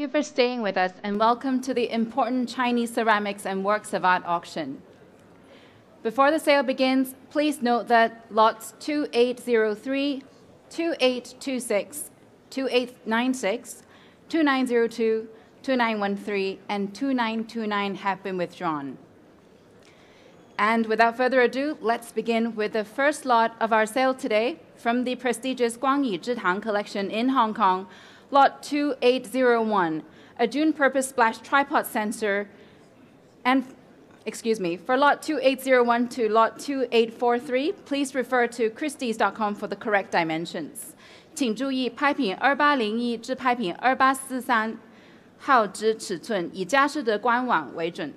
you for staying with us, and welcome to the important Chinese ceramics and works of art auction. Before the sale begins, please note that lots 2803, 2826, 2896, 2902, 2913, and 2929 have been withdrawn. And without further ado, let's begin with the first lot of our sale today from the prestigious Guangyi Zhitang collection in Hong Kong, lot 2801, a dual-purpose splash tripod sensor, and for lot 2801 to lot 2843, please refer to christies.com for the correct dimensions. 请注意拍品2801至拍品2843号之尺寸以佳士得官网为准。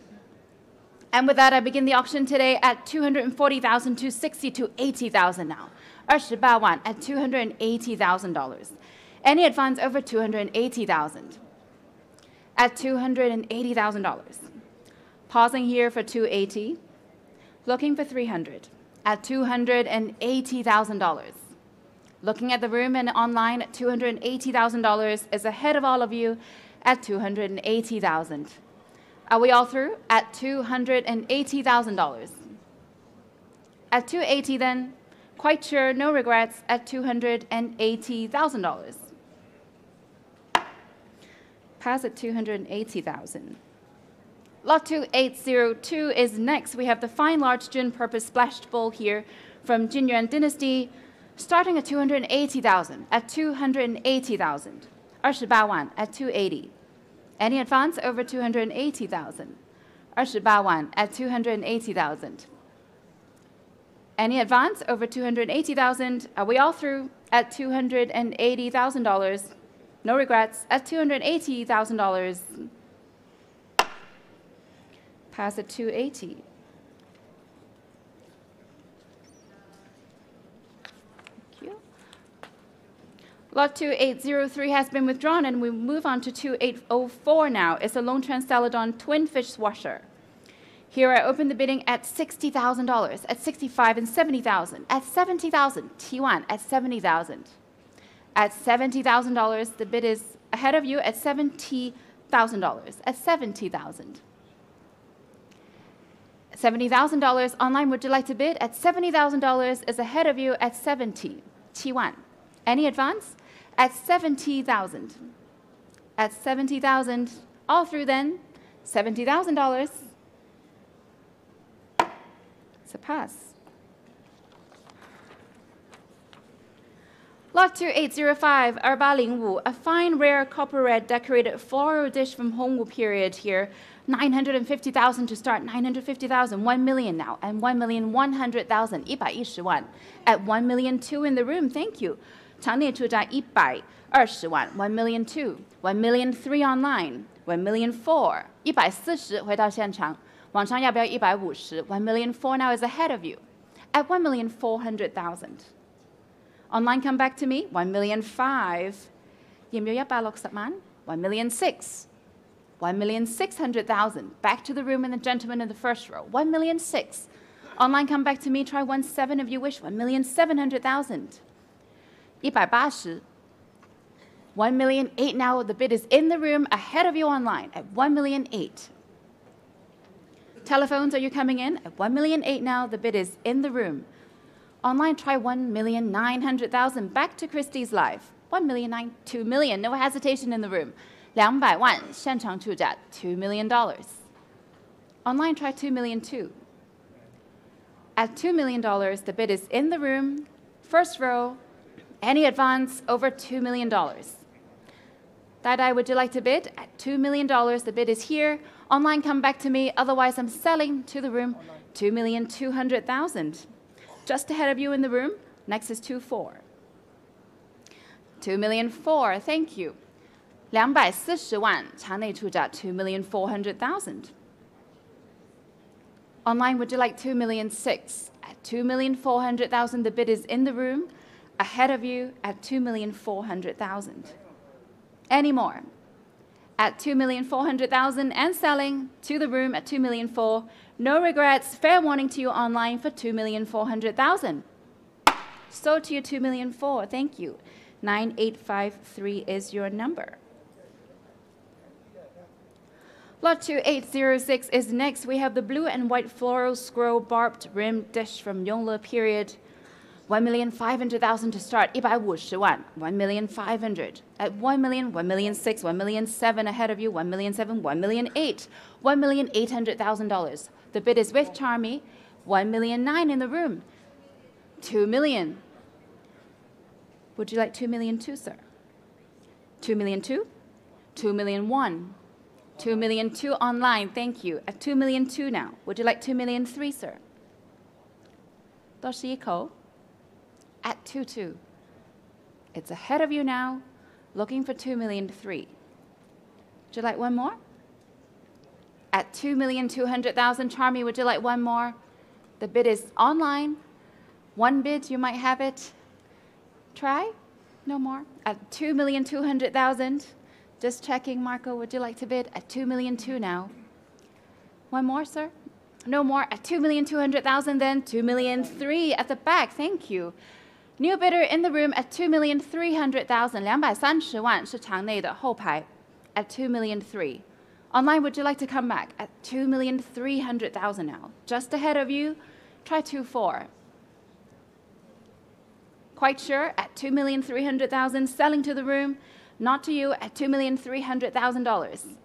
And with that, I begin the auction today at 240,000 to 60 to 80,000 now. 28万 at $280,000. Any advance over 280,000. At $280,000. Pausing here for 280. Looking for 300. At $280,000. Looking at the room and online at $280,000 is ahead of all of you at $280,000. Are we all through? At $280,000. At $280,000 then, quite sure, no regrets, at $280,000. Pass at $280,000. Lot 2802 is next. We have the fine large dual-purpose splashed bowl here from Jinyuan Dynasty, starting at $280,000. At $280,000. 28万 at $280,000. Any advance over 280,000. 28万 at 280,000. Any advance over 280,000. Are we all through? At $280,000. No regrets. At $280,000. Pass at 280. Lot 2803 has been withdrawn, and we move on to 2804 now. It's a Lone Trend Celadon twin fish washer. Here I open the bidding at $60,000, at $65,000 and $70,000, at $70,000, T1 at $70,000. At $70,000, the bid is ahead of you at $70,000, at $70,000. $70,000 online, would you like to bid? At $70,000 is ahead of you at 70, T1. Any advance? At $70,000. At $70,000, all through then, $70,000. It's a pass. Lot 2805, 2805, a fine rare copper red decorated floral dish from Hongwu period here. 950,000 to start, 950,000, 1 million now, and 1,100,000, 110万. At 1,000,002 in the room, thank you. 场内出价120万 1,002,000 1,003,000 online 1,004,000 140回到现场，网上要不要150 1,004,000 now is ahead of you at 1,400,000. Online come back to me 1,500,000 要唔要160萬 1,600,000 1,600,000 back to the room and the gentleman in the first row 1,600,000. Online come back to me, try 1,700,000 if you wish 1,700,000. 180,000. 1,008,000 now. The bid is in the room ahead of you online at 1,008,000. Telephones, are you coming in? At 1,008,000 now. The bid is in the room. Online, try 1,900,000. Back to Christie's Live. 1,900,000, 2 million. No hesitation in the room. 200万现场出价 $2 million. Online, try 2,002,000. At $2 million, the bid is in the room. First row. Any advance over $2 million. Dai, would you like to bid? At $2 million, the bid is here. Online, come back to me. Otherwise, I'm selling to the room 2,200,000. Just ahead of you in the room. Next is 2,400,000. 2,400,000, thank you. 240万，场内出价 2,400,000. Online, would you like 2,600,000? At 2,400,000, the bid is in the room. Ahead of you at 2,400,000. Any more? At 2,400,000 and selling to the room at 2,400,000. No regrets. Fair warning to you online for 2,400,000. Sold to you 2,400,000. Thank you. 9853 is your number. Lot 2806 is next. We have the blue and white floral scroll barbed rim dish from Yongle period. 1,500,000 to start. 150万 1,500,000 at 1,000,000, 1,006,000, 1,007,000 ahead of you. 1,007,000, 1,008,000, $1,800,000. The bid is with Charmy. 1,009,000 in the room. 2 million. Would you like 2,000,002, sir? 2,000,002, 2,000,001, 2,000,002 online. Thank you. At 2,000,002 now. Would you like 2,000,003, sir? 多是一口. At 2,2. It's ahead of you now, looking for 2,003,000. Would you like one more? At 2,200,000, Charmy, would you like one more? The bid is online. One bid, you might have it. Try? No more. At 2,200,000. Just checking, Marco, would you like to bid? At 2,002,000 now. One more, sir? No more. At 2,200,000 then. 2,003,000 at the back. Thank you. New bidder in the room at 2,300,000. 230万是场内的后排 at 2,003,000. Online, would you like to come back? At 2,300,000 now. Just ahead of you. Try 2,400,000. Quite sure? At 2,300,000. Selling to the room. Not to you. At $2,300,000.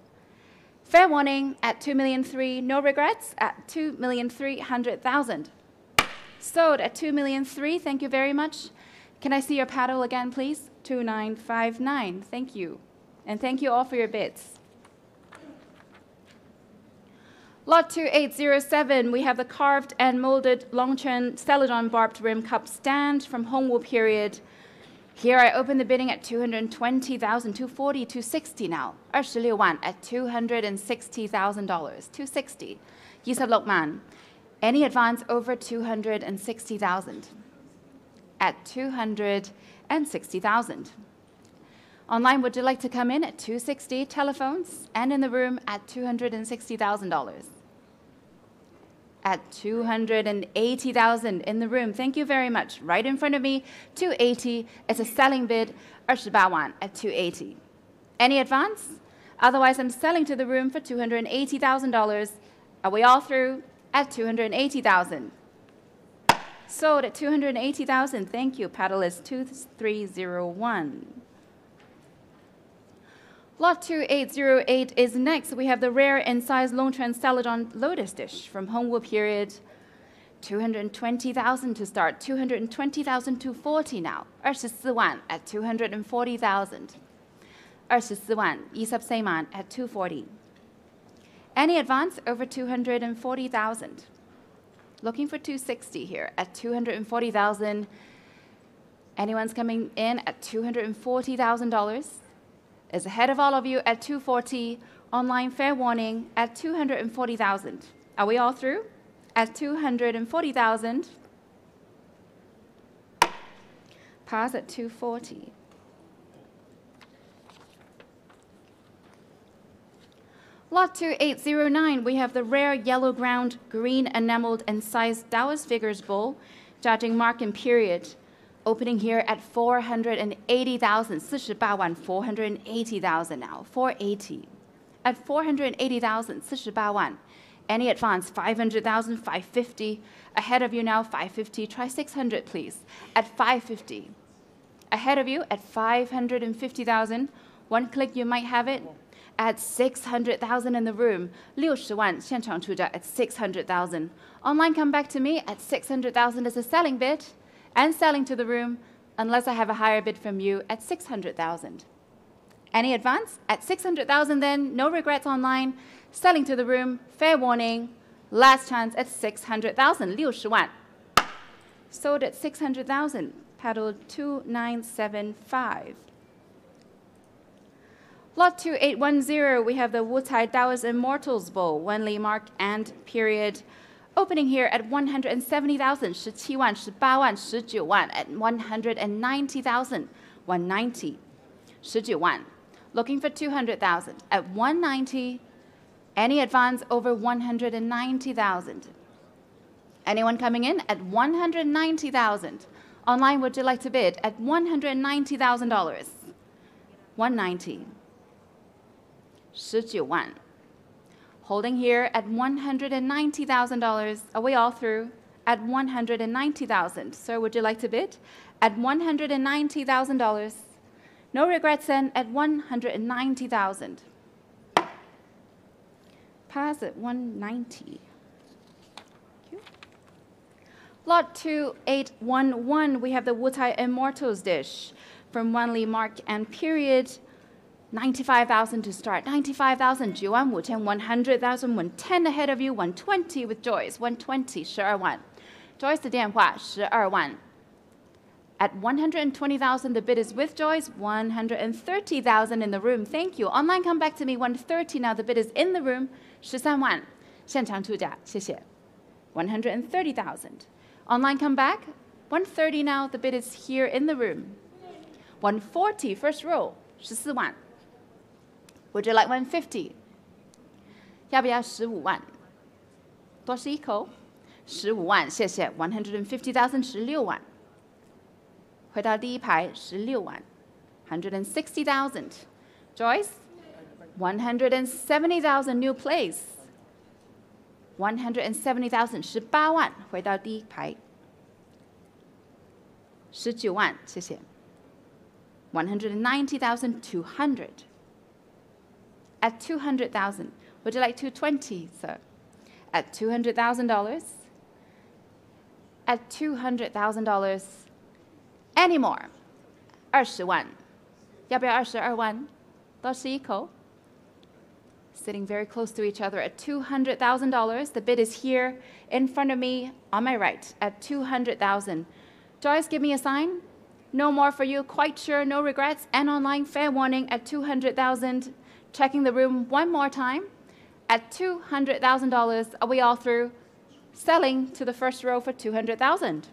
Fair warning at 2,003,000. No regrets at 2,300,000. Sold at 2,003,000. Thank you very much. Can I see your paddle again, please? 2959. Thank you. And thank you all for your bids. Lot 2807, we have the carved and molded Longchen Celadon barbed rim cup stand from Hongwu period. Here I open the bidding at 220,000, 240, 260 now. 26万 at $260,000. 260. 26万. Any advance over 260,000. At 260,000. Online, would you like to come in at 260 telephones and in the room at $260,000? At 280,000 in the room. Thank you very much. Right in front of me, 280. It's a selling bid. 28万 at 280. Any advance? Otherwise, I'm selling to the room for $280,000. Are we all through? At 280,000. Sold at 280,000. Thank you. Paddle is 2301. Lot 2808 is next. We have the rare and size Longchen Celadon lotus dish from Hongwu period. 220,000 to start. 220,000 to 40 now. 24万 at 240,000. 24万 24万 at 240. Any advance over 240,000. Looking for 260 here at 240,000. Anyone's coming in at $240,000. Is ahead of all of you at 240. Online, fair warning at 240,000. Are we all through? At 240,000. Pass at 240. Lot 2809, we have the rare yellow ground, green enameled and sized Taoist figures bowl, judging mark and period. Opening here at 480,000, 48万 480,000 now, 480. At 480,000, 48万. Any advance, 500,000, 550. Ahead of you now, 550. Try 600, please. At 550. Ahead of you at 550,000. One click, you might have it. At 600,000 in the room. 60万 现场出价 at 600,000. Online, come back to me at 600,000 is a selling bid. And selling to the room, unless I have a higher bid from you at 600,000. Any advance? At 600,000 then, no regrets online. Selling to the room, fair warning. Last chance at 600,000, 60万. Sold at 600,000, paddle 2975. Lot 2810, we have the Wutai Taoist Immortals Bowl, Wenli mark and period. Opening here at 170,000, 17万 18万 19万 at 190,000, 190, 19万. Looking for 200,000 at 190. Any advance over 190,000. Anyone coming in at 190,000. Online, would you like to bid at $190,000? 190. 19万. Holding here at $190,000. Are we all through? At $190,000. Sir, would you like to bid? At $190,000. No regrets then at $190,000. Pass at 190. Lot 2811, we have the Wutai Immortals dish from Wanli mark and period. 95,000 to start. 95,000, 95,000, 100,000, 110 ahead of you, 120 with Joyce, 120, 12万. Joyce 的电话12万. At 120,000, the bid is with Joyce, 130,000 in the room. Thank you. Online, come back to me, 130 now, the bid is in the room, 13万. 现场出价，谢谢. 130,000. Online, come back, 130 now, the bid is here in the room. 140, first row, 14万. Would you like 150? 要不要15万？多吃一口？15万，谢谢。150,000， 16万。回到第一排，16万。160,000. Joyce, 170,000, new place. 170,000, 18万。回到第一排。19万，谢谢。190,000, 200. At 200,000, would you like 220, sir? At $200,000. At $200,000. Any more? 20万。要不要22万？多吃一口。Sitting very close to each other at $200,000. The bid is here in front of me on my right at 200,000. Joyce, give me a sign. No more for you, quite sure, no regrets, and online, fair warning at 200,000. Checking the room one more time. At $200,000, are we all through? Selling to the first row for 200,000.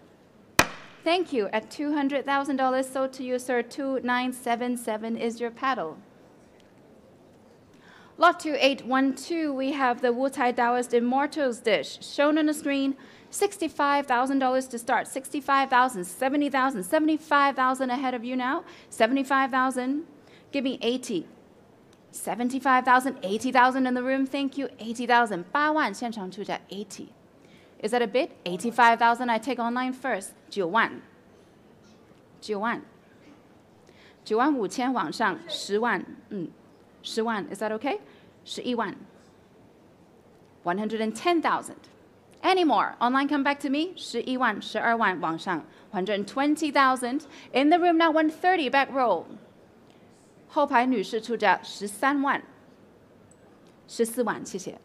Thank you. At $200,000 sold to you, sir. 2977 is your paddle. Lot 2812, we have the Wutai Taoist Immortals dish shown on the screen. $65,000 to start. 65,000, 70,000, 75,000 ahead of you now. 75,000. Give me 80. 75,000, 80,000 in the room. Thank you. 80,000. 8万现场出价 80. Is that a bid? 85,000. I take online first. 9万. 9万. 9万5千往上10万. 10万. Is that okay? 11万. 110,000. Any more? Online, come back to me. 11万, 12万往上. 120,000. In the room now, 130, back row. 后排女士出价13万. 14万, 谢谢.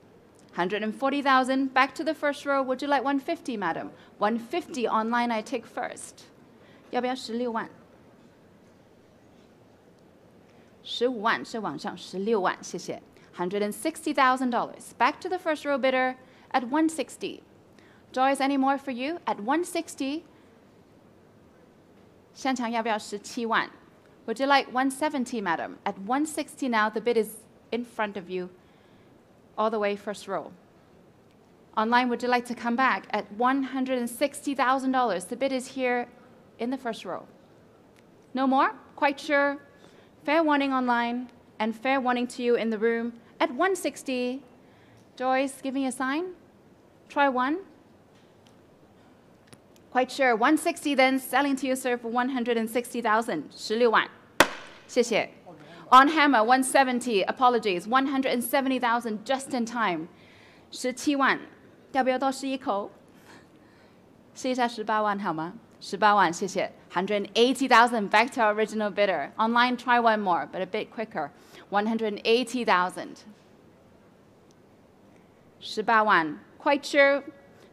140,000. Back to the first row. Would you like 150, madam? 150 online, I take first. 要不要16万? 15万是往上16万, 谢谢. $160,000. Back to the first row bidder at 160. Joyce, any more for you? At 160. 现场要不要17万? Would you like 170, madam? At 160 now, the bid is in front of you, all the way first row. Online, would you like to come back at $160,000? The bid is here in the first row. No more? Quite sure? Fair warning online, and fair warning to you in the room at 160. Joyce, give me a sign. Try one. Quite sure. 160 then, selling to you, sir, for 160,000. 16万. 谢谢. On hammer, 170. Apologies. 170,000 just in time. 17万. 要不要多试一口？试一下18万好吗？18万，谢谢。180,000 back to our original bidder. Online, try one more, but a bit quicker. 180,000. 18万. Quite sure.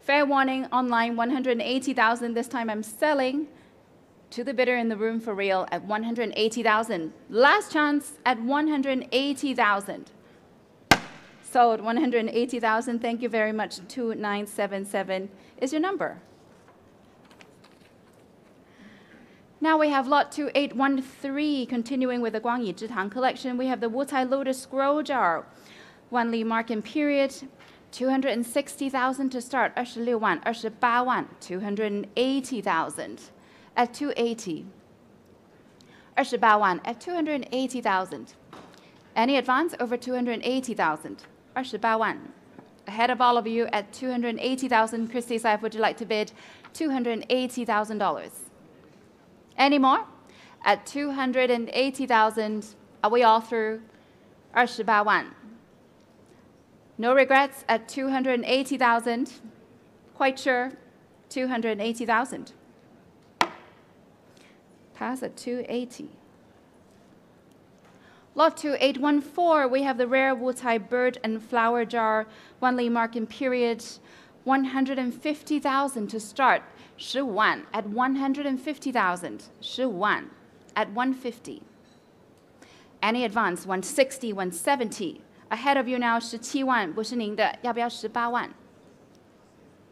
Fair warning, online, 180,000. This time I'm selling to the bidder in the room for real at 180,000. Last chance at 180,000. Sold 180,000. Thank you very much. 2977 is your number. Now we have lot 2813, continuing with the Guangyi Zhitang collection. We have the Wutai Lotus Scroll Jar, Wanli mark and period. 260,000 to start. 26万, 28万, 280,000 at 280. 28万 at 280,000. Any advance over 280,000? 28万. Ahead of all of you at 280,000. Christy Saif, would you like to bid $280,000? Any more? At 280,000. Are we all through? 28万. No regrets at 280,000. Quite sure? 280,000. Pass at 280. Lot 2814, we have the rare Wutai bird and flower jar, 1 Li mark in period, 150,000 to start. 15万 at 150,000. 15万 at 150. Any advance? 160, 170. Ahead of you now, 17万，不是您的，要不要18万？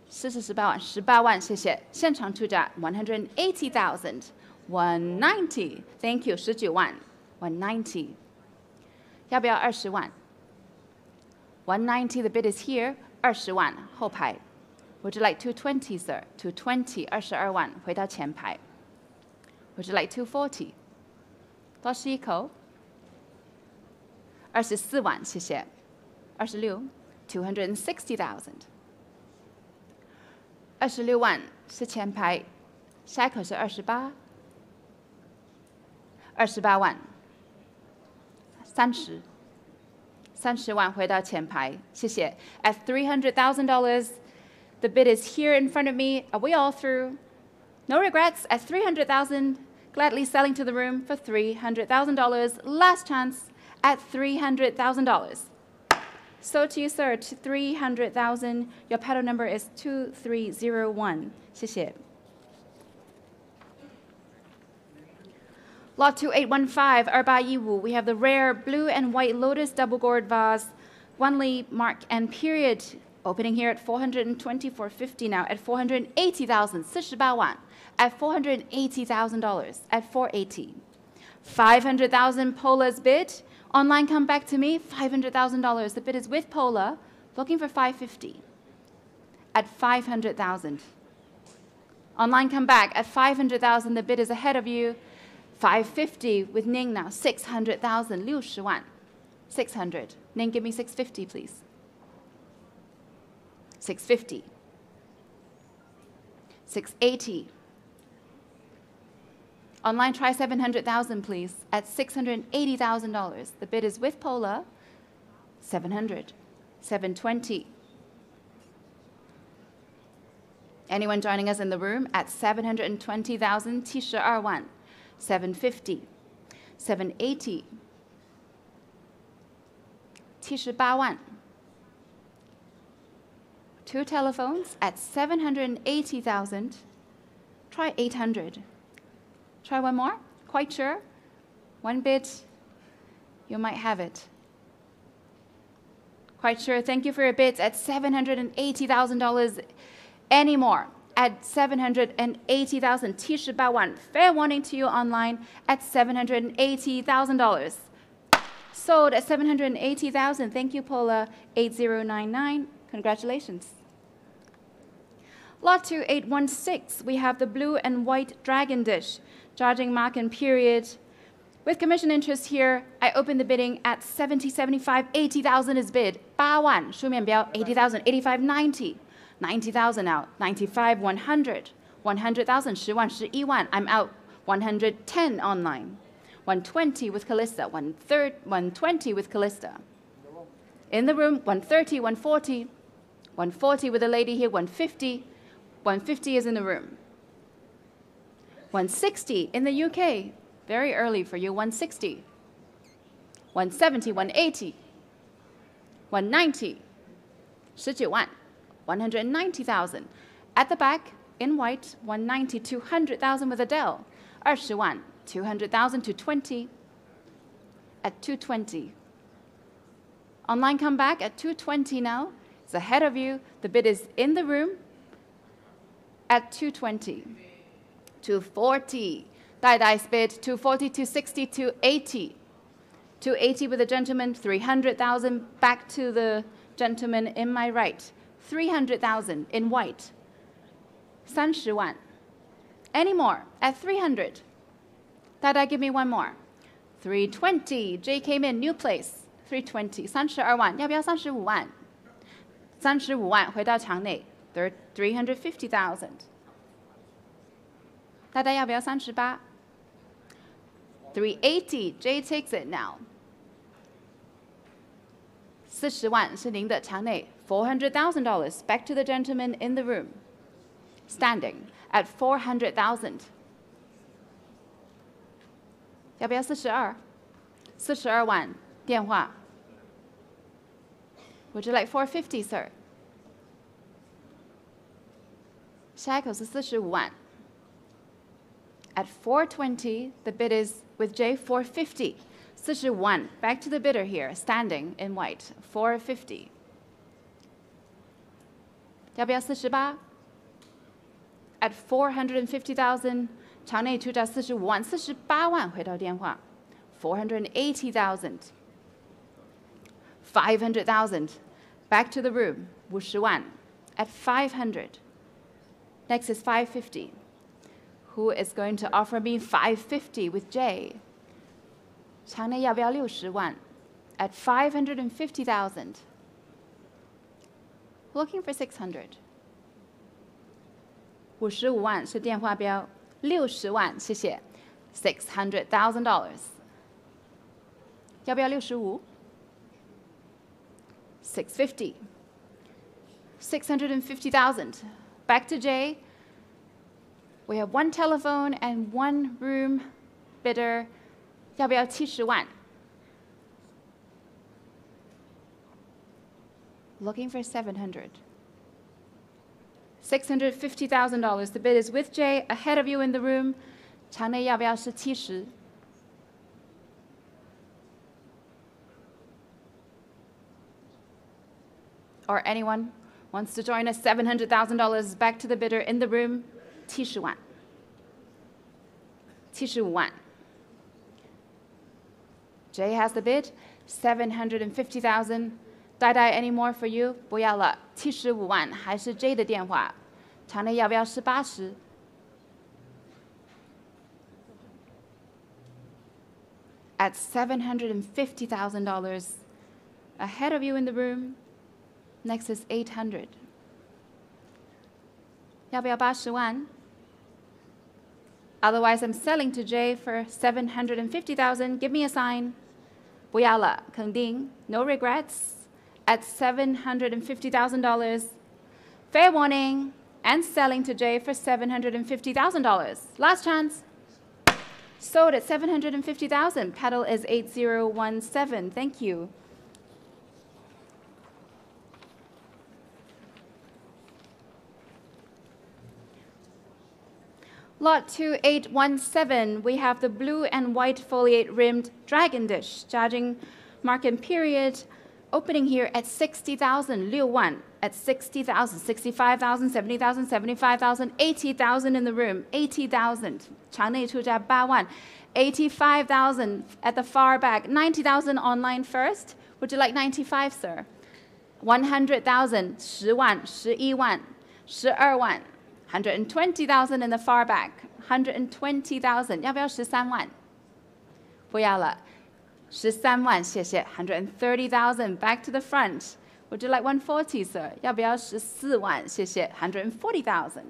是18万，18万，谢谢。现场出价180,000, 190. Thank you, 19万，190. 要不要20万？190, the bid is here. 20万，后排。Would you like 220, sir? 220, 22万，回到前排。Would you like 240? 多吸一口。24万，谢谢。26 260,000. 26万是前排，下一口是28。28万。30万回到前排，谢谢。At $300,000, the bid is here in front of me. Are we all through? No regrets. At $300,000, gladly selling to the room for $300,000. Last chance at $300,000. So to you, sir, to 300,000. Your pedal number is 2301. 谢谢。Lot 2815, 2815, we have the rare blue and white lotus double gourd vase, 1 Li mark and period. Opening here at $424.50 now, at 480,000, 48万, at $480,000, at 480. 500,000 Pola's bid. Online, come back to me, $500,000. The bid is with Pola, looking for 550. At 500,000. Online, come back at 500,000. The bid is ahead of you. 550 with Ning now, 600,000, 60万, 600. Ning, give me 650, please. 650. 680. Online, try 700,000, please, at $680,000. The bid is with Pola, 700. 720. Anyone joining us in the room at 720,000, 72万. 750, 780, 78万. 2 telephones at 780,000. Try 800. Try one more. Quite sure. One bid. You might have it. Quite sure. Thank you for your bids at $780,000. Any more? At 780,000, 78万. Fair warning to you online at $780,000. Sold at 780,000. Thank you, Pola. 8099. Congratulations. Lot 2816. We have the blue and white dragon dish, charging mark and period. With commission interest here, I open the bidding at 70, 75, 80,000 is bid. 8万. 书面标 80,000, 85, 90. 90,000 out, 95, 100, 100,000, 10万, 11万. I'm out, 110 online. 120 with Callista, 120 with Callista. In the room, 130, 140. 140 with a lady here, 150. 150 is in the room. 160 in the UK. Very early for you, 160. 170, 180. 190. 19万. 190,000. At the back, in white, 190, 200,000 with Adele. 20万, 200,000 to 20. At 220. Online, come back at 220 now. It's ahead of you. The bid is in the room at 220. 240. Dice bid, 240, 260, 280. 280 with the gentleman, 300,000. Back to the gentleman in my right. 300,000 in white. 30万. Any more at 300? Dada, give me one more. 320. Jay came in, new place. 320 32万，要不要35万？35万回到墙内 350,000。大家要不要38 380 Jay takes it now。40万是您的墙内 $400,000 back to the gentleman in the room standing at 400,000。要不要42万电话 Would you like 450, sir? 下一口是45万 At 420, the bid is with Jay 450. 41 back to the bidder here, standing in white 450. 要不要48 At 450,000, 场内出价45万，48万回到电话 480,000. 500,000 back to the room 50万 at 500. Next is 550. Who is going to offer me 550 with Jay? 场内要不要60万 at 550,000. Looking for 600. 55万是电话标，60万，谢谢。$600,000. 要不要65 650. 650,000. Back to Jay. We have one telephone and one room bidder. 要不要70万 Looking for 700. $650,000. The bid is with Jay, ahead of you in the room. 场内要不要是70 Or anyone wants to join us? $700,000 back to the bidder in the room. 70万 75万 Jay has the bid. 750,000. 呆呆 any more for you? 不要了，75万还是 Jay 的电话。场内要不要是80 At $750,000. Ahead of you in the room. Next is 800. 要不要80万 Otherwise, I'm selling to Jay for 750,000. Give me a sign. 不要了，肯定 no regrets. At $750,000. Fair warning. And selling to Jay for $750,000. Last chance. Sold at $750,000. Paddle is 8017. Thank you. Lot 2817, we have the blue and white foliate rimmed dragon dish, judging mark and period, opening here at 60,000, 6万 at 60,000, 65,000, 70,000, 75,000, 80,000 in the room, 80,000, 场内出价8万 85,000 at the far back, 90,000 online first. Would you like 95, sir? 100,000, 10万 11万 12万 120,000 in the far back, 120,000. 要不要13万？不要了，13万，谢谢。130,000 back to the front. Would you like 140, sir? 要不要14万？谢谢。140,000.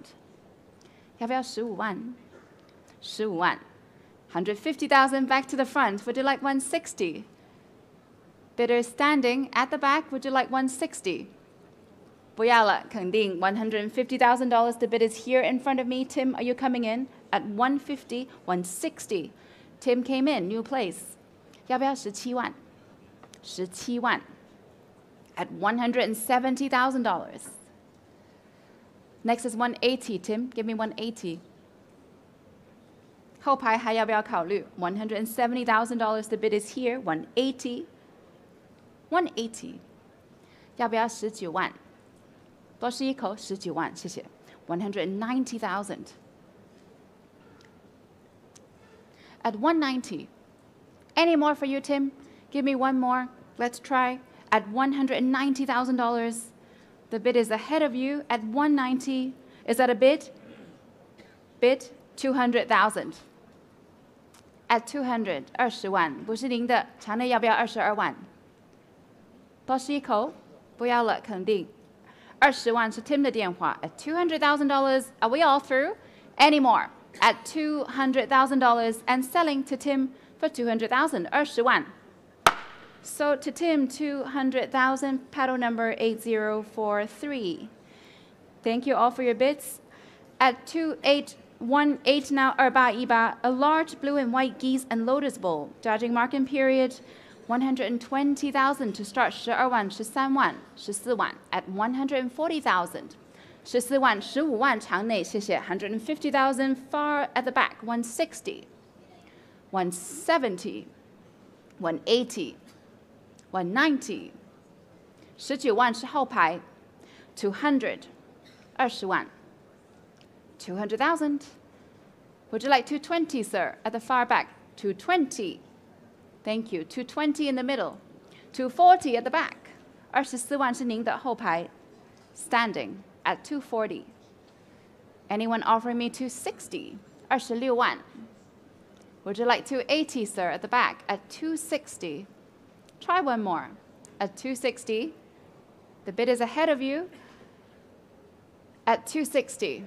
要不要15万？15万。150,000 back to the front. Would you like 160? Bidder standing at the back. Would you like 160? 不要了，肯定 $150,000. The bid is here in front of me. Tim, are you coming in? At 150, 160. Tim came in, new place. 要不要17万？17万 at $170,000. Next is 180. Tim, give me 180. 后排还要不要考虑 $170,000. The bid is here. 180. 180. 要不要19万？多吃一口19万，谢谢。190,000. At 190. Any more for you, Tim? Give me one more. Let's try. At $190,000. The bid is ahead of you at 190. Is that a bid? Bid 200,000. At 200, 20万，不是您的，场内要不要22万多吸一口，不要了，肯定。20万是 Tim 的电话 at $200,000. Are we all through? Any more? At $200,000 and selling to Tim for $200,000. 20万. So to Tim, 200,000, paddle number 8043. Thank you all for your bids. At 2818 now, 218, a large blue and white geese and lotus bowl. Judging marking period, 120,000 to start. 12万, 13万, 14万 at 140,000. 14万, 15万场内，谢谢. 150,000 far at the back. 160, 170, 180, 190. 19万是后排. 200, 20万. 200,000. Would you like 220, sir? At the far back. 220. Thank you. 220 in the middle. 240 at the back. 24万是您的后排. Standing at 240. Anyone offering me 260? 26万. Would you like 280, sir? At the back. At 260. Try one more. At 260. The bid is ahead of you. At 260.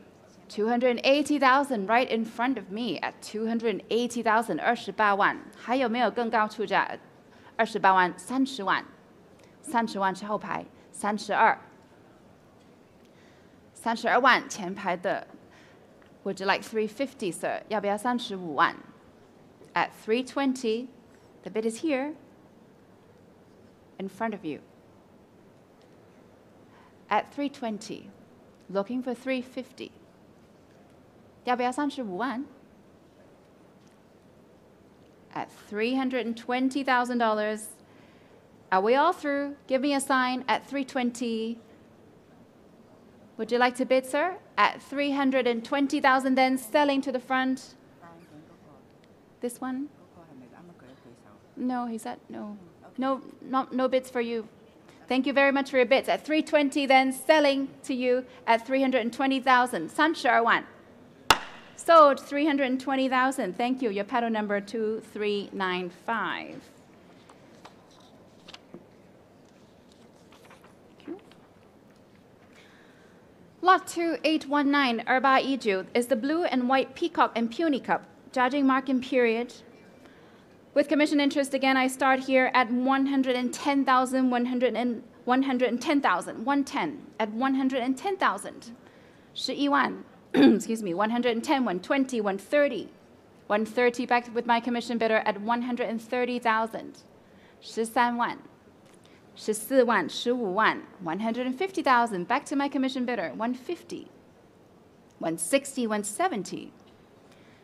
280,000 right in front of me at 280,000. 28万. 还有没有更高出价? 28万, 30万. 30万是后排. 32. 32万前排的. Would you like 350, sir? 要不要35万? At 320, the bid is here in front of you. At 320, looking for 350. 要不要35万? At $320,000. Are we all through? Give me a sign at 320. Would you like to bid, sir? At 320,000, then selling to the front. This one? No, he said no. No bids for you. Thank you very much for your bids. At 320, then selling to you at 320,000. 32万. Sold 320,000. Thank you. Your paddle number 2395. Lot 2819, Erba Iju, is the blue and white peacock and peony cup. Judging marking period. With commission interest, again, I start here at 110,000, 110,000, 110 at 110,000. 11万. Excuse me, 110, 120, 130. 130 back with my commission bidder at 130,000. 13万. 14万, 15万, 150,000 back to my commission bidder, 150. 160, 170.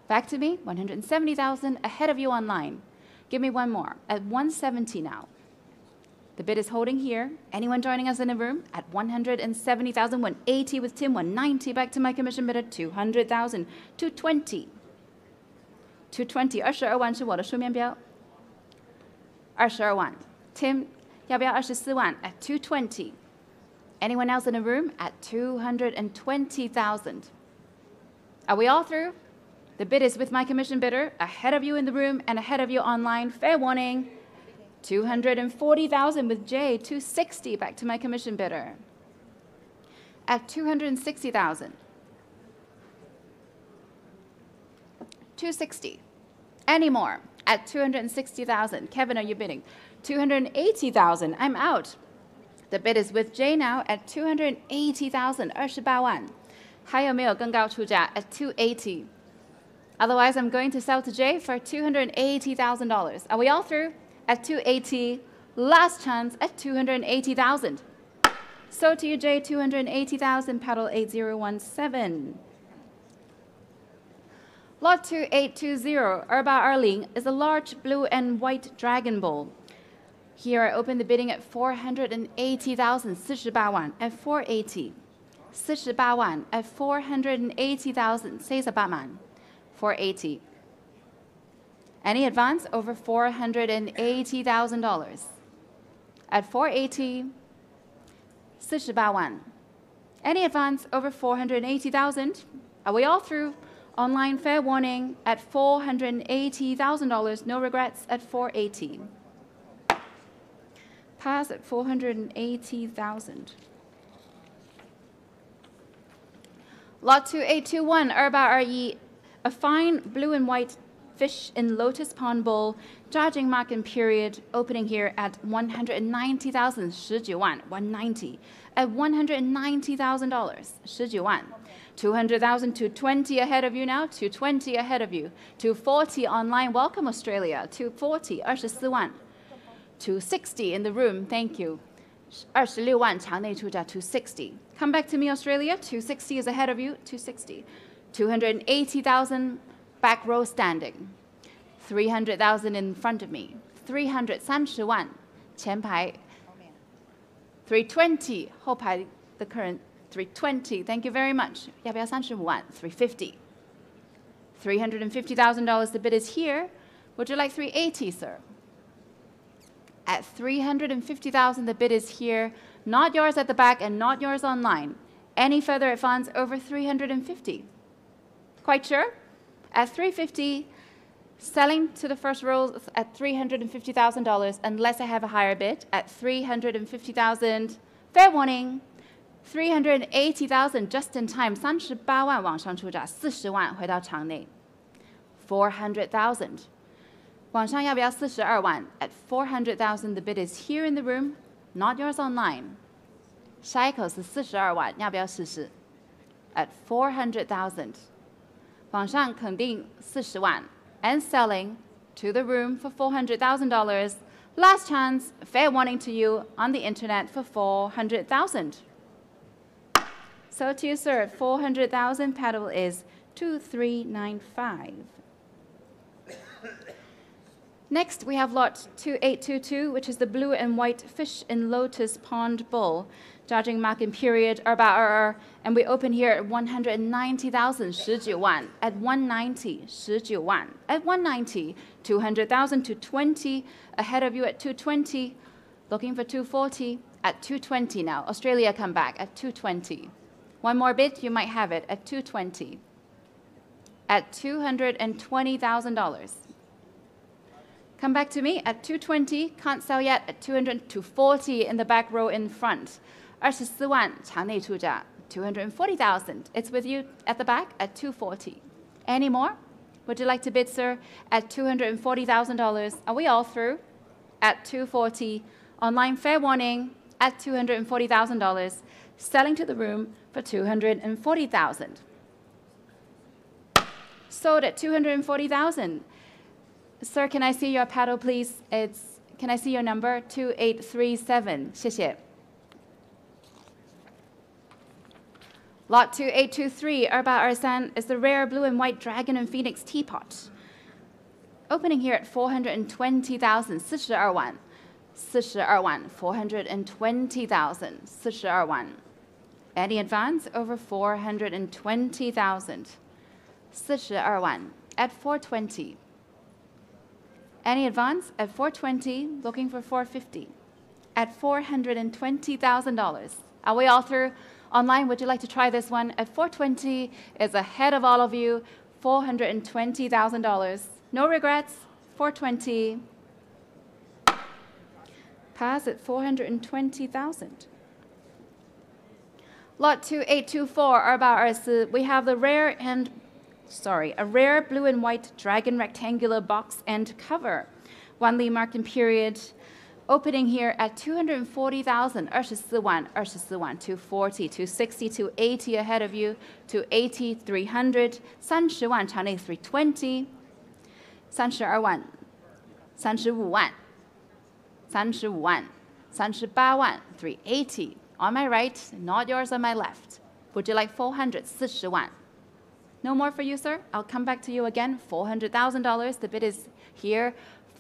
Back to me, 170,000 ahead of you online. Give me one more at 170 now. The bid is holding here. Anyone joining us in the room? At 170,000, 180 with Tim, 190 back to my commission bidder, 200,000, 220. 220, 22万是我的书面标. 22万. Tim, 要不要24万 at 220? Anyone else in the room? At 220,000. Are we all through? The bid is with my commission bidder, ahead of you in the room and ahead of you online. Fair warning. 240,000 with J, 260 back to my commission bidder. At 260,000. 260. Any more? At 260,000. Kevin, are you bidding? 280,000. I'm out. The bid is with J now at 280,000. 28万. 还有没有更高出价 at 280? Otherwise, I'm going to sell to J for $280,000. Are we all through? At 280, last chance at 280,000. So to you, J, 280,000, paddle 8017. Lot 2820, Erba Erling, is a large blue and white dragon bowl. Here I open the bidding at 480,000, 48万 at 480. 48万 at 480,000, 48万 480. Any advance over $480,000. At 480, 48万. Any advance over 480,000? Are we all through? Online fair warning at $480,000. No regrets at 480. Pass at 480,000. Lot 2821, RE, a fine blue and white fish in lotus pond bowl, charging market period, opening here at 190,000, 19万, 190, at $190,000, 19万. 200,000, 220 ahead of you now, 220 ahead of you, 240 online, welcome Australia, 240, 24万. 260 in the room, thank you. 26万场内出价 260. Come back to me, Australia. 260 is ahead of you. 260. 280,000 back row standing. 300,000 in front of me. 330万前排. 320 后排 the current 320. Thank you very much. 要不要35万 350. $350,000. The bid is here. Would you like 380, sir? At 350,000, the bid is here. Not yours at the back and not yours online. Any further advance over 350? Quite sure? At 350, selling to the first row at $350,000 unless I have a higher bid at 350,000. Fair warning. 380,000 just in time. 38万往上出价 ,40万回到场内. 400,000. 往上要不要42万 at 400,000, the bid is here in the room, not yours online. 下一口是42万，要不要试试 at 400,000. 往上肯定40万 and selling to the room for $400,000. Last chance, fair warning to you on the internet for 400,000. So to you, sir, 400,000 paddle is 2395. Next, we have lot 2822, which is the blue and white fish in lotus pond bowl. Judging market period, and we open here at 190,000, 19万. At 190, 19万. At 190, 200,000 to 20. Ahead of you at 220. Looking for 240. At 220 now. Australia come back at 220. One more bid, you might have it at 220. At $220,000. Come back to me at 220. Can't sell yet at 200, 240 in the back row in front. 24万场内出价 240,000. It's with you at the back at 240. Any more? Would you like to bid, sir? At $240,000. Are we all through? At 240. Online fair warning at $240,000. Selling to the room for 240,000. Sold at 240,000. Sir, can I see your paddle, please? Can I see your number? 2837. 谢谢. Lot 2823, Ersan, is the rare blue and white dragon and phoenix teapot. Opening here at 420,000, 42万. 42万, 420,000, 42万. Any advance over 420,000. 42万 at 420. Any advance at 420, looking for 450. At $420,000. Are we all through? Online, would you like to try this one? At 420 is ahead of all of you. $420,000. No regrets. 420. Pass at 420,000. Lot 2824, we have the a rare blue and white dragon rectangular box and cover. 1 Li marking period. Opening here at 240,000, 24万, 24万, 240, 260, 280 ahead of you, 280, 300, 30万, 场内 320, 32万, 35万, 35万, 38万, 380. On my right, not yours on my left. Would you like 400, 40万? No more for you, sir? I'll come back to you again, $400,000. The bid is here.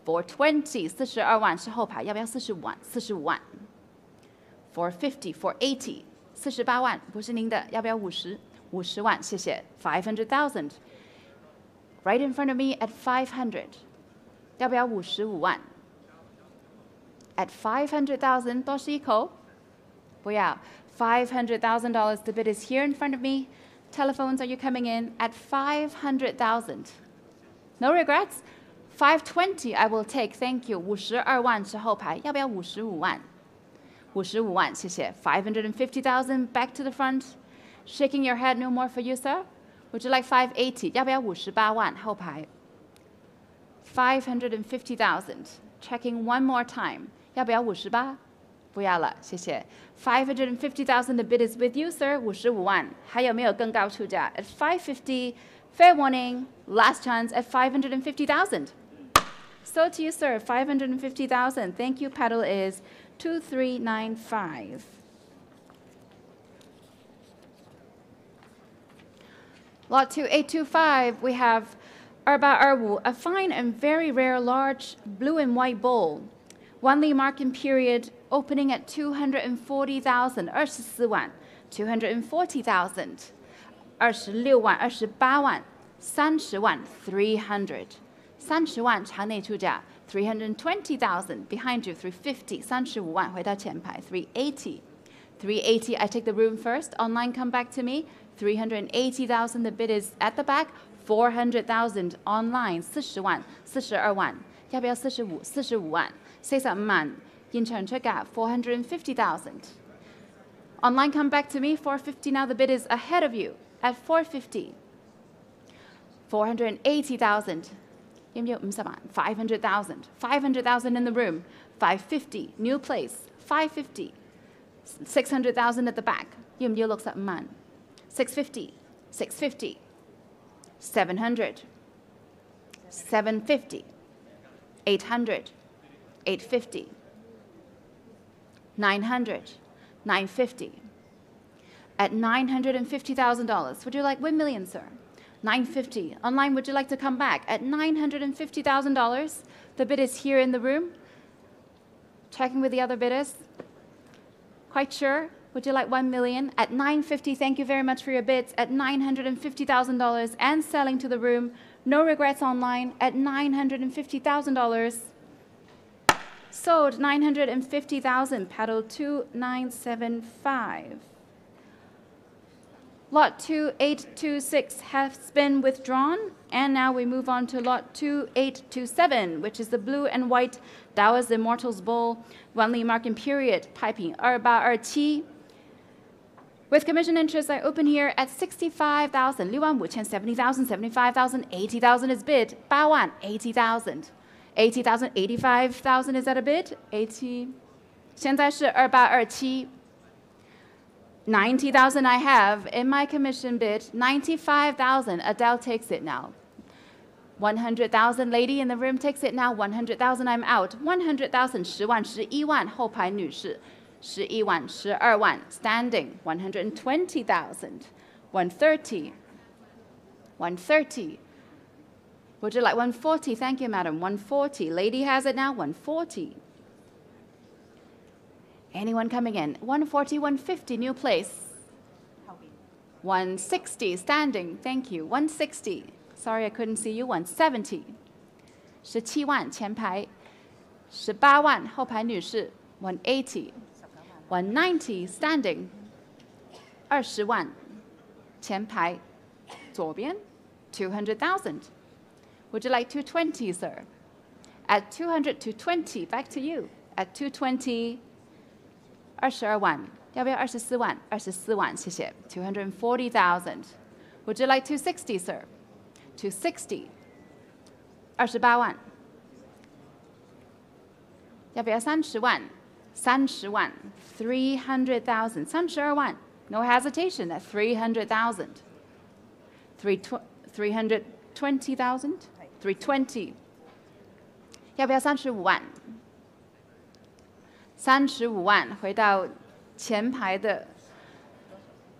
420, 42万是后排，要不要45万？45万。450, 480, 48万不是您的，要不要50？ 50万，谢谢。500,000. Right in front of me at 500. 要不要55万？ At 500,000 多是一口？不要。$500,000. The bid is here in front of me. Telephones, are you coming in? At 500,000. No regrets? 520 I will take, thank you. 52万是后排，要不要55万？ 55万，谢谢。550,000 back to the front. Shaking your head, no more for you, sir. Would you like 580? 要不要58万？后排。550,000. Checking one more time. 要不要58？不要了，谢谢。550,000 the bid is with you, sir. 55万。还有没有更高出价 ？At 550, fair warning. Last chance at 550,000. So to you, sir. 550,000. Thank you. Paddle is 2395. Lot 2825, we have 2825, a fine and very rare large blue and white bowl. 1 Li marking period opening at 240,000, 24万 240,000, 26万 28万 30万 300, 30万场内出价 320,000, behind you 350, 35万回到前排 380, 380, I take the room first, online come back to me, 380,000, the bid is at the back, 400,000 online, 40万 42万，要不要45 45萬 45萬，現場出價 450,000. Online come back to me, 450, now the bid is ahead of you at 450. 480,000. 要唔要50萬 500,000. 500,000 in the room, 550, new place, 550. 600,000 at the back, 要唔要65萬 650, 650, 700, 750, 800, 850, 900, 950. At $950,000, would you like 1 million, sir? 950. Online, would you like to come back? At $950,000, the bid is here in the room. Checking with the other bidders. Quite sure? Would you like 1 million? At 950, thank you very much for your bids. At $950,000 and selling to the room. No regrets online. At $950,000. Sold 950,000. Paddle 2975. Lot 2826 has been withdrawn, and now we move on to lot 2827, which is the blue and white Taoist Immortals Bowl, 1 Li marking period, piping 2827. With commission interest, I open here at 65,000, 65,000, 70,000, 75,000, 80,000 is bid, 8万 80,000, 80,000, 85,000 is at a bid, 80, 现在是2827. 90,000 I have in my commission bid, 95,000, Adele takes it now. 100,000 lady in the room takes it now, 100,000 I'm out. 100,000 10万 11万 后排女士 11万 12万 standing, 120,000, 130, 130. Would you like 140? Thank you, madam. 140. Lady has it now, 140. Anyone coming in? 140, 150, new place. 160, standing, thank you. 160. Sorry, I couldn't see you. 170. 17万前排 18万后排女士 180. 190, standing. 20万前排左边 200,000. Would you like 220, sir? At 200, 220, back to you. At 220, 22万，要不要24万 ?24万，谢谢。240,000. Would you like 260, sir? 260. 28万。要不要30万 ?30万。300,000. 32万。No hesitation at 300,000. 320,000. 320. 要不要35万？35万，回到前排的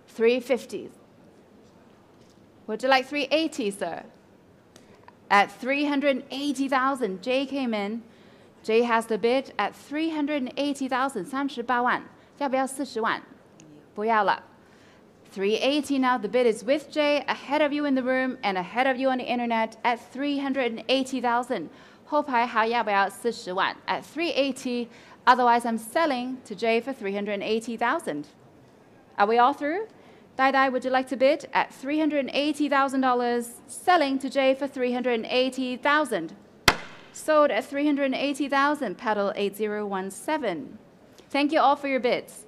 350. Would you like 380, sir? At 380,000, Jay came in. Jay has the bid at 380,000, 38万，要不要40万？不要了。380 now, the bid is with Jay, ahead of you in the room and ahead of you on the internet at 380,000. 后排还要不要40万 at 380? Otherwise, I'm selling to Jay for 380,000. Are we all through? Dai Dai, would you like to bid at $380,000? Selling to Jay for 380,000. Sold at 380,000. Paddle 8017. Thank you all for your bids.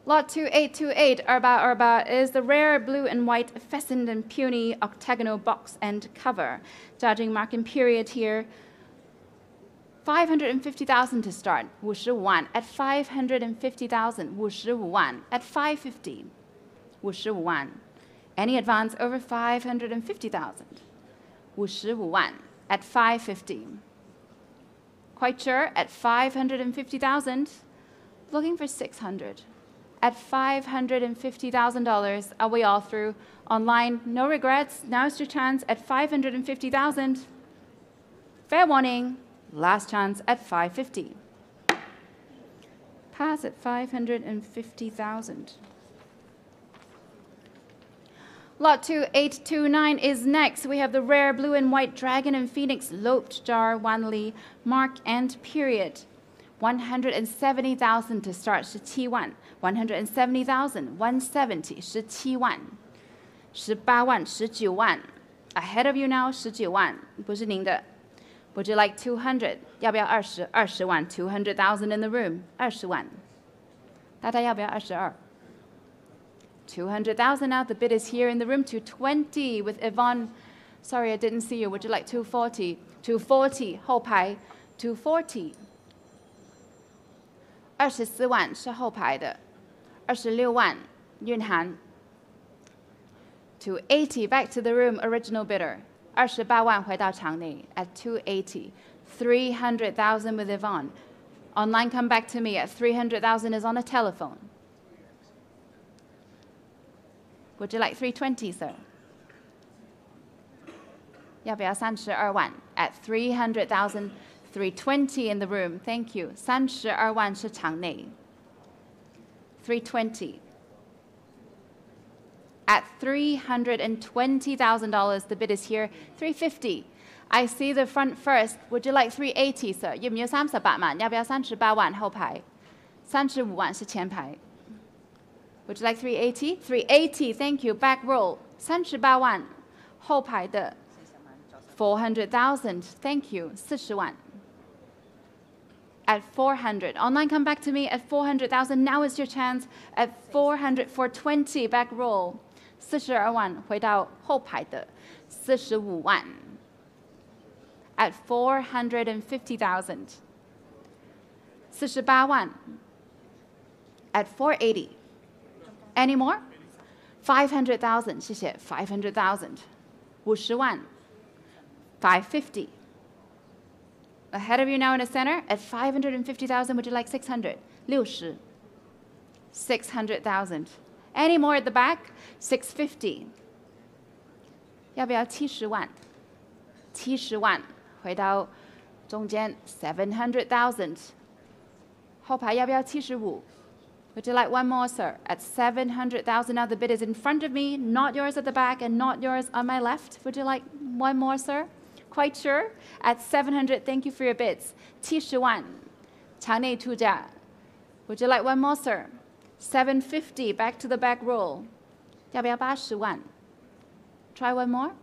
Lot 2828, Erba is the rare blue and white pheasant and puny octagonal box and cover. Judging mark and period here. 550,000 to start. 55万 at 550,000. 55万 at 550. 55万. Any advance over 550,000. 55万 at 550. Quite sure at 550,000. Looking for 600. At $550,000. Are we all through? Online, no regrets. Now's your chance at 550,000. Fair warning. Last chance at 550. Pass at 550,000. Lot 2829 is next. We have the rare blue and white dragon and phoenix loped jar, Wanli, mark and period. 170,000 to start. 17万 170,000. 170 17万 18万 19万 Ahead of you now. 19万不是您的。Would you like 200? 要不要20 20万 200,000 in the room. 20万大家要不要22 200,000 now. The bid is here in the room. 220 with Yvonne. Sorry, I didn't see you. Would you like 240? 240 后排 240 24万是后排的26万蕴含 280 back to the room. Original bidder 28万回到场内 at 280 300,000 with Yvonne. Online, come back to me at 300,000 is on a telephone. Would you like 320, sir? 要不要32万 at 300,000? 320 in the room. Thank you. 32万是场内 320 at $320,000. The bid is here. 350. I see the front first. Would you like 380, sir? 有没有38万？要不要38万后排？35万是前排。Would you like 380? 380. Thank you. Back row. 38万后排的 400,000. Thank you. 40万 at 400. Online, come back to me at 400,000. Now is your chance at 400 for 20. Back roll. 42万回到后排的45万 at 450,000. 48万 at 480. Any more? 500,000. 谢谢 500,000. 50万 550. Ahead of you now in the center at 550,000. Would you like 600? 60 600,000. Any more at the back? 650. 要不要70万 70万回到中间 700,000. 后排要不要75 Would you like one more, sir? At 700,000. Now the bid is in front of me, not yours at the back and not yours on my left. Would you like one more, sir? Quite sure? At 700, thank you for your bids. 70万场内出价 Would you like one more, sir? 750, back to the back roll. 要不要80万 Try one more?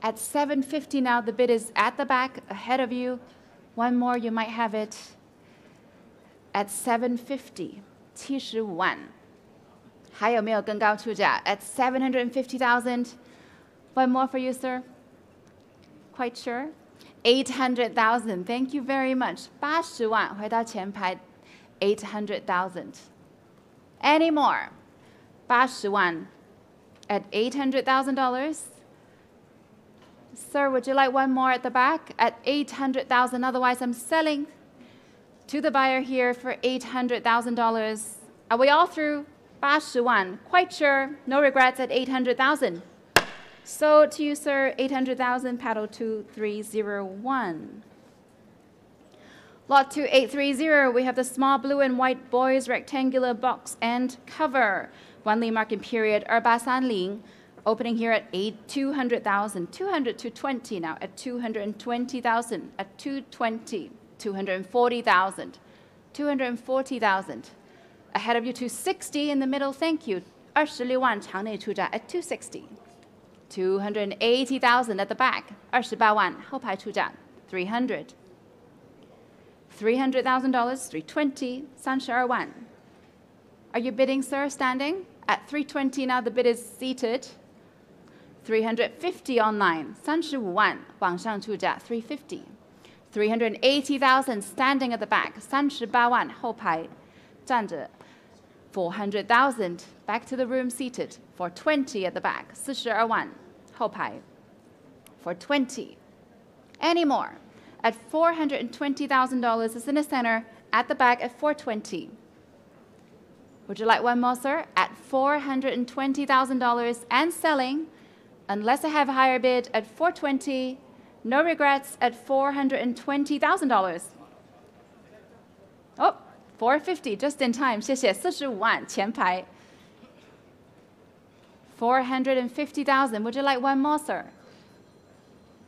At 750 now, the bid is at the back, ahead of you. One more, you might have it. At 750, 75万还有没有更高出价 At 750,000. One more for you, sir. Quite sure? 800,000. Thank you very much. 80万回到前排 800,000. Any more? 80万 at $800,000. Sir, would you like one more at the back? At 800,000. Otherwise, I'm selling to the buyer here for $800,000. Are we all through? 80万 Quite sure. No regrets at 800,000. So to you, sir, 800,000, paddle 2301. Lot 2830, we have the small blue and white boys rectangular box and cover. Wanli market period, 2830. Opening here at 200,000. 200 to 20 now at 220,000. At 220, 240,000. 240,000. Ahead of you, 260 in the middle. Thank you. 26万场内出价 at 260. 280,000 at the back. 28万后排出价 300. $300,000, 320, 32万. Are you bidding, sir, standing? At 320 now the bid is seated. 350 online, 35万, 往上出价, 350. 380,000 standing at the back, 38万, 后排站着. 400,000 back to the room seated, 420 at the back, 42万, 后排. 420. Any more? At $420,000 is in the center, at the back at 420. Would you like one more, sir? At $420,000 and selling, unless I have a higher bid at 420, no regrets at $420,000. Oh, 450, just in time. 谢谢，45万，前排。$450,000. Would you like one more, sir?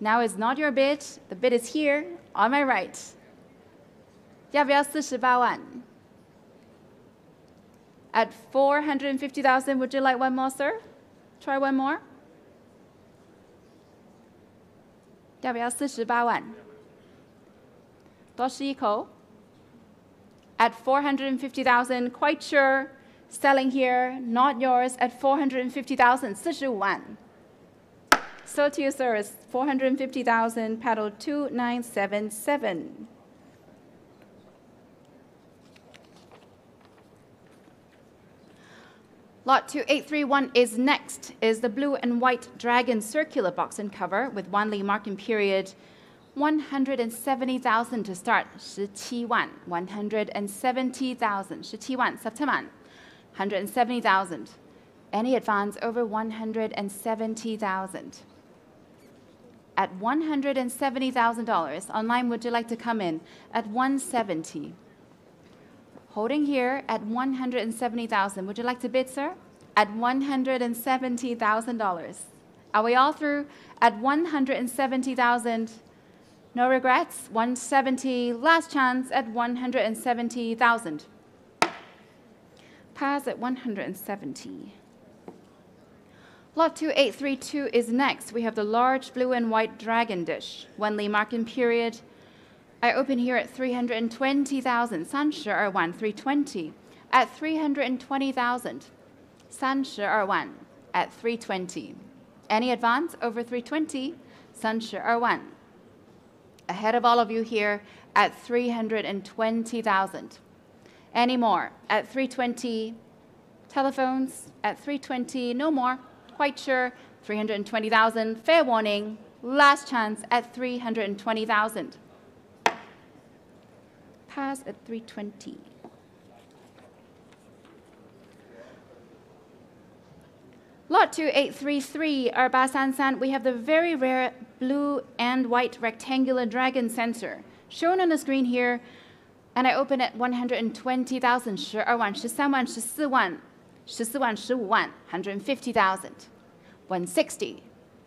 Now is not your bid. The bid is here, on my right. 要不要48万? At $450,000, would you like one more, sir? Try one more. 要不要48万? 多试一口. At $450,000, quite sure. Selling here, not yours. At $450,000, 45万. So to you, sir, is $450,000, paddle 2977. Lot 2831 is next, is the blue and white dragon circular box and cover with one Li marking period. 170,000 to start, 17万, 170,000, 17万, 17万, 170,000. Any advance over 170,000. At $170,000, online, would you like to come in at 170? Holding here at 170,000. Would you like to bid, sir? At $170,000. Are we all through? At 170,000. No regrets. 170. Last chance at 170,000. Pass at 170. Lot 2832 is next. We have the large blue and white dragon dish. One Li marking period. I open here at 320,000. 32万, 320. At 320,000. 32万. At 320. Any advance over 320? 32万. Ahead of all of you here at 320,000. Any more? At 320. Telephones at 320. No more. Quite sure. 320,000. Fair warning. Last chance at 320,000. Pass at 320. Lot 2833, Sansan, we have the very rare blue and white rectangular dragon sensor shown on the screen here, and I open at 120,000, 12万, 13万, 14万, 14万, 15万, 150,000, 160,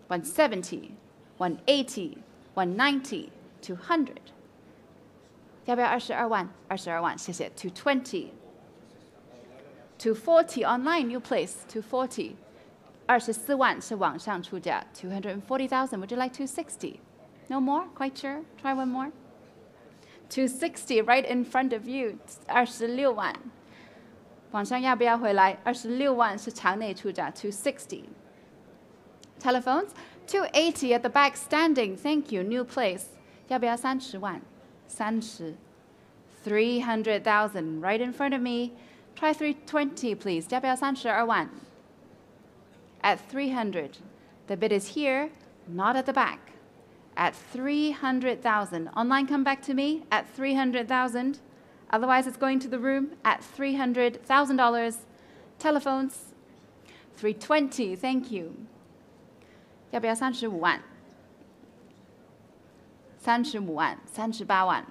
170, 180, 190, 200. 要不要22万? 22万, 谢谢. 220. 240 online, you place. 240. 24万是往上出价. 240,000. Would you like 260? No more? Quite sure? Try one more. 260 right in front of you. 26万. 往上要不要回来? 26万是场内出价. 260. Telephones? 280 at the back standing. Thank you. New place. 要不要30万? 30. 300,000 right in front of me. Try 320, please. 要不要32万? At 300. The bid is here, not at the back. At 300,000. Online, come back to me at 300,000. Otherwise, it's going to the room at $300,000. Telephones, 320. Thank you. 要不要35万? 35万, 38万,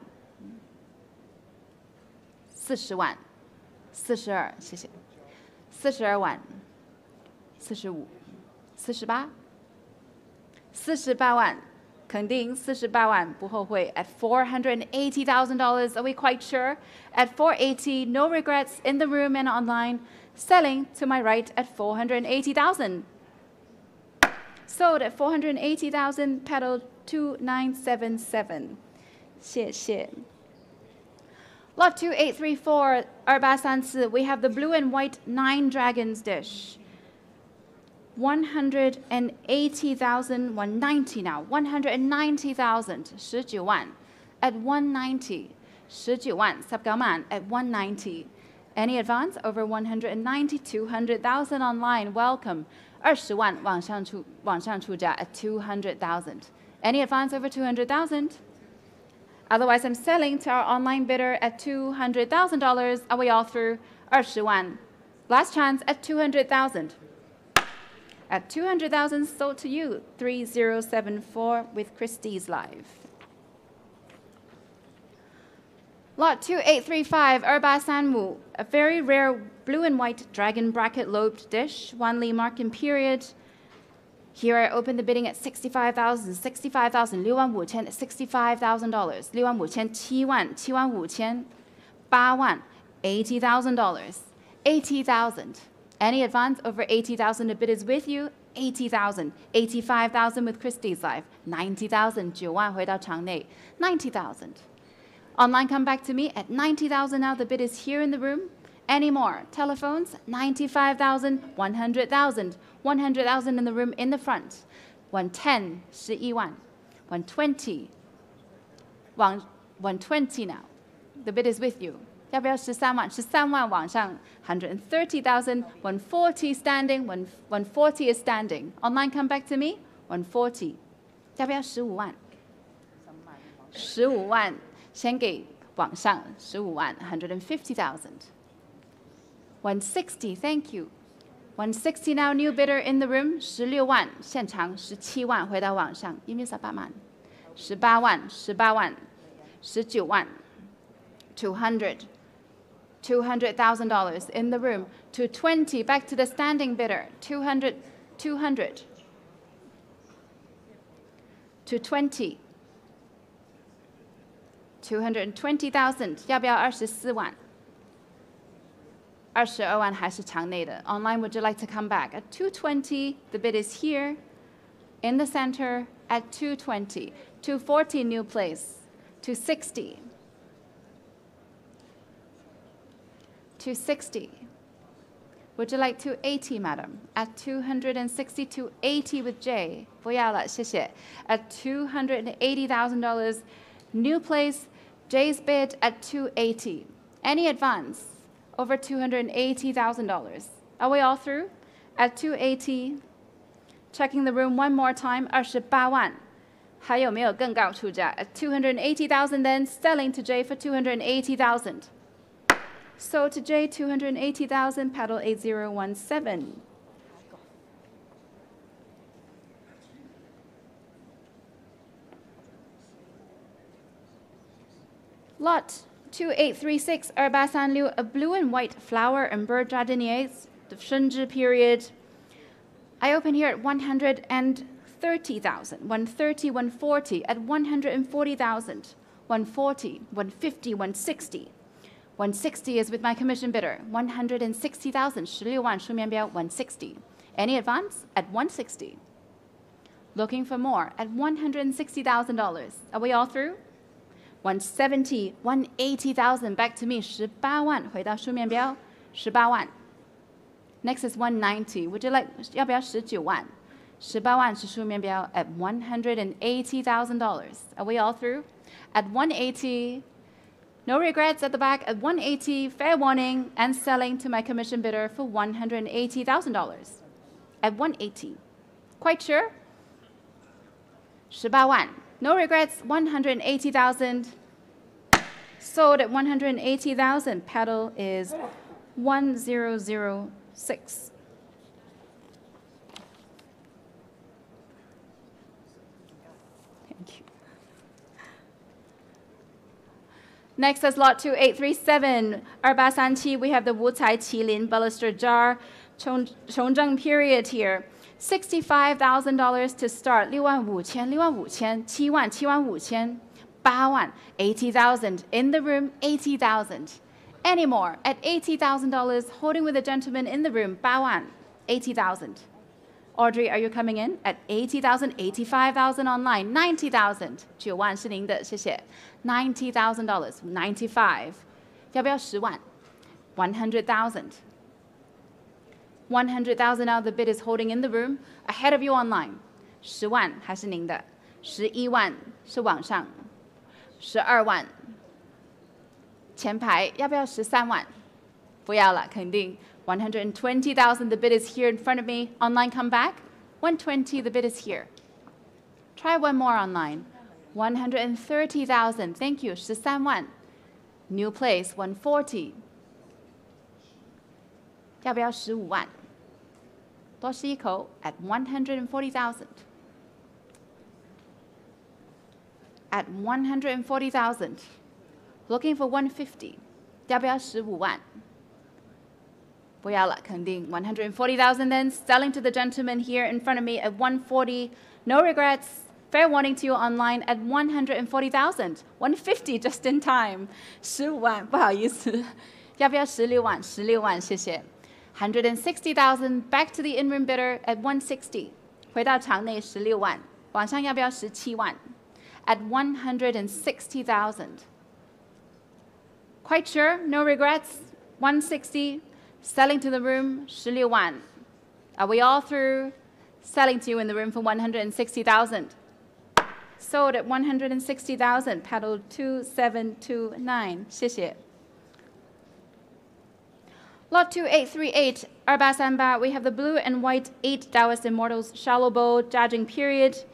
40万, 42, 谢谢. 42万, 45, 48, 48万, 肯定48万, 不后悔. At $480,000, are we quite sure? At 480, no regrets in the room and online. Selling to my right at 480,000. Sold at 480,000, pedal 2977. 谢谢. Lot 2834, 2834, we have the blue and white 9 dragons dish. 180,000, 190 now. 190,000, 19万 at 190. 19万 19万 at 190. Any advance over 190, 200,000 online, welcome. 20万往上出价 at 200,000. Any advance over 200,000? Otherwise, I'm selling to our online bidder at $200,000. Are we all through? 20万. Last chance at 200,000. At 200,000, sold to you. 3074 with Christie's Live. Lot 2835, 2835, a very rare blue and white dragon bracket lobed dish, 1 Li marking period. Here I open the bidding at 65,000, 65,000, 65,000, $65,000, 65,000, 7万, 8万, $80,000, 80,000. Any advance over 80,000, the bid is with you. 80,000, 85,000 with Christie's Live, 90,000, 9万回到场内, 90,000. Online, come back to me at 90,000 now. The bid is here in the room. Any more? Telephones, 95,000, 100,000, 100,000 in the room in the front. 110, 11万, 120, 120 now. The bid is with you. 要不要13万 ?13万往上 130,000, 140 standing, 140 is standing. Online, come back to me. 140. 要不要15万 ?15万先给网上15万 150,000. 160, thank you. 160 now, new bidder in the room. 16万现场17万回到网上 18万 18万 18万 19万 200 $200,000 in the room. 220, back to the standing bidder. 200 200 220 220,000. 要不要24万 22万还是场内的 Online, would you like to come back? At 220, the bid is here in the center at 220. 240, new place. 260. 260. Would you like 280, madam? At 260, 280 with J. 不要了，谢谢. At $280,000, new place, J's bid at 280. Any advance over $280,000. Are we all through? At 280. Checking the room one more time. 28万。还有没有更高出价? At 280,000, then selling to J for 280,000. Sold to J, 280,000, paddle 8017. Lot 2836, 2836, a blue and white flower and bird jardiniers, the Shenzhi period. I open here at 130,000, 130, 140, at 140,000, 140, 150, 160. 160 is with my commission bidder. 160,000, 16万书面标 160. Any advance? At 160. Looking for more at $160,000. Are we all through? 170, 180,000, back to me, 18万回到书面标 18万. Next is 190. Would you like 要不要19万 18万是书面标 at $180,000. Are we all through? At 180. No regrets at the back at 180, fair warning, and selling to my commission bidder for $180,000. At 180. Quite sure? 18万. No regrets, 180,000. Sold at 180,000. Paddle is 1006. Thank you. Next is lot 2837. 2837, we have the Wucai Qilin baluster jar. Chongzheng period here. $65,000 to start. 65,000, 65,000, 7万, 7,500, 8万, 80,000 in the room. 80,000. Any more at $80,000? Holding with a gentleman in the room. 8万, 80,000. Audrey, are you coming in at 80,000? 85,000 online. 90,000. 9万是您的，谢谢。$90,000. 95. 要不要10万 ？100,000. 100,000 now the bid is holding in the room. Ahead of you online. 10万还是您的 ,11万是网上 ,12万 前排要不要13万不要了肯定 120,000 the bid is here in front of me. Online come back. 120 the bid is here. Try one more online. 130,000 thank you 13万 New place 140. 要不要15万多吸一口 at 140,000. At 140,000. Looking for 150. 要不要15万不要了肯定 140,000 then. Selling to the gentleman here in front of me at 140. No regrets. Fair warning to you online at 140,000. 150 just in time. 15万不好意思要不要16万16万谢谢 160,000 back to the in-room bidder at 160. 回到场内16万网上要不要17万 at 160,000. Quite sure? No regrets? 160. Selling to the room 16万 Are we all through? Selling to you in the room for 160,000. Sold at 160,000. Paddle 2729. 谢谢 Lot 2838, 2838. We have the blue and white 8 Taoist Immortals shallow bow judging period.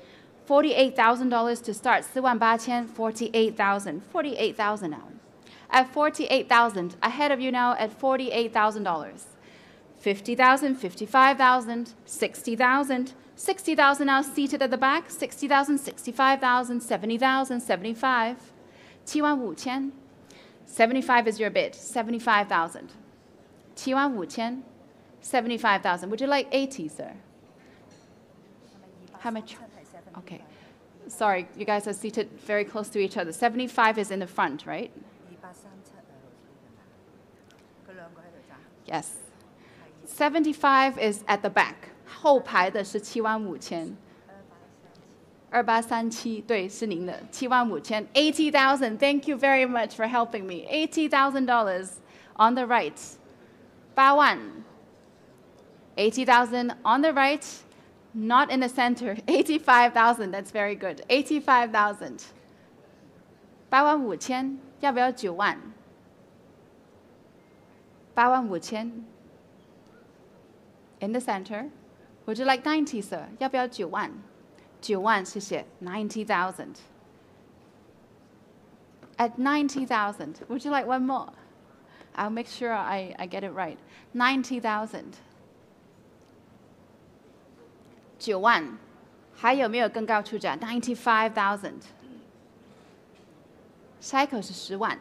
$48,000 to start. 48,000. 48,000. 48,000 now. At 48,000. Ahead of you now at $48,000. 50,000, 55,000, 60,000. 60,000 now seated at the back. 60,000, 65,000, 70,000, 75. 75,000. 75 is your bid. 75,000. 75,000. 75,000. Would you like 80, sir? How much? Okay. Sorry, you guys are seated very close to each other. 75 is in the front, right? Yes. 75 is at the back. 后排的是75,000. 2837对是您的75,000 80,000 Thank you very much for helping me. $80,000 on the right. 8万 80,000 on the right. Not in the center. 85,000 That's very good. 85,000 85,000要不要9万 85,000 In the center. Would you like 90, sir? 要不要9万 9万谢谢 90,000 At 90,000 Would you like one more? I'll make sure I get it right. 90,000 9万还有没有更高出价 95,000 下一口是10万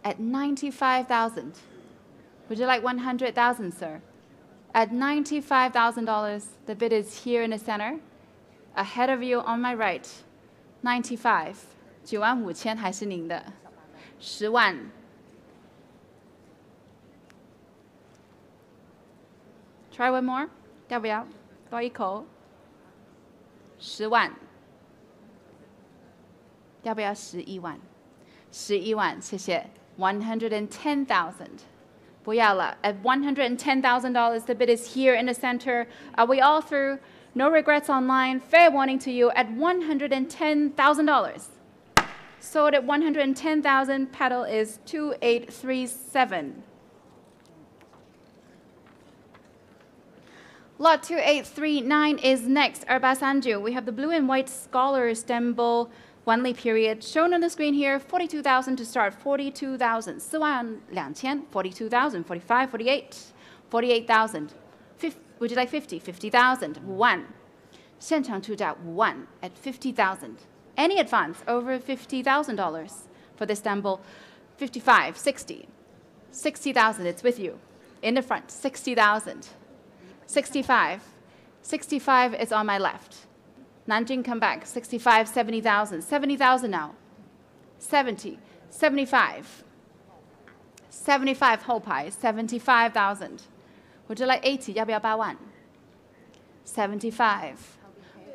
At 95,000 Would you like 100,000, sir? At $95,000, the bid is here in the center. Ahead of you on my right. 95 95,000还是您的10万 Try one more. 要不要多一口10万要不要11万11万谢谢 110,000 不要了 At $110,000 the bid is here in the center. Are we all through? No regrets online. Fair warning to you at $110,000. Sold at 110,000. Paddle is 2837. Lot 2839 is next. 2839. We have the blue and white scholar stem bowl Wanli period shown on the screen here. 42,000 to start. 42,000. 42,200. 42,000. 45, 48. 48,000. Would you like 50? 50,000. 5万 现场出价5万 at 50,000. Any advance over $50,000 for this stem bowl? 55, 60. 60,000. It's with you. In the front. 60,000. 65. 65 is on my left. Nanjing come back. 65, 70,000. 70,000 now. 70. 75. 75 whole pie. 75,000. Would you like 80? 要不要8万 75.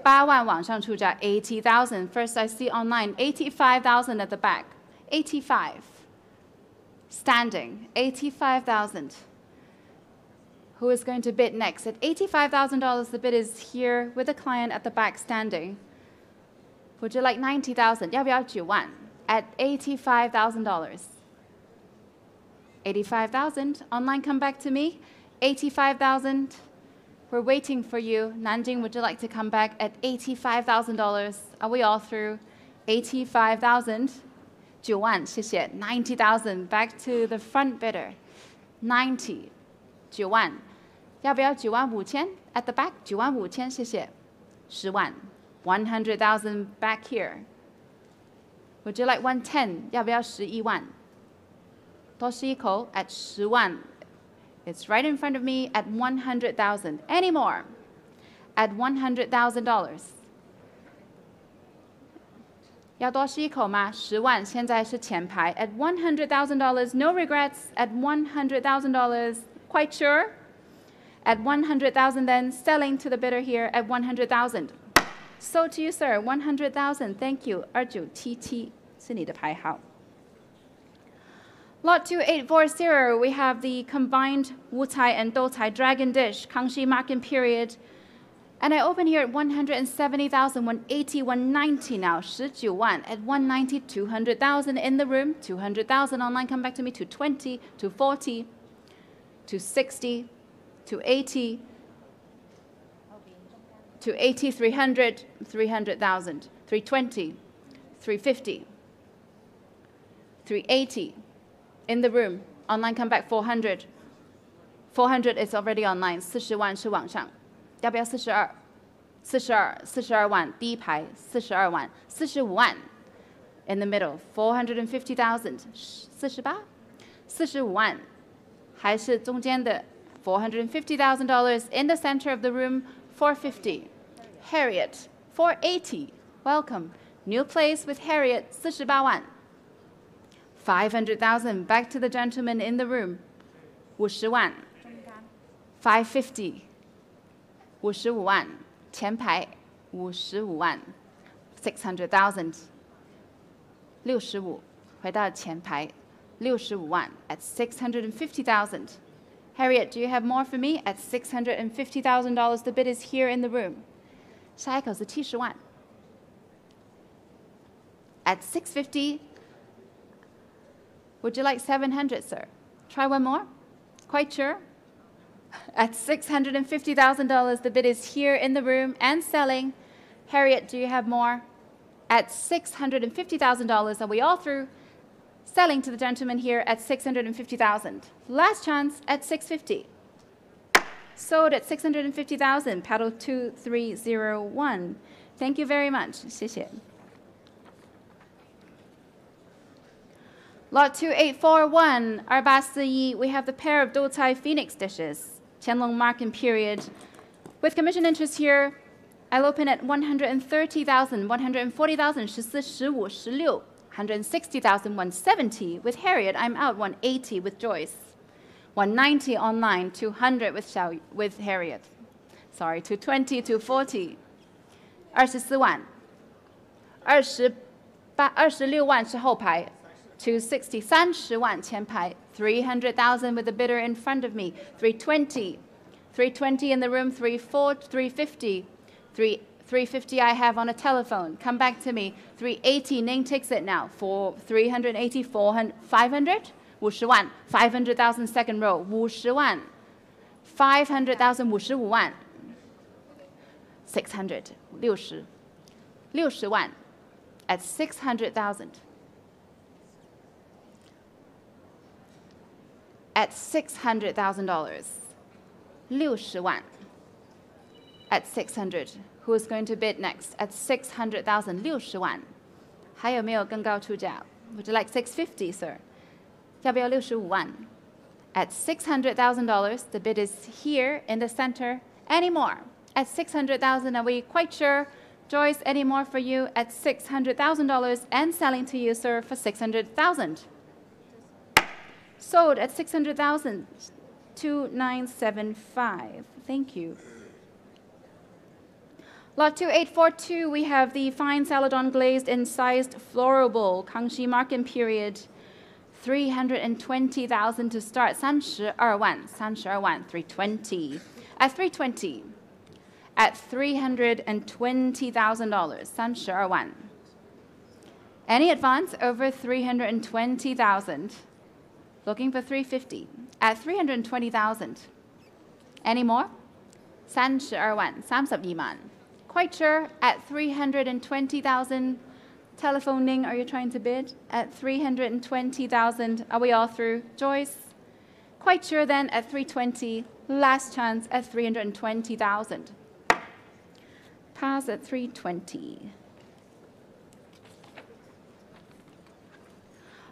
8万往上出价 80,000. First I see online 85,000 at the back. 85. Standing, 85,000. Who is going to bid next? At $85,000, the bid is here with the client at the back standing. Would you like 90,000? 要不要9万? At $85,000. 85,000. Online, come back to me. 85,000. We're waiting for you. Nanjing, would you like to come back at $85,000? Are we all through? 85,000. 9万, 谢谢. 90,000. Back to the front bidder. 90. 9万. 要不要9万5千? At the back. 9万5千, 谢谢. 10万. 100,000 back here. Would you like 110? 要不要11万? 多吃一口 at 10万. It's right in front of me at 100,000. Any more? At $100,000. 要多吃一口吗？10万，现在是前排 at $100,000. No regrets at $100,000. Quite sure? At 100,000 then, selling to the bidder here at 100,000. So to you, sir, 100,000. Thank you. 2977是你的牌号。Lot 2840, we have the combined Wu Tai and Dou Tai dragon dish, Kangxi market period. And I open here at 170,000, 180, 190 now, 19万 at 190, 200,000 in the room, 200,000 online, come back to me, 220, 240, 260, 280, 280, 300, 300,000, 320, 350, 380 in the room, online, come back, 400, 400 is already online, 40万是网上。要不要42 42万第一排42万45万 in the middle 450,000 48 45万还是中间的 $450,000 in the center of the room 450 Harriet 480 welcome new place with Harriet 48万 500,000 back to the gentleman in the room 50万 550 55万前排55万 600,000 65回到前排65万 at 650,000 Harriet, do you have more for me? At $650,000, the bid is here in the room. 下一口是70万 at 650 would you like 700, sir? Try one more? Quite sure? At $650,000, the bid is here in the room and selling. Harriet, do you have more? At $650,000, are we all through? Selling to the gentleman here at $650,000. Last chance at $650. Sold at $650,000. Paddle 2301. Thank you very much. 谢谢. Lot 2841, Arbasayi, we have the pair of Dou Tai Phoenix dishes. Qianlong market period. With commission interest here, I'll open at 130,000, 140,000, 14, 15, 16, 160,000, 170. With Harriet, I'm out 180 with Joyce. 190 online, 200 with Harriet. Sorry, 220, 240. 24万 26万是后排 260 30万前排 300,000 with the bidder in front of me 320 in the room 350 I have on a telephone come back to me 380 Ning takes it now for 380 400 500 50万 500,000 second row 50万 500,000 55万 600 60万 at 600,000 at $600,000 60万 at 600 who is going to bid next at 600,000 60万还有没有更高出价 would you like 650 sir 要不要65万 at $600,000 the bid is here in the center any more at 600,000 are we quite sure Joyce any more for you at $600,000 and selling to you sir for 600,000 sold at 600,000 2975 thank you Lot 2842, we have the fine Celadon glazed incised floral bowl, Kangxi market period, 320,000 to start. 32万, 320. At 320. At $320,000. 32万. Any advance over 320,000? Looking for 350. At 320,000. Any more? 32万, 32万. Quite sure? At 320,000. Telephoning, are you trying to bid? At 320,000. Are we all through? Joyce? Quite sure then at 320. Last chance at 320,000. Pass at 320.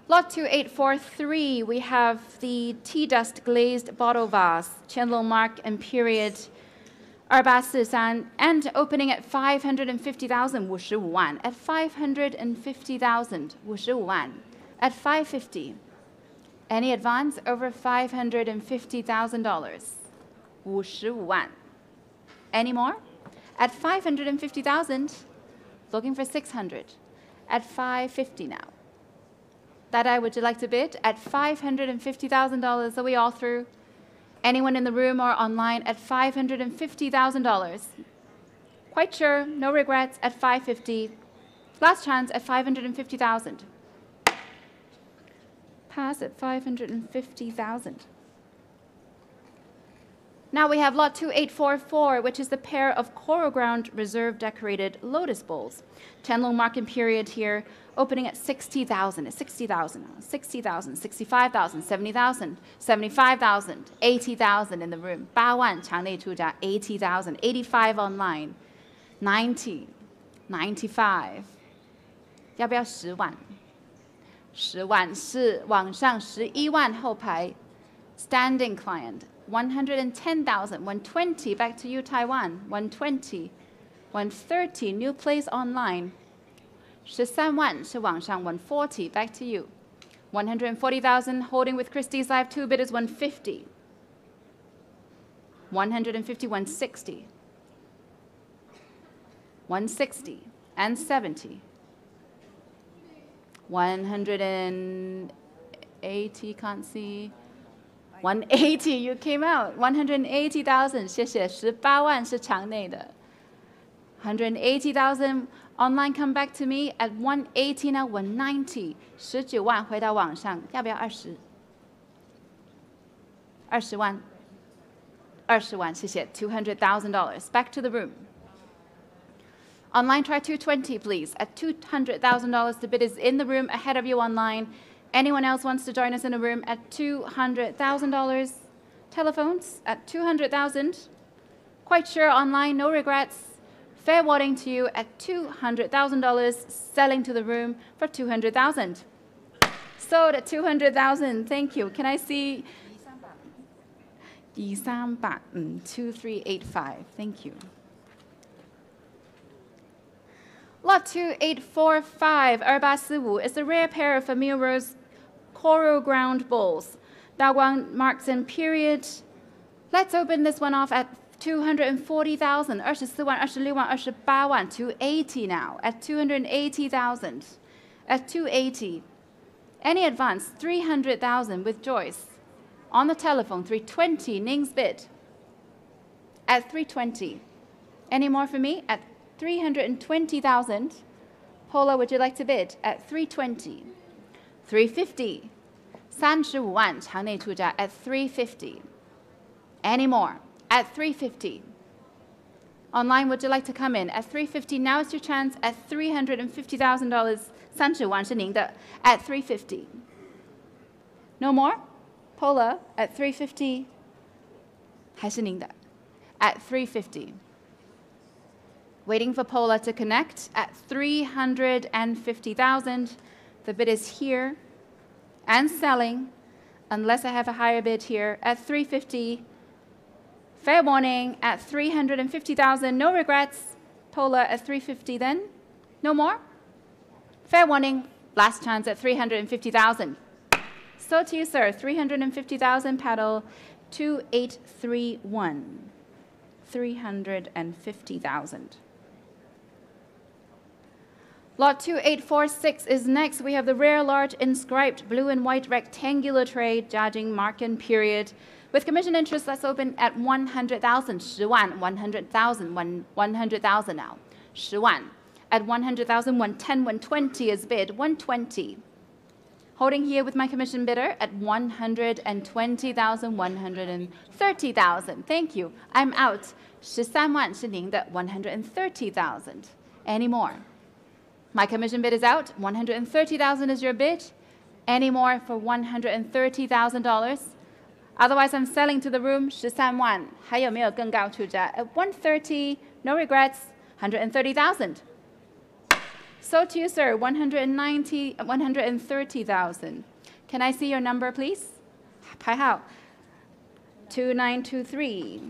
Lot 2843, we have the tea dust glazed bottle vase, Qianlong mark and period 2843, and opening at 550,000, 55万, at 550,000, 55万, at 550. Any advance over $550,000? 55万. Any more? At 550,000, looking for 600. At 550 now. That I would you like to bid? At $550,000, are we all through? Anyone in the room or online at $550,000? Quite sure, no regrets at 550. Last chance at 550,000. Pass at 550,000. Now we have lot 2844, which is the pair of coral ground reserve decorated lotus bowls. Qianlong mark and period here, opening at 60,000, 60,000, 60,000, 65,000, 70,000, 75,000, 80,000 in the room. 8万场内出价 80,000, 85 online, 90, 95. 要不要10万？10万是往上11万后排 standing client 110,000, 120 back to you Taiwan, 120, 130 new place online. 13万是往上 140 back to you. 140,000 holding with Christie's Live 2 bid is 150. 150, 160. 160 and 70. 180, can't see. 180, you came out. 180,000, 谢谢。18万是场内的。180,000 online, come back to me at 180 now, 190. 19万回到网上，要不要20？ 20万。20万，谢谢。$200,000. Back to the room. Online, try 220, please. At $200,000, the bid is in the room ahead of you online. Anyone else wants to join us in a room at $200,000? Telephones at 200,000. Quite sure online, no regrets. Fair warning to you at $200,000, selling to the room for 200,000. Sold at 200,000. Thank you. Can I see? 2385. Thank you. Lot 2845, 2845 is a rare pair of Famille Rose coral ground bowls. Daguang marks and period. Let's open this one off at 240,000. 24万, 26万, 28万, 280 now. At 280,000. At 280. Any advance? 300,000 with Joyce. On the telephone, 320, Ning's bid. At 320. Any more for me? At 320,000. Paula, would you like to bid? At 320. 350. 35万场内出价 at 350. Any more? At 350. Online, would you like to come in? At 350, now is your chance at $350,000. 30万是您的 at 350. No more? Paula, at 350. 还是您的 at 350. Waiting for Paula to connect at 350,000. The bid is here and selling, unless I have a higher bid here at 350. Fair warning at 350,000. No regrets. Paula at 350 then. No more? Fair warning. Last chance at 350,000. So to you, sir. 350,000 paddle 2831. 350,000. Lot 2846 is next. We have the rare large inscribed blue and white rectangular tray, Jiajing mark and period. With commission interest, let's open at 100,000, 10万, 100,000, 100,000 now, 10万. At 100,000, 110, 120 is bid, 120. Holding here with my commission bidder at 120,000, 130,000. Thank you. I'm out. 13万是您的 130,000. Any more? My commission bid is out. 130,000 is your bid. Any more for $130,000? Otherwise, I'm selling to the room 13万。还有没有更高出价 at 130? No regrets. 130,000. So to you, sir. 130,000. Can I see your number, please? 排号 2923.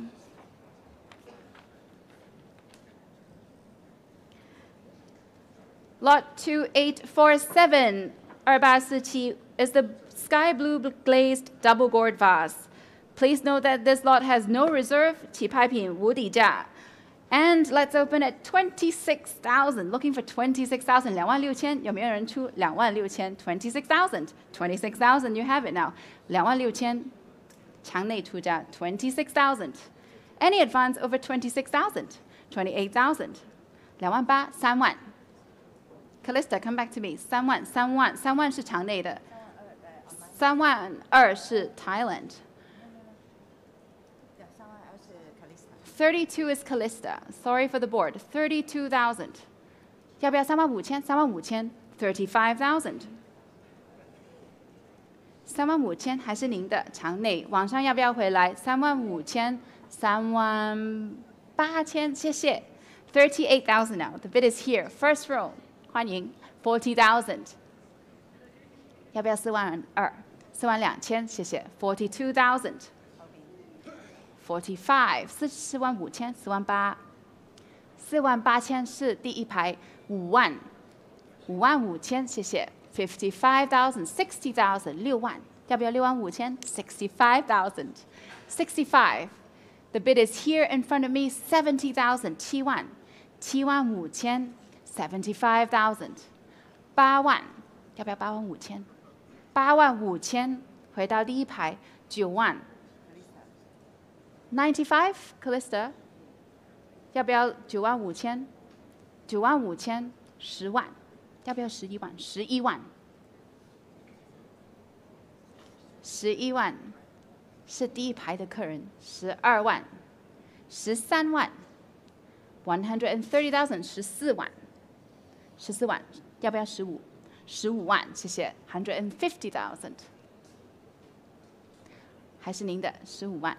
Lot 2847, 2847 is the sky blue glazed double gourd vase. Please note that this lot has no reserve, 起拍品无底价. And let's open at 26,000. Looking for 26,000. 26,000有没有人出 26,000 26,000 26,000 you have it now. 26,000场内出价 26,000. Any advance over 26,000 28,000 28,000 3万. Callista, come back to me. 3万3万3万是场内的3万2是 Thailand. 32 is Callista. Sorry for the board. 32,000. 要不要35,000 35,000 35,000 35,000还是您的场内网上要不要回来 35,000 38,000 谢谢 38,000 now. The bid is here. First row. 欢迎 40,000. 要不要4万2 4万2千谢谢 42,000. 45 4万5千4万8 4万8千是第一排5万5万5千谢谢 55,000 60,000 6万要不要6万5千 65,000 65 The bid is here in front of me 70,000 7万7万5千 75,000 8万要不要8万5千8万5千回到第一排9万95 Callista 要不要9万5千9万5千10万要不要11万11万11万是第一排的客人12万13万130,000 14万14万要不要15 15万谢谢150,000还是您的15万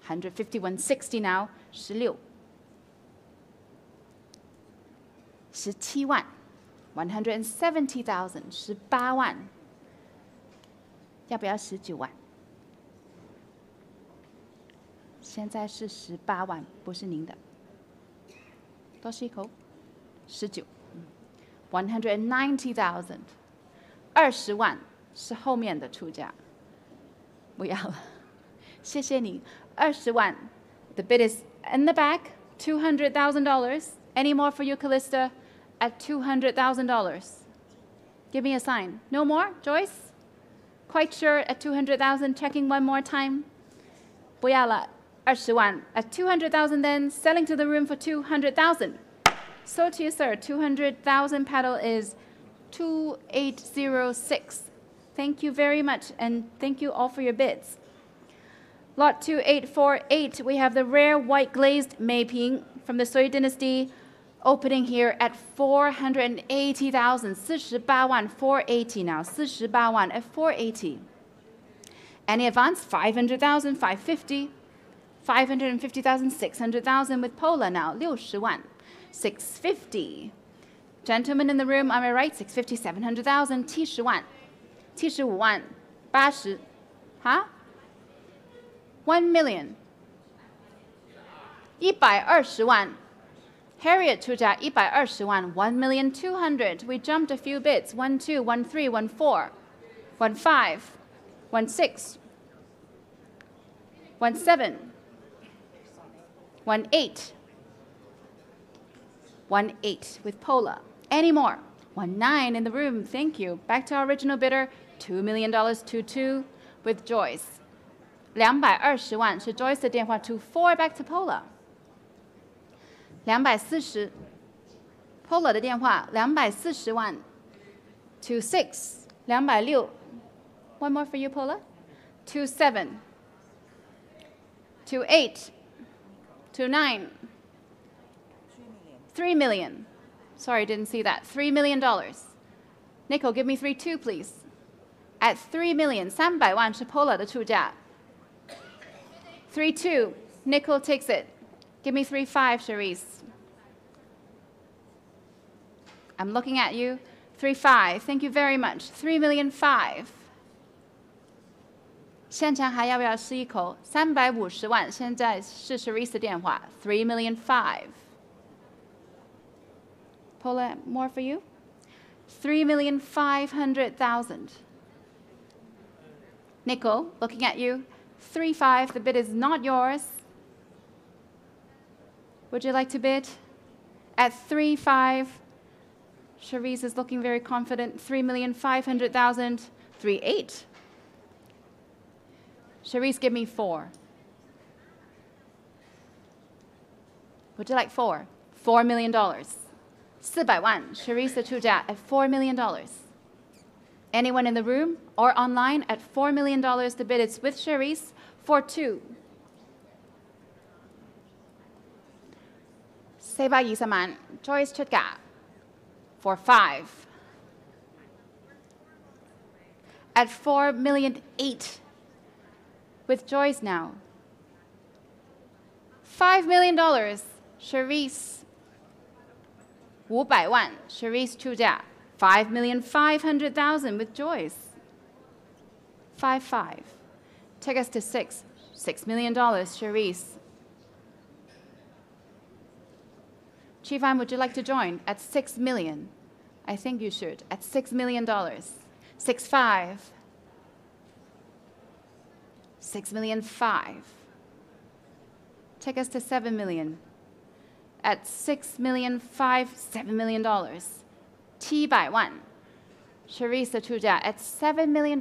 150 160 now 16 17万170,000 18万要不要19万现在是18万不是您的多吸一口19 190,000 20万是后面的出价不要了谢谢你20万 The bid is in the back $200,000 Any more for you Callista at $200,000 Give me a sign No more Joyce Quite sure at 200,000 Checking one more time 不要了20万 At 200,000 then Selling to the room for 200,000 So to you sir 200,000 paddle is 2806 Thank you very much and thank you all for your bids Lot 2848, we have the rare white glazed Meiping from the Sui dynasty, opening here at 480,000, 48万 480 now, 48万 at 480. Any advance? 500,000, 550, 550,000, 600,000 with Pola now, 60万 650. Gentlemen in the room, am I right? 650, 700,000, 70万 75万 80, huh? 1 million 120万 Harriet 出价120万 1,200,000 We jumped a few bits 1 2 1 3 1 4 1 5 1 6 1 7 1 8 1 8 with Pola Any more 19 in the room. Thank you. Back to our original bidder, $2 million, 22 with Joyce. 220万是 Joyce 的电话 24 back to Paula. 240 Paula 的电话240万 26 260 One more for you, Paula. 27 28 29 $3 million. Sorry, didn't see that. $3 million. Nickel, give me 3-2, please. At $3 million, 300万是 Paula 的出价. 3-2, Nickel takes it. Give me 3-5, Charisse. I'm looking at you. 3-5, thank you very much. $3 million 5. 现场还要不要试一口？350万，现在是 Charisse 的电话。$3 million 5. Paula, more for you. 3,500,000. Nickel, looking at you. 3-5, the bid is not yours. Would you like to bid? At 3-5, Charisse is looking very confident. 3,500,000. 3-8. Charisse, give me 4. Would you like 4? $4 million. 400万 Charisse 的出价 at $4 million. Anyone in the room or online at $4 million the bid is with Charisse for 2. 420萬 Joyce 出價 for 5. At $4 million 8 with Joyce now. $5 million Charisse. 500萬 Charisse 出價 $5,500,000 with Joyce. 5-5. Take us to 6. $6 million Charisse. Chifan, would you like to join at $6 million? I think you should. At $6 million. 6-5. $6 million 5. Take us to $7 million. At $6 million 5, $7 million. T by 1. Charisse 的出價 at $7 million.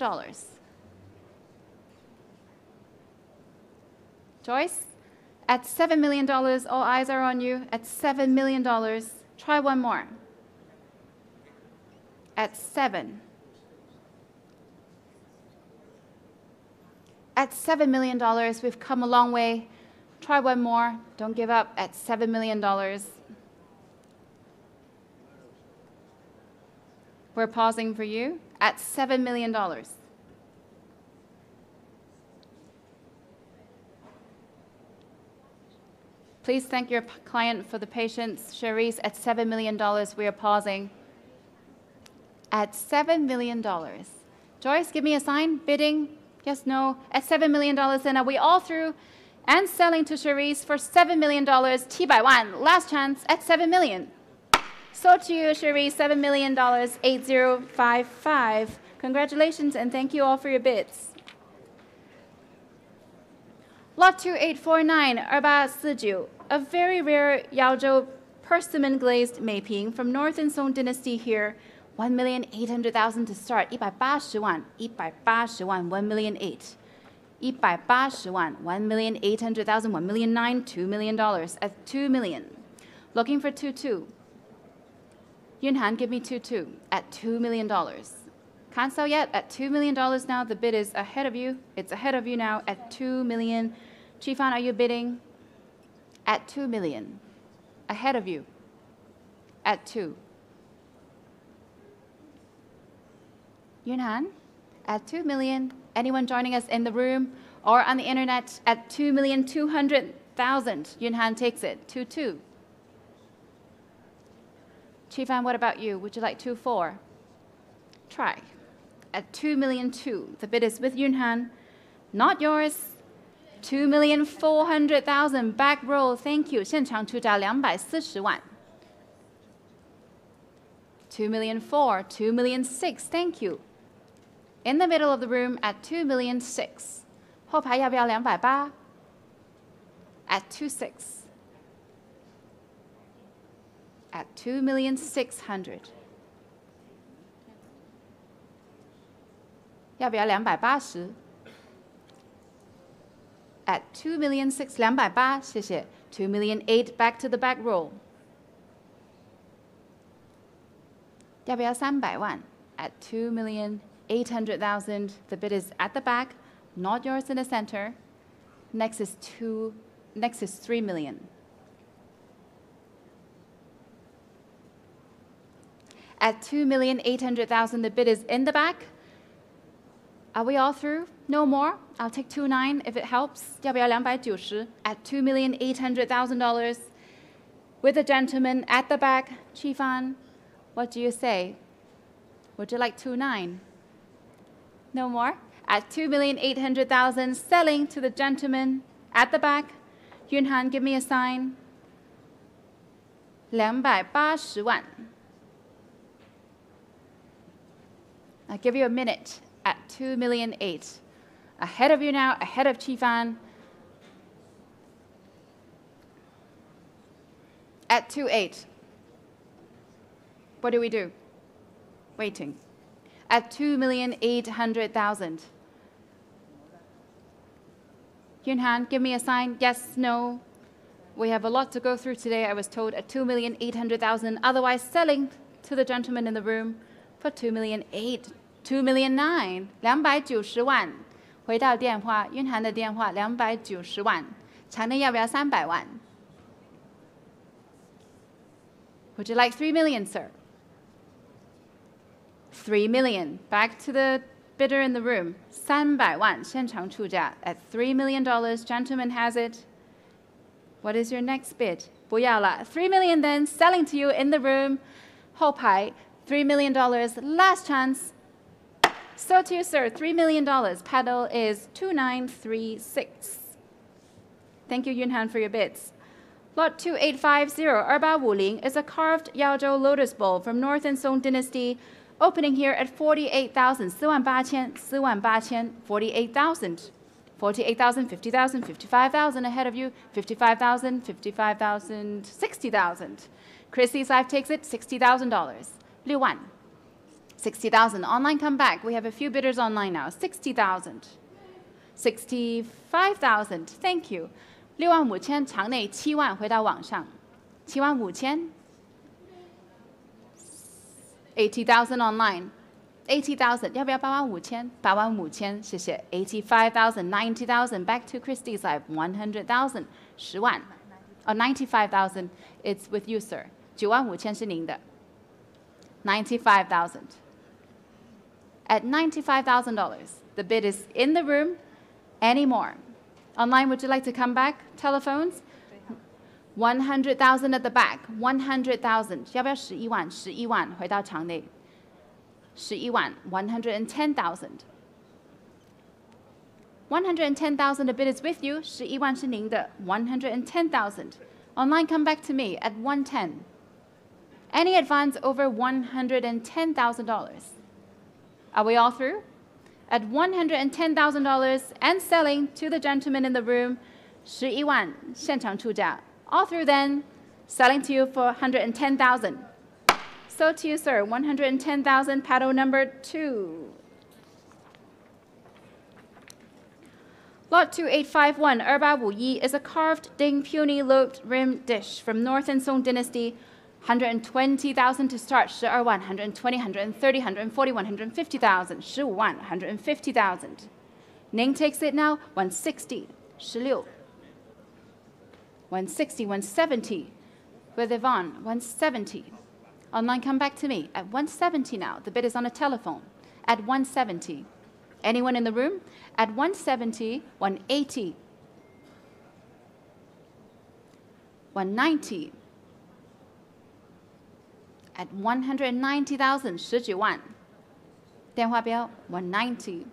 Joyce, at $7 million, all eyes are on you. At $7 million, try one more. At 7. At $7 million, we've come a long way. Try one more. Don't give up at $7 million. We're pausing for you at $7 million. Please thank your client for the patience. Charisse, at $7 million, we are pausing. At $7 million. Joyce, give me a sign. Bidding. Yes, no. At $7 million, then are we all through? And selling to Charisse for $7 million, T by 1. Last chance at $7 million. So to you, Charisse, $7 million, 8055. Congratulations and thank you all for your bids. Lot 2849, 2849, a very rare Yaozhou persimmon glazed Meiping from Northern Song Dynasty here. 1,800,000 to start. 180万 180万 1,008,000 180万 1,800,000 1,009,000 $2 million at $2 million. Looking for 2-2. Yunhan, give me 2-2 at $2 million. Can't sell yet at $2 million now. The bid is ahead of you. It's ahead of you now at $2 million. Chifan, are you bidding? At $2 million. Ahead of you. At 2. Yunhan, at $2 million. Anyone joining us in the room or on the internet at 2,200,000? Yunhan takes it. 2-2. Chifan, what about you? Would you like 2-4? Try. At 2,200,000. The bid is with Yunhan. Not yours. 2,400,000. Back row. Thank you. 现场出价240万。2,400,000. 2,600,000. Thank you. In the middle of the room at 2,600,000. 后排要不要280? At 2.6. At 2,600,000. 要不要280 ？At 2,600,000，280,000，谢谢。2,008,000 back to the back roll。要不要300万 ？At 2,800,000， the bid is at the back, not yours in the center. Next is 3 million. At 2,800,000, the bid is in the back. Are we all through? No more? I'll take 29 if it helps. 要不要290 at $2,800,000 with a gentleman at the back. Chifan, what do you say? Would you like 29? No more? At 2,800,000, selling to the gentleman at the back. Yunhan, give me a sign. 280万. I'll give you a minute at 2,008,000. Ahead of you now, ahead of Chifan. At 2,800. What do we do? Waiting. At 2,800,000. Yunhan, give me a sign. Yes, no. We have a lot to go through today, I was told, at 2,800,000. Otherwise, selling to the gentleman in the room for 2,800,000, 2,900,000, 290万。回到电话，云涵的电话290万。场内要不要300万 ？Would you like 3 million, sir? 3 million. Back to the bidder in the room. 300万，现场出价 at $3 million. Gentleman has it. What is your next bid? 不要了 3 million then. Selling to you in the room. 后排 $3 million. Last chance. So to you, sir, $3 million. Paddle is 2936. Thank you, Yunhan, for your bids. Lot 2850, 2850 is a carved Yaozhou lotus bowl from Northern Song Dynasty, opening here at 48,000, 48,000, 48,000, 48,000, 48,000, 50,000, 55,000 ahead of you, 55,000, 55,000, 60,000. Chrissy's Life takes it, $60,000. Liu Wan. 60,000. Online, come back. We have a few bidders online now. 60,000. 65,000. Thank you. 65,000. 场内7万回到网上。75,000. 80,000 online. 80,000. 要不要85,000? 85,000. 谢谢。85,000. 90,000. Back to Christie's Life. 100,000. 10万. Oh, 95,000. It's with you, sir. 95,000是您的。95,000. At $95,000, the bid is in the room. Any more? Online, would you like to come back? Telephones? 100,000 at the back. 100,000. 要不要11万 11万回到场内。11万 110,000. 110,000, the bid is with you. 11万是您的。110,000. Online, come back to me at 110. Any advance over $110,000? Are we all through? At $110,000 and selling to the gentleman in the room, 11万现场出价. All through then, selling to you for 110,000. So to you, sir, 110,000, paddle number 2. Lot 2851, 2851 is a carved Ding Puny lobed rim dish from Northern Song Dynasty. 120,000 to start. 12万 120, 130, 140, 150,000. 15万 150,000. Ning takes it now. 160. 16. 160, 170. With Yvonne, 170. Online, come back to me. At 170 now. The bid is on a telephone. At 170. Anyone in the room? At 170, 180. 190. At 190,000, 19万。电话标 190.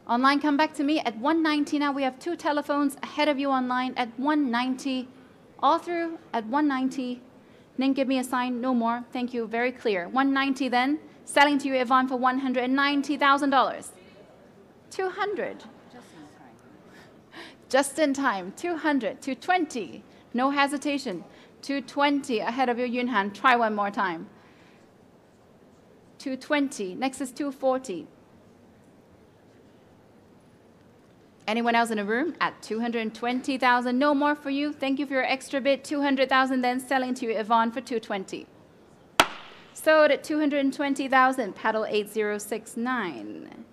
Online, come back to me at 190 now. We have 2 telephones ahead of you online at 190. All through at 190. Ning, give me a sign. No more. Thank you. Very clear. 190 then. Selling to you, Yvonne, for $190,000. 200. Just in time. 200. 220. No hesitation. 220 ahead of your Yunhan. Try one more time. 220. Next is 240. Anyone else in the room at 220,000? No more for you. Thank you for your extra bid. 200,000 then selling to you, Yvonne, for 220. Sold at 220,000, paddle 8069.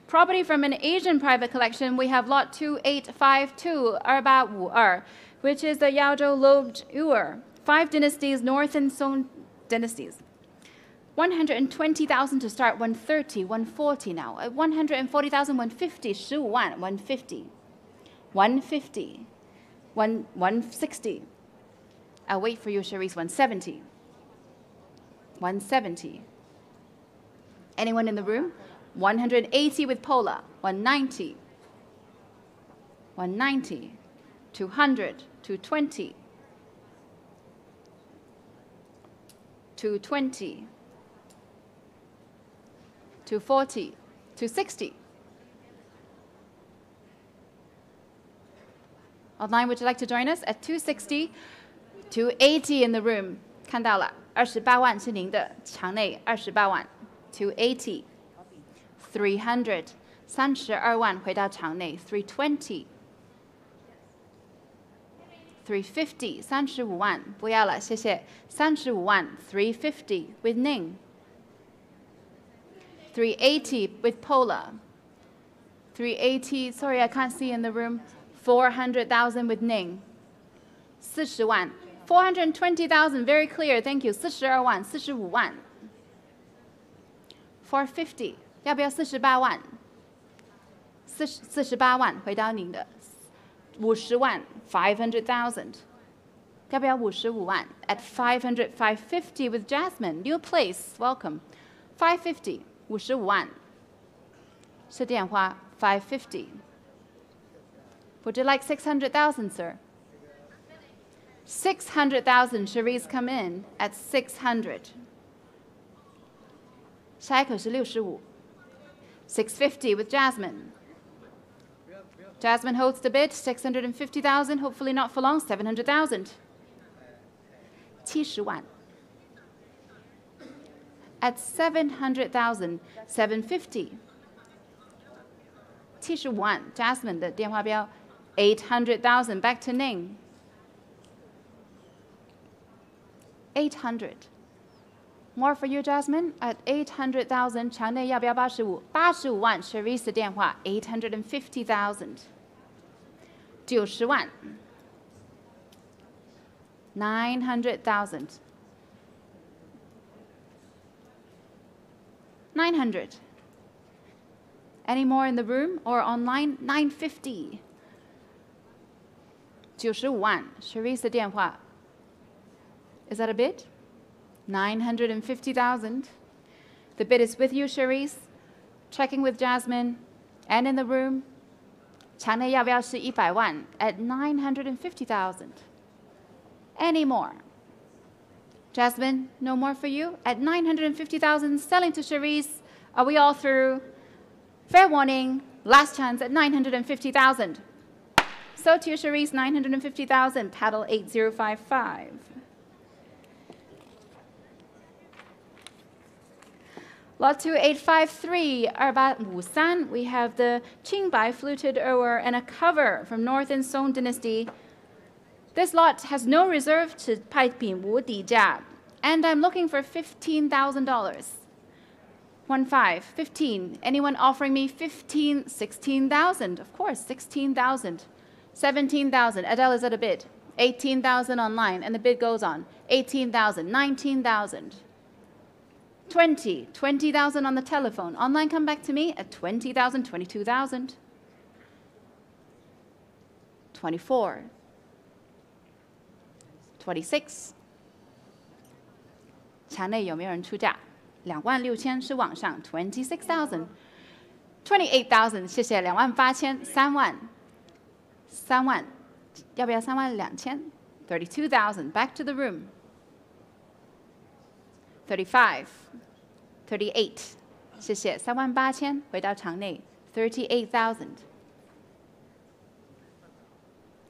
Property from an Asian private collection, we have lot 2852, 2852, which is the Yaozhou lobed ewer, 5 dynasties, North and Song dynasties. 120,000 to start, 130, 140 now. At 140,000, 150, 15 万, 150, 150, 160. I'll wait for you, Cherise, 170. 170. Anyone in the room? 180 with Pola, 190. 190. 200, 220. 220. 240, 260. Online, would you like to join us at 260, 280 in the room? 看到了，28万是您的，场内28万 ，280, 300, 32万回到场内 320, 350, 35万不要了，谢谢，35万 350 with Ning. 380 with Pola. 380, sorry, I can't see in the room. 400,000 with Ning. 40万. 420,000, very clear, thank you. 42万, 45万. 450, 要不要48万? 48万，回到您的。50万, 500,000. 要不要55万? At 500, 550 with Jasmine. New place, welcome. 550. 55万是电话 550. Would you like 600,000, sir? 600,000. Cherise, come in at 600. 下一口是65. 650 with Jasmine. Jasmine holds the bid. 650,000. Hopefully not for long. 700,000. 70万. At 700,000, 750. 71, Jasmine 的电话标 800,000, back to Ning. 800. More for you, Jasmine, at 800,000, 场内要不要85? 85万 Cherise 的电话 850,000. 90万 900,000. 900. Any more in the room or online? 950. 95万 Cherise 的电话 Is that a bid? 950,000. The bid is with you, Cherise. Checking with Jasmine. And in the room. 场内要不要是100万 at 950,000. Any more? Jasmine, no more for you? At 950,000, selling to Cherise. Are we all through? Fair warning, last chance at 950,000. So to you, Cherise, 950,000, paddle 8055. Lot 2853, 2853, we have the Qingbai fluted ewer and a cover from North and Song dynasty. This lot has no reserve to 拍品无底价, and I'm looking for $15,000. 15. Anyone offering me 15, 16,000? Of course, 16,000. 17,000. Adele is at a bid. 18,000 online, and the bid goes on. 18,000, 19,000. 20,000 on the telephone. Online, come back to me at 20,000, 22,000. 24. 26. 场内有没有人出价？26,000是网上 26,000. 28,000 谢谢28,000 3万3万要不要32,000 32,000 back to the room. 35 38谢谢38,000回到场内 38,000.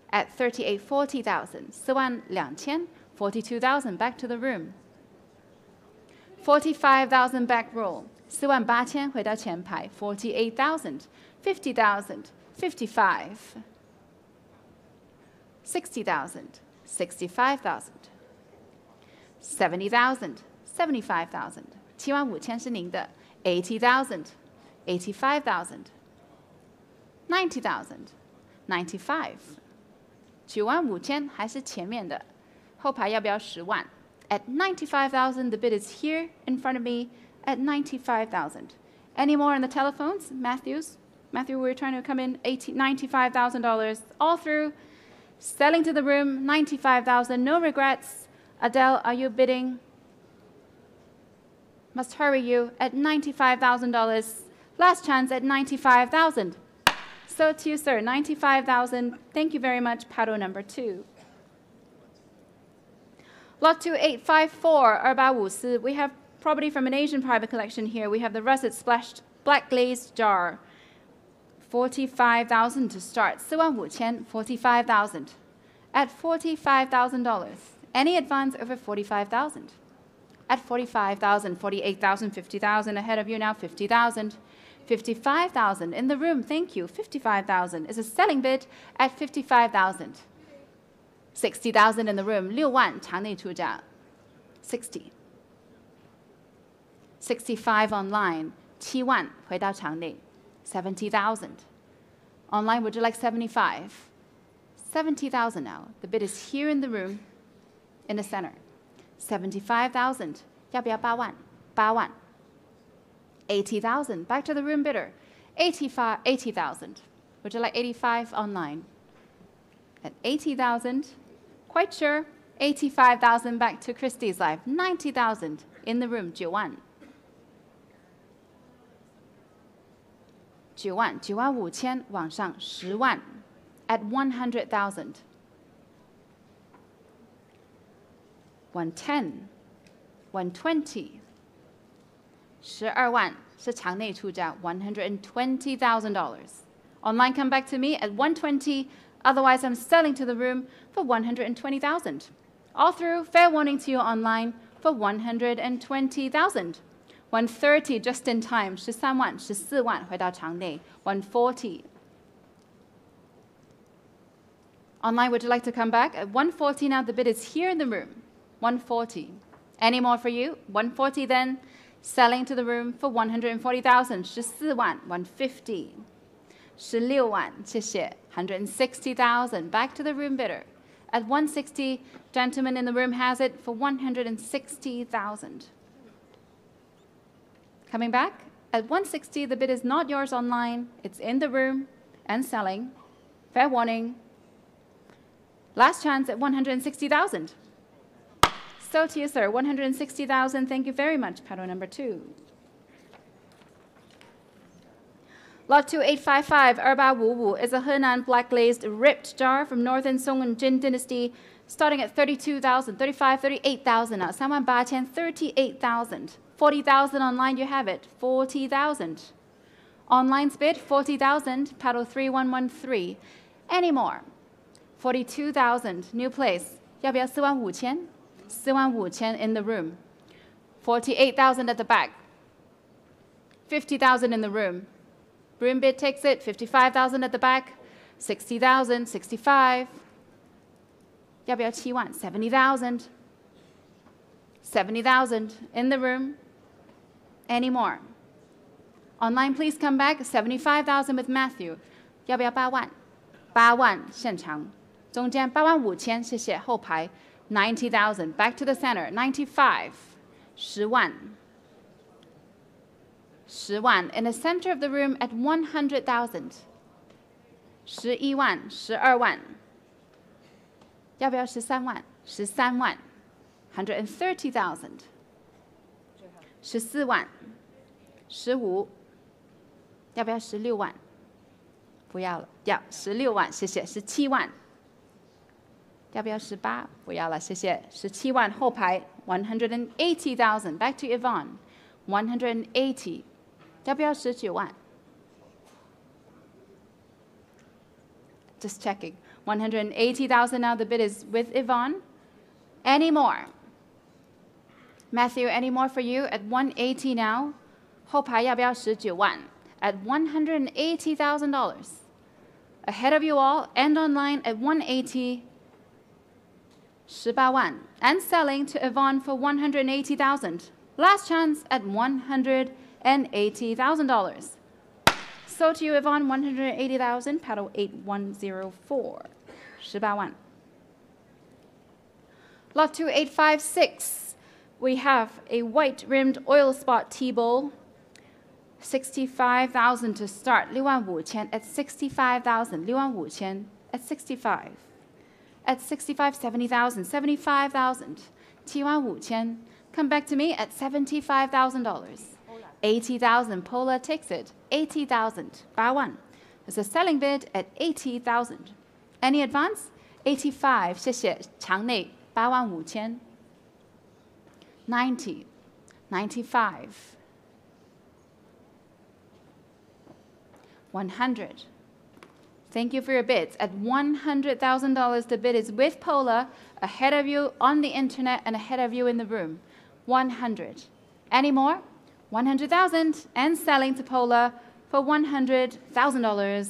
At 38 40,000 42,000 42,000 back to the room. 45,000 back roll. 48,000回到前排 48,000 50,000 55 60,000 65,000 70,000 75,000 75,000是您的 80,000 85,000 90,000 95 95,000还是前面的，后排要不要10万 ？At 95,000, the bid is here in front of me at 95,000. Any more on the telephones? Matthew, we're trying to come in $95,000 all through. Selling to the room, 95,000, no regrets. Adele, are you bidding? Must hurry you at $95,000. Last chance at 95,000. So to you, sir, 95,000. Thank you very much, paddle number 2. Lot 2854, 254. We have property from an Asian private collection here. We have the russet splashed black glazed jar. 45,000 to start. 45,000, 45,000. At $45,000. Any advance over 45,000. At 45,000, 48,000, 50,000. Ahead of you now, 50,000. 55,000 in the room, thank you. 55,000 is a selling bid at 55,000. 60,000 in the room, 6万场内出价 60. 65 online, 7万回到场内 70,000. Online, would you like 75? 70,000 now. The bid is here in the room, in the center. 75,000. 要不要8万 8万 80,000. Back to the room bidder. 80,000. Would you like 85 online? At 80,000. Quite sure. 85,000 back to Christie's Live. 90,000 in the room. 9万 9万 9万5千往上10万 at 100,000. 110 120 12万是场内出价 $120,000. Online, come back to me at 120. Otherwise, I'm selling to the room for 120,000. All through, fair warning to you online for 120,000. 130 just in time. 13万14万回到场内 140. Online, would you like to come back at 140 now? The bid is here in the room. 140. Any more for you? 140 then. Selling to the room for 140,000. 14万 150. 16万谢谢 160,000. Back to the room bidder. At 160, gentleman in the room has it for 160,000. Coming back, at 160, the bid is not yours online. It's in the room and selling. Fair warning. Last chance at 160,000. So to you, sir, 160,000. Thank you very much, paddle number 2. Lot 2855, 2855 is a Henan black glazed ripped jar from Northern Song and Jin dynasty, starting at 32,000, 35, 38,000 now. 38,000, 38,000. 40,000 online, you have it. 40,000. Online's bid, 40,000, paddle 3113. Any more? 42,000, new place. 要不要4万5千 4万5千 in the room. 48,000 at the back. 50,000 in the room. Room bid takes it. 55,000 at the back. 60,000, 65. 要不要7万 70,000. 70,000 in the room. Any more? Online, please come back. 75,000 with Matthew. 要不要8万 8万现场中间8万5千谢谢后排 90,000. Back to the center. 95. 10万 10万 in the center of the room at 100,000. 11万 12万要不要13万 13万 130,000. 14万 15要不要16万不要了要16万谢谢17万要不要18不要了谢谢17万后排 180,000. Back to Yvonne. 180要不要19万 Just checking. 180,000 now. The bid is with Yvonne. Any more? Matthew, any more for you at 180 now? 后排要不要19万 at $180,000. Ahead of you all and online at 180, 18万 and selling to Yvonne for $180,000. Last chance at $180,000. So to you, Yvonne, 180,000, paddle 8104, 18万. Lot 2856, we have a white-rimmed oil spot tea bowl, 65,000 to start, 65,000 at 65,000, 65,000 at 65. At 65, 70,000, 75,000, 75,000. Come back to me at $75,000. 80,000, Paula takes it. 80,000, 8万. There's a selling bid at 80,000. Any advance? 85, 谢谢，场内85000. 90, 95, 100. Thank you for your bids. At $100,000, the bid is with Paula, ahead of you on the internet and ahead of you in the room. 100. Any more? 100,000 and selling to Paula for $100,000.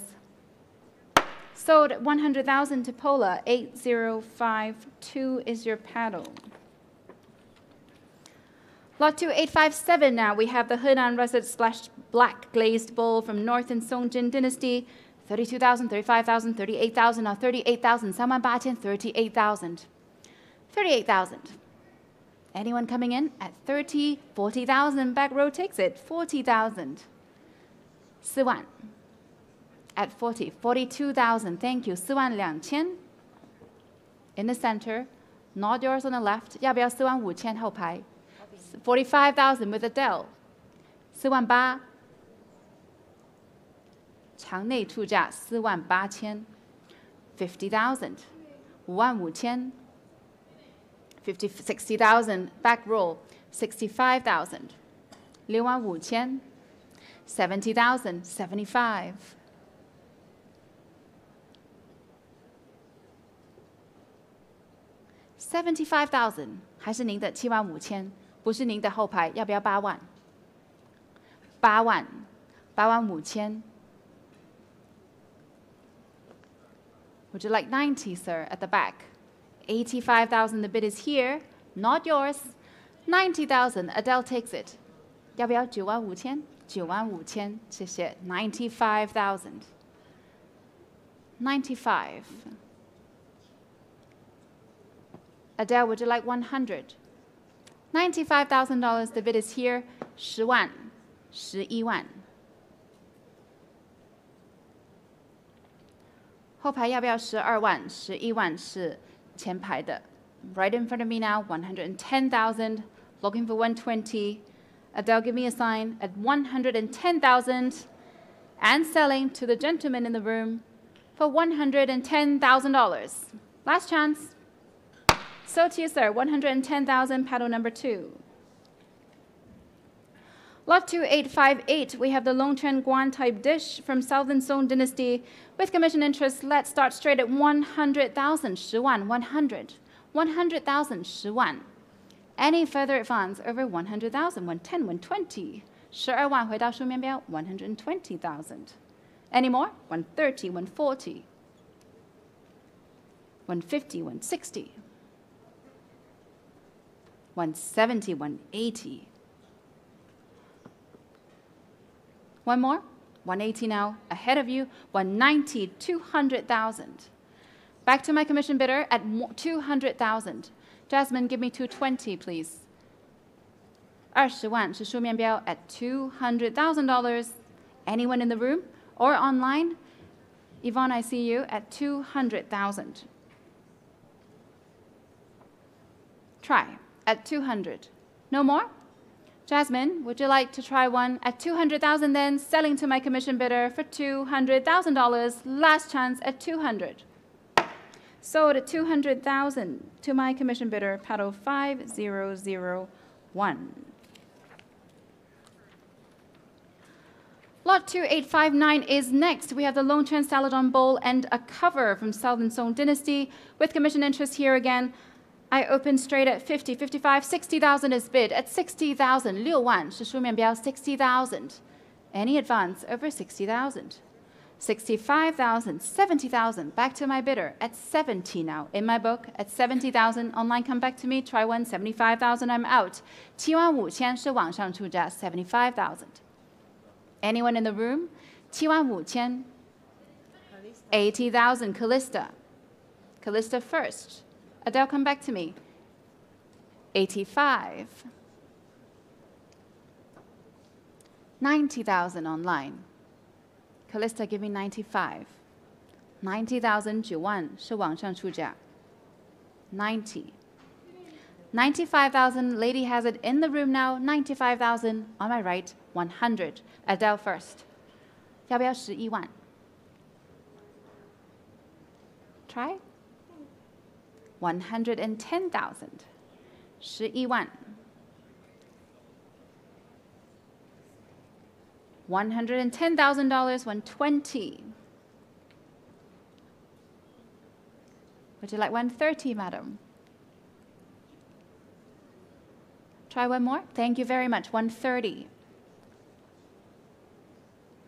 Sold at 100,000 to Pola. 8052 is your paddle. Lot 2857 now. We have the Henan Russet Splashed Black Glazed Bowl from North and Songjin Dynasty. 32,000, 35,000, 38,000, now 38,000. 38,000, 38,000. 38,000. Anyone coming in at 30, 40,000? Back row takes it. 40,000. 4万. At 40, 42,000. Thank you. 42000. In the center, not yours on the left. 要不要45000后排? 45,000 with Adele. 48000. 场内出价48000. 50,000. 55000. 60,000. Back roll. 65,000. 65000. 70,000. 75. 75,000 还是您的75000，不是您的后排，要不要8万？8万，8万5000。Would you like 90, sir, at the back? 85,000, the bid is here, not yours. 90,000, Adele takes it. 要不要95000？9万5000，谢谢。95,000. 95. Adele, would you like 100? $95,000, the bid is here. 10万，11万。后排要不要12万？11万是前排的。Right in front of me now, 110,000. Looking for 120. Adele, give me a sign at 110,000. And selling to the gentleman in the room for $110,000. Last chance. So to you, sir, 110,000, paddle number 2. Lot 2858, we have the Longchen Guan type dish from Southern Song Dynasty. With commission interest, let's start straight at 100,000, 10万, 100. 100,000, 10万. Any further advance over 100,000, 110, 120. 12万回到书面标 120,000. Any more? 130, 140. 150, 160. 170, 180. One more. 180 now. Ahead of you. 190, 200,000. Back to my commission bidder at 200,000. Jasmine, give me 220, please. 20万是书面标 at $200,000. Anyone in the room or online? Yvonne, I see you at 200,000. Try at 200. No more? Jasmine, would you like to try one at 200,000 then? Selling to my commission bidder for $200,000. Last chance at 200. Sold at 200,000 to my commission bidder, paddle 5001. Lot 2859 is next. We have the Longchen Saladon Bowl and a cover from Southern Song Dynasty with commission interest here again. I open straight at 50, 55, 60,000 is bid. At 60,000, 6万是书面标 60,000. Any advance over 60,000. 65,000, 70,000. Back to my bidder at 70 now. In my book, at 70,000. Online, come back to me. Try one. 75,000. I'm out. 75,000是网上出价 75,000. Anyone in the room? 75,000. 80,000. Callista. Callista first. Adele, come back to me. 85. 90,000 online. Callista, give me 95. 90,000 9万是网上出价 90. 95,000, lady has it in the room now. 95,000 on my right. 100. Adele first. 要不要11万 Try. 110,000. 11万 $110,000, 120. Would you like 130, madam? Try one more. Thank you very much. 130.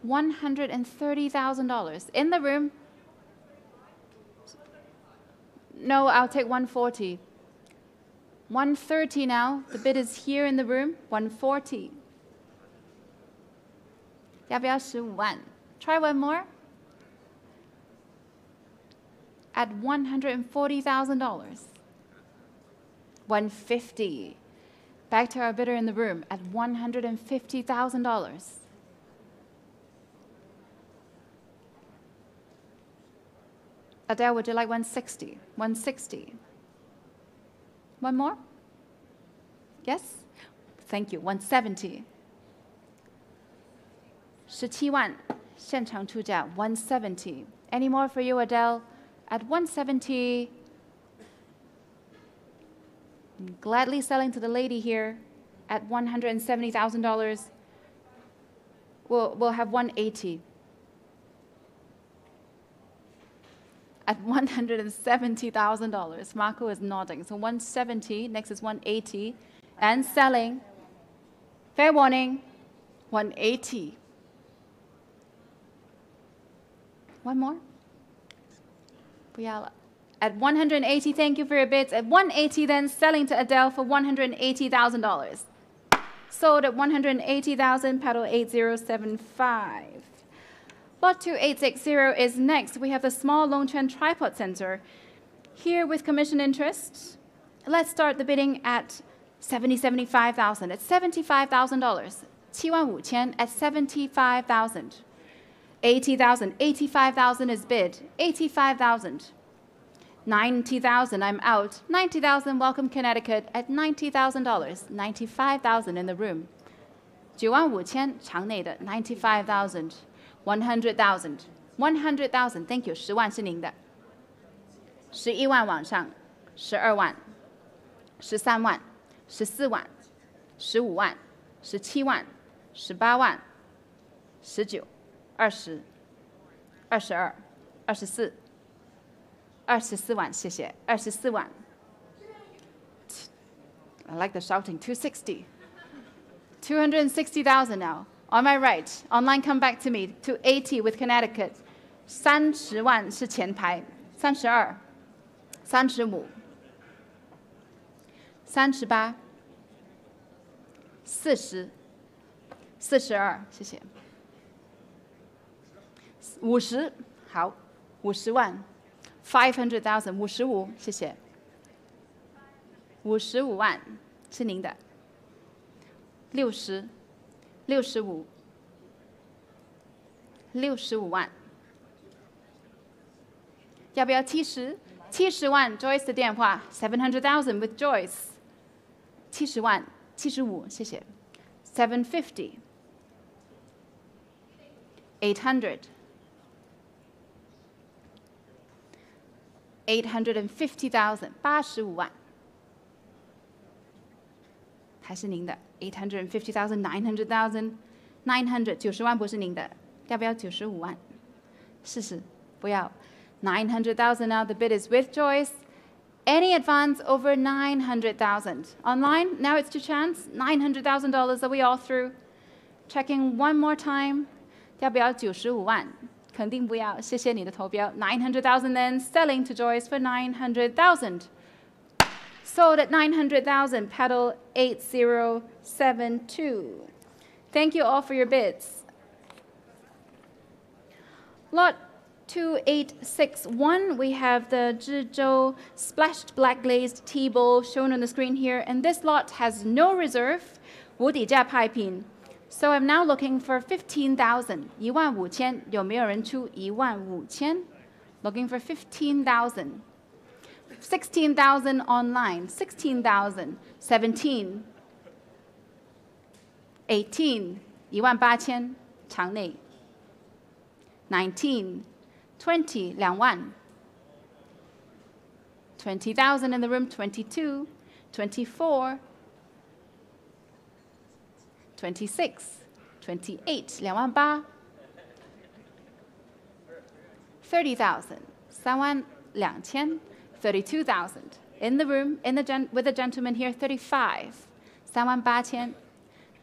$130,000 in the room. No, I'll take 140. 130 now. The bid is here in the room. 140. 要不要15万 Try one more. At $140,000. 150. Back to our bidder in the room at $150,000. Adele, would you like 160? 160. One more? Yes? Thank you. 170. 17万现场出价 170. Any more for you, Adele? At 170. I'm gladly selling to the lady here at $170,000. We'll have 180. At $170,000. Marco is nodding. So 170. Next is 180. And selling. Fair warning. 180. One more? 不要了. At 180, thank you for your bids. At 180, then selling to Adele for $180,000. Sold at 180,000, paddle 8075. Lot 2860 is next. We have the small Longquan tripod sensor. Here with commission interest, let's start the bidding at 75,000. At $75,000. 75,000 at 75,000. 80,000. 85,000 is bid. 85,000. 90,000, I'm out. 90,000, welcome Connecticut at $90,000. 95,000 in the room. 95,000场内的 95,000. 100,000. 100,000, thank you. 10万是您的。11万往上。12万。13万。14万。15万。17万。18万。19。20。22。24。24万，谢谢。24万。I like the shouting. 260. 260,000 now. On my right. Online, come back to me. 280 with Connecticut. 30万是前排。32。35。38。40。42，谢谢。50，好。50万。500,000, 55，谢谢。55万是您的。60， 65， 65万。要不要70？ 70万 Joyce 的电话 700,000 with Joyce。70万75，谢谢。750。800。850,000 85万，还是您的。850,000 900,000 900 90万不是您的，要不要95万？试试，不要。900,000 now. The bid is with Joyce. Any advance over 900,000. Online, now it's your chance. $900,000. Are we all through? Checking one more time. 要不要95万？肯定不要。谢谢你的投标。900,000 then selling to Joyce for 900,000. Sold at 900,000. Pedal 8072. Thank you all for your bids. Lot 2861, we have the Zhizhou splashed black glazed tea bowl shown on the screen here, and this lot has no reserve, 无底价拍品. So I'm now looking for 15,000. 15,000, 有没有人出15,000? Looking for 15,000. 16,000 online, 16,000, 17, 18, 18,000, 场内. 19, 20, 2万. 20,000 in the room, 22, 24, 26, 28, 2,800. 30,000, 32,000. 32,000 in the room, with a gentleman here, 35, 38,000.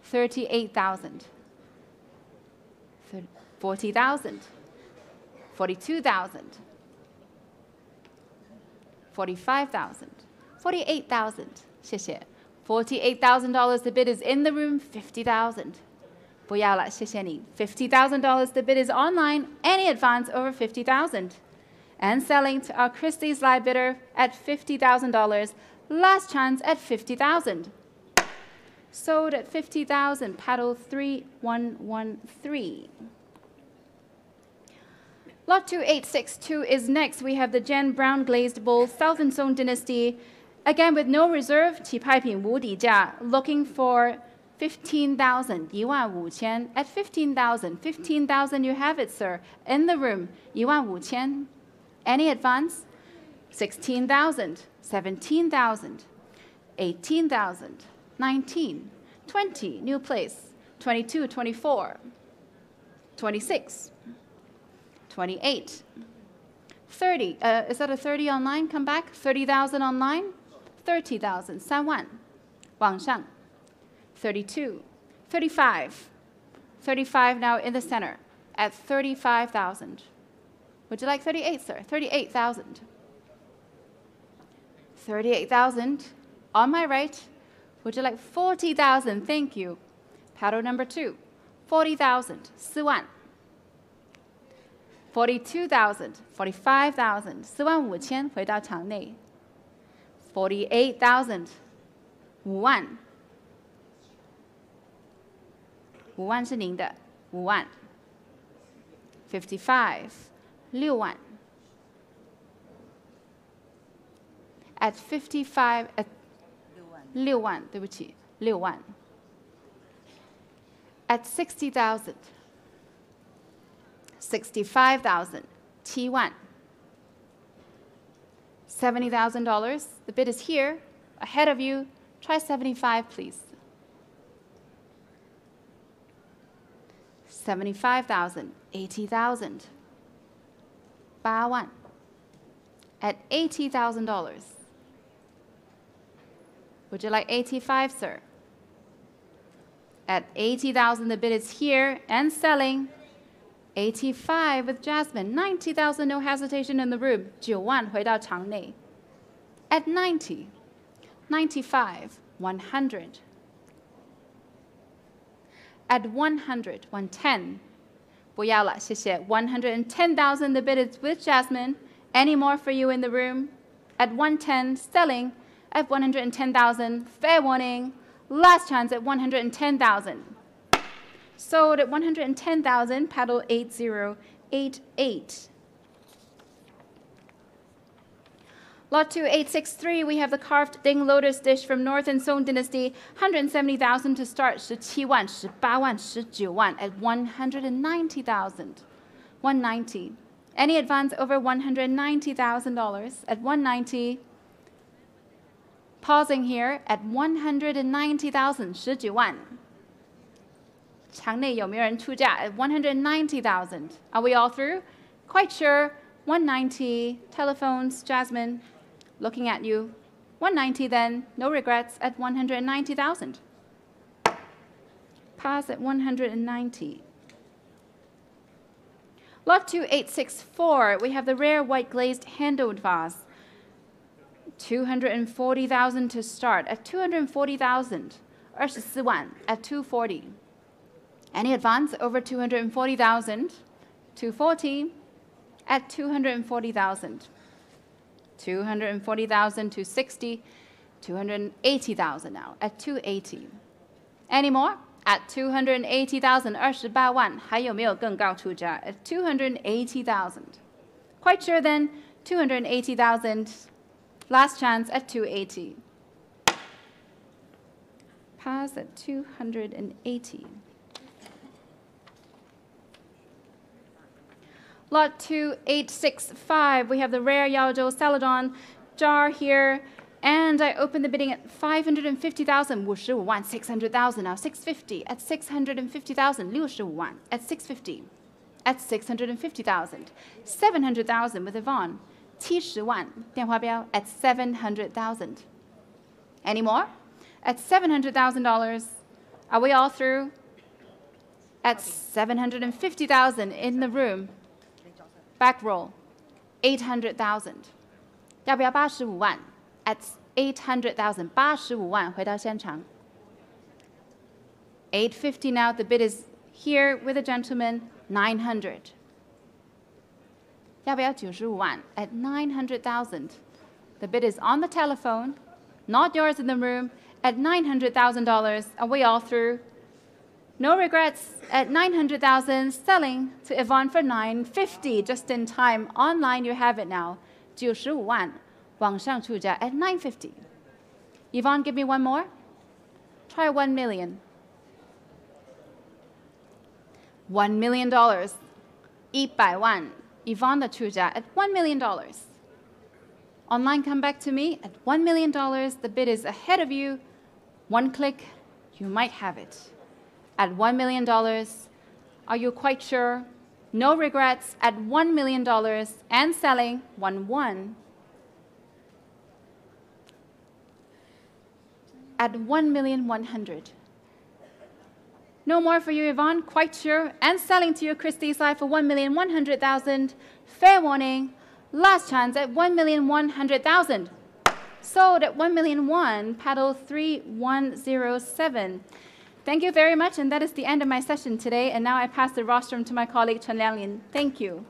38,000, 40,000, 42,000, 45,000, 48,000. 谢谢. $48,000 the bid is in the room, 50,000. 不要了，谢谢你. $50,000 the bid is online, any advance over 50,000. And selling to our Christie's live bidder at $50,000. Last chance at 50,000. Sold at 50,000. Paddle 3113. Lot 2862 is next. We have the Jen Brown Glazed Bowl, South and Song Dynasty. Again, with no reserve, 起拍品无底价. Looking for 15,000. 15,000 at 15,000. 15,000 you have it, sir. In the room. 15,000. Any advance? 16,000, 17,000, 18,000, 19, 20, new place, 22, 24, 26, 28, 30. Is that a 30 online? Come back. 30,000 online. 30,000. 3万. 往上. 32, 35. 35 now in the center at 35,000. Would you like 38, sir? 38,000. 38,000. On my right. Would you like 40,000? Thank you. Paddle number 2. 40,000. 4万. 42,000. 45,000. 45,000回到场内. 48,000. 5万. 5万是您的. 5万. 55. 6万. At 55, at 6万, 对不起, 6万. At 60,000, 65,000, 7万. $70,000. The bid is here, ahead of you. Try 75, please. 75,000, 80,000. 8万. At $80,000. Would you like 85, sir? At 80,000, the bid is here and selling. 85 with Jasmine. 90,000, no hesitation in the room. 9万回到场内. At 90, 95, 100. At 100, 110. 不要了，谢谢. 110,000, the bid is with Jasmine. Any more for you in the room? At 110, selling. At 110,000, fair warning. Last chance at 110,000. Sold at 110,000, paddle 8088. Lot 2863, we have the carved Ding Lotus dish from North and Song Dynasty. 170,000 to start. 17万, 18万, 19万 at 190,000. 190. Any advance over $190,000 at 190. Pausing here at 190,000. 19万. 场内有没有人出价 at 190,000? Are we all through? Quite sure. 190. Telephones, Jasmine. Looking at you. 190 then, no regrets at 190,000. Pass at 190. Lot 2864, we have the rare white glazed handled vase. 240,000 to start at 240,000. 24万 at 240. Any advance over 240,000? 240 at 240,000. 240,000 to 60, 280,000 now at 280. Any more? At 280,000, 28万，还有没有更高出价 at 280,000? Quite sure then, 280,000. Last chance at 280. Pass at 280. Lot 2865, we have the rare Yaozhou Celadon jar here, and I open the bidding at 550,000, 55万 600,000 now, 650 at 650,000, 65万 at 650, at 650,000, 700,000 with Yvonne, 70万电话标 at 700,000. Any more? At $700,000. Are we all through? At 750,000 in the room. Back roll, 800,000. 要不要85万 at 800,000, 85万回到现场。850 now, the bid is here with a gentleman, 900. 要不要95万 at 900,000. The bid is on the telephone, not yours in the room, at $900,000. Are we all through? No regrets at 900,000, selling to Yvonne for 950, just in time. Online, you have it now. 95万，网上出价 at 950. Yvonne, give me one more. Try 1 million. $1 million. 100万 Yvonne 的出价 at $1 million. Online, come back to me at $1 million. The bid is ahead of you. One click, you might have it. At $1 million, are you quite sure? No regrets at $1 million and selling 1-1. At 1,100,000. No more for you, Yvonne, quite sure, and selling to you, Christie's Life, for 1,100,000. Fair warning, last chance at 1,100,000. Sold at 1,000,001, paddle 3107. Thank you very much, and that is the end of my session today. And now I pass the rostrum to my colleague Chen Lianglin. Thank you.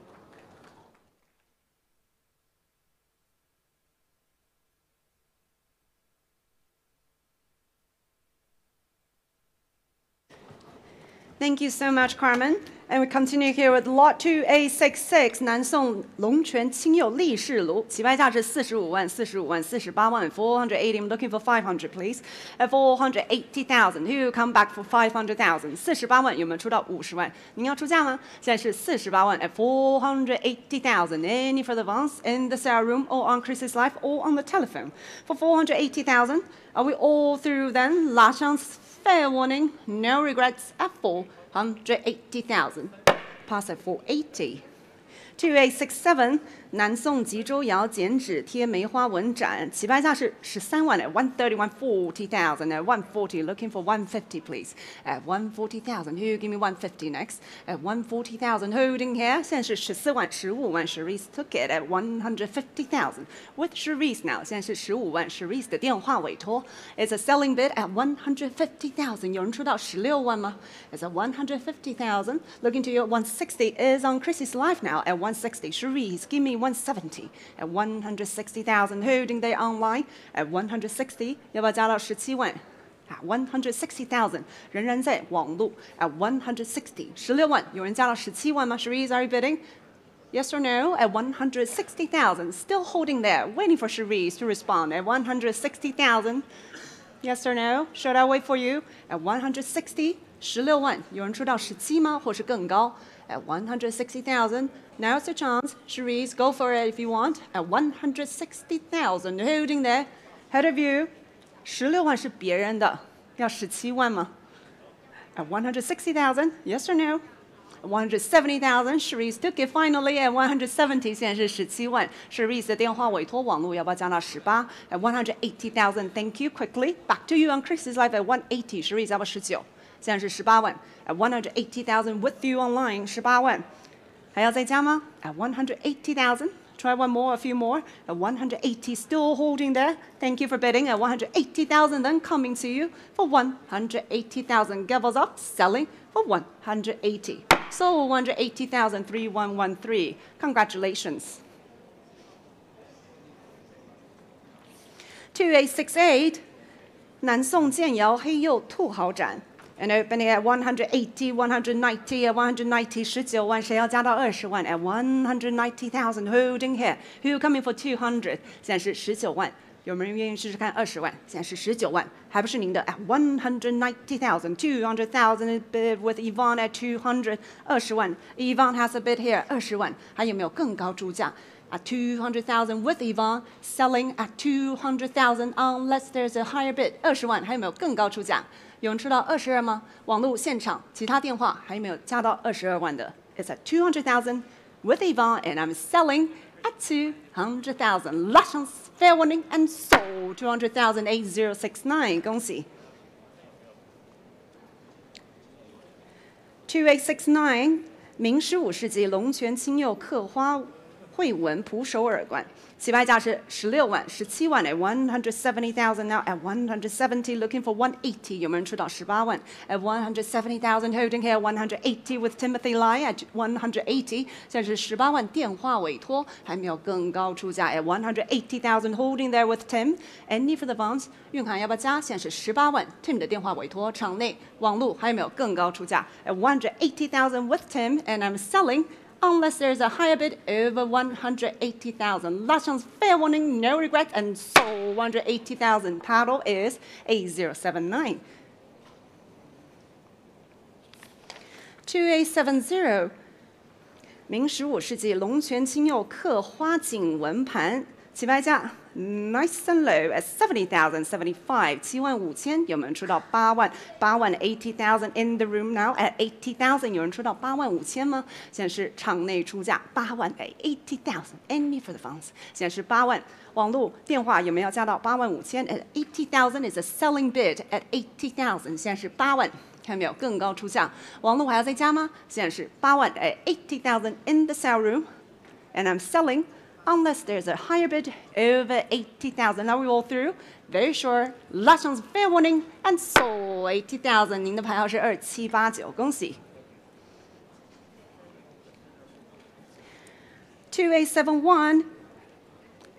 Thank you so much, Carmen. And we continue here with Lot 2866, 南宋龙泉青釉立式炉，起拍价值45万、45万、48万、480. I'm looking for 500, please. At 480,000. Who come back for 500,000? 48万有没有出到50万？您要出价吗？现在是48万 at 480,000. Any further advance in the sale room or on Chris's Life or on the telephone? For 480,000. Are we all through then? Last chance. Fair warning, no regrets at 480,000. Pass at 480. 2867, 南宋吉州窑剪纸贴梅花纹展，起拍价是13万 at 130, 140,000 at 140. Looking for 150, please. At 140,000. Who give me 150 next? At 140,000. Holding here. 现在是14万、15万。Cherise took it at 150,000. With Cherise now. 现在是15万。Cherise 的电话委托。It's a selling bid at 150,000. 有人出到16万吗？ It's at 150,000. Looking to you, 160 is on Chris's Life now at 160. Cherise, give me 170 at 160,000. Holding there online at 160. 要不要加到17万？ At 160,000. 仍然在网路 at 160. 16万，有人加到17万吗？ Cherise, are you bidding? Yes or no? At 160,000. Still holding there, waiting for Cherise to respond at 160,000. Yes or no? Should I wait for you? At 160. 16万，有人出到17吗？或是更高 ？At 160,000. Now's your chance. Cherise, go for it if you want. At 160,000. Holding there. Head of you. 16万是别人的，要17万吗？ At 160,000. Yes or no? 170,000. Cherise took it finally at 170. 现在是17万。Cherise 的电话委托网络要不要加到18 at 180,000? Thank you. Quickly back to you on Chris's live at 180. Cherise 要不要19？现在是18万 at 180,000 with you online 18万。还要再加吗 ？At 180,000. Try one more, a few more. At 180, still holding there. Thank you for bidding. At 180,000, then coming to you for 180,000. Gavels up, selling for 180. So 180,000, 3113. Congratulations. 2868, 南宋建窑黑釉兔豪展。And opening at 180, 190, at 190, 19万，谁要加到20万 at 190,000 holding here. Who coming for 200? 现在是19万，有没有人愿意试试看20万？现在是19万，还不是您的 at 190,000, 200,000 bid with Yvonne at 200, 20万。Yvonne has a bid here, 20万，还有没有更高出价？At 200,000 with Yvonne, selling at 200,000 unless there's a higher bid. 20万，还有没有更高出价？有人出到22吗？网络现场其他电话还有没有加到22万的 ？It's at 200,000 with Yvonne, and I'm selling at 200,000. Last chance, fair warning, and sold 200,000 8069. 恭喜。2869，明15世纪龙泉青釉刻花绘纹蒲首尔馆。起拍价是16万、17万 at 170,000 now at 170 looking for 180 有没有人出到18万 at 170,000 holding here 180 with Timothy Lai at 180现在是18万电话委托还没有更高出价 at 180,000 holding there with Tim any for the funds 运行要不要加现在是18万 Tim 的电话委托场内网路还有没有更高出价 at 180,000 with Tim and I'm selling unless there's a higher bid over 180,000. Last chance, fair warning, no regret, and sold 180,000. Paddle is 8079. 2870. 明15世纪龙泉青釉刻花锦纹盘，起拍价 nice and low at 70,000, 75, 75,000有没有人出到8万？8万 80,000 in the room now at 80,000有人出到8万5千吗？现在是场内出价8万 at 80,000 any for the funds 现在是8万。网络电话有没有加到8万5千 at 80,000 is a selling bid at 80,000现在是8万。看没有更高出价？网络还要再加吗？现在是8万 at 80,000 in the sale room and I'm selling unless there's a higher bid over 80,000. Now we all through. Very sure. Last chance, fair warning, and sold 80,000. 您的牌号是2789，恭喜。2871.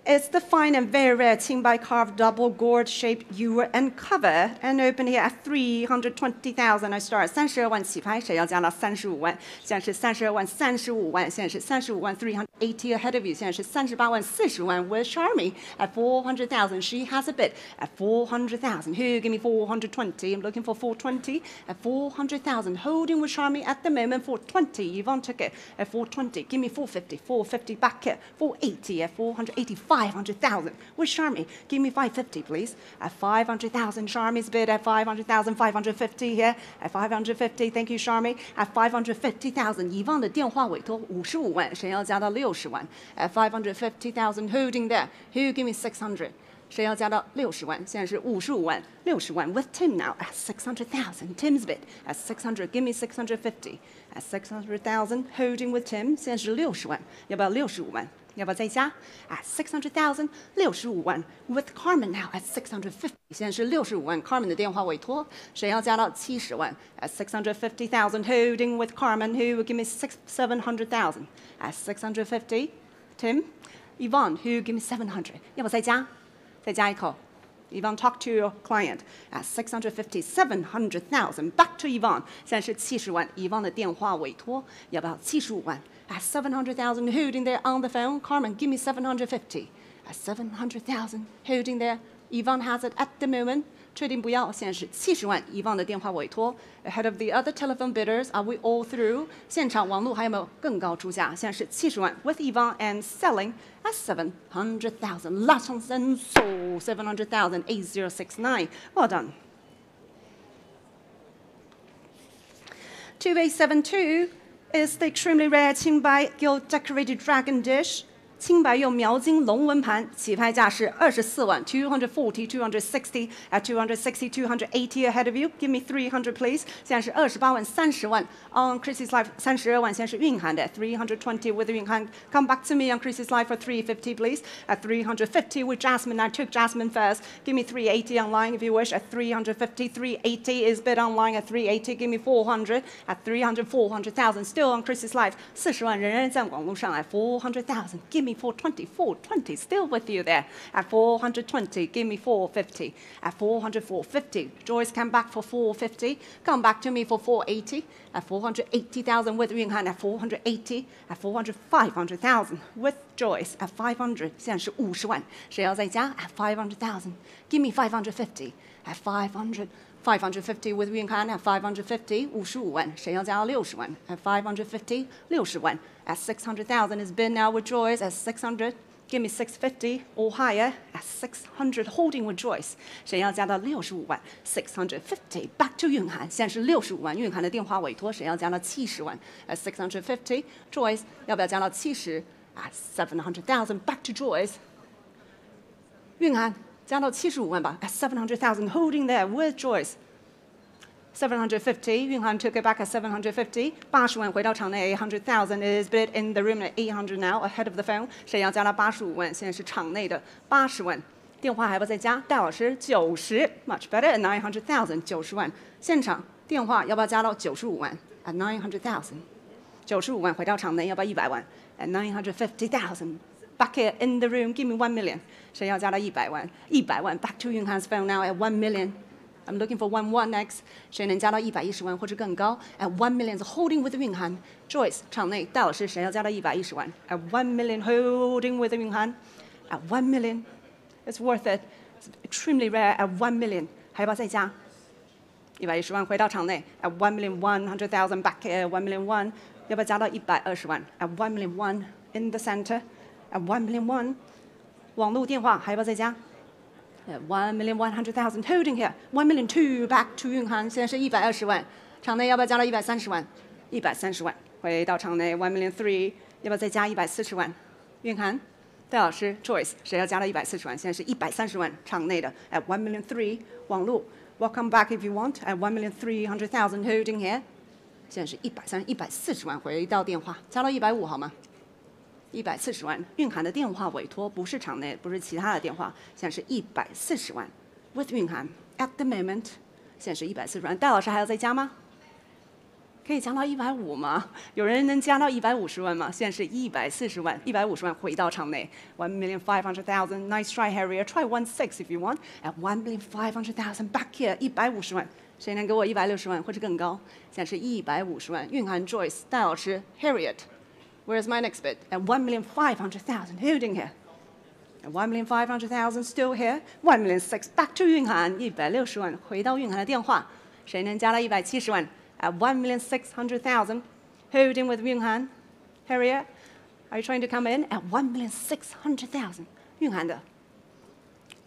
It's the fine and very rare Qingbai carved double gourd shaped ewer and cover and open here at 320,000. I start 32万起拍，谁要加到35万？现在是32万35万，现在是35万380 ahead of you. 现在是38万40万 with Charmy at 400,000. She has a bid at 400,000. Who give me 420? I'm looking for 420 at 400,000. Holding with Charmy at the moment 420. Yvonne took it at 420. Give me 450. 450 back here. 480 at 485. 500,000 with Charmy. Give me 550, please. At 500,000, Charmy's bid at 500,000, 550 here. At 550, thank you, Charmy. At 550,000, Yvonne 的电话委托55万，谁要加到60万 ？At 550,000, holding there. Who give me 600? 谁要加到60万？现在是55万，60万 with Tim now at 600,000. Tim's bid at 600. Give me 650. At 600,000, holding with Tim. 现在是60万，要不要65万？要不要再加 ？At 600,000, 65万 with Carmen now at 650. 现在是65万 ，Carmen 的电话委托，谁要加到70万 ？At 650,000, holding with Carmen, who will give me 700,000. At 650, Tim, Yvonne, who give me 700. 要不要再加？再加一口。Yvonne, talk to your client at 650, 700,000. Back to Yvonne. 现在是70万 ，Yvonne 的电话委托，要不要75万？ At 700,000, holding there on the phone. Carmen, give me 750. At 700,000, holding there. Yvonne has it at the moment. 确定不要，现在是70万，Yvonne 的电话委托。Ahead of the other telephone bidders, are we all through? 现场网络还有没有更高出价？现在是70万 with Yvonne and selling at 700,000. Last chance and sold 700,000. 8069. Well done. 2872. is the extremely rare 青白 gilt decorated dragon dish. 青白用描金龙纹盘，起拍价是24万240 260 at 260 280 ahead of you. Give me 300 please. 现在是28万30万 on Chrissy's Life 32万，现在是蕴含的320 with 蕴含。Come back to me on Chrissy's Life for 350 please. At 350 with Jasmine. I took Jasmine first. Give me 380 online if you wish. At 350, 380 is bid online at 380. Give me 400 at 300, 400,000 still on Chrissy's Life 40万仍然在网络上来 400,000. Give me 420, 420 still with you there at 420. Give me 450 at 400, 450. Joyce come back for 450. Come back to me for 480 at 480,000 with 蕴含 at 480 at 400, 500,000 with Joyce at 500. 现在是50万，谁要再加 at 500,000? Give me 550 at 500. 550 with 蕴含 at 550 55万，谁要加到60万 at 550 60万 at 600,000 is bid now with Joyce at 600. Give me 650 or higher at 600 holding with Joyce. 谁要加到65万 650 back to 蕴含，现在是65万，蕴含的电话委托谁要加到70万 at 650 Joyce 要不要加到70 at 700,000 back to Joyce. 蕴含加到75万吧 at 700,000 holding there with Joyce. 750 蕴含 took it back at 750 80万回到场内 800,000 is bid in the room at 800 now ahead of the phone. 谁要加到85万？现在是场内的80万，电话还要不要再加？戴老师90 much better at 900,000 90万，现场电话要不要加到95万 at 900,000 95万回到场内要不要100万 at 950,000 back here in the room give me 1 million 谁要加到100万100万 back to 蕴含 phone now at 1 million. I'm looking for 11 next. 谁能加到110万或者更高 ？At 1 million is holding with 蕴含。Joyce 场内戴老师谁要加到110万 ？At 1 million holding with 蕴含。At 1 million, it's worth it. It's extremely rare. At 1 million 还要不要再加？110万回到场内。At 1 million 100,000 back here. 1 million 1要不要加到120万 ？At 1 million 1 in the center. At 1 million 1网络电话还要不要再加？1,100,000 holding here. 1 million 2 back to 蕴含，现在是120万，场内要不要加到130万？130万回到场内 1 million 3要不要再加140万？蕴含，戴老师 Joyce 谁要加到140万？现在是130万，场内的 at 1 million 3网络 welcome back if you want at 1 million 300,000 holding here， 现在是140万回到电话，加到150好吗？140万，蕴含的电话委托不是场内，不是其他的电话，现在是140万 with 蕴含 at the moment， 现在是140万。戴老师还要再加吗？可以加到150吗？有人能加到150万吗？现在是140万，150万回到场内 1,500,000 nice try Harrier try 16 if you want at 1,500,000 back here 150万。谁能给我160万或者更高？现在是150万，蕴含 Joyce 戴老师 Harriet。Where's my next bid? At 1,500,000 holding here. At 1,500,000 still here. 1 million 6 back to 蕴含160万回到蕴含的电话，谁能加到170万 ？At 1,600,000 holding with 蕴含 Harriet. Are you trying to come in? At 1,600,000 蕴含的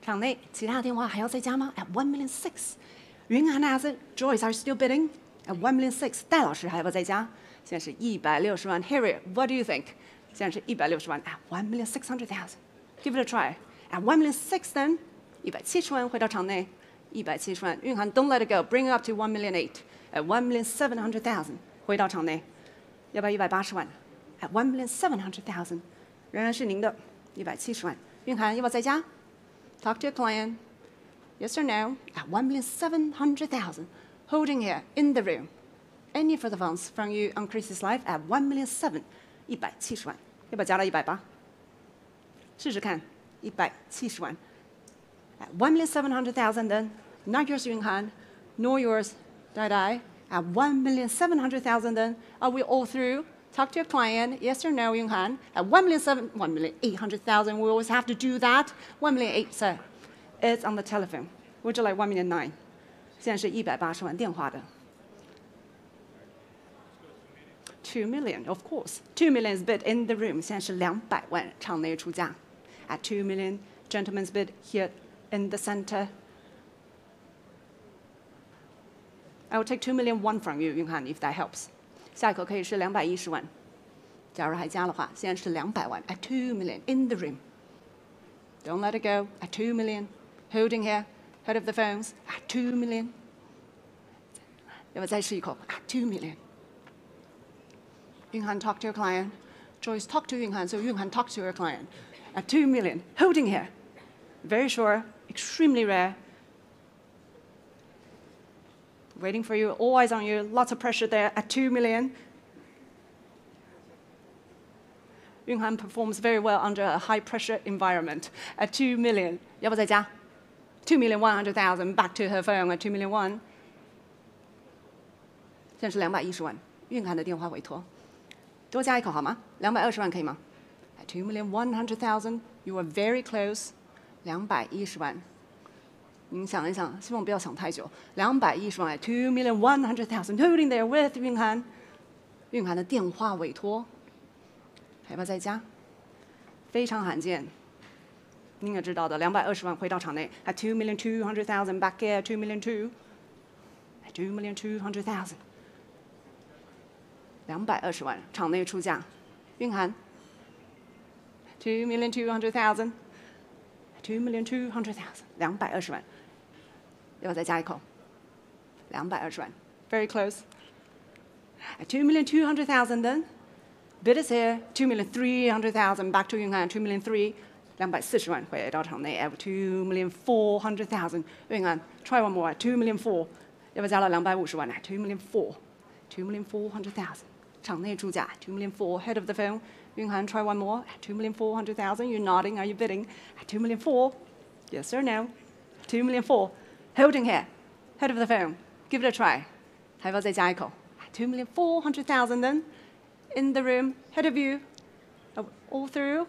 场内其他的电话还要再加吗 ？At 1,600,000 蕴含的 asset Joyce are still bidding. At 1,600,000 戴老师还要不要再加？现在是160万 Harriet, what do you think? 现在是160万 at 1,600,000 Give it a try. At 1,600,000 then 170万回到场内170万蕴含 Don't let it go. Bring it up to 1,800,000 at 1,700,000 回到场内要不要180万 At 1,700,000 仍然是您的170万蕴含要不要再加 Talk to your client. Yes or no? At 1,700,000 holding here in the room. Any further funds from you on Chrissy's Life at 1,700,000 170万，要不要加到180？试试看，170万。At 1,700,000 then, not yours 蕴含 nor yours 戴戴 at 1,700,000 then, are we all through? Talk to your client, yes or no 蕴含 at 1,800,000 we always have to do that. 1,800,000 sir, it's on the telephone. Would you like 1,900,000? 现在是180万电话的。2 million, of course. 2 million is bid in the room. 现在是200万，场内出价。At 2 million, gentlemen's bid here in the center. I will take 2,000,001 from you, 蕴含 if that helps. 下一口可以是210万。假如还加的话，现在是200万 at 2 million in the room. Don't let it go at 2 million. Holding here, head of the phones at 2 million. 要不要再试一口 at 2 million? Yunhan, talk to your client. Joyce, talk to Yunhan. So Yunhan, talk to your client at 2 million. Holding here. Very sure, extremely rare. Waiting for you, all eyes on you, lots of pressure there at 2 million. Yunhan performs very well under a high-pressure environment at 2 million. 要不要再加 2,100,000 back to her phone at 2 million one. 现在是210万，蕴含的电话委托，多加一口好吗？220万可以吗 ？At 2,100,000, you are very close. 210万，您想一想，希望不要想太久。210万 at 2,100,000, holding there with 蕴含的电话委托。要不要再加？非常罕见，您也知道的，220万回到场内 at 2,200,000 back here 2,200,000 at 2,200,000 220万场内出价，蕴含 2,200,000 2,200,000 220万，要不要再加一口？220万 ，very close at 2,200,000 then. Bid is here, 2,300,000 back to 蕴含 2,300,000 240万回到场内 at 2,400,000 蕴含 try one more at 2,400,000 要不要加到250万 at 2,400,000 2,400,000 场内出价 2,400,000 head of the phone 蕴含 try one more at 2,400,000 you're nodding are you bidding at 2,400,000 yes or no 2,400,000 holding here head of the phone give it a try 还要不要再加一口 at 2,400,000 then in the room, head of you, all through.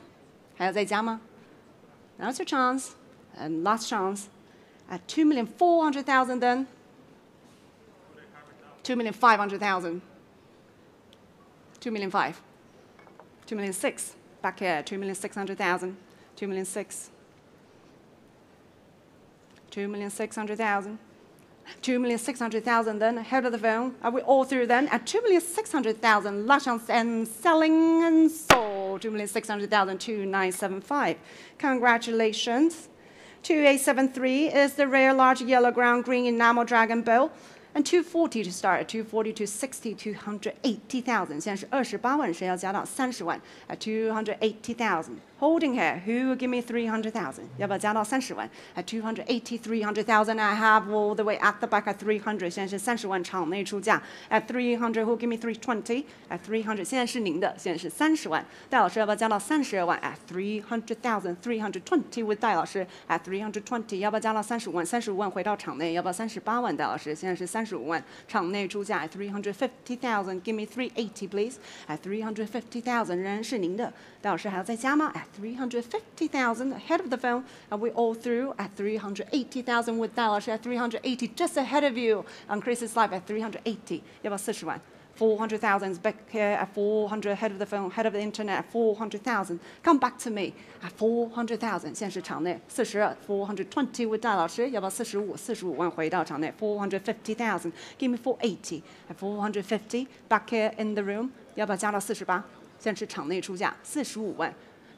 还要再加吗 Now's your chance, and last chance. At 2,400,000 then. 2,500,000. 2,500,000. 2,600,000. Back here, 2,600,000. 2,600,000. 2,600,000. 2,600,000 then, head of the phone. Are we all through then? At 2,600,000, last chance and selling and sold. 2,600,000, 2,975. Congratulations. 2,873 is the rare large yellow ground green enamel dragon bow. And 240 to start, 240 to 60, 280,000. 现在是28万，谁要加到30万 ？At 280,000. Holding here, who will give me 300,000? 要不要加到30万 ？At 280, 300,000. I have all the way at the back at 300. 现在是30万场内出价 At 300, who will give me 320? At 300. 现在是您的，现在是30万。戴老师要不要加到32万 ？At 300,000, 320 with 戴老师 at 320. 要不要加到35万？35万回到场内，要不要38万？戴老师现在是35万，场内出价 at 350,000. Give me 380, please. At 350,000， 仍然是您的。戴老师还要再加吗 ？At 350,000, ahead of the phone. Are we all through? At 380,000 with 戴老师 at 380, just ahead of you. On Chris's live at 380. 要不要40万？400,000 is back here at 400, head of the phone, head of the internet at 400,000. Come back to me at 400,000. 现在是场内42 420 with 戴老师，要不要45万回到场内 450,000. Give me 480 at 450. Back here in the room. 要不要加到48？现在是场内出价45万。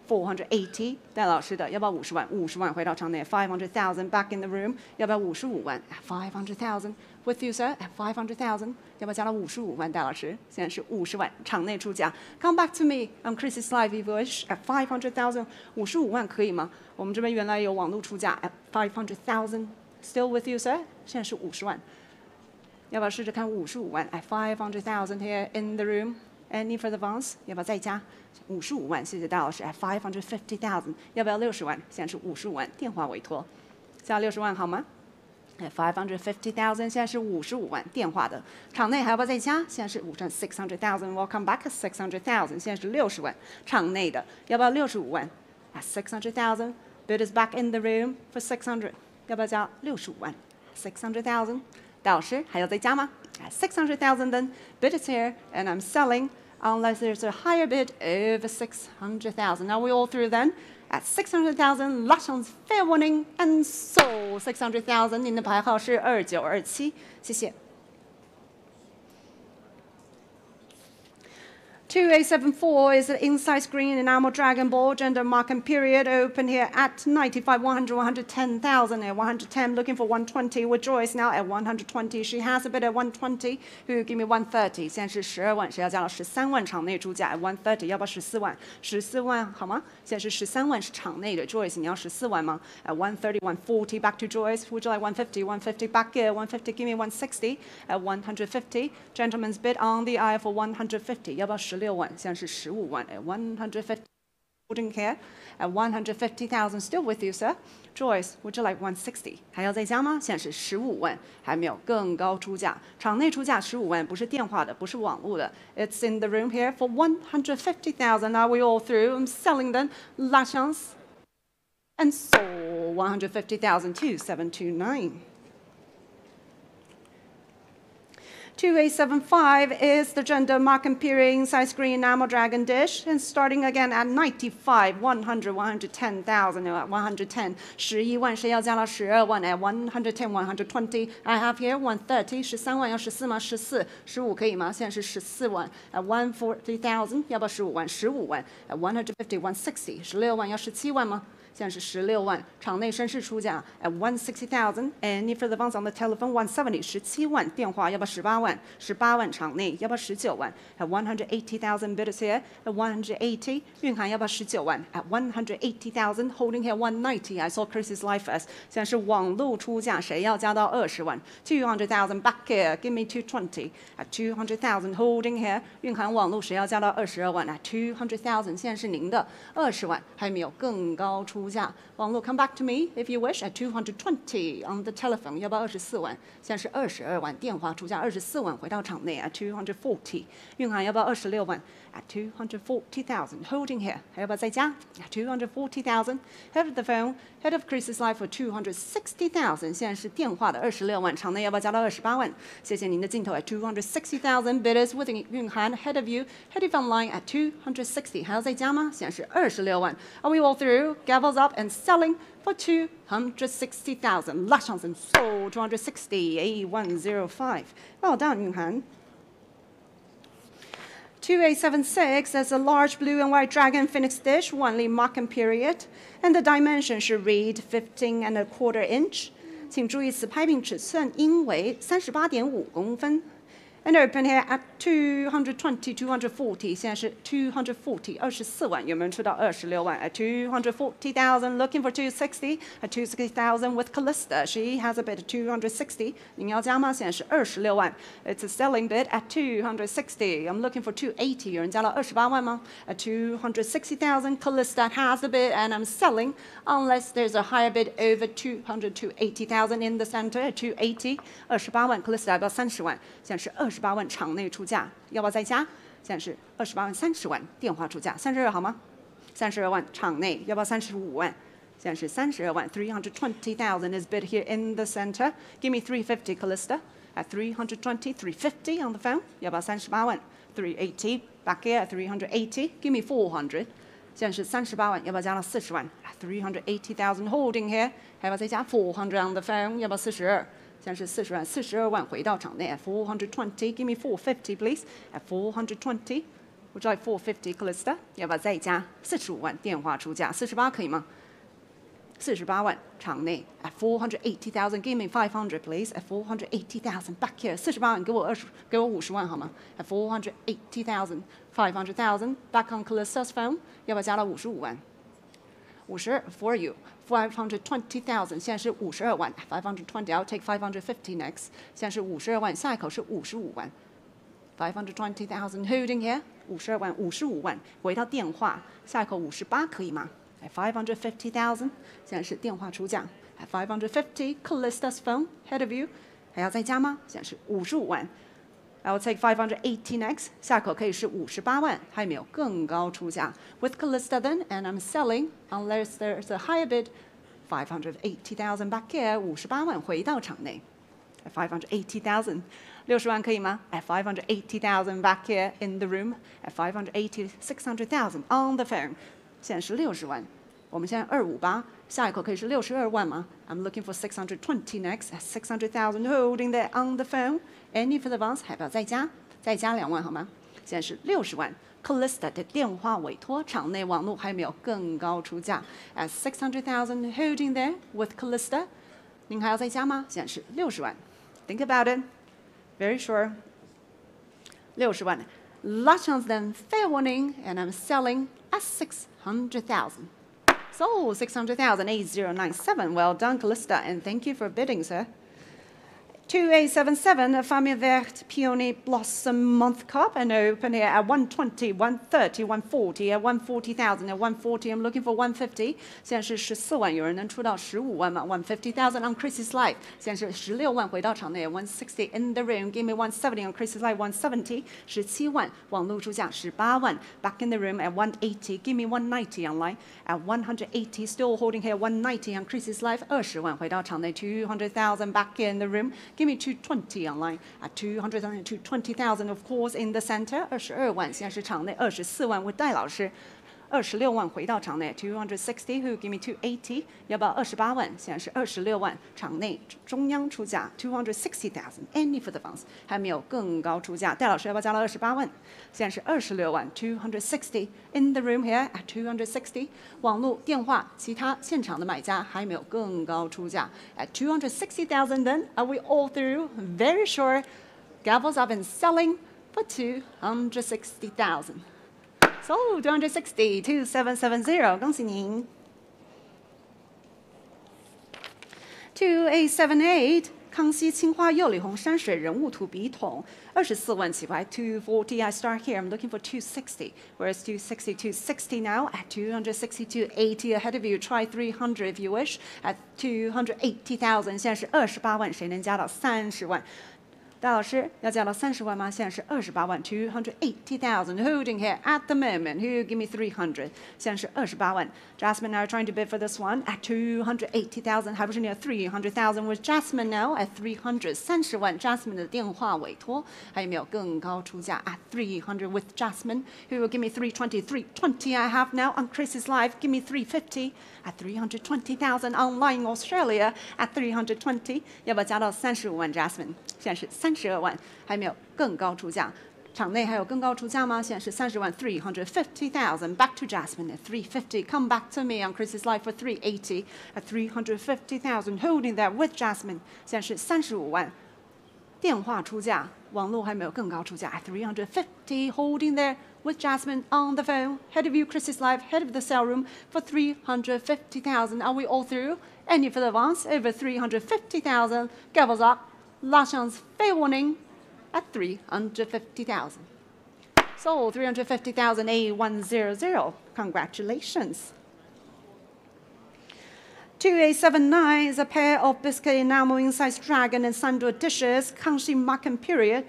480，戴老师的，要不要50万？50万回到场内 500,000 back in the room， 要不要55万 ？At 500,000 with you sir at 500,000， 要不要加到55万？戴老师，现在是50万，场内出价。Come back to me on Chris's live if you wish at 500,000， 55万可以吗？我们这边原来有网络出价 at 500,000， still with you sir， 现在是50万，要不要试着看55万 ？At 500,000 here in the room。Any further advance？ 要不要再加55万？谢谢戴老师。At 550,000， 要不要60万？现在是55万，电话委托，加60万好吗 ？At 550,000， 现在是55万，电话的。场内还要不要再加？现在是600,000。Welcome back at 600,000， 现在是60万，场内的要不要65万 ？At 600,000， bid is back in the room for 600， 要不要加65万 ？600,000， 戴老师还要再加吗 ？At 600,000 then, bid is here and I'm selling.Unless there's a higher bid over 600,000. Now we all through then. At 600,000, last chance, fair warning, and sold 600,000. 您的牌号是2927，谢谢。2874 is the inside screen enamel dragon ball, gender mark and period, open here at 95, 100, 110,000 at 110, looking for 120 with Joyce now at 120. She has a bid at 120, who give me 130. 现在是12万，谁要加到13万场内出价 at 130，要不要14万？14万好吗？现在是13万是场内的 Joyce， 你要14万吗？ At 130, 140 back to Joyce. Would you like 150? 150 back here. 150, give me 160 at 150. Gentleman's bid on the aisle for 150. 要不要16万？现在是15万 at 150. Wouldn't care at 150,000. Still with you, sir. Joyce, would you like 160? 还要再加吗？现在是15万，还没有更高出价。场内出价15万，不是电话的，不是网络的。It's in the room here for 150,000. Are we all through? I'm selling them. La chance. And sold 150,000 to 729. 2875 is the gender mark and period inside screen enamel dragon dish, and starting again at 95, 100, 110,000 at 110. 11万谁要加到12万 at 110, 120. I have here 130. 13万要14吗？14 15可以吗？现在是14万 at 140,000. 要不要15万？15万 at 150, 160. 16万要17万吗？现在是16万，场内绅士出价 at 160,000. Any further ones on the telephone 170 17万，电话要不要18万？18万场内要不要19万 ？at 180,000 bidders here at 180. 蕴含要不要19万 ？at 180,000 holding here 190. I saw Chris's life first. 现在是网路出价，谁要加到20万 ？200,000 back here. Give me 220 at 200,000 holding here. 蕴含网路谁要加到22万 ？at 200,000. 现在是您的20万，还没有更高出价。网路 come back to me if you wish at 220 on the telephone. 要不要24万？现在是22万，电话出价24万，回到场内 at 240. 蕴含要不要26万 ？at 240,000 holding here. 还要不要再加 ？at 240,000. Head of the phone, head of Chris's life for 260,000. 现在是电话的26万，场内要不要加到28万？谢谢您的镜头 at 260,000 bidders with 蕴含 head of you, head of online at 260. 还要再加吗？现在是26万。Are we all through? Gavels up and selling for 260,000. Last chance and sold 260, 8105. Well done, Yun Han. 2876 is a large blue and white dragon phoenix dish, 1厘 mark and period, and the dimension should read 15¼ inch. 请注意此拍品尺寸应为38.5公分。And open here at 220, 240. 现在是240 24万，有没有人出到26万 at 240,000? Looking for 260 at 260,000 with Callista. She has a bid at 260. 您要加吗？现在是26万。It's a selling bid at 260. I'm looking for 280. 有人加到28万吗？ At 260,000, Callista has a bid, and I'm selling unless there's a higher bid over 200 to 80,000 in the center at 280. 28万 Callista 要不要30万？现在是28万场内出价，要不要再加？现在是28万30万，电话出价32好吗？32万场内，要不要35万？现在是32万 ，320,000 is bid here in the center. Give me 350, Callista. At 320, 350 on the phone. 要不要38万 ？380 back here at 380. Give me 400. 现在是38万，要不要加到40万 ？At 380,000 holding here. 还要不要再加400 on the phone？ 要不要42？现在是40万，42万回到场内 at 420. Give me 450, please. At 420. Would you like 450, Callista? 要不要再加45万？电话出价48可以吗？48万场内 at 480,000. Give me 500, please. At 480,000 back here. 48万给我50万好吗 ？At 480,000, 500,000 back on Callista's phone. 要不要加到55万？52 for you. 520,000. 现在是52万 520. I'll take 550 next. 现在是52万，下一口是55万。520,000 holding here. 52万55万，回到电话，下一口58可以吗？At 550,000. 现在是电话出价 at 550. Callista's phone head of you. 还要再加吗？现在是55万。I will take 580 next. 下口可以是58万，还没有更高出价。With Callista then, and I'm selling unless there's a higher bid. 580,000 back here. 58万回到场内。At 580,000. 60万可以吗 ？At 580,000 back here in the room. At 580, 600,000 on the phone. 现在是60万。我们现在258，下一口可以是62万吗 ？I'm looking for 620 next. At 600,000 holding there on the phone. Any further ones? 还要不要再加？再加2万好吗？现在是60万。Callista 的电话委托，场内网络还没有更高出价 at 600,000 holding there with Callista。您还要再加吗？现在是60万。Think about it. Very sure. 60万。Last chance then, fair warning, and I'm selling at 600,000. So 600,000, 8097. Well done, Callista, and thank you for bidding, sir. 2877, a Famille Verte Peony Blossom Month Cup, and open here at 120, 130, 140, at 140,000, at 140. I'm looking for 150. 现在是14万，有人能出到15万吗 ？150,000 on Chris's Life. 现在是16万，回到场内 160 in the room. Give me 170 on Chris's Life. 170 17万，网络出价18万。Back in the room at 180. Give me 190 online at 180. Still holding here 190 on Chris's Life. 20万，回到场内 200,000. Back in the room. Give me 220 online at 200,000, 220,000 of course in the center. 22万，现在是场内24万，为戴老师。26万回到场内 260 who give me 280， 要不要28万？现在是26万，场内中央出价 260,000 any for the funds， 还没有更高出价。戴老师要不要加到28万？现在是26万 260 in the room here at 260。网络电话其他现场的买家还没有更高出价 at 260,000 then are we all through? Very sure. Gavels up and selling for 260,000. So 260, 2770, 恭喜您。2878, 康熙青花釉里红山水人物图笔筒，24万起拍 240. I start here. I'm looking for 260. Where's 260? 260 now at 260, 280 ahead of you. Try 300 if you wish at 280,000. 现在是28万，谁能加到30万？戴老师要加到30万吗？现在是28万 280,000 holding here at the moment. Who give me 300? 现在是28万。Jasmine now trying to bid for this one at 280,000. 还不是你的 300,000 with Jasmine now at 300. 30万 Jasmine 的电话委托，还有没有更高出价 at 300 with Jasmine? Who will give me 320? 320 I have now on Chris's Live. Give me 350 at 320,000 online Australia at 320. 要不要加到35万 Jasmine? 现在是32万，还没有更高出价。场内还有更高出价吗？现在是30万 350,000. Back to Jasmine at 350. Come back to me on Chris's Life for 380 at 350,000. Holding that with Jasmine. 现在是35万。电话出价，网络还没有更高出价 at 350. Holding there with Jasmine on the phone. Head of you, Chris's Life. Head of the sale room for 350,000. Are we all through? Any further advance over 350,000? Gavels up. Last chance, fair warning, at 350,000. So 350,000 A100. Congratulations. 2879 is a pair of biscuit enamel incised dragon and sandal dishes, Kangxi Makan period,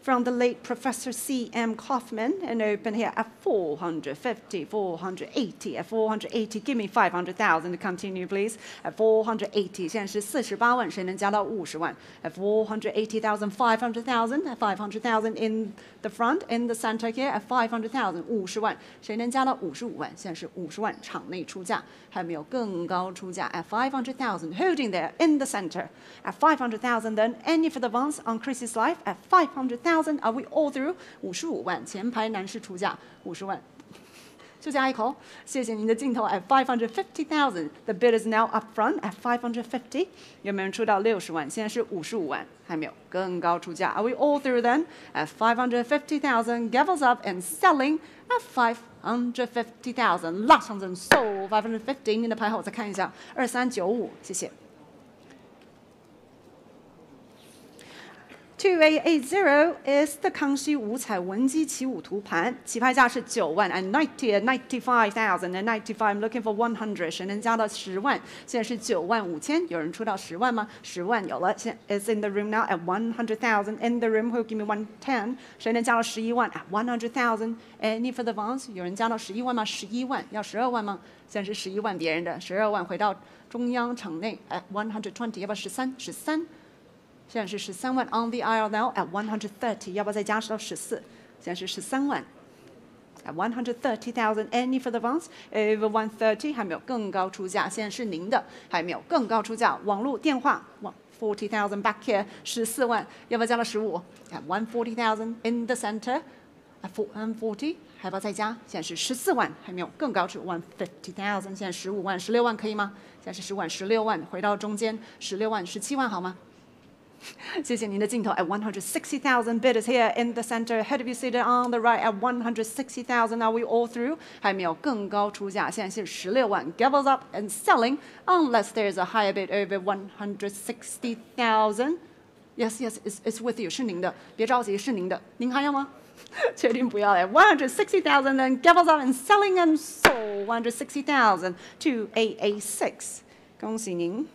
from the late Professor C.M. Kaufman, and open here at 450, 480, at 480. Give me 500,000 to continue, please. At 480, 现在是48万，谁能加到50万 ？At 480,000, 500,000, at 500,000 in the front, in the center here, at 500,000, 50万，谁能加到55万？现在是50万，场内出价，还没有更高出价 at 500,000, holding there in the center. At 500,000, then any for the ones on Chris's Life at 500,000. Are we all through? 55万，前排男士出价50万，就加一口。谢谢您的镜头 at 550,000. The bid is now up front at 550. 有没有人出到60万？现在是55万，还没有更高出价。Are we all through then? At 550,000. Gavels up and selling at 550,000. 拉上阵 sold 550. 您的牌号我再看一下，2395，谢谢。2880 is the 康熙五彩文姬起舞图盘，起拍价是9万 and 90 at 95,000 and 95. I'm looking for 100， 谁能加到10万？现在是9万5千，有人出到10万吗？10万有了，现在 is in the room now at 100,000 in the room. Who give me 110？ 谁能加到11万 at 100,000？ Any for the ones？ 有人加到11万吗？11万要12万吗？现在是11万，别人的12万回到中央场内 at 120， 要不要13？现在是13万 on the aisle now at 130， 要不要再加到14？现在是13万 at 130,000. Any for the ones over 130， 还没有更高出价，现在是您的，还没有更高出价。网络电话40,000 back here 14万，要不要加到15 at 140,000 in the center？ at 140，还要不要再加？现在是14万，还没有更高，是150,000，现在15万、16万可以吗？现在是10万、16万，回到中间，16万、17万好吗？谢谢您的镜头 at 160,000 bidders here in the center. Ahead of you seated on the right at 160,000. Are we all through? 还没有更高出价，现在是16万。Gavels up and selling unless there's a higher bid over 160,000. Yes, yes, it's with you. 是您的，别着急，是您的。您还要吗？确定不要了。160,000 and gavels up and selling and sold 160,000 to AA6. 恭喜您。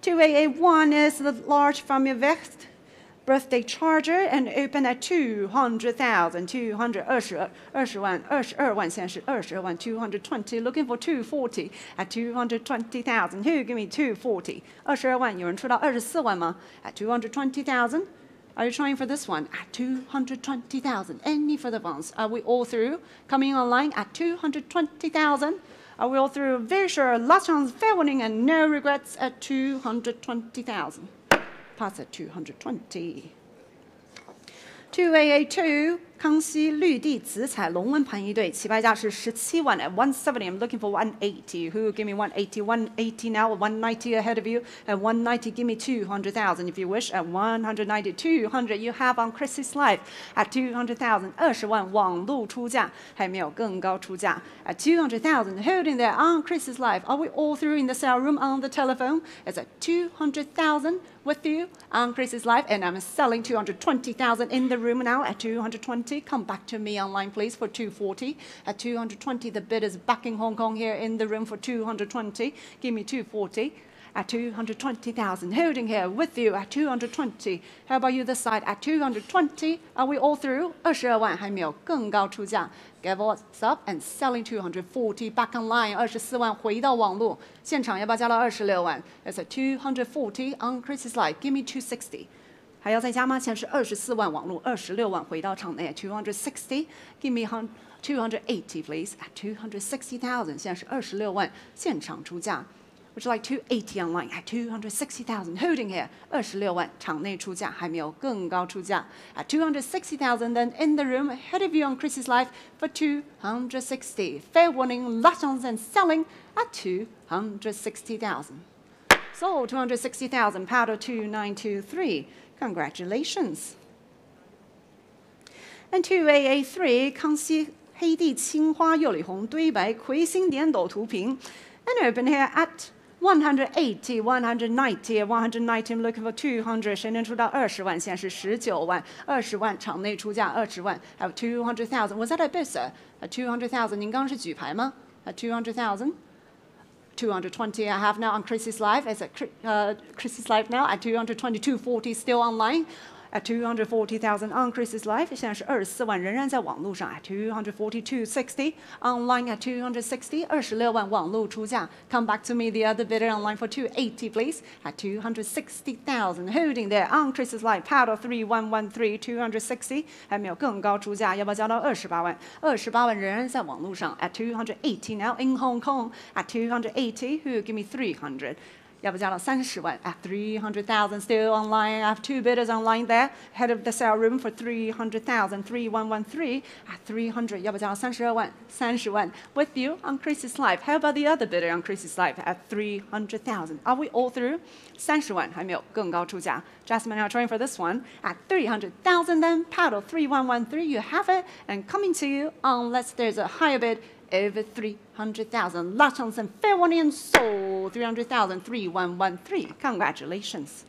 2AA1 is the large from your vest birthday charger and open at 200,000, 22万，现在是22万 220, looking for 240 at 220,000. Who give me 240? 22万，有人出到24万吗？ At 220,000. Are you trying for this one? At 220,000. Any further ones? Are we all through? Coming online at 220,000. Are we all through? Very sure. Last chance, fair warning, and no regrets at 220,000. Pass at 220. 2AA2 康熙绿地紫彩龙纹盘一对，起拍价是17万 at 170. I'm looking for 180. Who give me 180? 180 now. 190 ahead of you. At 190, give me 200,000 if you wish. At 190, 200 you have on Chrissy's life. At 200,000, 20万网路出价，还没有更高出价。At 200,000, holding there on Chrissy's life. Are we all through in the sale room on the telephone? It's at 200,000 with you on Chrissy's life, and I'm selling 220,000 in the room now at 220. Come back to me online, please, for 240. At 220, the bid is back in Hong Kong here in the room for 220. Give me 240. At 220,000, holding here with you at 220. How about you this side at 220? Are we all through? 22万还没有更高出价。Gavels up and selling 240 back online. 24万回到网络，现场要不要加到26万？ It's at 240 on Chris's life. Give me 260. 还要再加吗？现在是24万网络，26万回到场内 at 260. Give me 280, please. At 260,000. 现在是26万，现场出价。Would you like 280 online at 260,000? Holding here, 26万，场内出价还没有更高出价 at 260,000. Then in the room, ahead of you on Chris's life for 260. Fair warning, last chance and selling at 260,000. Sold 260,000, powder 2923. Congratulations. And 2AA3, 康熙黑地青花釉里红堆白魁星点斗图屏 and open here at 180, 190, 190. I'm looking for 200. 谁能出到20万？现在是19万，20万场内出价20万。Have 200,000. Was that a bid, sir? At 200,000. 您刚刚是举牌吗？ At 200,000. 220 I have now on Chrissy's live. It's at Chrissy's live now at 220, 240 still online. At 240,000 on Chris's life. 现在是24万，仍然在网络上 at 240, 260 online at 260. 26万网络出价。Come back to me, the other bidder online for 280, please. At 260,000, holding there on Chris's life. Powder 3113, 260. 还没有更高出价，要不要加到28万？28万仍然在网络上 at 280 now in Hong Kong at 280. Who give me 300? 要不加到30万 at 300,000 still online. I have two bidders online there. Head of the sale room for 300,000, 3113 at 300. 要不加到32万，30万 with you on Chris's life. How about the other bidder on Chris's life at 300,000? Are we all through? 30万还没有更高出价。Jasmine now trying for this one at 300,000. Then paddle 3113. You have it and coming to you unless there's a higher bid. Over 300,000. Last chance and fair warning and sold 300,000, 3113. Congratulations.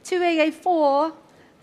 2AA4.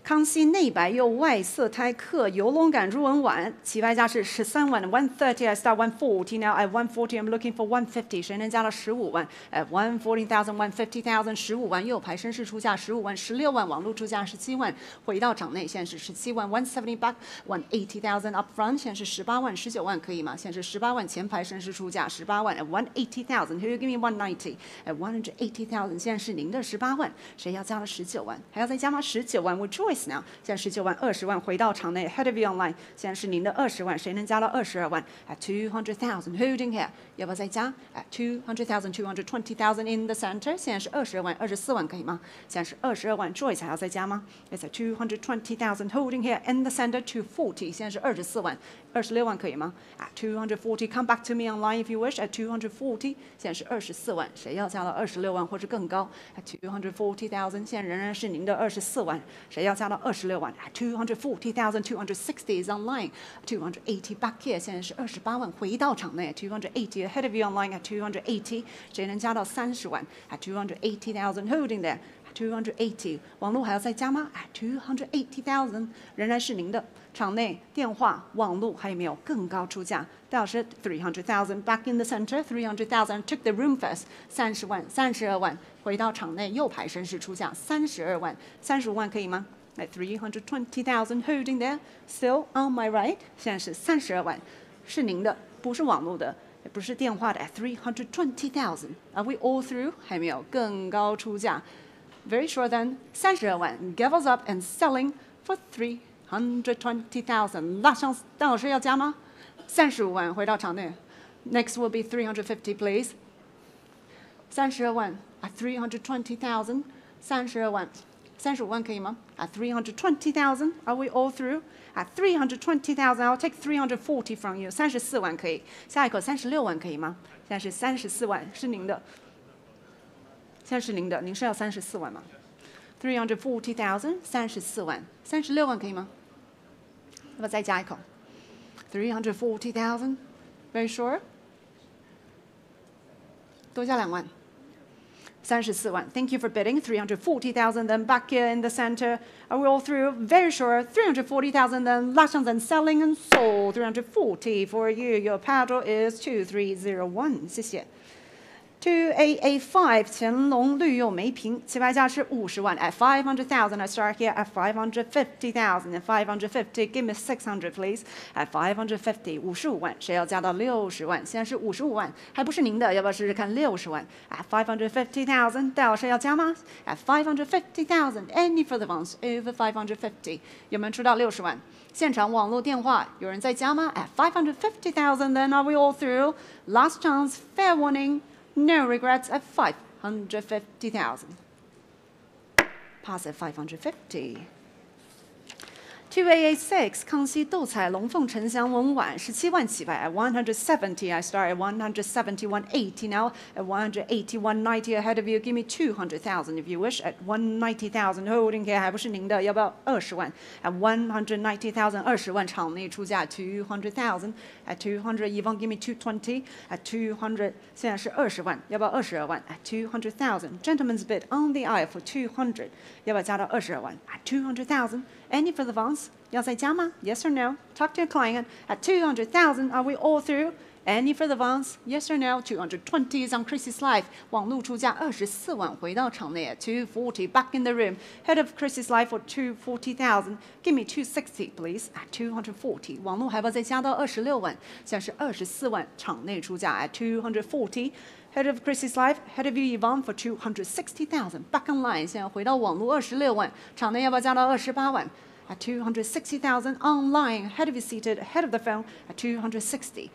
康熙内白釉外色胎刻游龙杆入纹碗，起拍价是13万 130. I start 140 now at 140. I'm looking for 150. 谁能加到15万 at 140,000, 150,000, 15万右排绅士出价15万，16万网络出价17万，回到场内现在是17万 170 back 180,000 up front. 现在是18万19万可以吗？现在是18万前排绅士出价18万 at 180,000. Who give me 190 at 180,000? 现在是您的18万，谁要加到19万？还要再加吗？19万。We're Joyce now， 现在19万、20万，回到场内 ahead of you online， 现在是您的20万，谁能加到22万 ？At 200,000 holding here， 要不要再加 ？At 200,000 220,000 in the center， 现在是22万、24万可以吗？现在是22万 ，Joyce 还要再加吗 ？It's at 220,000 holding here in the center 240， 现在是24万、26万可以吗 ？At 240 come back to me online if you wish at 240， 现在是24万，谁要加到26万或是更高 ？At 240,000， 现在仍然是您的24万，谁要加到26万 ？At 240,000 260 is online， 280 back here， 现在是28万，回到场内 280 ahead of you online at 280， 谁能加到30万 ？At 280,000 holding there。280， 网络还要再加吗 ？At 280,000， 仍然是您的。场内电话、网络还有没有更高出价？戴老师 300,000 back in the center， 300,000 took the room first， 30万、32万，回到场内右排绅士出价32万、35万可以吗？At 320,000 holding there, still on my right， 现在是32万，是您的，不是网络的。也不是电话的 at 320,000。Are we all through？ 还没有更高出价。Very sure then， 32万 ，Gavels up and selling for 320,000。拉上戴老师要加吗？35万回到场内。Next will be 350 please。32万 at 320,000， 32万。35万可以吗 ？At 320,000, are we all through? At 320,000, I'll take 340 from you. 34万可以，下一口36万可以吗？现在是34万，是您的。现在是您的，您是要34万吗 ？340,000, 34万，36万可以吗？要不要再加一口 ？340,000, very sure？ 多加2万。34万 ，Thank you for bidding. 340,000, then back here in the center. Are we all through? Very sure. 340,000, then last chance and selling and sold. 340 for you. Your paddle is 2301. 谢谢。2AA5 乾隆绿釉梅瓶，起拍价是50万 at 500,000. I start here at 550,000 and 550. Give me 600 please. At 550 55万，谁要加到60万？现在是55万，还不是您的，要不要试试看60万 ？At 550,000， 戴老师要加吗 ？At 550,000, any further ones over 550？ 有没有出到60万？现场网络电话有人在加吗 ？At 550,000, then are we all through? Last chance, fair warning. No regrets at 550,000. Pass at 550. 2AA6 康熙斗彩龙凤呈祥文碗17万起拍 at 170. I start at 170, 180 now. At 180, 190 ahead of you. Give me 200,000 if you wish. At 190,000 holding here 还不是您的，要不要20万 ？At 190,000 20万场内出价 200,000. At 200, Yvonne give me 220. At 200 现在是20万，要不要22万 ？At 200,000. Gentleman's bid on the aisle for 200. 要不要加到22万 ？At 200,000. Any further ones? 要再加吗 ？Yes or no? Talk to your client. At 200,000, are we all through? Any further ones? Yes or no? 220 is on Chrissy's life. 网路出价24万，回到场内 at 240. Back in the room. Head of Chrissy's life for 240,000. Give me 260, please. At 240. 网路还要再加到26万，现在是24万，场内出价 at 240. Head of Chrissy's life, head of you Yvonne for 260,000. Back online. 现在回到网路26万，场内要不要加到28万？ At 260,000 online. Head of you seated, head of the phone at 260.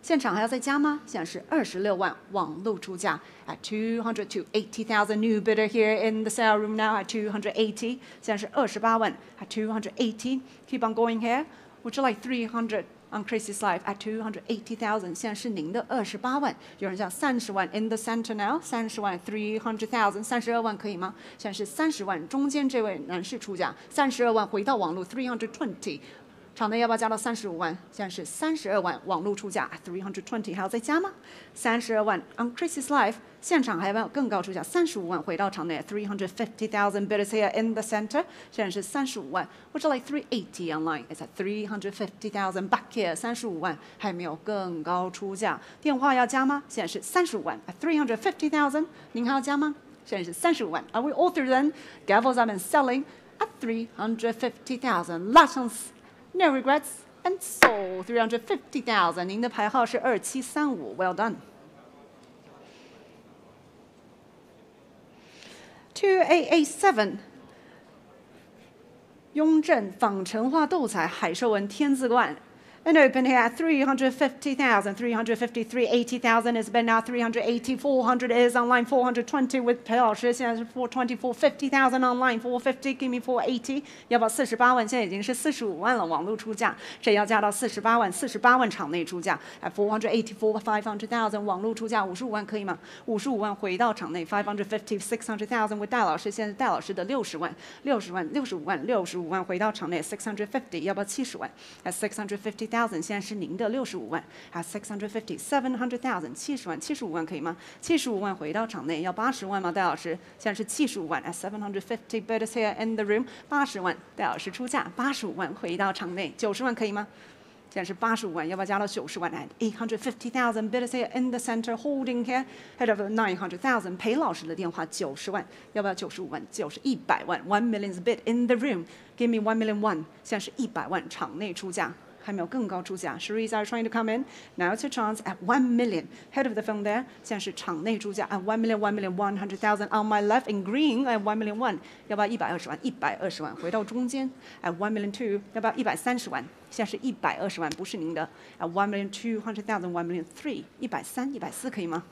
现场还要再加吗？现在是26万，网路出价 at 280,000. New bidder here in the sale room now at 280. 现在是28万 at 280. Keep on going here. Would you like 300? On Chrissy's life at 280,000， 现在是您的28万，有人讲30万 in the center now， 30万 300,000， 32万可以吗？现在是30万，中间这位男士出价32万，回到网路320。场内要不要加到35万？现在是32万，网路出价 320， 还要再加吗？32万 on Chrissy's life， 现场还要不要更高出价？35万，回到场内 350,000 bidders here in the center， 现在是35万。Would you like 380 online? It's at 350,000 back here， 35万，还有没有更高出价？电话要加吗？现在是35万 at 350,000， 您还要加吗？现在是35万。Are we all through then? Gavels up and selling at 350,000. Last chance.No regrets and sold 350,000. 您的牌号是2735 Well done. 2AA7 雍正仿成化斗彩海寿纹天字冠。And open here at 350,000, 353, 80,000 is bid now 380, 400 is online, 420 with 裴老师现在是420, 450,000 online, 450 give me 480，要不要48万？现在已经是45万了，网络出价，这要加到48万，48万场内出价 at 484, 500,000 网络出价55万可以吗？55万回到场内 550, 600,000 with 戴老师，现在戴老师的60万，60万，65万，65万回到场内 650，要不要70万 ？at 650,000现在是您的65万 ，at 650, 700,000 70万，75万可以吗？75万回到场内要80万吗？戴老师，现在是75万 ，at 750 bid is here in the room， 80万，戴老师出价85万回到场内，90万可以吗？现在是85万，要不要加到90万 ？at 850,000 bid is here in the center holding here head of 900,000， 裴老师的电话90万，要不要95万？100万 ，1 million's bid in the room，give me 1 million one， 现在是100万场内出价。还没有更高出价 ，Cherise are trying to come in. Now it's your chance at 1 million. Head of the phone there. 现在是场内出价 at 1 million, 1 million, 100,000 on my left in green at 1 million one. 要不要120万？120万回到中间 at 1 million two. 要不要130万？现在是120万，不是您的 at 1 million 200,000, 1 million three. 130、140可以吗？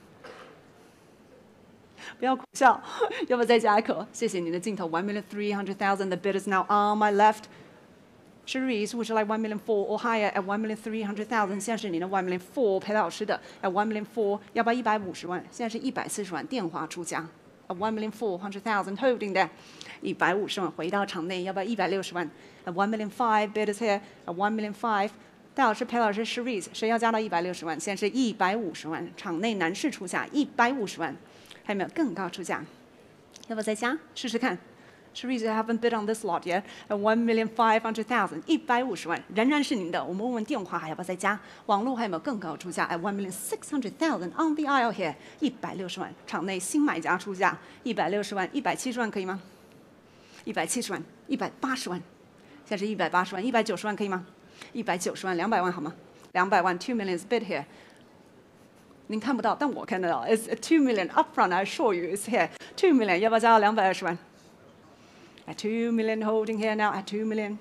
不要苦笑，要不要再加一口？谢谢您的镜头 1 million 300,000. The bid is now on my left.Cherise, would you like 1 million four or higher at 1 million 300,000？ 现在是您的1 million four， 裴老师的 at 1 million four， 要不要150万？现在是140万，电话出价 at 1 million 400,000 holding there， 150万回到场内，要不要160万 ？at 1 million five bid is here at 1 million five。戴老师、裴老师、Cherise， 谁要加到160万？现在是150万，场内男士出价150万，还有没有更高出价？要不要再加？试试看。Cherise, I haven't bid on this lot yet. At 1,500,000, 150万，仍然是您的。我们问问电话还要不要再加？网络还有没有更高出价 ？At 1,600,000 on the aisle here, 160万，场内新买家出价160万，170万可以吗？170万，180万，现在是180万，190万可以吗？190万，200万好吗？200万 ，2 million is bid here。您看不到，但我看得到。It's 2 million upfront. I assure you, it's here. 2 million， 要不要加到220万？At 2 million holding here now at 2 million，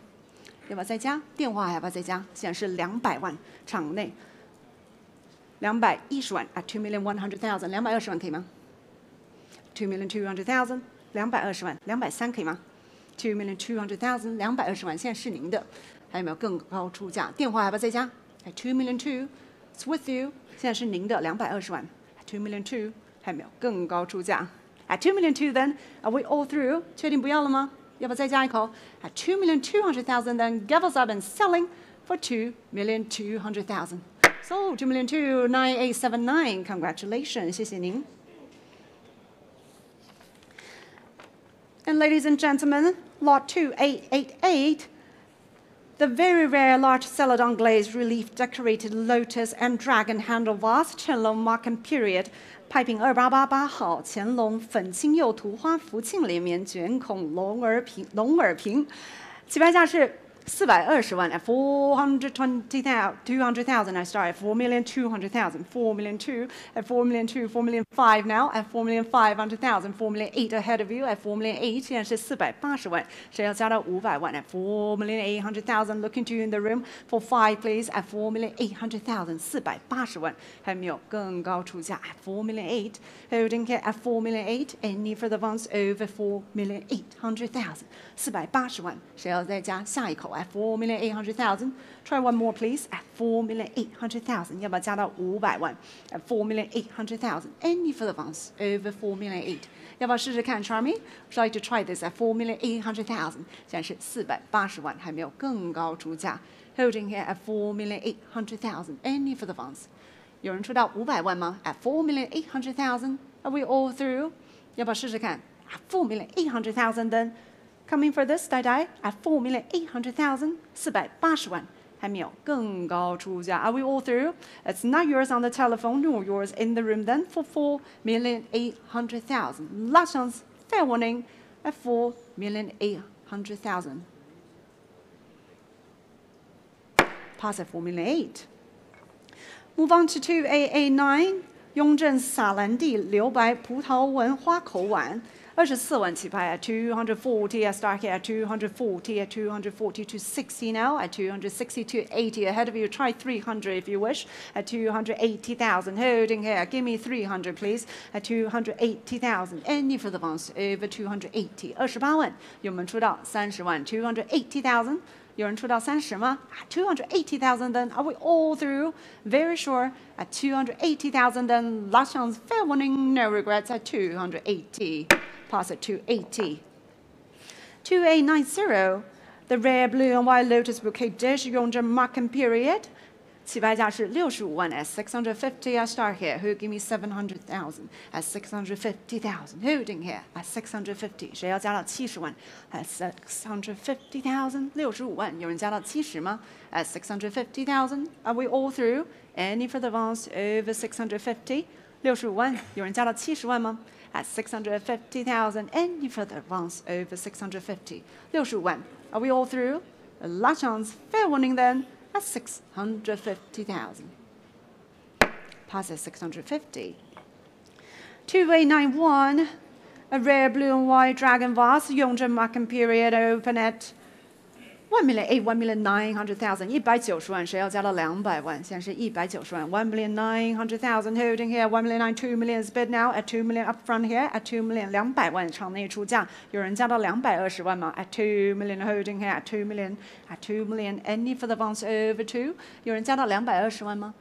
要不要再加？电话还要不要再加？现在是200万，场内210万 at 2 million 100,000， 220万可以吗？2 million 200,000， 220万，230可以吗？2 million 200,000， 220万，现在是您的，还有没有更高出价？电话还要不要再加 ？At 2 million 2，it's with you， 现在是您的220万 ，at 2 million 2， 还有没有更高出价？At 2 million 2 then, are we all through? 确定不要了吗？要不要再加一口 ？At 2 million 200,000 then, give us up and selling for 2 million 200,000. So 2 million 2, 9879. Congratulations, 谢谢您。And ladies and gentlemen, lot 2888. The very rare large celadon glazed relief decorated lotus and dragon handle vase, 乾隆 Markham period. 派品2888号，乾隆粉青釉图花福庆连绵卷孔龙耳瓶，起拍价是420万 at 420,000 I start at 4,200,000 4 million 2 at 4 million 2 4 million 5 now at 4,500,000 4 million 8 ahead of you at 4 million 8现在是480万，谁要加到500万 at 4 million 800,000 looking to you in the room for 5 please at 4 million 800,000 480万，还有没有更高出价 at 4 million 8 holding here at 4 million 8 any further ones over 4 million 800,000 480万，谁要再加下一口？At 4,800,000. Try one more, please. At 4,800,000. 要不要加到500万 ？At 4,800,000. Any further ones over 4 million 8? 要不要试试看 ，Charmy? Would you like to try this at 4,800,000? 现在是480万，还没有更高出价。Holding here at 4,800,000. Any further ones? 有人出到500万吗 ？At 4,800,000. Are we all through? 要不要试试看 ？At 4,800,000 then. Coming for this, die at 4,800,000 480万，还没有更高出价。Are we all through? It's not yours on the telephone, nor yours in the room. Then for 4,800,000. Last chance, fair warning, at 4,800,000. Pass at 4,800,000. Move on to 2889. 雍正洒蓝地留白葡萄纹花口碗。24万起拍 at 240 I start here at 240 at 240 to 60 now at 260 to 80 ahead of you. Try 300 if you wish at 280,000. Holding here. Give me 300 please at 280,000. Any further ones over 280. 28万，有没有出到30万 ？280,000. 有人出到30吗 ？280,000 then are we all through? Very sure at 280,000 then last chance, fair warning, no regrets at 280. Pass at 280. 2890, the rare blue and white lotus bouquet dish 用着 marking period. 起拍价是65万 at 650. I start here. Who give me 700,000 at 650,000? Holding here at 650. 谁要加到70万 at 650,000? 65万，有人加到70吗 ？At 650,000. Are we all through? Any further ones over 650? 65万，有人加到70万吗？At 650,000. Any further ones over 650? 65万。Are we all through? Last chance. Fair warning then. At 650,000. Pass at 650. 2891, a rare blue and white dragon vase, 用着 marking period open at 1,800,000, 1,900,000, 190万，谁要加到200万？现在是190万 1,900,000 holding here 1,900,000, 2 million is bid now at 2 million up front here at 2 million 200万场内出价，有人加到220万吗 ？At 2 million holding here at 2 million at 2 million any for the ones over 2， 有人加到220万吗？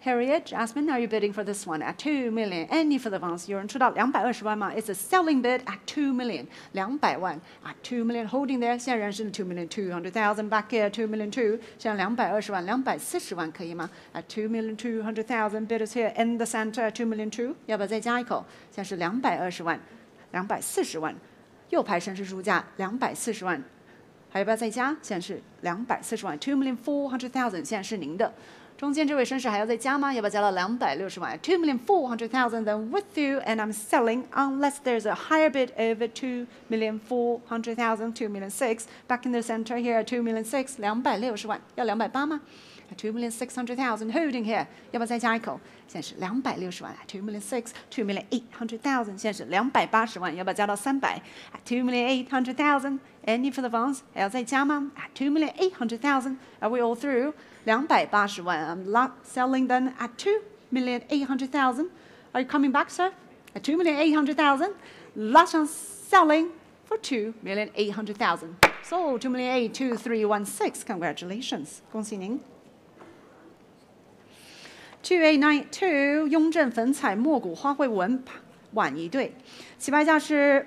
Harriet, Jasmine, are you bidding for this one at 2 million? Any for the ones? 有人出到220万吗 ？It's a selling bid at 2 million. 200万 at 2 million holding there. 现在人是2,200,000 back here 2 million 2. 现在220万240万可以吗 ？At 2,200,000 bidders here in the center at 2 million 2. 要不要再加一口？现在是220万240万。右排绅士出价240万，还要不要再加？现在是240万 2,400,000 现在是您的。中间这位绅士还要再加吗？要不要加到260万 ？2,400,000 then with you, and I'm selling unless there's a higher bid over 2,400,000, 2,600,000. Back in the center here at 2,600,000, 260万，要280吗 ？2,600,000 holding here， 要不要再加一口？现在是260万 2,600,000, 2,800,000 现在是280万，要不要加到300 2,800,000. Any for the ones 还要再加吗 2,800,000. Are we all through? 280万 I'm selling them at 2,800,000. Are you coming back, sir? At 2,800,000. Last chance selling for 2,800,000. So 2,800,2316. Congratulations. 恭喜您。2892雍正粉彩墨骨花卉纹碗一对，起拍价是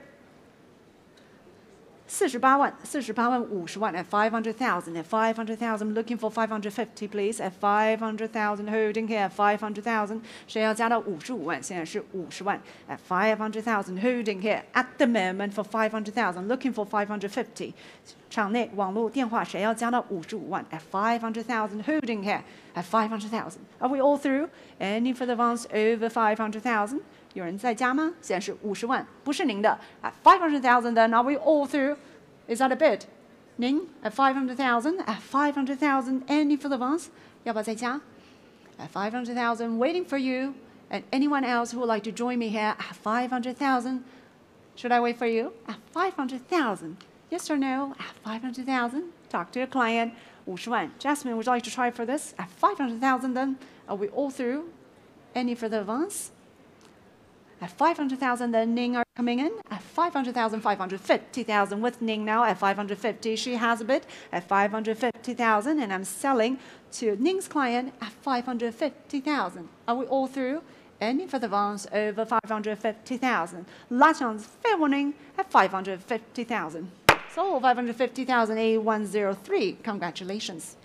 48万50万 at 500,000 at 500,000 looking for 550 please at 500,000 holding here at 500,000 谁要加到55万？现在是50万 at 500,000 holding here at the moment for 500,000 looking for 550. 场内网络电话谁要加到55万 at 500,000 holding here at 500,000. Are we all through? Any further ones over 500,000? 有人在加吗？现在是50万，不是您的 at 500,000 then are we all through? Is that a bid? 您 at 500,000 at 500,000 any further ones? 要不要再加 at 500,000 waiting for you and anyone else who would like to join me here at 500,000? Should I wait for you at 500,000? Yes or no at 500,000? Talk to your client. 50万 Jasmine, would you like to try for this at 500,000 then? Are we all through? Any further ones? At 500,000 then Ning are coming in at 500,000, 550,000 with Ning now at 550. She has a bid at 550,000 and I'm selling to Ning's client at 550,000. Are we all through? Any further ones over 550,000? Last chance, fair warning at 550,000. So 550,000 A103. Congratulations.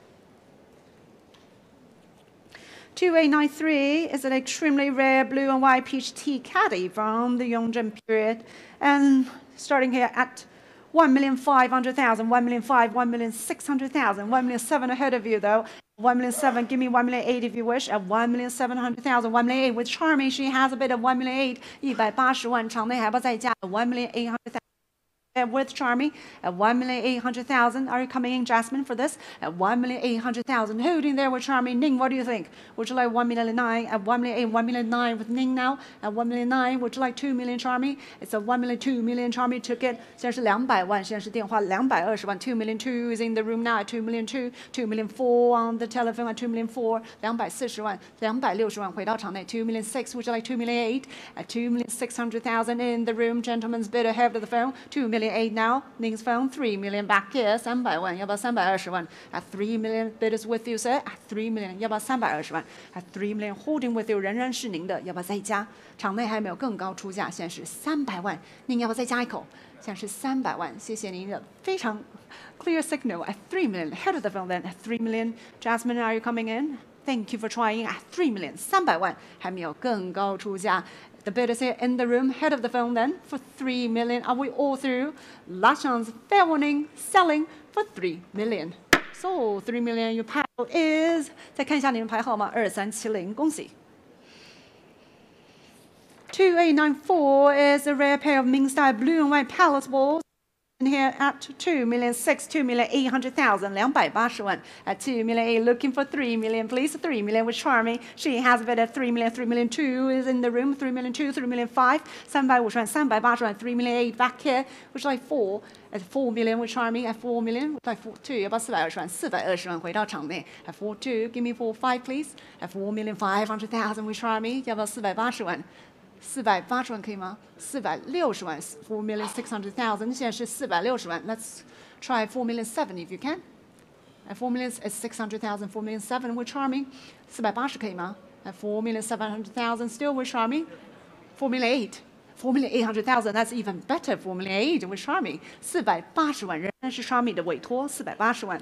2893 is an extremely rare blue and white peach tea caddy from the Yongzheng period. And starting here at 1,500,000, 1,500,000, 1,600,000, 1,700,000 ahead of you though. 1,700,000, give me 1,800,000 if you wish, at 1,700,000, 1,800,000 with Charmy, she has a bid of 1,800,000, 180万，场内还要再加 1,800,000. with Charmy at 1,800,000. Are you coming in, Jasmine, for this? At 1,800,000. Holding there with Charmy. Ning, what do you think? Would you like 1,900,000 at 1,800,000? 1,900,000 with Ning now at 1,900,000. Would you like 2 million, Charmy? It's a 2 million Charmy ticket. 现在是200万，现在是电话220万。2 million 2 is in the room now at 2 million 2. 2 million 4 on the telephone at 2 million 4. 240万，260万回到场内。2 million 6. Would you like 2 million 8 at 2,600,000 in the room? Gentlemen's bid ahead of the phone. 2 million 8 now. Ning's phone. 3 million back here. 300万，要不要320万 ？At 3 million bid is with you, sir. At 3 million， 要不要320万 ？At 3 million holding with you， 仍然是您的，要不要再加？场内还有没有更高出价？现在是300万，您要不要再加一口？现在是300万，谢谢您的非常 clear signal. At 3 million, head of the phone then. At 3 million, Jasmine, are you coming in? Thank you for trying. At 3 million, 300万，还没有更高出价。The bid is here in the room, head of the phone then, for 3 million. Are we all through? Last chance, fair warning, selling for 3 million. So 3 million, your pile is. 再看一下你们牌号码2370，恭喜。2894 is a rare pair of Ming style blue and white pallet balls. And here at 2 million 6, 2,800,000, 280万 at 2 million 8, looking for 3 million, please. 3 million with Charmy. She has bid at 3 million. 3 million 2 is in the room. 3 million 2, 3 million 5, 350万380万 3 million 8 back here. Which like 4 at 4 million with Charmy at 4 million. Like 4 2, 要不要420万420万回到场内 at 4 2, give me 4 5 please. At 4 million 500,000 with Charmy. 要不要480万480万可以吗？460万 4 million 600,000， 现在是460万。Let's try 4 million 7 if you can. At 4 million is 600,000. 4 million 7 with Charmy. 480可以吗？At 4 million 700,000 still with Charmy. 4 million 8. 4 million 800,000. That's even better. 4 million 8 with Charmy. 480万仍然是 Charmy 的委托，480万。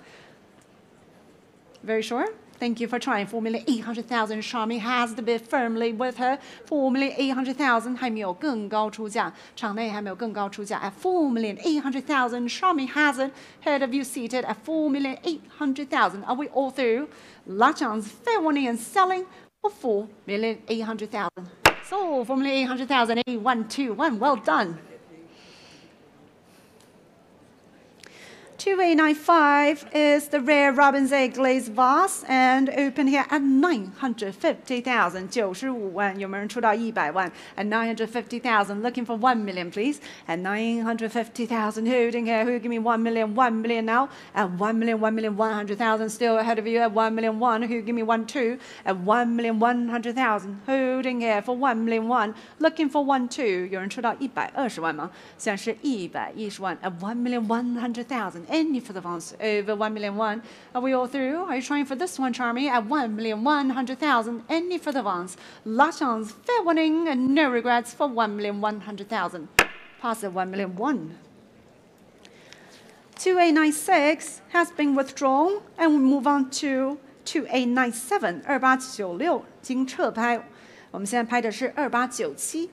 Very sure? Thank you for trying. 4 million 800,000. Charmy has the bid firmly with her. 4 million 800,000. 还没有更高出价，场内还没有更高出价。At 4 million 800,000. Charmy has it. Head of you seated at 4 million 800,000. Are we all through? Last chance, fair warning and selling for 4 million 800,000. So 4 million 800,000. 8121. Well done. 2895 is the rare Robin's Egg glazed vase and open here at 950,000. 95万，有没有人出到100万 at 950,000? Looking for 1 million, please. At 950,000, holding here. Who give me 1 million? 1 million now. At 1 million, 1 million 100,000. Still ahead of you at 1 million 1. Who give me 1 2? At 1 million 100,000. Holding here for 1 million 1. Looking for 1 2. 有人出到120万吗？现在是110万 at 1 million 100,000. Any for the ones over 1 million 1. Are we all through? Are you trying for this one, Charmy? At 1 million 100,000. Any for the ones. Last chance, fair warning, and no regrets for 1 million 100,000. Pass at 1 million 1. 2896 has been withdrawn, and we move on to 2897 2896经撤拍。我们现在拍的是2897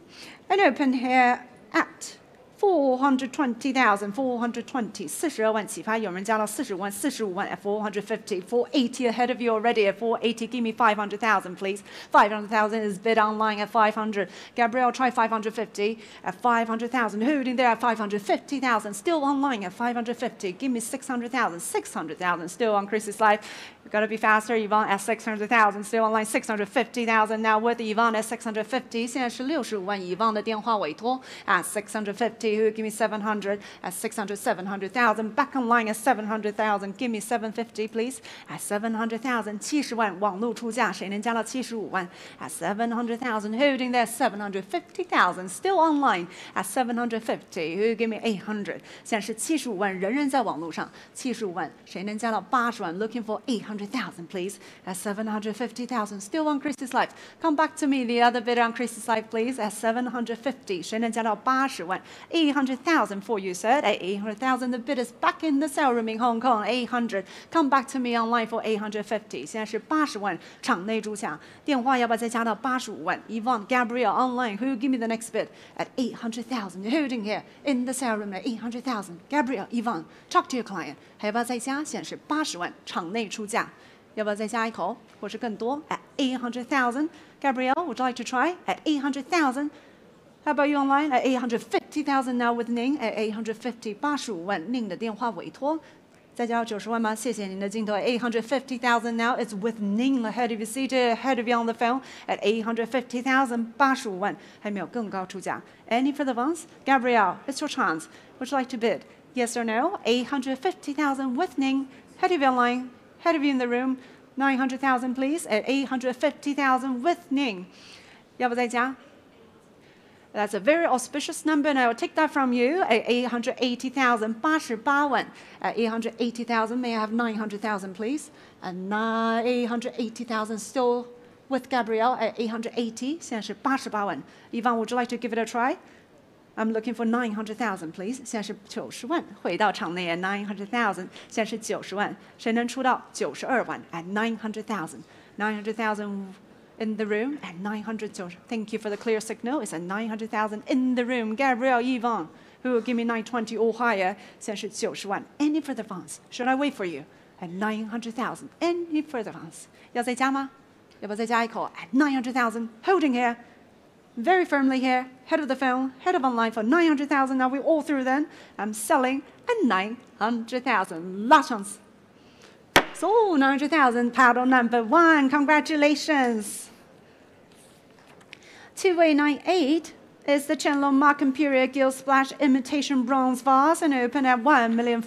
and open here at 420,000, 420, 42万起拍，有人加到45万，45万 at 450, 480 ahead of you already at 480. Give me 500,000, please. 500,000 is bid online at 500. Gabrielle, try 550 at 500,000. Holding there at 550,000. Still online at 550. Give me 600,000, 600,000. Still on Chris's live. You've got to be faster. Yvonne at 600,000. Still online 650,000. Now with Yvonne at 650. 现在是65万，Yvonne的电话委托 at 650. Who give me 700 at 600, 700,000. Back online at 700,000. Give me 750, please. At 700,000, 70万网络出价，谁能加到75万 at 700,000? Holding there 750,000. Still online at 750. Who give me 800? 现在是75万，人人在网络上，75万，谁能加到80万 ？Looking for 800,000, please. At 750,000. Still on Chris's life. Come back to me. The other bid on Chris's life, please. At 750. 谁能加到80万？ 800,000 for you, sir. At 800,000, the bid is back in the sale room in Hong Kong. 800. Come back to me online for 850. 现在是80万，场内出价，电话要不要再加到85万 ？Yvonne, Gabrielle, online. Who give me the next bid? At 800,000. You're holding here in the sale room at 800,000. Gabrielle, Yvonne, talk to your client. 还要不要再加？现在是80万，场内出价，要不要再加一口，或是更多 ？At 800,000. Gabrielle, would you like to try? At 800,000. How about you online? At 850,000 now with Ning at 850 85万，Ning 的电话委托。再加90万吗？谢谢您的镜头。850,000 now. It's with Ning ahead of you, seated ahead of you on the phone at 850,000 85万，还没有更高出价。Any further ones? Gabrielle, it's your chance. Would you like to bid? Yes or no? 850,000 with Ning. Head of you online, head of you in the room. 900,000 please at 850,000 with Ning. 要不再加？ That's a very auspicious number, and I will take that from you at 880,000 88万。At 880,000, may I have 900,000 please? And 880,000 still with Gabrielle at 880. 现在是88万。Yvonne, would you like to give it a try? I'm looking for 900,000 please. 现在是90万。回到场内 at 900,000. 现在是90万。谁能出到92万 at 900,000? 900,000. In the room at 900. Thank you for the clear signal. It's at 900,000 in the room. Gabrielle Yvonne, who will give me 920 or higher. 现在是90万。Any further funds? Should I wait for you? At 900,000. Any further funds? 要再加吗？要不要再加一口 ？At 900,000. Holding here. Very firmly here. Head of the phone. Head of online for 900,000. Now we're all through then. I'm selling at 900,000. Last chance. So 900,000, paddle number 1. Congratulations. 2898 is the Chenlong Mark Imperial Gilt Splash Imitation Bronze Vase and open at 1,500,000,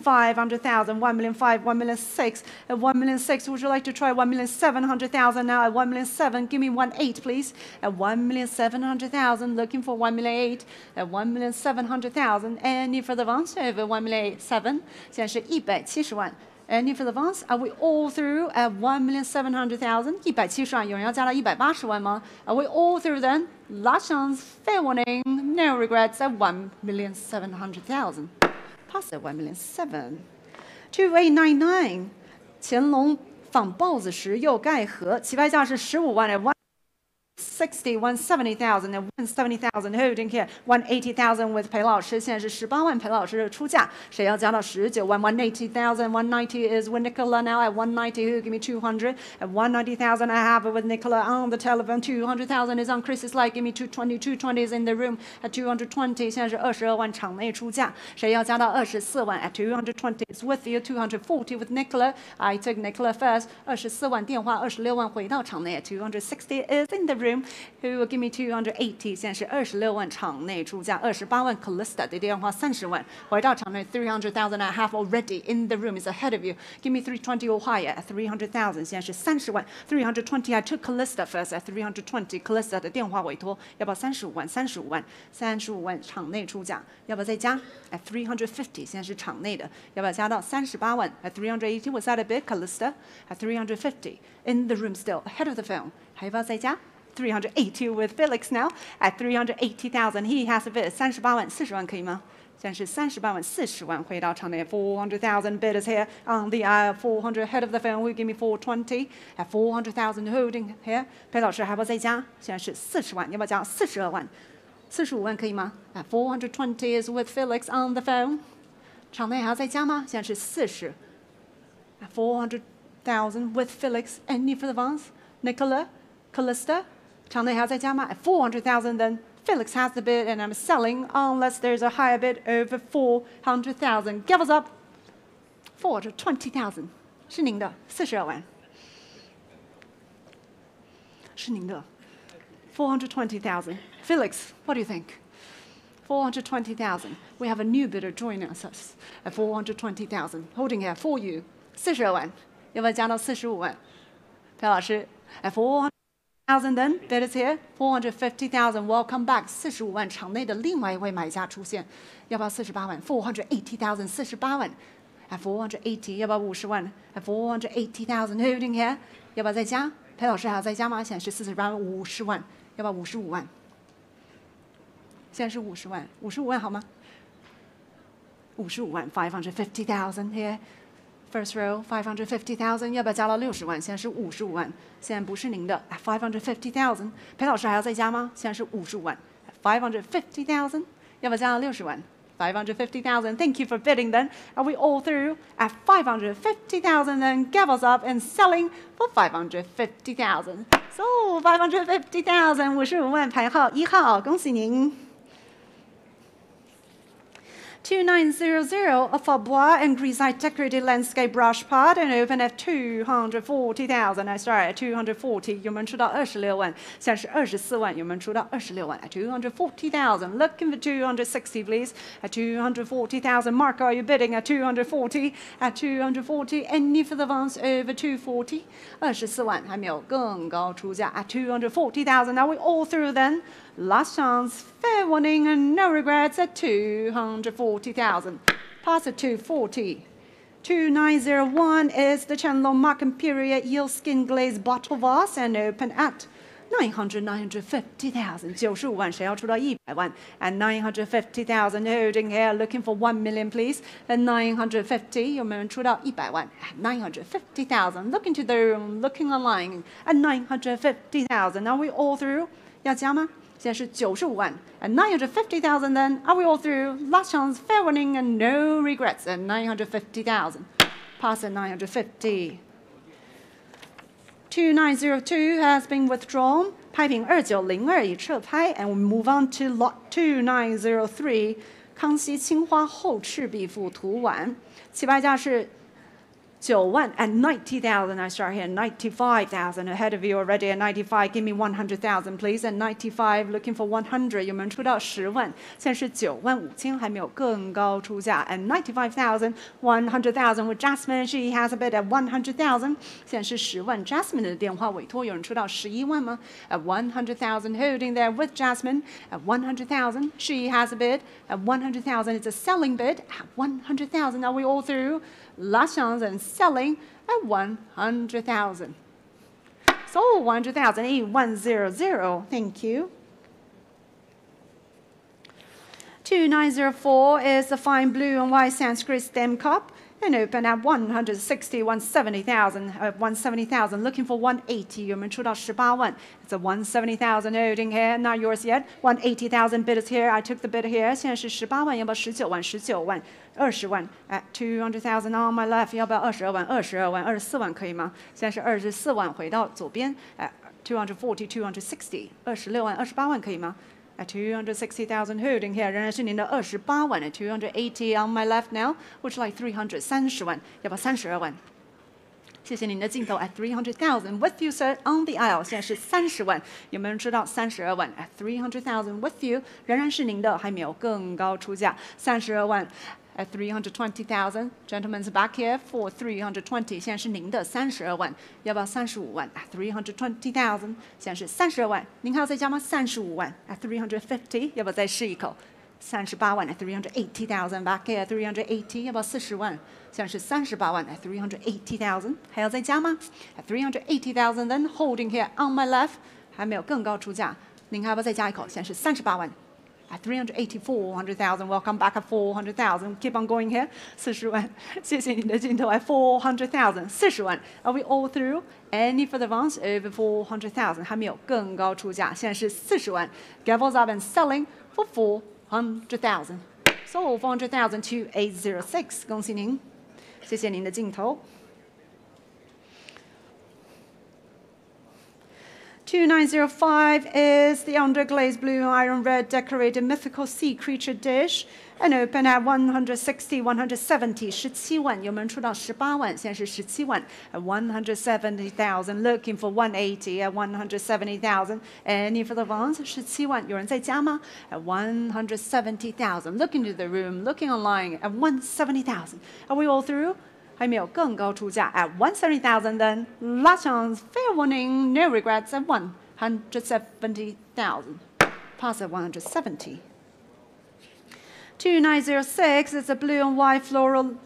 1,500,000, 1,600,000. At 1,600,000, would you like to try 1,700,000 now? At 1,700,000, give me 1,800,000 please. At 1,700,000, looking for 1,800,000. At 1,700,000, any further ones over 1,700,000? 现在是170万。Any further ones? Are we all through at 1,700,000? 170万，有人要加到180万吗？ Are we all through then? Last chance, fair warning, no regrets at 1,700,000. Pass at 1,700,000. 2899. 乾隆仿豹子石釉盖盒，起拍价是15万 at 170,000 and 170,000 holding here 180,000 with 裴老师，现在是18万，裴老师的出价，谁要加到19万 180,000 190 is with Nicola now at 190 who give me 200 at 190,000 I have it with Nicola on the telephone 200,000 is on Chris's light give me 220 220 is in the room at 220 现在是22万场内出价，谁要加到24万 at 220 is with you 240 with Nicola I took Nicola first 24万电话26万回到场内 at 260 is in the room who will give me 280现在是26万场内出价28万 Callista 的电话30万回到场内 300,000 I have already in the room is ahead of you give me 320 or higher at 300,000 现在是30万 320 I took Callista first at 320 Callista 的电话委托要不要35万35万35万场内出价要不要再加 at 350现在是场内的要不要加到38万 at 380 was that a bit Callista at 350 in the room still ahead of the phone 还要不要再加380 with Felix now at 380,000. He has a bid 38万40万可以吗？现在是38万40万回到场内 400,000 bidders here on the aisle 400 head of the phone will give me 420 at 400,000 holding here. 裴老师还要不要再加？现在是40万，要不要加42万？45万可以吗？ At 420 is with Felix on the phone. 场内还要再加吗？现在是40 at 400,000 with Felix. Any further ones? Nicola, Callista. 场内还要再加吗 ？At 400,000 then Felix has the bid and I'm selling unless there's a higher bid over 400,000. Give us up 420,000. 是您的42万。是您的 420,000. Felix, what do you think? 420,000. We have a new bidder joining us at 420,000. Holding here for you. 42万。要不要加到45万？裴老师 at 400,000 then bidders here 450,000 welcome back 45万场内的另外一位买家出现要不要48万 480,000 48万 at 480要不要50万 at 480,000 holding here 要不要再加裴老师还要再加吗现在是48万50万要不要55万现在是50万55万好吗55万550,000 here First row, 550,000. 要不要加到60万？现在是55万，现在不是您的 550,000. 裴老师还要再加吗？现在是55万 550,000. 要不要加到60万？550,000. Thank you for bidding. Then are we all through at 550,000? Then give us up and selling for 550,000. So 550,000 55万排号1号，恭喜您。2900, a Fabois and Grisite decorated landscape brush pot and open at 240,000. I start at 240. 有没有出到26万？现在是24万，有没有出到26万 ？At 240,000. Looking for 260, please. At 240,000. Mark, are you bidding at 240? At 240. Any for the ones over 240? 24万还没有更高出价 at 240,000. Now we all through then. Last chance, fair warning and no regrets at 240,000. Pass at 240. 2901 is the Chenlong Markham Period Yield Skin Glaze Bottle Vase and open at 950,000. 95万谁要出到100万 at 950,000. Holding here, looking for 1 million, please. At 950, 有没有人出到100万 at 950,000. Look into the room, looking online at 950,000. Are we all through? 要加吗？现在是95万 at 950,000 then. Are we all through? Last chance, fair warning and no regrets at 950,000. Pass at 950. 2902 has been withdrawn. 拍品2902已撤拍 and we move on to lot 2903. 康熙青花后赤壁赋图碗，起拍价是9万 at 90,000. I start here at 95,000. Ahead of you already at 95. Give me 100,000, please. At 95, looking for 100. 有没有出到10万？现在是9万5千，还没有更高出价。At 95,000, 100,000 with Jasmine. She has a bid at 100,000. 现在是10万。Jasmine 的电话委托有人出到11万吗？ At 100,000, holding there with Jasmine. At 100,000, she has a bid. At 100,000, it's a selling bid. At 100,000, are we all through? Last chance and selling at 100,000. So 100,000, 8100. Thank you. 2904 is the fine blue and white Sanskrit stem cup and open at 160, 170,000. 170,000, looking for 180. 有没有出到18万 It's a 170,000 holding here, not yours yet. 180,000 bid is here. I took the bid here. 现在是18万，要不要19万？19万，20万 at 200,000 on my left. 要不要22万？22万，24万可以吗？现在是24万，回到左边 at 240, 260. 26万，28万可以吗？At 260,000 holding here, 仍然是您的28万 at 280 on my left now. Would you like 330万？要不要32万？谢谢您的镜头 at 300,000 with you, sir, on the aisle. 现在是30万，有没有人知道32万 at 300,000 with you？ 仍然是您的，还没有更高出价，32万。At 320,000, gentlemen's back here for 320. 现在是您的32万，要不要35万 ？At 320,000， 现在是32万，您还要再加吗？35万 at 350， 要不要再试一口？38万 at 380,000 back here at 380， 要不要40万？现在是38万 at 380,000， 还要再加吗 ？At 380,000 then holding here on my left， 还没有更高出价，您还要不要再加一口？现在是38万。At 380, 400,000. Welcome back at 400,000. Keep on going here. 40万，谢谢你的镜头 at 400,000. 40万。Are we all through? Any further ones over 400,000? 还没有更高出价，现在是40万。Gavels up and selling for 400,000. So 400,000 to 806. 恭喜您，谢谢您的镜头。2905 is the underglazed blue and iron red decorated mythical sea creature dish and open at 160, 170, 17万，有没有人出到18万？现在是17万 at 170,000, looking for 180 at 170,000. Any for the ones? 17万，有人在加吗 ？At 170,000. Look into the room, looking online at 170,000. Are we all through? 还没有更高出价 at 170,000 then. Last chance, fair warning, no regrets at 170,000. Pass at 170. 2906 is a blue and white floral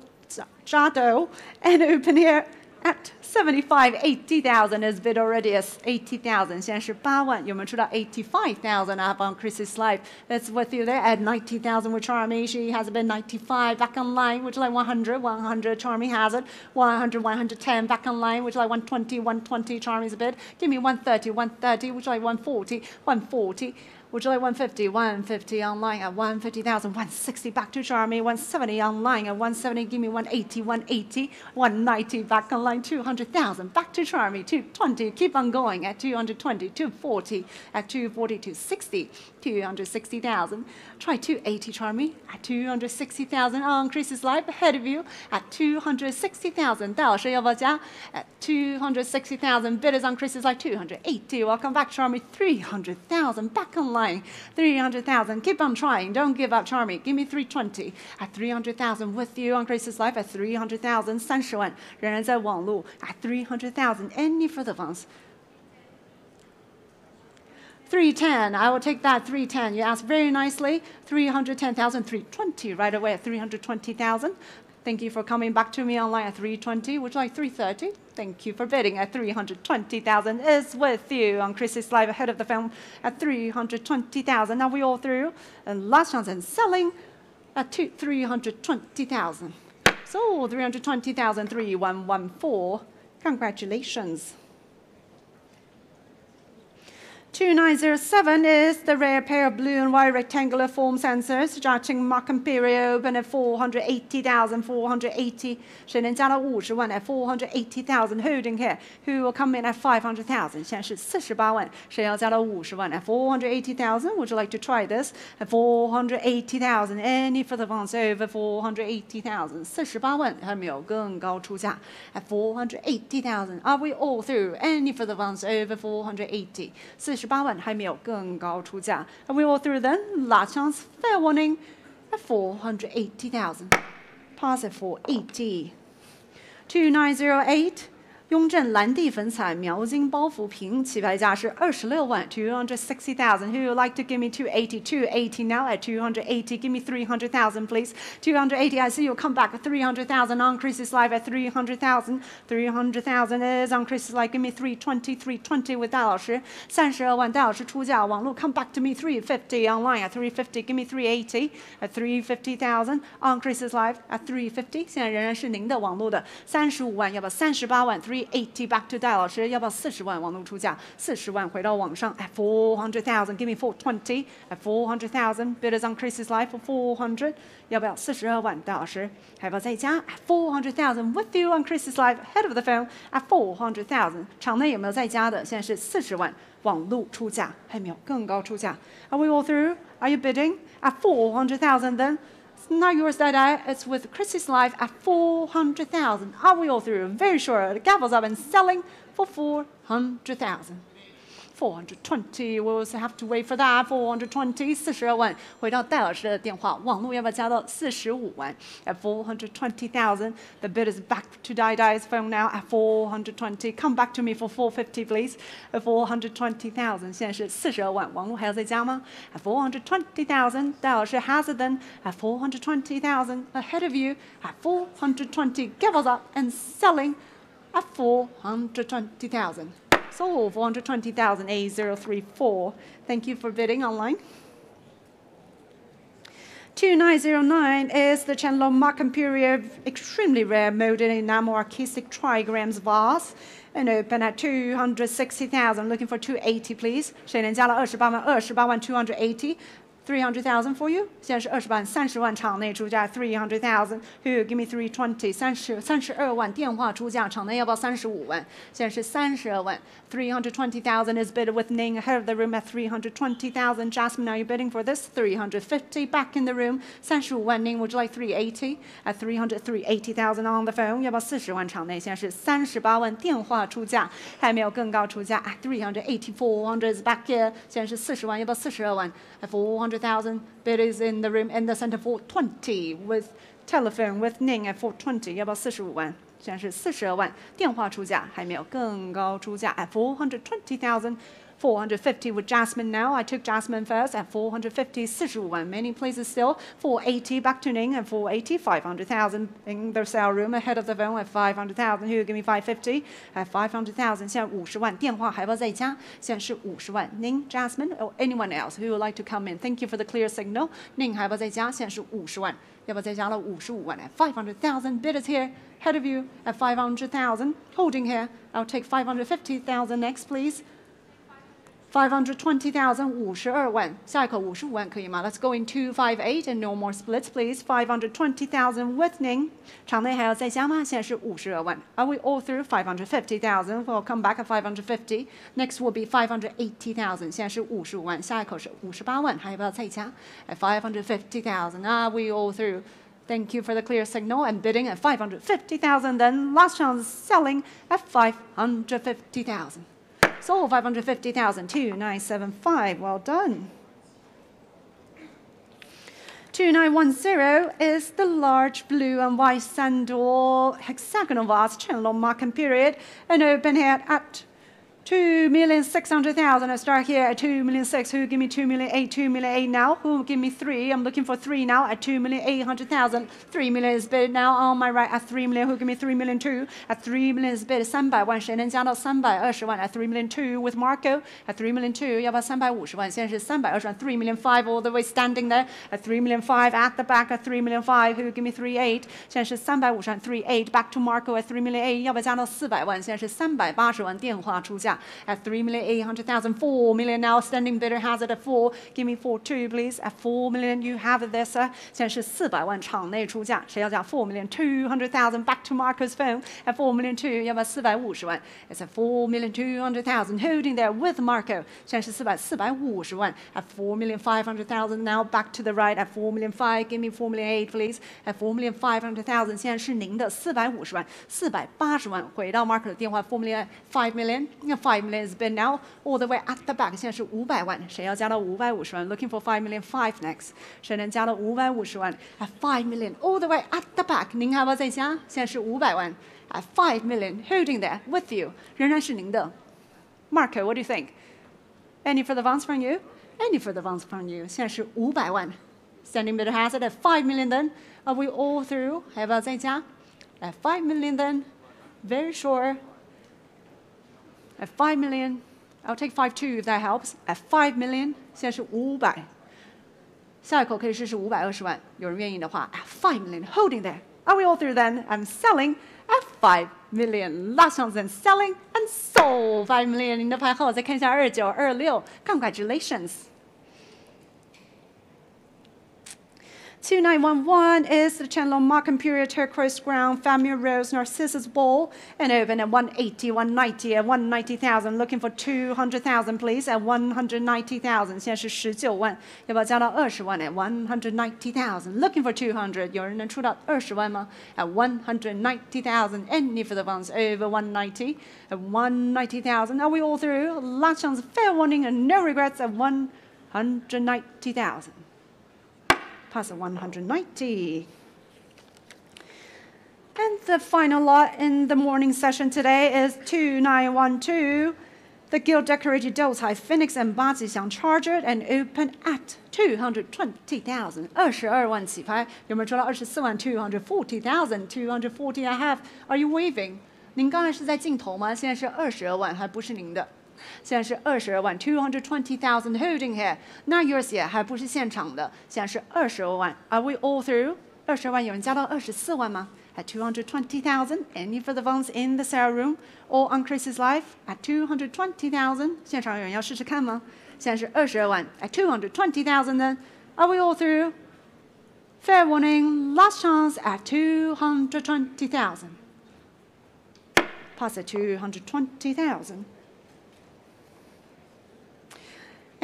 jado and open here at 75, 80,000 is bid already as 80,000. 现在是8万，有没有出到 85,000 up on Chris's life? That's with you there at 90,000 with Charmy. She has bid 95 back online. Would you like 100? 100. Charmy has it. 100, 110 back online. Would you like 120? 120. Charmy's a bid. Give me 130. 130. Would you like 140? 140. Would you like 150? 150 online at 150,000. 160 back to Charmy. 170 online at 170. Give me 180. 180. 190 back online. 200,000 back to Charmy. 220. Keep on going at 220. 240 at 240. 260. 260,000. Try 280 Charmy at 260,000. On Chris's live ahead of you at 260,000. 戴老师要不要加 at 260,000. Bidders on Chris's live 280. Welcome back Charmy. 300,000 back online. 300,000. Keep on trying. Don't give up, Charmy. Give me 320 at 300,000 with you on Grace's life at 300,000. 30万仍然在网路 at 300,000. Any further funds? 310. I will take that 310. You asked very nicely. 310,000. 320 right away at 320,000. Thank you for coming back to me online at 320. Would you like 330? Thank you for bidding at 320,000. Is with you on Chris's live ahead of the film at 320,000. Now we all through. And last chance and selling at 320,000. So 320,000, 3114. Congratulations. 2907 is the rare pair of blue and white rectangular form sensors. Judging Mark Imperial open at 480,000, 480. 谁能加到50万 at 480,000 holding here. Who will come in at 500,000? 现在是48万。谁要加到50万 at 480,000? Would you like to try this? At 480,000. Any further ones over 480,000? 48万还没有更高出价 at 480,000. Are we all through? Any further ones over 480? 48万还没有更高出价 Are we all through then? Last chance, fair warning at 480,000. Pass at 480. 2908. 雍正蓝地粉彩描金包袱瓶，起拍价是26万 260,000. Who would like to give me 280? 280 now at 280. Give me 300,000, please. 280. I see you'll come back at 300,000 on Chris's live at 300,000. 300,000 is on Chris's live. Give me 320. 320 with 戴老师32万，戴老师出价，网络 come back to me 350 online at 350. Give me 380 at 350,000 on Chris's live at 350. 现在仍然是您的网络的35万，要不要38万 380 back to 戴老师，要不要40万？网络出价40万，回到网上 at 400,000. Give me 420 at 400,000. Bidders on Chris's live for 400. 要不要42万？戴老师还要不要再加 at 400,000 with you on Chris's live head of the phone at 400,000. 场内有没有再加的？现在是40万，网络出价还没有更高出价。Are we all through? Are you bidding at 400,000 then? Not yours that it's with Chris's live at 400,000. Are we all through? Very sure. The gavel's up and selling for 400,000. 420. We'll also have to wait for that. 420. 42万。回到戴老师的电话，网络要不要加到45万 at 420,000? The bid is back to Dai's phone now at 420. Come back to me for 450, please. At 420,000. 现在是42万，网络还要再加吗 ？At 420,000. 戴老师 has it then at 420,000. Ahead of you at 420. Gavels up and selling at 420,000. So 420,000 A034. Thank you for bidding online. 2909 is the Chandler Mark Imperial extremely rare molded enamel artistic trigrams vase. And open at 260,000. Looking for 280, please. 谁能加了28万？28万 280. 300,000 for you. 现在是20万，30万场内出价 300,000. Who give me 320? 32万电话出价，场内要不要35万？现在是32万。320,000 is bid with Ning ahead of the room at 320,000. Jasmine, are you bidding for this? 350 back in the room. 35万 Ning, would you like 380? At 380,000 on the phone. 要不要40万场内？现在是38万电话出价，还没有更高出价。At 380, 400 is back here. 现在是40万，要不要42万？ At 400,000. Bid is in the room in the center 420 with telephone with Ning at 420. 要不要45万？现在是42万，电话出价还没有更高出价 at 420,000. 450 with Jasmine now. I took Jasmine first at 450, 45万 many places still. 480 back to Ning at 480, 500,000 in the sale room ahead of the phone at 500,000. Who give me 550 at 500,000? 现在50万，电话还要不要再加？现在是50万。Ning, Jasmine, or anyone else who would like to come in? Thank you for the clear signal. Ning 还要不要再加？现在是50万，要不要再加了55万 at 500,000? Bid is here. Ahead of you at 500,000. Holding here. I'll take 550,000 next, please. 520,052万，下一口55万可以吗 ？Let's go in 258 and no more splits, please. 520,000 with Ning， 场内还要再加吗？现在是52万。Are we all through 550,000? We'll come back at 550. Next will be 580,000， 现在是55万，下一口是58万，还要不要再加 ？At 550,000. Are we all through? Thank you for the clear signal and bidding at 550,000. Then last chance selling at 550,000. Sold 550,000, 2975. Well done. 2910 is the large blue and white sandal hexagonal vase, Chenlong marking period, and open here at 2,600,000. I start here at 2,600,000. Who give me 2,800,000? 2,800,000 now. Who will give me 3? I'm looking for 3 now at 2,800,000. 3 million is bid now on my right at 3 million. Who give me 3 million two? At 3 million is bid 300万，谁能加到320万 at 3 million two with Marco at 3 million two？ 要不要350万？现在是320万 3 million five all the way standing there at 3 million five at the back at 3 million five. Who give me 3,800？ 现在是350万 3,800 back to Marco at 3 million 8。要不要加到400万？现在是380万，电话出价。At 3,800,000, 4 million now. Standing bidder has it at 4. Give me 4,200, please. At 4 million, you have it there, sir. 现在是400万场内出价，谁要价 4,200,000? Back to Marco's phone at 4,200,000. 要不要450万 ？It's at 4,200,000. Holding there with Marco. 现在是450万 at 4,500,000. Now back to the right at 4,500,000. Give me 4,800,000, please. At 4,500,000. 现在是您的450万，480万。回到 Marco 的电话 5 million. 5 million is bid now all the way at the back. 现在是500万，谁要加到550万 ？Looking for 5 million five next. 谁能加到550万 ？At 5 million all the way at the back. 您还要不要再加？现在是500万 at 5 million holding there with you， 仍然是您的。Marco, what do you think? Any further advance from you? Any further advance from you? 现在是500万。Standing bidder has it at 5 million then. Are we all through? 还要不要再加 ？At 5 million then. Very sure. At 5 million, I'll take 5,200 if that helps. At 5 million, 现在是500。下一口可以试试520万，有人愿意的话 ，at 5 million, holding there. Are we all through then? I'm selling at 5 million. Last chance and selling and sold 5 million. 您的牌号再看一下2926 Congratulations. 2911 is the Chenlong Markham Period Turquoise Ground Family Rose Narcissus Bowl and open at 180, 190 at 190,000. Looking for 200,000, please, at 190,000. 现在是19万，要不要加到20万 at 190,000? Looking for 200. 有人能出到20万吗 ？At 190,000. Any for the ones over 190 at 190,000. Are we all through? Last chance, fair warning and no regrets at 190,000. Pass at 190. And the final lot in the morning session today is 2912. The Gilt Decorated Doutai Phoenix and Bajixiang Charger and open at 220,000. 22万起拍，有没有抽到24万 240,000? 240 I have. Are you waving? 您刚才是在镜头吗？现在是22万，还不是您的。现在是22万 220,000 holding here. Not yours yet， 还不是现场的。现在是22万。Are we all through? 22万有人加到24万吗？At 220,000. Any further ones in the sale room or on Chris's life? At 220,000. 现场有人要试试看吗？现在是22万 at 220,000 then. Are we all through? Fair warning. Last chance at 220,000. Pass at 220,000.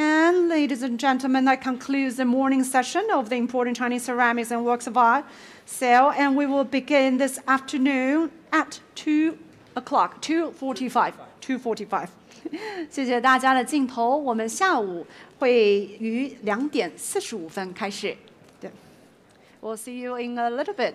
And ladies and gentlemen, that concludes the morning session of the Important Chinese Ceramics and Works of Art sale. And we will begin this afternoon at 2 o'clock, 2:45. 2:45. 谢谢大家的镜头。我们下午会于2点45分开始。对 We'll see you in a little bit.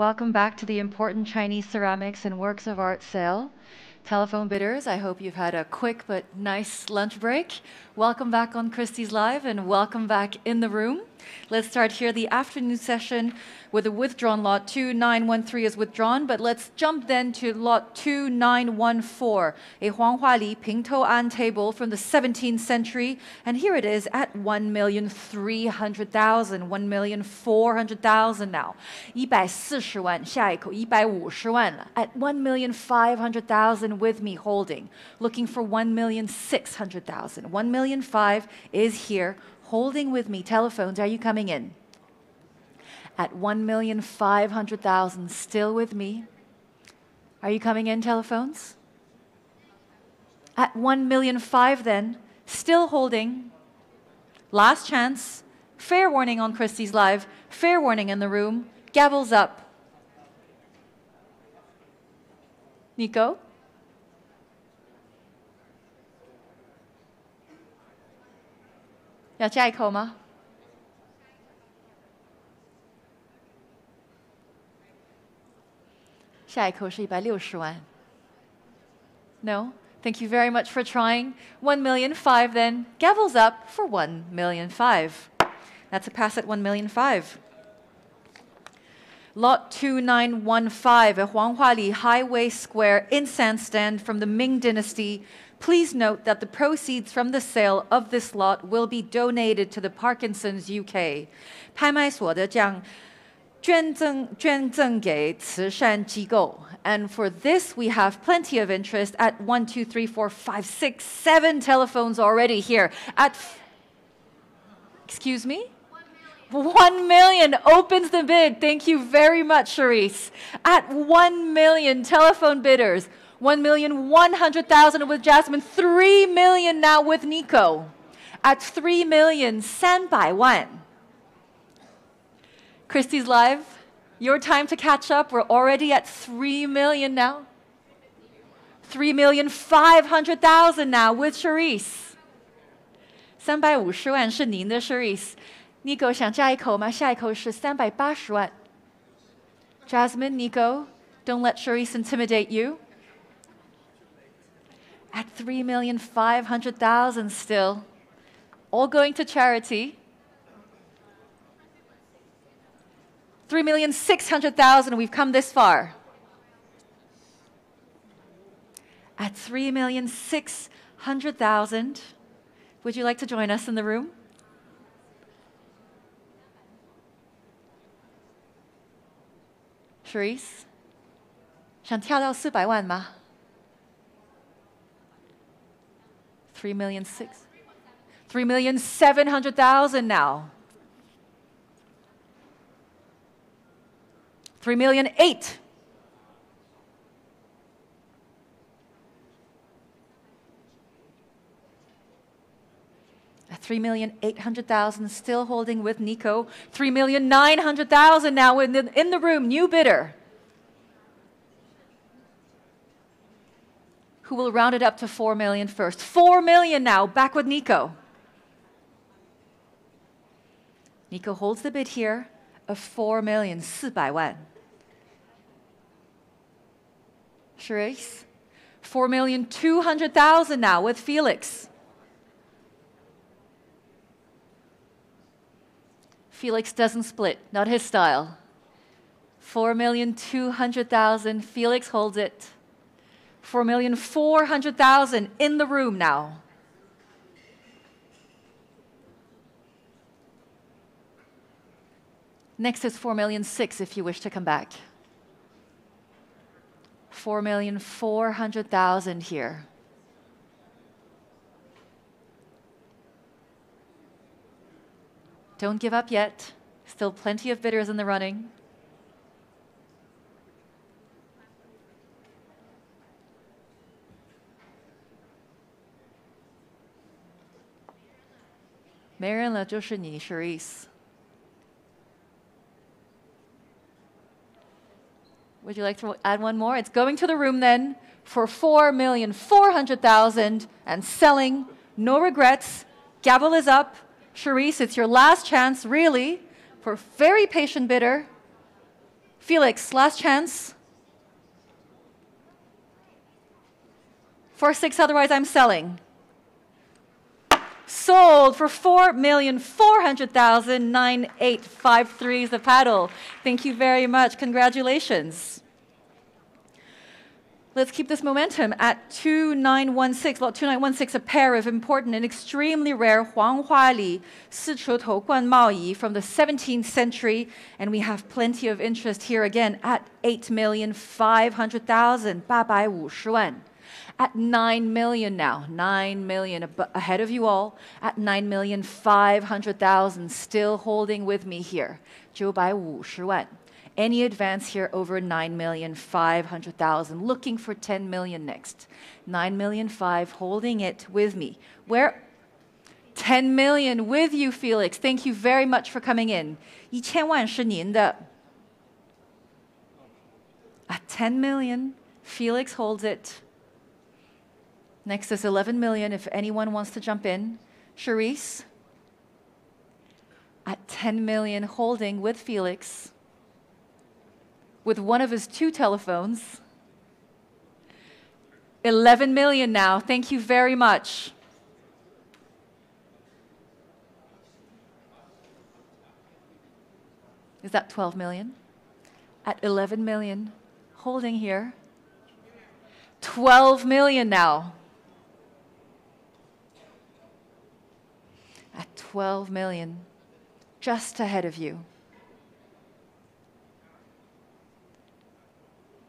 welcome back to the important Chinese ceramics and works of art sale. Telephone bidders, I hope you've had a quick but nice lunch break. Welcome back on Christie's Live and welcome back in the room. Let's start here the afternoon session with a withdrawn lot. 2913 is withdrawn, but let's jump then to lot 2914, a Huanghua Pingtou An table from the 17th century. And here it is at 1,300,000, 1,400,000 now. 140万，下一口150万了 at 1,500,000 with me holding. Looking for 1,600,000. 1,500,000 is here. Holding with me. Telephones, are you coming in? At 1,500,000, still with me. Are you coming in, telephones? At 1,500,000 then, still holding. Last chance. Fair warning on Christie's Live. Fair warning in the room. Gavels up. Nico?要加一口吗？下一口是160万。No? Thank you very much for trying. 1,500,000 then. Gavels up for 1,500,000. That's a pass at 1,500,000. Lot 2915, a Huanghua Highway Square incense stand from the Ming Dynasty. Please note that the proceeds from the sale of this lot will be donated to the Parkinson's UK. 拍卖所得将捐赠给慈善机构. And for this, we have plenty of interest at 1, 2, 3, 4, 5, 6, 7 telephones already here. At, excuse me? 1 million opens the bid. Thank you very much, Charisse. At 1 million telephone bidders. 1,100,000 with Jasmine. 3 million now with Nico. At 3,300,000 万. Christie's Live, your time to catch up. We're already at 3 million now. 3,500,000 now with Charisse. 350万是您的 Charisse. Nico 想加一口吗？下一口是380万. Jasmine, Nico, don't let Charisse intimidate you. At 3,500,000 still. All going to charity. 3,600,000, we've come this far. At 3,600,000, would you like to join us in the room? Charisse, 想跳到400万吗？ 3,700,000 now. 3,800,000. At 3,800,000, still holding with Nico. 3,900,000 now in the room. New bidder. Who will round it up to 4 million first? 4 million now, back with Nico. Nico holds the bid here of 4,400,000 万. Charisse, 4,200,000 now with Felix. Felix doesn't split, not his style. 4,200,000, Felix holds it. 4,400,000 in the room now. Next is 4,600,000 if you wish to come back. 4,400,000 here. Don't give up yet. Still plenty of bidders in the running.没人了，就是你 Charisse. Would you like to add one more? It's going to the room then for 4,400,000 and selling. No regrets. Gavel is up. Charisse, it's your last chance, really, for a very patient bidder. Felix, last chance. 4-6, otherwise I'm selling. Sold for 4,400,000. The paddle. Thank you very much. Congratulations. Let's keep this momentum at 2916. Lot 2916, a pair of important and extremely rare Huanghuali Sichutou Guan Maoyi from the 17th century. And we have plenty of interest here again at 8,500,000. 850万. At 9 million now, 9 million ahead of you all, at 9,500,000, still holding with me here, 950万. Any advance here over 9,500,000, looking for 10 million next. 9,500,000, holding it with me. Where? 10 million with you, Felix. Thank you very much for coming in. 1000万是您的. At 10 million, Felix holds it. Next is 11 million, if anyone wants to jump in. Charisse, at 10 million, holding with Felix, with one of his 2 telephones. 11 million now. Thank you very much. Is that 12 million? At 11 million, holding here. 12 million now. At 12 million, just ahead of you.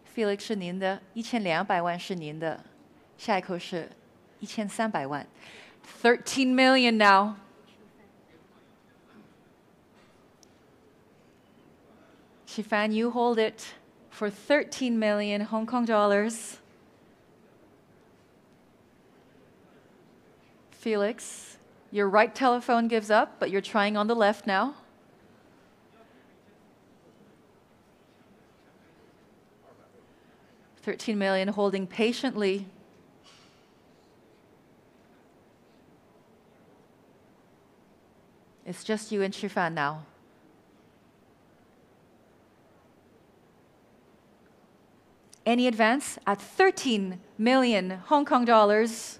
Felix 是您的，1200万是您的，下一口是1300万。13 million now. Shifan, you hold it for 13 million Hong Kong dollars. Felix, your right telephone gives up, but you're trying on the left now. $13 million, holding patiently. It's just you and Shifan now. Any advance at 13 million Hong Kong dollars.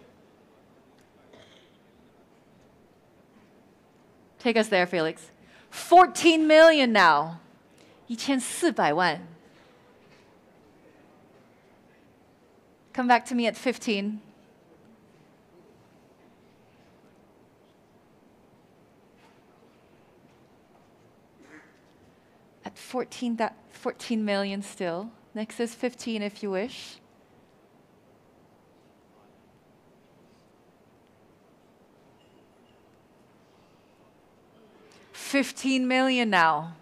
Take us there, Felix. 14 million now. 1400万. Come back to me at 15. At 14 million still. Next is 15 if you wish. $15 million now.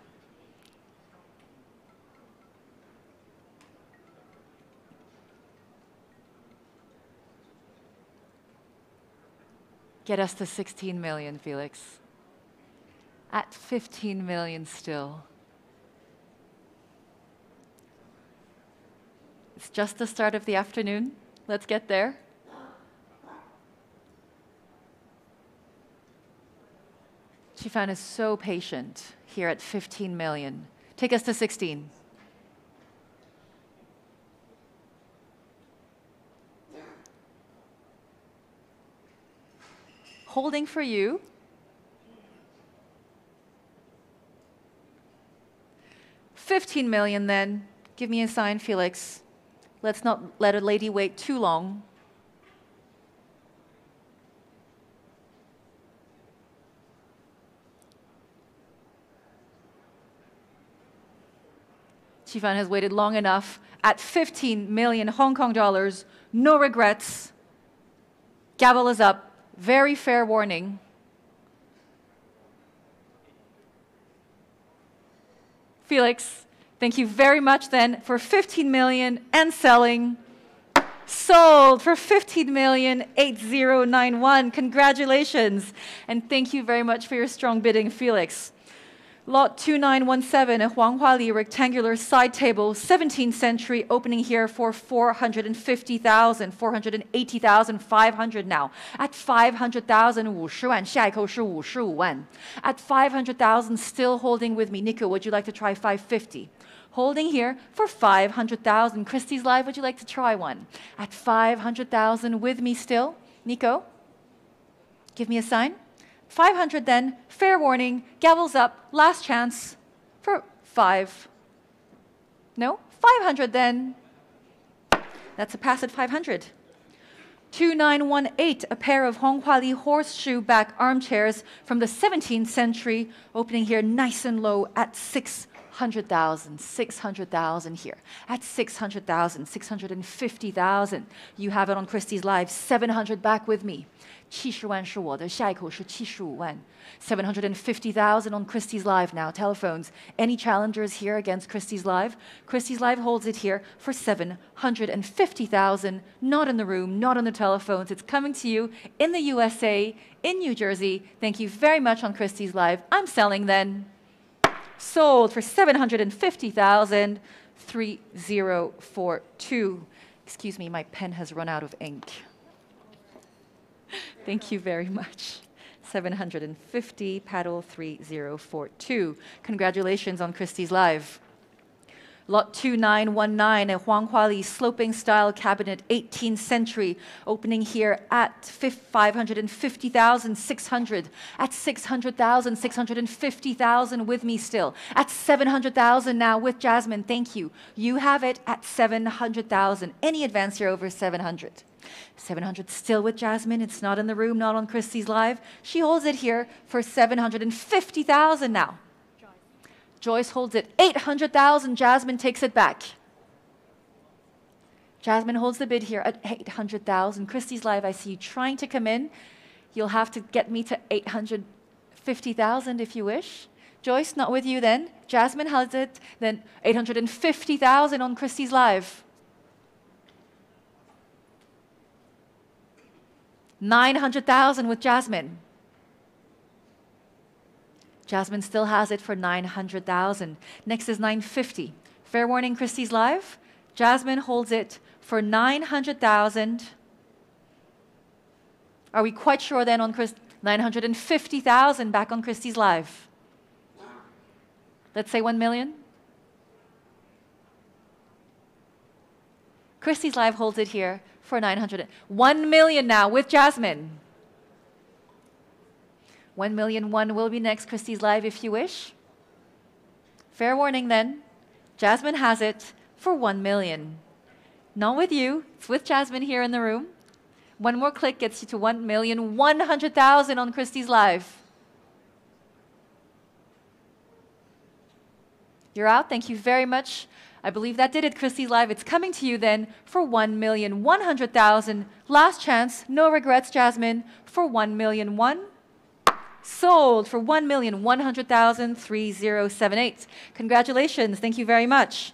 Get us to 16 million, Felix. At 15 million still. It's just the start of the afternoon. Let's get there. Shifan is so patient here at 15 million. Take us to 16. Holding for you. $15 million then. Give me a sign, Felix. Let's not let a lady wait too long. Shifan has waited long enough. At 15 million Hong Kong dollars, no regrets. Gavel is up. Very fair warning. Felix, thank you very much then for 15 million and selling. Sold for 15,8091. Congratulations. And thank you very much for your strong bidding, Felix. Lot 2917, a Huanghuali rectangular side table, 17th century, opening here for 450,000, 480,500 now. At 500,000, 50万, 下一口是55万. At 500,000, still holding with me. Nico, would you like to try 550? holding here for 500,000. Christie's Live, would you like to try one? At 500,000 with me still? Nico? Give me a sign. 500 then, fair warning, gavels up, last chance for 5. No? 500 then. That's a pass at 500. 2918, a pair of Honghuali horseshoe back armchairs from the 17th century, opening here nice and low at 600,000. 600,000 here. At 600,000, 650,000. You have it on Christie's Live. 700 back with me. 70万是我的，下一口是75万。750,000 on Christie's Live now. Telephones. Any challengers here against Christie's Live? Christie's Live holds it here for 750,000. Not in the room, not on the telephones. It's coming to you in the USA, in New Jersey. Thank you very much on Christie's Live. I'm selling then. Sold for 750,000. 3042. Excuse me, my pen has run out of ink. Thank you very much. 750, paddle 3042. Congratulations on Christie's Live. Lot 2919, a Huanghuali sloping style cabinet, 18th century, opening here at 550,600. At 600,000, 650,000 with me still. At 700,000 now with Jasmine, thank you. You have it at 700,000. Any advance here over 700? 700 still with Jasmine. It's not in the room, not on Christie's Live. She holds it here for 750,000 now. Joyce holds it 800,000. Jasmine takes it back. Jasmine holds the bid here at 800,000. Christie's Live, I see you trying to come in. You'll have to get me to 850,000 if you wish. Joyce, not with you then. Jasmine holds it, then 850,000 on Christie's Live. 900,000 with Jasmine. Jasmine still has it for 900,000. Next is 950. Fair warning, Christie's Live. Jasmine holds it for 900,000. Are we quite sure then on 950,000 back on Christie's Live? Let's say 1 million. Christie's Live holds it here for 900. 1 million now with Jasmine. 1,000,001 will be next, Christie's Live, if you wish. Fair warning then. Jasmine has it for 1 million. Not with you. It's with Jasmine here in the room. One more click gets you to 1,100,000 on Christie's Live. You're out. Thank you very much. I believe that did it, Christie's Live. It's coming to you then for 1,100,000. Last chance. No regrets, Jasmine, for 1,000,001. Sold for 1,100,000. 3078. Congratulations. Thank you very much.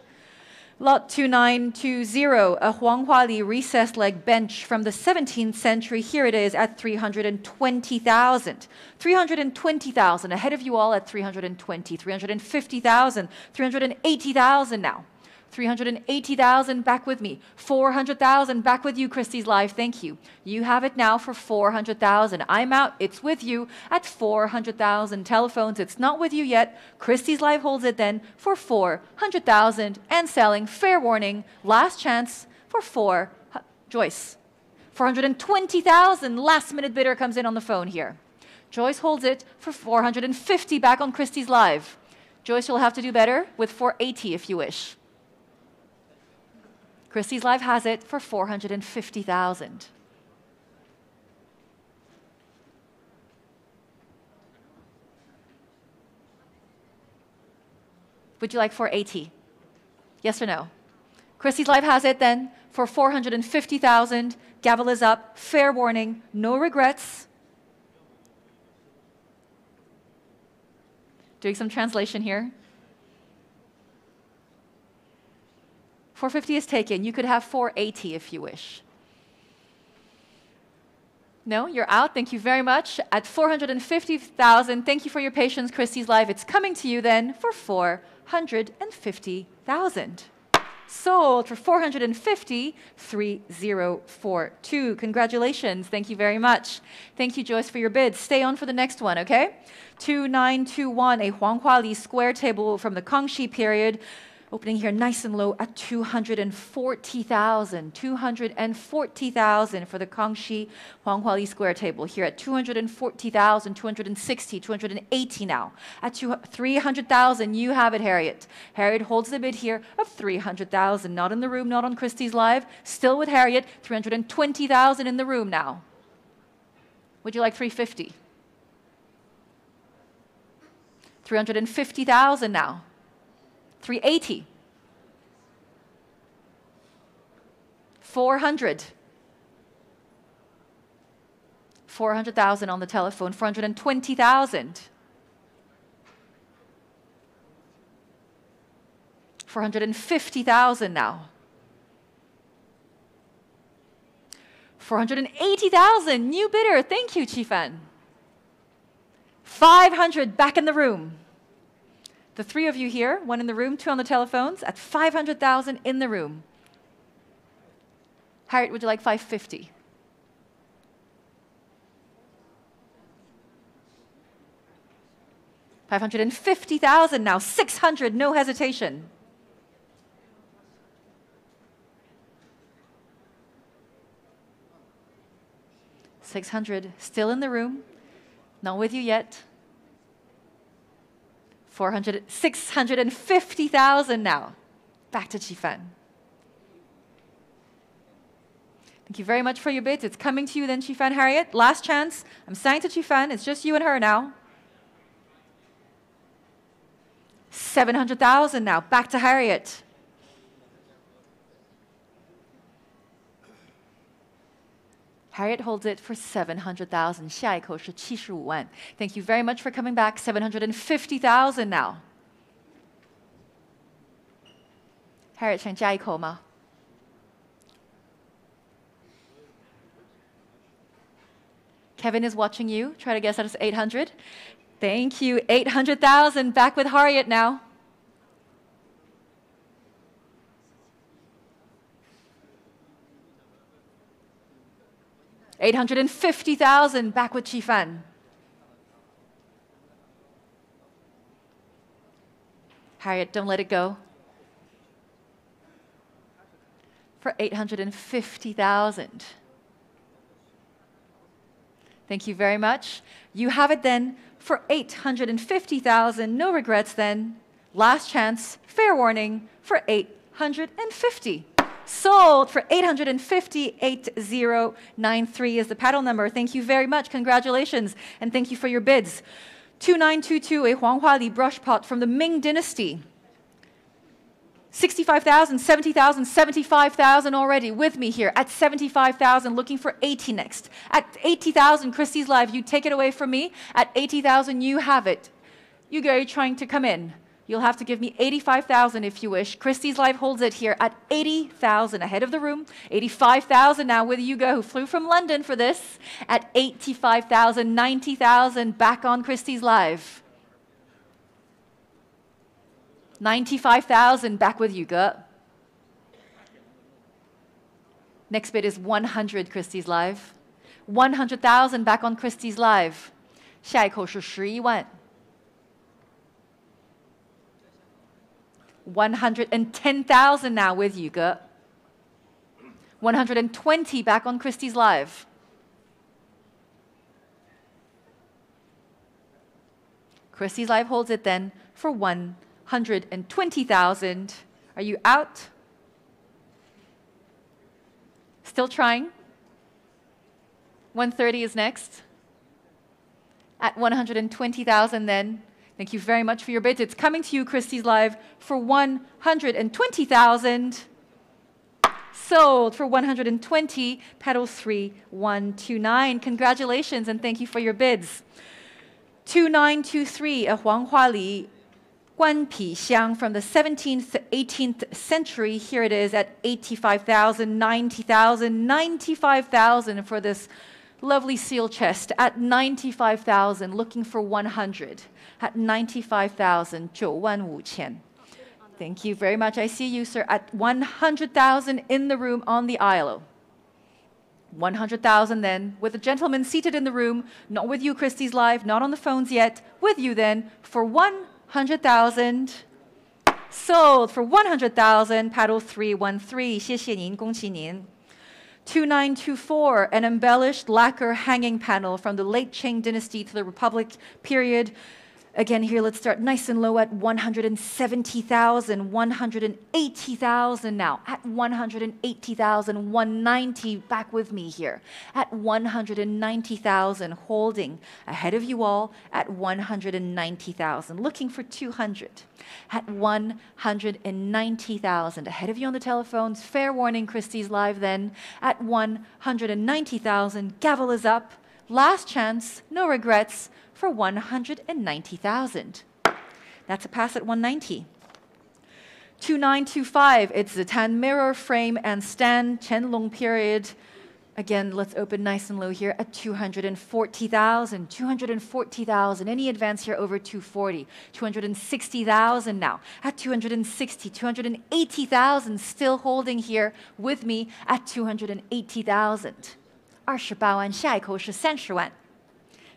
Lot 2920, a Huanghuali recessed leg bench from the 17th century. Here it is at 320,000. 320,000 ahead of you all at 320, 350,000, 380,000 now. 380,000 back with me. 400,000 back with you, Christie's Live. Thank you. You have it now for 400,000. I'm out. It's with you at 400,000. Telephones, it's not with you yet. Christie's Live holds it then for 400,000 and selling. Fair warning. Last chance for Joyce. 420,000. Last minute bidder comes in on the phone here. Joyce holds it for 450 back on Christie's Live. Joyce, you'll have to do better with 480 if you wish. Christie's Live has it for 450,000. Would you like 480? Yes or no? Christie's Live has it then for 450,000. Gavel is up. Fair warning. No regrets. Doing some translation here. 450 is taken. You could have 480 if you wish. No, you're out. Thank you very much. At 450,000, thank you for your patience, Christie's Live. It's coming to you then for 450,000. Sold for 450, 3042. Congratulations. Thank you very much. Thank you, Joyce, for your bid. Stay on for the next one, okay? 2921, a Huanghuali square table from the Kangxi period. Opening here nice and low at 240,000. 240,000 for the Kangxi Huanghuali Square table. Here at 240,000, 260, 280 now. At 300,000, you have it, Harriet. Harriet holds the bid here of 300,000. Not in the room, not on Christie's Live. Still with Harriet, 320,000 in the room now. Would you like 350? 350,000 now. 380. 400. 400,000 on the telephone. 420,000. 450,000 now. 480,000. New bidder. Thank you, Qifan. 500 back in the room. The three of you here, one in the room, two on the telephones, at 500,000 in the room. Harriet, would you like 550? $550,000 now. 600, no hesitation. $600, still in the room. Not with you yet. 650,000 now. Back to Qifan. Thank you very much for your bids. It's coming to you then, Qifan. Harriet, last chance. I'm signing to Qifan. It's just you and her now. 700,000 now. Back to Harriet. Harriet holds it for 700,000. 下一口是75万. Thank you very much for coming back. 750,000 now. Harriet 想加一口吗? Kevin is watching you. Try to guess that it's 800. Thank you. 800,000. Back with Harriet now. $850,000 back with Qifan. Harriet, don't let it go. For 850,000. Thank you very much. You have it then for 850,000. No regrets then. Last chance, fair warning, for 850. Sold for 850. 8093 is the paddle number. Thank you very much. Congratulations. And thank you for your bids. 2922, a Huanghuali brush pot from the Ming Dynasty. 65,000, 70,000, 75,000 already with me here at 75,000, looking for 80 next. At 80,000, Christie's Live, you take it away from me. At 80,000, you have it. You guys are trying to come in. You'll have to give me 85,000 if you wish. Christie's Live holds it here at 80,000 ahead of the room. 85,000 now with Yuga, who flew from London for this. At 85,000, 90,000 back on Christie's Live. 95,000 back with Yuga. Next bid is 100 Christie's Live. 100,000 back on Christie's Live. 下一口是11万. 110,000 now with Yuga. 120 back on Christie's Live. Christie's Live holds it then for 120,000. Are you out? Still trying? 130 is next. At 120,000 then. Thank you very much for your bids. It's coming to you, Christie's Live, for 120,000. Sold for 120. Pedal 3129. Congratulations and thank you for your bids. 2923, a Huanghuali Guanpi Xiang from the 17th, 18th century. Here it is at 85,000, 90,000, 95,000 for this lovely seal chest. At 95,000, looking for 100. At 95,000, 95,000. Thank you very much. I see you, sir, at 100,000 in the room on the aisle. 100,000 then, with a gentleman seated in the room, not with you, Christie's Live, not on the phones yet, with you then, for 100,000. Sold for 100,000, paddle 313. 谢谢您，恭喜您。2924, an embellished lacquer hanging panel from the late Qing dynasty to the Republic period. Again, here, let's start nice and low at 170,000, 180,000 now. At 180,000, 190, back with me here. At 190,000, holding ahead of you all at 190,000. Looking for 200. At 190,000. Ahead of you on the telephones. Fair warning, Christie's live then. At 190,000, gavel is up. Last chance, no regrets, for 190,000. That's a pass at 190. 2925, it's the tan mirror frame and stand, Qianlong period. Again, let's open nice and low here at 240,000. 240,000. Any advance here over 240. 260,000 now. At 260, 280,000. Still holding here with me at 280,000. 28万，下一口是30万。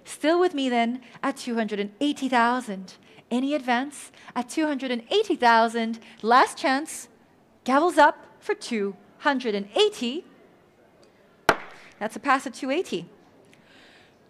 Still with me then at 280,000. Any advance at 280,000. Last chance. Gavels up for 280. That's a pass at 280.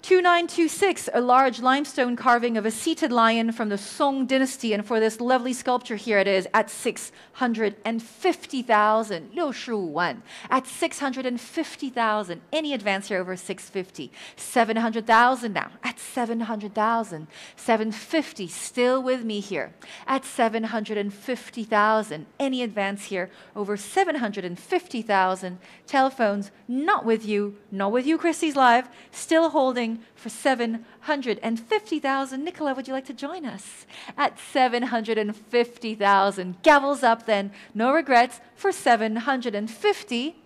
2926, a large limestone carving of a seated lion from the Song dynasty. And for this lovely sculpture here it is at 650,000. 65万. At 650,000. Any advance here over 650. 700,000 now. At 700,000. 750. Still with me here. At 750,000. Any advance here over 750,000. Telephones, not with you. Not with you, Christie's Live. Still holding for 750,000. Nicola, would you like to join us? At 750,000. Gavels up then. No regrets for 750.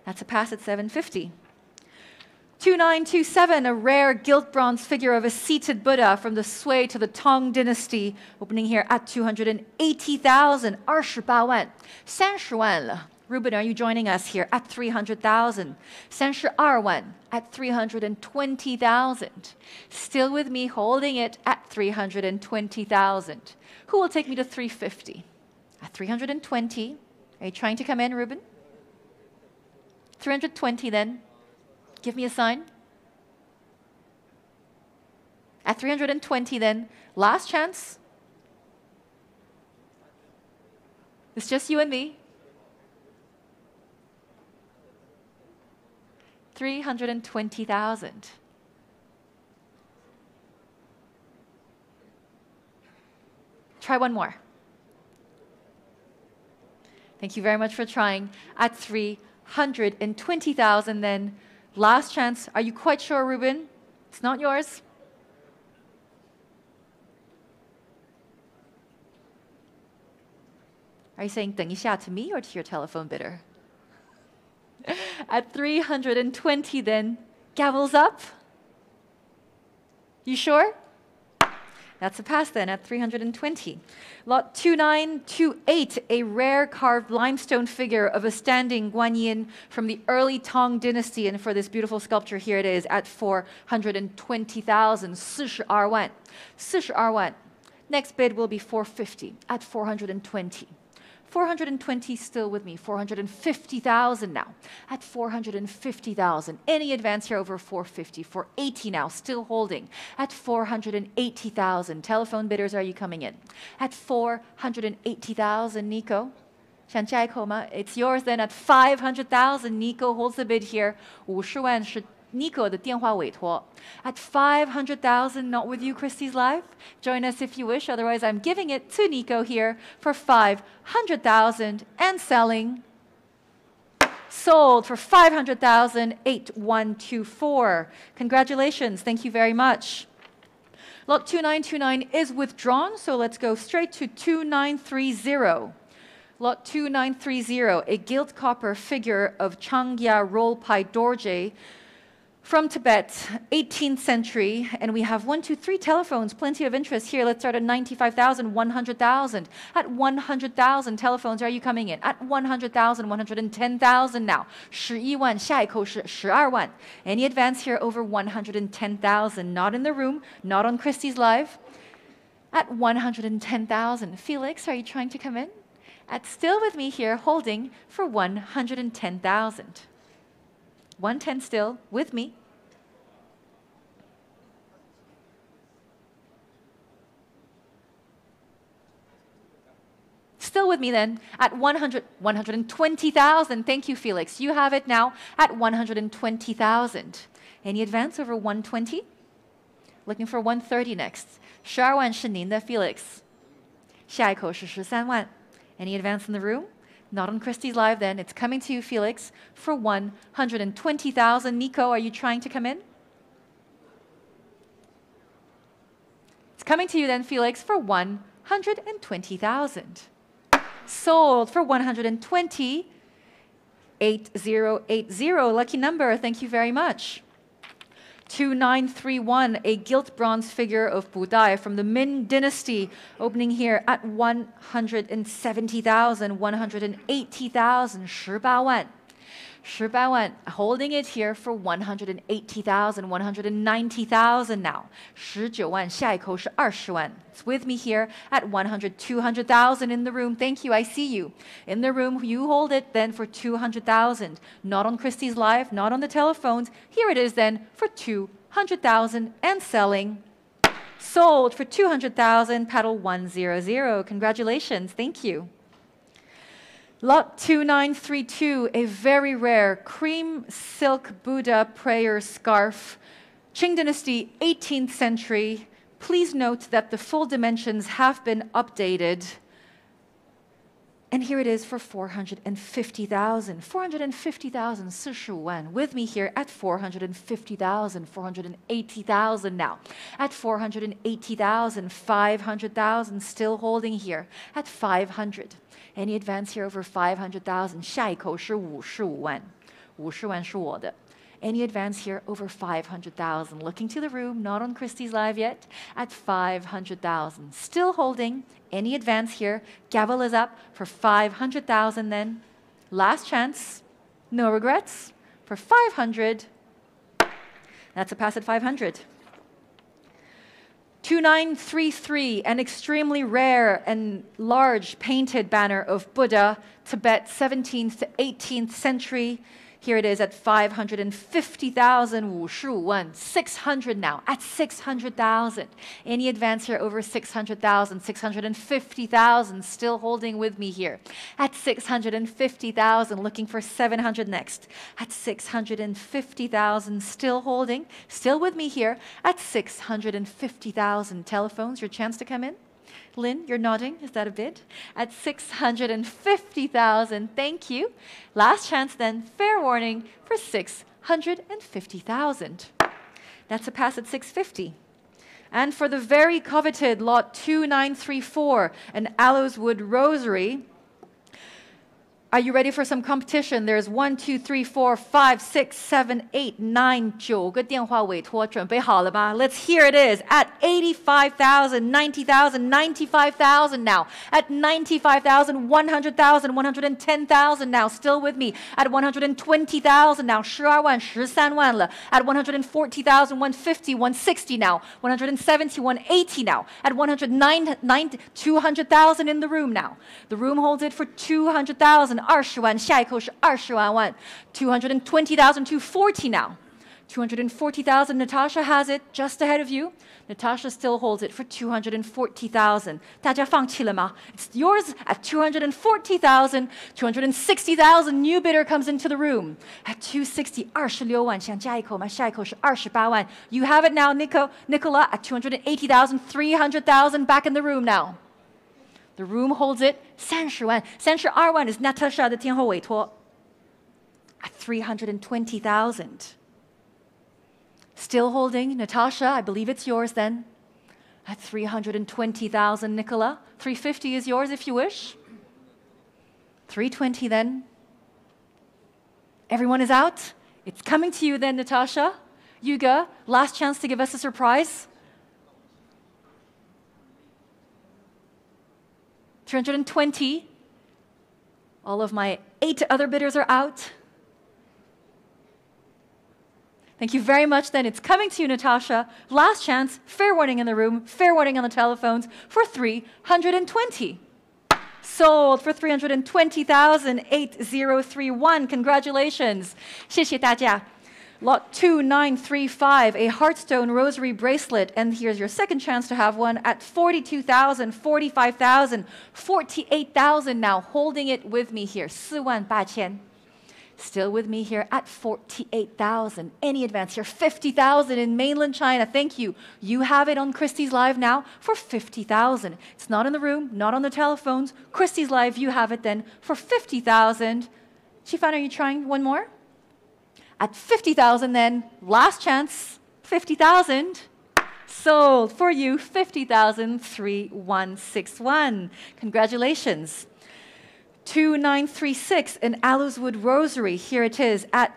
That's a pass at 750. 2927, a rare gilt bronze figure of a seated Buddha from the Sui to the Tang dynasty. Opening here at 280,000. 28万. 30万了. Ruben, are you joining us here at 300,000? 32万 at 320,000. Still with me, holding it at 320,000. Who will take me to 350? At 320. Are you trying to come in, Ruben? 320 then. Give me a sign. At 320 then. Last chance. It's just you and me. 320,000. Try one more. Thank you very much for trying. At 320,000 then. Last chance. Are you quite sure, Ruben? It's not yours. Are you saying 等一下 to me or to your telephone bidder? At 320 then, gavels up. You sure? That's a pass then at 320. Lot 2928, a rare carved limestone figure of a standing Guanyin from the early Tang dynasty. And for this beautiful sculpture here it is at 420,000. 42万. 42万. Next bid will be 450 at 420. 420 still with me. 450,000 now. At 450,000. Any advance here over 450. 480 now. Still holding. At 480,000. Telephone bidders, are you coming in? At 480,000, Nico. 想加一口吗? It's yours then at 500,000. Nico holds the bid here. 50万是 Nico 的电话委托. At 500,000, not with you, Christie's Live. Join us if you wish. Otherwise, I'm giving it to Nico here for 500,000 and selling. Sold for 500,000, 8124. Congratulations. Thank you very much. Lot 2929 is withdrawn, so let's go straight to 2930. Lot 2930, a gilt copper figure of Changya Roll Pai Dorje from Tibet, 18th century. And we have 1, 2, 3 telephones, plenty of interest here. Let's start at 95,000, 100,000. At 100,000 telephones, are you coming in? At 100,000, 110,000 now. 11万, 下一口是12万. Any advance here over 110,000? Not in the room, not on Christie's Live. at 110,000. Felix, are you trying to come in? Still with me here, holding for 110,000. 110 still, with me. Still with me then, at 120,000. Thank you, Felix. You have it now at 120,000. Any advance over 120? Looking for 130 next. 12万是您的 Felix. 下一口是13万. Any advance in the room? Not on Christie's Live then. It's coming to you, Felix, for 120,000. Nico, are you trying to come in? It's coming to you then, Felix, for 120,000. Sold for 120. 8080. Lucky number. Thank you very much. 2931, a gilt bronze figure of Budai from the Ming Dynasty, opening here at 170,000, 180,000, 18万. 18万, holding it here for 180,000, 190,000 now. 19万, 下一口是20万. It's with me here at 200,000 in the room. Thank you, I see you. In the room, you hold it then for 200,000. Not on Christie's Live, not on the telephones. Here it is then for 200,000 and selling. Sold for 200,000, paddle 100. Congratulations, thank you. Lot 2932, a very rare cream silk Buddha prayer scarf. Qing Dynasty, 18th century. Please note that the full dimensions have been updated. And here it is for 450,000. 450,000, 45万. With me here at 450,000, 480,000 now. At 480,000, 500,000, still holding here at 500. Any advance here over 500,000? 下一口是55万. 50万是我的. Any advance here over 500,000? Looking to the room, not on Christie's Live yet, at 500,000. Still holding. Any advance here? Gavel is up for 500,000 then. Last chance. No regrets. For 500. That's a pass at 500. 2933, an extremely rare and large painted banner of Buddha, Tibet, 17th to 18th century. Here it is at 550,000, 55万, 600 now, at 600,000. Any advance here over 600,000, 650,000, still holding with me here. At 650,000, looking for 700 next. At 650,000, still holding, still with me here. At 650,000, telephones, your chance to come in. Lynn, you're nodding. Is that a bid? At 650,000. Thank you. Last chance then. Fair warning for 650,000. That's a pass at 650. And for the very coveted lot 2934, an aloes wood rosary. Are you ready for some competition? There's 1, 2, 3, 4, 5, 6, 7, 8, 9, 9个电话委托，准备好了吗? Let's hear it is at 85,000, 90,000, 95,000 now. At 95,000, 100,000, 110,000 now. Still with me at 120,000 now. 12万, 13万了. At 140,000, 150, 160 now. 170, 180 now. At 200,000 in the room now. The room holds it for 200,000. 20万, 下一口是20万. 220,000, 240 now. 240,000, Natasha has it just ahead of you. Natasha still holds it for 240,000. 大家放弃了吗? It's yours at 240,000. 260,000, new bidder comes into the room. At 260, 26万, 想加一口吗? 下一口是28万. You have it now, Nicola, at 280,000, 300,000 back in the room now. The room holds it. 30万, 32万 is Natasha 的天后委托. At 320,000. Still holding, Natasha, I believe it's yours then. At 320,000, Nicola. 350 is yours if you wish. 320 then. Everyone is out. It's coming to you then, Natasha. Yuga, last chance to give us a surprise. 320. All of my 8 other bidders are out. Thank you very much then. It's coming to you, Natasha. Last chance, fair warning in the room, fair warning on the telephones for 320. Sold for 320,8031. Congratulations. 谢谢大家. Lot 2935, a Heartstone rosary bracelet. And here's your second chance to have one at 42,000, 45,000, 48,000 now. Holding it with me here. 48,000. Still with me here at 48,000. Any advance here? 50,000 in mainland China. Thank you. You have it on Christie's Live now for 50,000. It's not in the room, not on the telephones. Christie's Live, you have it then for 50,000. Qifan, are you trying one more? At 50,000 then, last chance, 50,000. Sold for you, 50,000, 3161. Congratulations. 2936, an Aloeswood rosary. Here it is at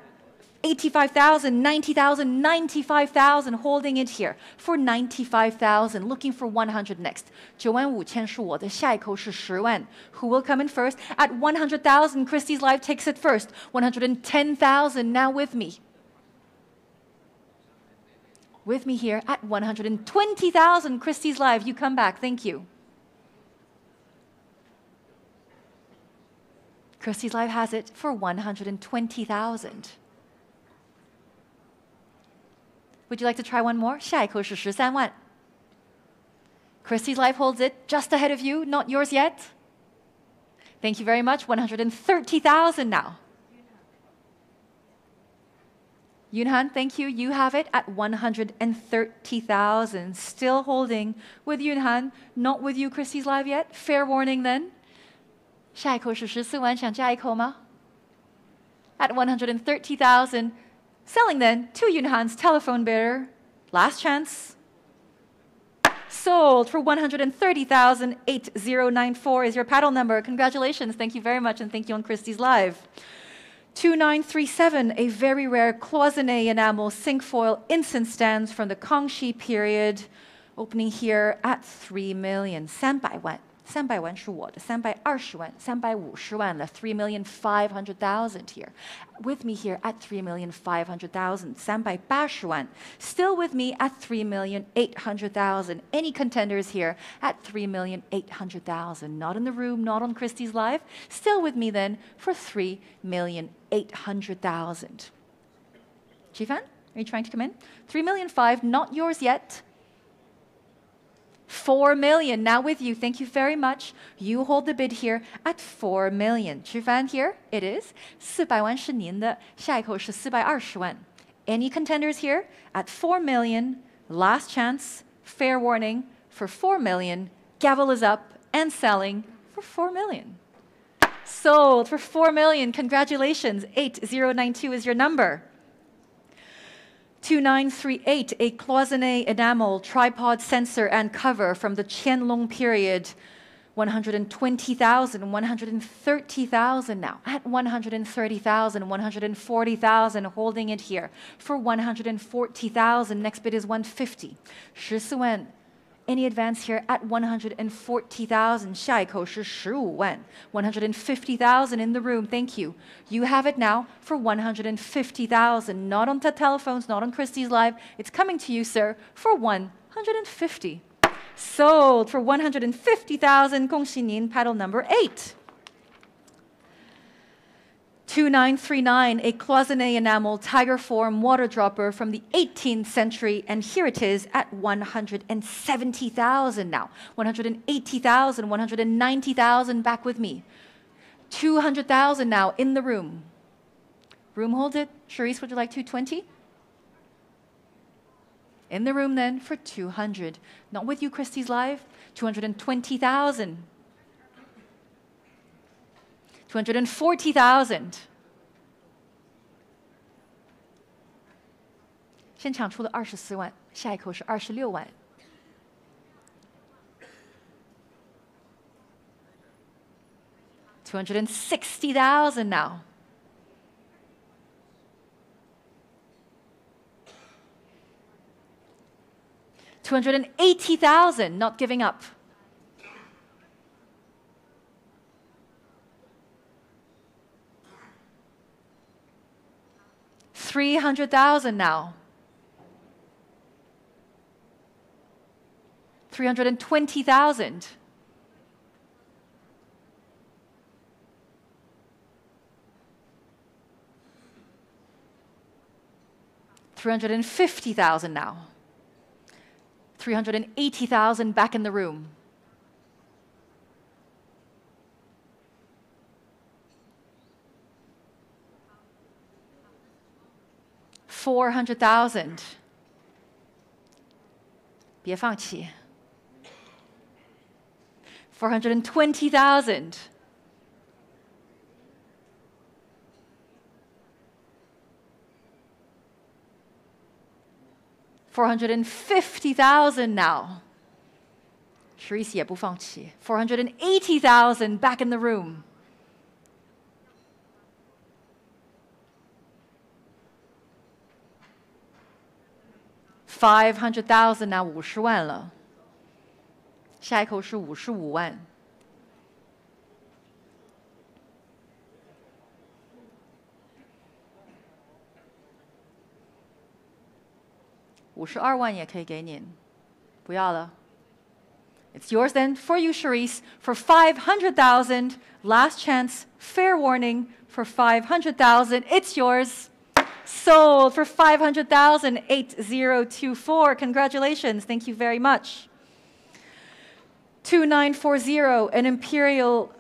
85,000, 90,000, 95,000. Holding it here for 95,000. Looking for 100 next. 95,000是我的，下一口是10万. Who will come in first? At 100,000, Christie's Live takes it first. 110,000 now with me. With me here at 120,000, Christie's Live. You come back. Thank you. Christie's Live has it for 120,000. Would you like to try one more? 下一口是13万. Christie's Live holds it just ahead of you, not yours yet. Thank you very much. 130,000 now. Yunhan, thank you. You have it at 130,000. Still holding with Yunhan, not with you, Christie's Live yet. Fair warning then. 下一口是14万，想加一口吗? At 130,000, selling then to Yunhan's telephone bidder. Last chance. Sold for 130,000, 8094 is your paddle number. Congratulations. Thank you very much, and thank you on Christie's Live. 2937, a very rare cloisonné enamel cinquefoil incense stands from the Kangxi period, opening here at 3 million. 300万. 300万是我的，320万，350万了，3,500,000 here. With me here at 3,500,000, 380万. Still with me at 3,800,000. Any contenders here at 3,800,000? Not in the room, not on Christie's Live. Still with me then for 3,800,000. Qifan, are you trying to come in? 3,500,000, not yours yet. 4 million, now with you. Thank you very much. You hold the bid here at 4 million. Qifan here, it is. 400万是您的，下一口是420万. Any contenders here at 4 million? Last chance, fair warning for 4 million. Gavel is up and selling for 4 million. Sold for 4 million. Congratulations. 8092 is your number. 2938, a cloisonné enamel tripod sensor and cover from the Qianlong period. 120,000, 130,000 now. At 130,000, 140,000, holding it here for 140,000. Next bid is 150. 14万. Any advance here at 140,000. 下一口是15万. 150,000 in the room. Thank you. You have it now for 150,000. Not on the telephones, not on Christie's Live. It's coming to you, sir, for 150. Sold for 150,000. 恭喜您, paddle number 8. 2939, a cloisonné enamel tiger form water dropper from the 18th century, and here it is at 170,000 now. 180,000, 190,000, back with me. 200,000 now in the room. Room holds it. Charisse, would you like 220? In the room then for 200. Not with you, Christie's Live. 220,000. 240,000. 现场出了24万，下一口是26万。260,000 now. 280,000, not giving up. 3 300,000 now. 320,000. 350,000 now. 380,000 back in the room. 400,000. 别放弃。420,000. 450,000 now. Sharice 也不放弃。480,000 back in the room. 500,000 now 50万了。下一口是55万。52万也可以给您，不要了。It's yours then, for you, Sharice, for 500,000. Last chance, fair warning, for 500,000. It's yours. Sold for 500,000. 8024. Congratulations. Thank you very much. 2940. An imperial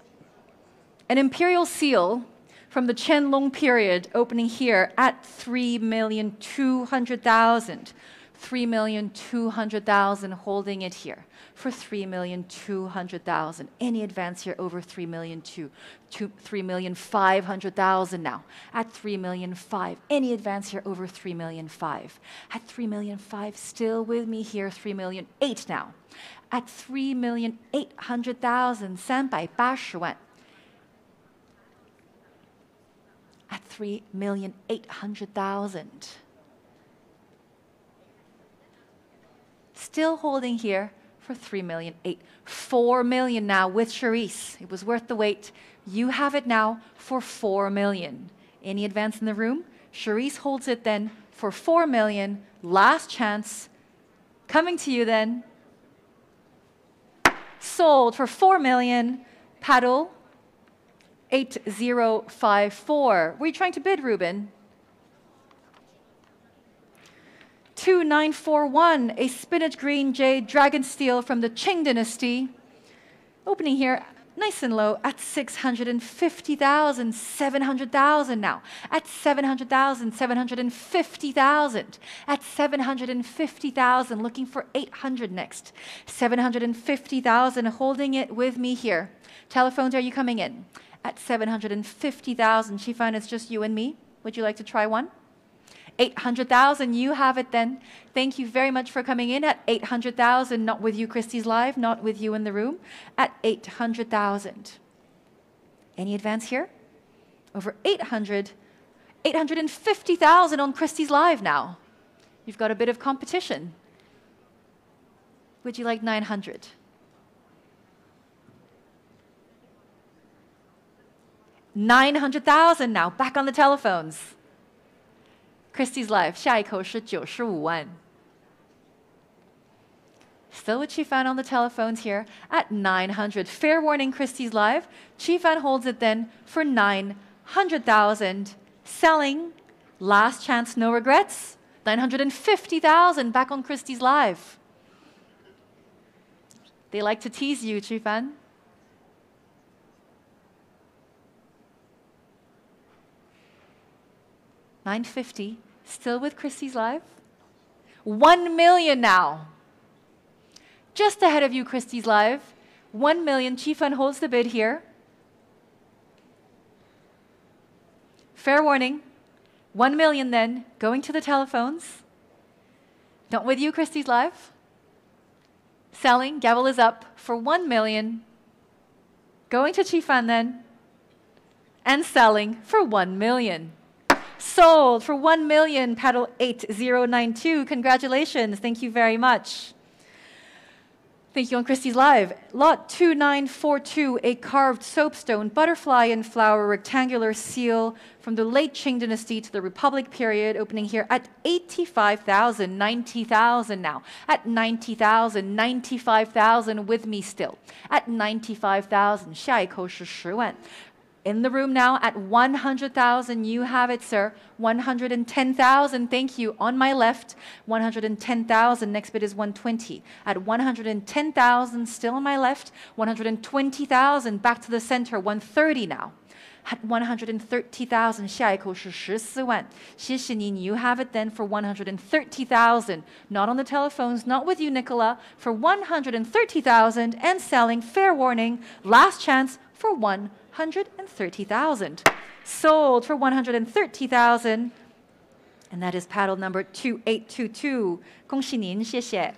seal from the Qianlong period, opening here at 3,200,000. 3,200,000, holding it here for 3,200,000. Any advance here over 3,500,000 now. At 3,500,000. Any advance here over 3,500,000. At 3,500,000, still with me here, 3,800,000 now. At 3,800,000, 380万. At 3,800,000. Still holding here for 3,800,000. 4 million now with Sharice. It was worth the wait. You have it now for 4 million. Any advance in the room? Sharice holds it then for 4 million. Last chance. Coming to you then. Sold for 4 million. Paddle 8054. Were you trying to bid, Ruben? 2941, a spinach green jade dragon steel from the Qing dynasty. Opening here nice and low at 650,000, 700,000 now. At 700,000, 750,000. At 750,000, looking for 800 next. 750,000, holding it with me here. Telephones, are you coming in? At 750,000, Shifan, it's just you and me. Would you like to try one? 800,000, you have it then. Thank you very much for coming in at 800,000. Not with you, Christie's Live, not with you in the room. At 800,000. Any advance here? Over 800. 850,000 on Christie's Live now. You've got a bit of competition. Would you like 900? $900,000 now, back on the telephones. Christie's Live, 下一口是95万. Still with Qifan on the telephones here at 900. Fair warning, Christie's Live. Qifan holds it then for 900,000. Selling. Last chance, no regrets. 950,000 back on Christie's Live. They like to tease you, Qifan. $950, still with Christie's Live. 1 million now. Just ahead of you, Christie's Live. 1 million, Qifan holds the bid here. Fair warning, 1 million then, going to the telephones. Not with you, Christie's Live. Selling, gavel is up for 1 million. Going to Qifan then. And selling for 1 million. Sold for 1 million, paddle 8092. Congratulations, thank you very much. Thank you on Christie's Live. Lot 2942, a carved soapstone, butterfly and flower rectangular seal from the late Qing dynasty to the Republic period, opening here at 85,000, 90,000 now. At 90,000, 95,000 with me still. At 95,000, 下一口是10万. In the room now at 100,000, you have it, sir. 110,000, thank you. On my left, 110,000. Next bid is 120. At 110,000, still on my left. 120,000, back to the center. 130 now. At 130,000, 下一口是14万. 谢谢您, you have it then for 130,000. Not on the telephones, not with you, Nicola. For 130,000 and selling. Fair warning. Last chance for 130,000. Sold for 130,000. And that is paddle number 2822. 恭喜您, 谢谢.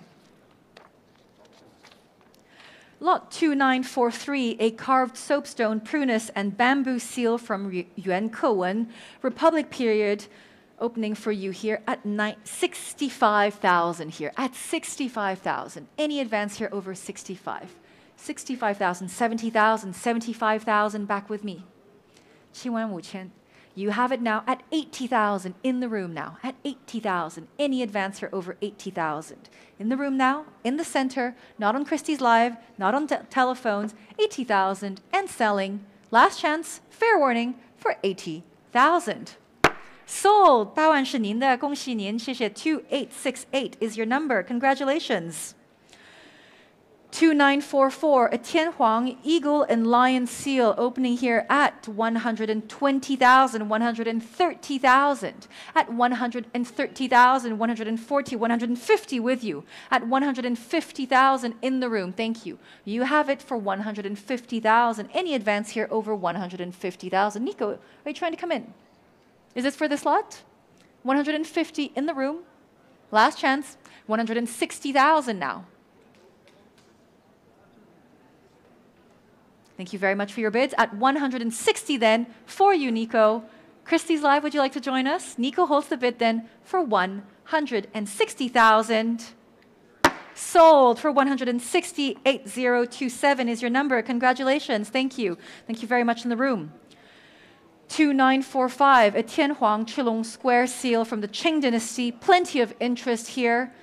Lot 2943, a carved soapstone, prunus, and bamboo seal from Yuan Kewen, Republic period, opening for you here at 65,000 here. At 65,000. Any advance here over 65? 65,000, 70,000, 75,000, back with me. 75,000. You have it now at 80,000 in the room now. At 80,000. Any advance here over 80,000. In the room now, in the center, not on Christie's Live, not on telephones, 80,000 and selling. Last chance, fair warning for 80,000. Sold. 8万是您的，恭喜您，谢谢。2868 is your number. Congratulations. 2944, a Tianhuang eagle and lion seal, opening here at 120,000, 130,000. At 130,000, 140, 150 with you. At 150,000 in the room, thank you. You have it for 150,000. Any advance here over 150,000? Nico, are you trying to come in? Is this for this lot? 150 in the room. Last chance, 160,000 now. Thank you very much for your bids. At 160 then, for you, Nico. Christie's Live, would you like to join us? Nico holds the bid then for 160,000. Sold for 160. 8027 is your number. Congratulations. Thank you. Thank you very much in the room. 2945, a Tianhuang Chilong square seal from the Qing dynasty. Plenty of interest here.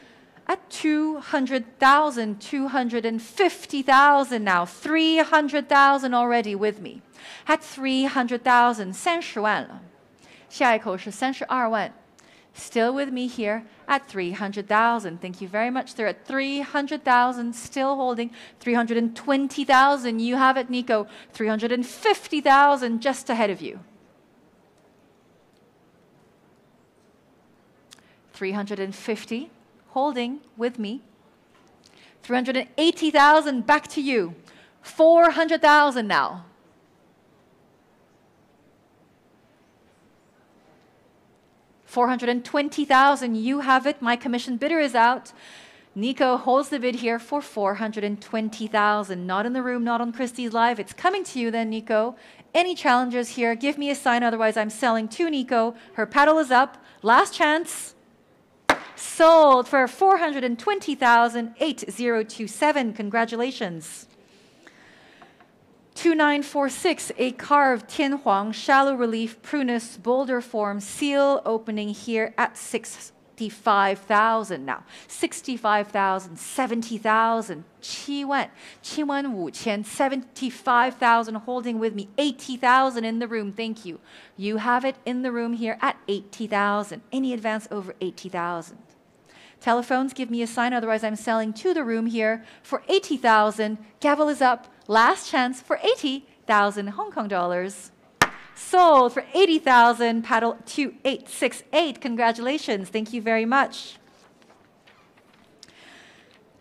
At 200,000, 250,000 now. 300,000 already with me. At 300,000, 30万了。下一口是32万。Still with me here at 300,000. Thank you very much. They're at 300,000, still holding. 320,000, you have it, Nico. 350,000 just ahead of you. 350. Holding with me. 380,000, back to you. 400,000 now. $420,000, you have it. My commission bidder is out. Nico holds the bid here for 420,000. Not in the room, not on Christie's Live. It's coming to you then, Nico. Any challenges here? Give me a sign, otherwise I'm selling to Nico. Her paddle is up. Last chance. Sold for 420,000, 8027. Congratulations. 2946, a carved Tianhuang shallow relief prunus boulder form seal, opening here at 65,000 now. 65,000, 70,000, 7,500, 75,000 holding with me. 80,000 in the room, thank you. You have it in the room here at 80,000. Any advance over 80,000? Telephones, give me a sign, otherwise I'm selling to the room here for 80,000. Gavel is up. Last chance for 80,000 Hong Kong dollars. Sold for 80,000. Paddle 2868. Congratulations. Thank you very much.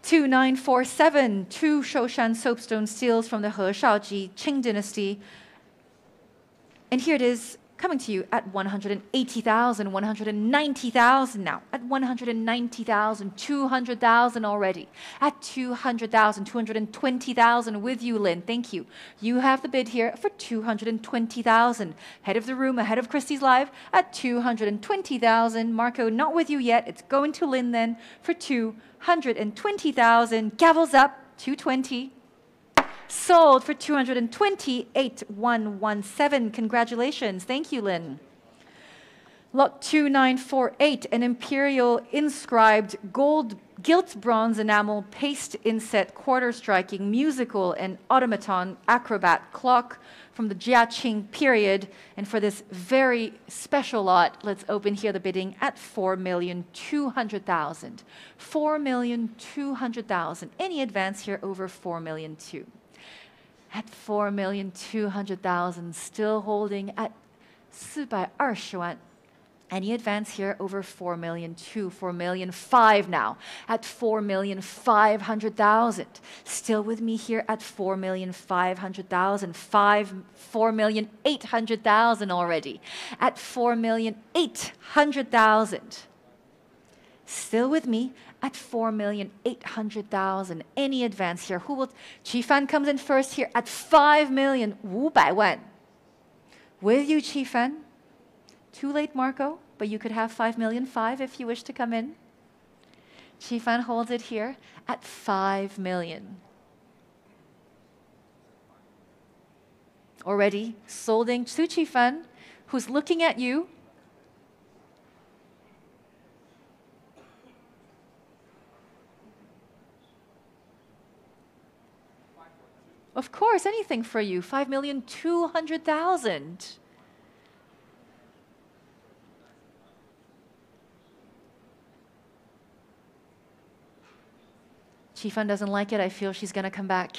2947. 2 Shoshan soapstone seals from the He Shaoji Qing dynasty. And here it is, coming to you at 180,000, 190,000 now. At 190,000, 200,000 already. At 200,000, 220,000 with you, Lynn. Thank you. You have the bid here for 220,000. Head of the room, ahead of Christie's Live at 220,000. Marco, not with you yet. It's going to Lynn then for 220,000. Gavels up. 220. Sold for 228,117. Congratulations. Thank you, Lynn. Lot 2948, an imperial inscribed gold gilt bronze enamel paste inset quarter striking musical and automaton acrobat clock from the Jiaqing period. And for this very special lot, let's open here the bidding at 4,200,000. 4,200,000. Any advance here over 4,200,000. At 4,200,000, still holding at 420万. Any advance here over 4,200,000, 4,500,000 now at 4,500,000. Still with me here at 4,500,000, 4,800,000 already at 4,800,000. Still with me at 4,800,000. Any advance here? Who will? Qifan comes in first here at 5,500,000. With you, Qifan. Too late, Marco, but you could have 5,500,000 if you wish to come in. Qifan holds it here at 5,000,000. Already solding to Qifan, who's looking at you. Of course, anything for you. 5,200,000. Qifan doesn't like it. I feel she's going to come back.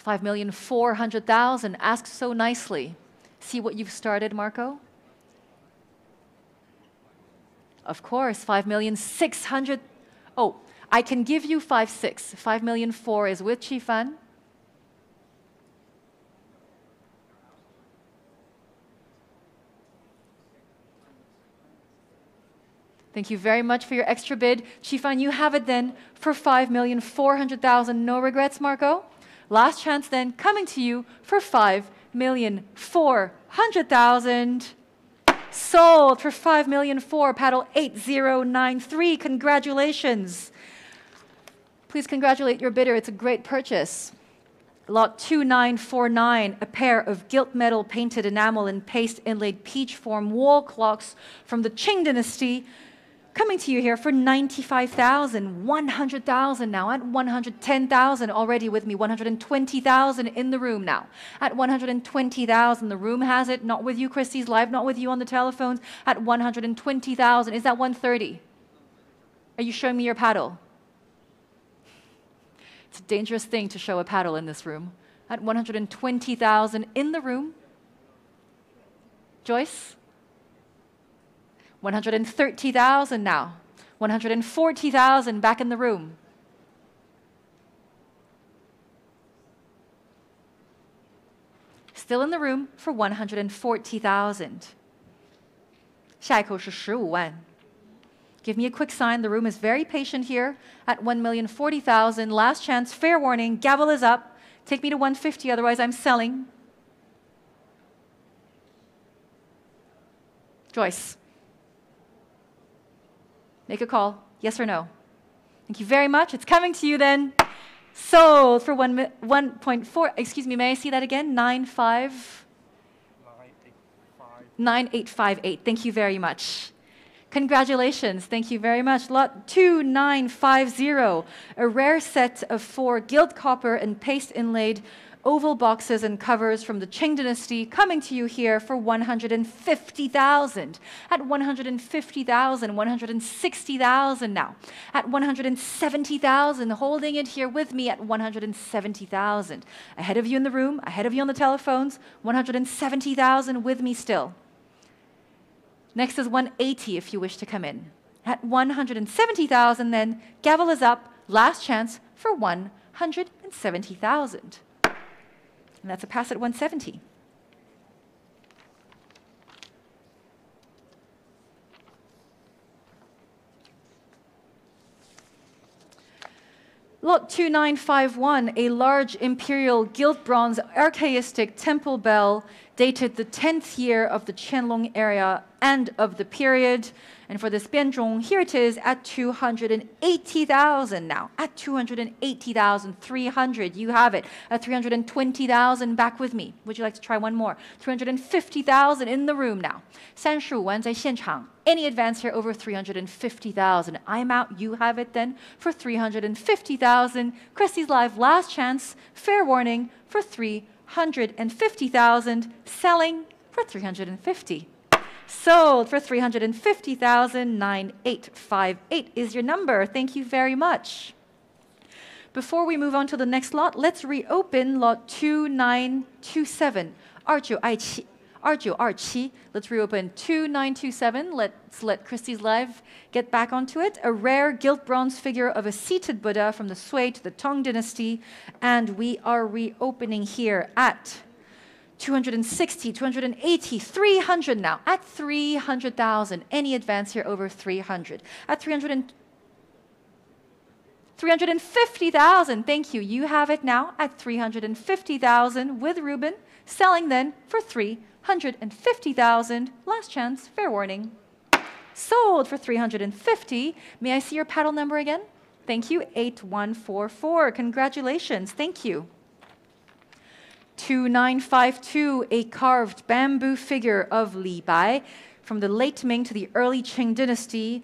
$5,400,000. Ask so nicely. See what you've started, Marco? Of course, 5,600,000. Oh, I can give you 5,600,000. 5,400,000 is with Qifan. Thank you very much for your extra bid. Qifan, you have it then for 5,400,000. No regrets, Marco? Last chance then, coming to you for 5,400,000. Sold for 5,400,000. Paddle 8093. Congratulations. Please congratulate your bidder. It's a great purchase. Lot 2949, a pair of gilt metal painted enamel and paste inlaid peach form wall clocks from the Qing dynasty. Coming to you here for 95,000, 100,000 now at 110,000 already with me, 120,000 in the room now. At 120,000, the room has it, not with you, Christie's live, not with you on the telephones, at 120,000. Is that 130? Are you showing me your paddle? It's a dangerous thing to show a paddle in this room. At 120,000 in the room. Joyce? 130,000 now. 140,000 back in the room. Still in the room for 140,000. 下一口是15万. Give me a quick sign. The room is very patient here at 1,040,000. Last chance, fair warning. Gavel is up. Take me to 150, otherwise I'm selling. Joyce. Make a call, yes or no. Thank you very much. It's coming to you then. Sold for 1.4. Excuse me, may I see that again? 9858. Thank you very much. Congratulations. Thank you very much. Lot 2950. A rare set of 4 gilt copper and paste inlaid oval boxes and covers from the Qing dynasty coming to you here for 150,000. At 150,000, 160,000 now. At 170,000, holding it here with me at 170,000. Ahead of you in the room, ahead of you on the telephones, 170,000 with me still. Next is 180 if you wish to come in. At 170,000 then, gavel is up, last chance for 170,000. And that's a pass at 170. Lot 2951, a large imperial gilt bronze archaistic temple bell dated the 10th year of the Qianlong era and of the period. And for this Bianzhong, here it is at 280,000 now. At 280,300, you have it. At 320,000, back with me. Would you like to try one more? 350,000 in the room now. 35万在现场. Any advance here over 350,000? I'm out. You have it then for 350,000. Christie's Live, last chance. Fair warning for 350,000. Selling for 350. Sold for 350,000. 9858 is your number. Thank you very much. Before we move on to the next lot, let's reopen lot 2927. 2927. Let's reopen 2927. Let's let Christie's Live get back onto it. A rare gilt bronze figure of a seated Buddha from the Sui to the Tang dynasty. And we are reopening here at 260, 280, 300 now. At 300,000. Any advance here over 300. At 350,000. Thank you. You have it now at 350,000 with Ruben. Selling then for 350,000. Last chance. Fair warning. Sold for 350. May I see your paddle number again? Thank you. 8144. Congratulations. Thank you. 2952, a carved bamboo figure of Li Bai from the late Ming to the early Qing dynasty.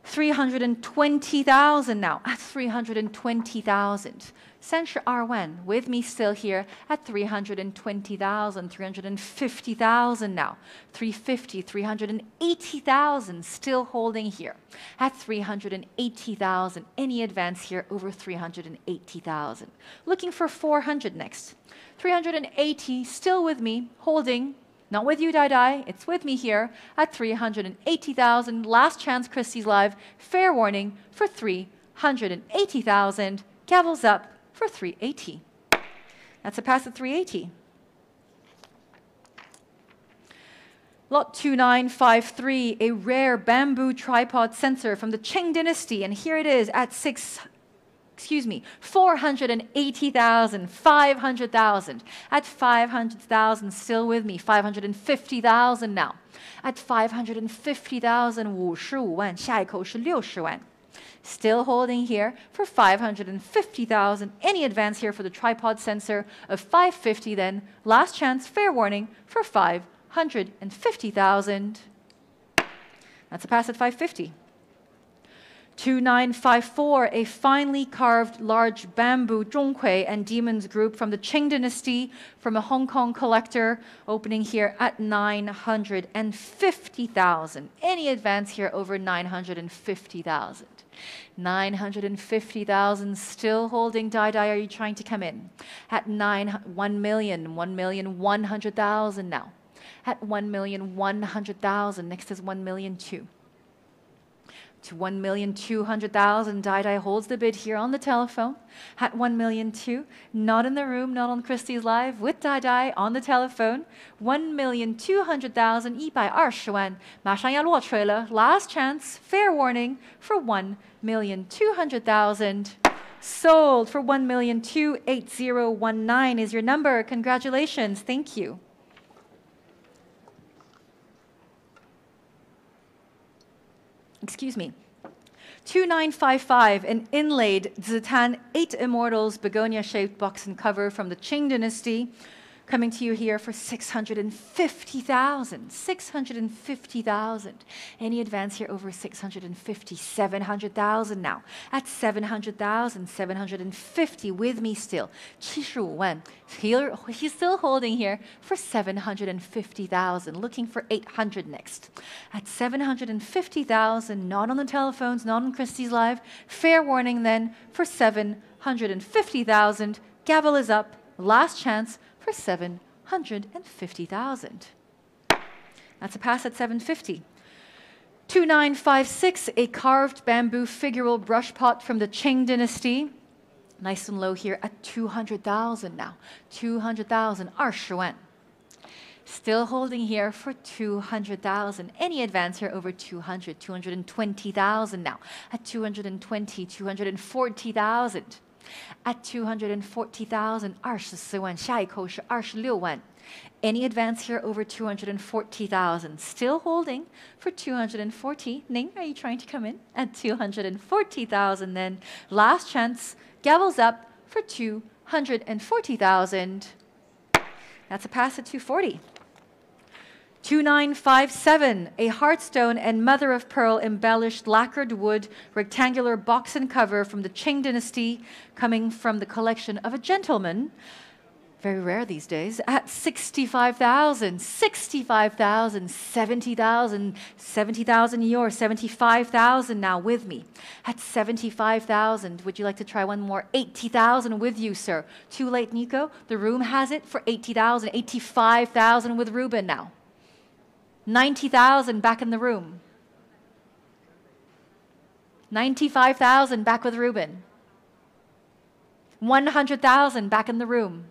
320,000 now, at 320,000. 32万 with me still here at 320,000, 350,000 now. 350, 380,000 still holding here at 380,000. Any advance here over 380,000. Looking for 400 next. 380 still with me, holding. Not with you, Dai Dai. It's with me here at 380,000. Last chance, Christie's Live. Fair warning for 380,000. Gavels up for 380. That's a pass at 380. Lot 2953, a rare bamboo tripod sensor from the Qing dynasty. And here it is at 480,000, 500,000. At 500,000, still with me, 550,000 now. At 550,000, 55万，下一口是60万. Still holding here for 550,000. Any advance here for the tripod sensor of 550 then. Last chance, fair warning for 550,000. That's a pass at 550. 2954, a finely carved large bamboo zhonghui and demons group from the Qing dynasty from a Hong Kong collector, opening here at 950,000. Any advance here over 950,000. 950,000 still holding. Dai Dai, are you trying to come in? At 1,100,000 now. At 1,100,000. Next is 1,200,000. To 1,200,000. Dai Dai holds the bid here on the telephone at 1,200,000. Not in the room, not on Christie's Live, with Dai Dai on the telephone. 1,200,000. 120万，马上要落锤了。Last chance, fair warning for 1,200,000. Sold for 1,280,19 is your number. Congratulations. Thank you. Excuse me. 2955, an inlaid Zitan 8 Immortals begonia-shaped box and cover from the Qing dynasty, coming to you here for 650,000. 650,000. Any advance here over 650, 700,000 now. At 700,000, 750 with me still. 75万. He's still holding here for 750,000. Looking for 800 next. At 750,000, not on the telephones, not on Christie's Live. Fair warning then for 750,000. Gavel is up. Last chance for 750,000. That's a pass at 750. 2956, a carved bamboo figural brush pot from the Qing dynasty. Nice and low here at 200,000 now. 200,000, 20万. Still holding here for 200,000. Any advance here over 200, 220,000 now. At 220, 240,000. At 240,000, 24万，下一口是26万. Any advance here over 240,000? Still holding for 240. Ning, are you trying to come in at 240,000 then? Last chance, gavels up for 240,000. That's a pass at 240. 2957, a heartstone and mother of pearl embellished lacquered wood rectangular box and cover from the Qing dynasty, coming from the collection of a gentleman. Very rare these days, at 65,000, 65,000, 70,000, 70,000 yours, 75,000 now with me. At 75,000, would you like to try one more? 80,000 with you, sir. Too late, Nico. The room has it for 80,000, 85,000 with Ruben now. 90,000 back in the room. 95,000 back with Ruben. 100,000 back in the room.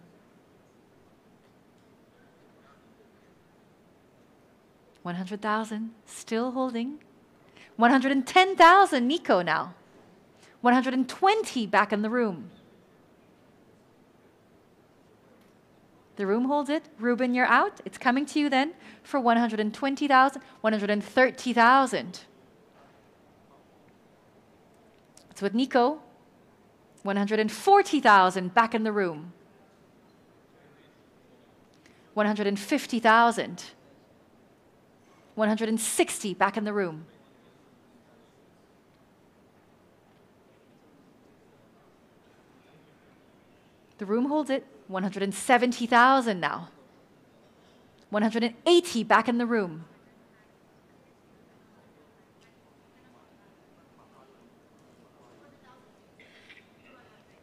100,000 still holding. 110,000 Nico now. 120 back in the room. The room holds it. Ruben, you're out. It's coming to you then for 120,000, 130,000. It's with Nico. 140,000 back in the room. 150,000. 160 back in the room. The room holds it. 170,000 now. 180 back in the room.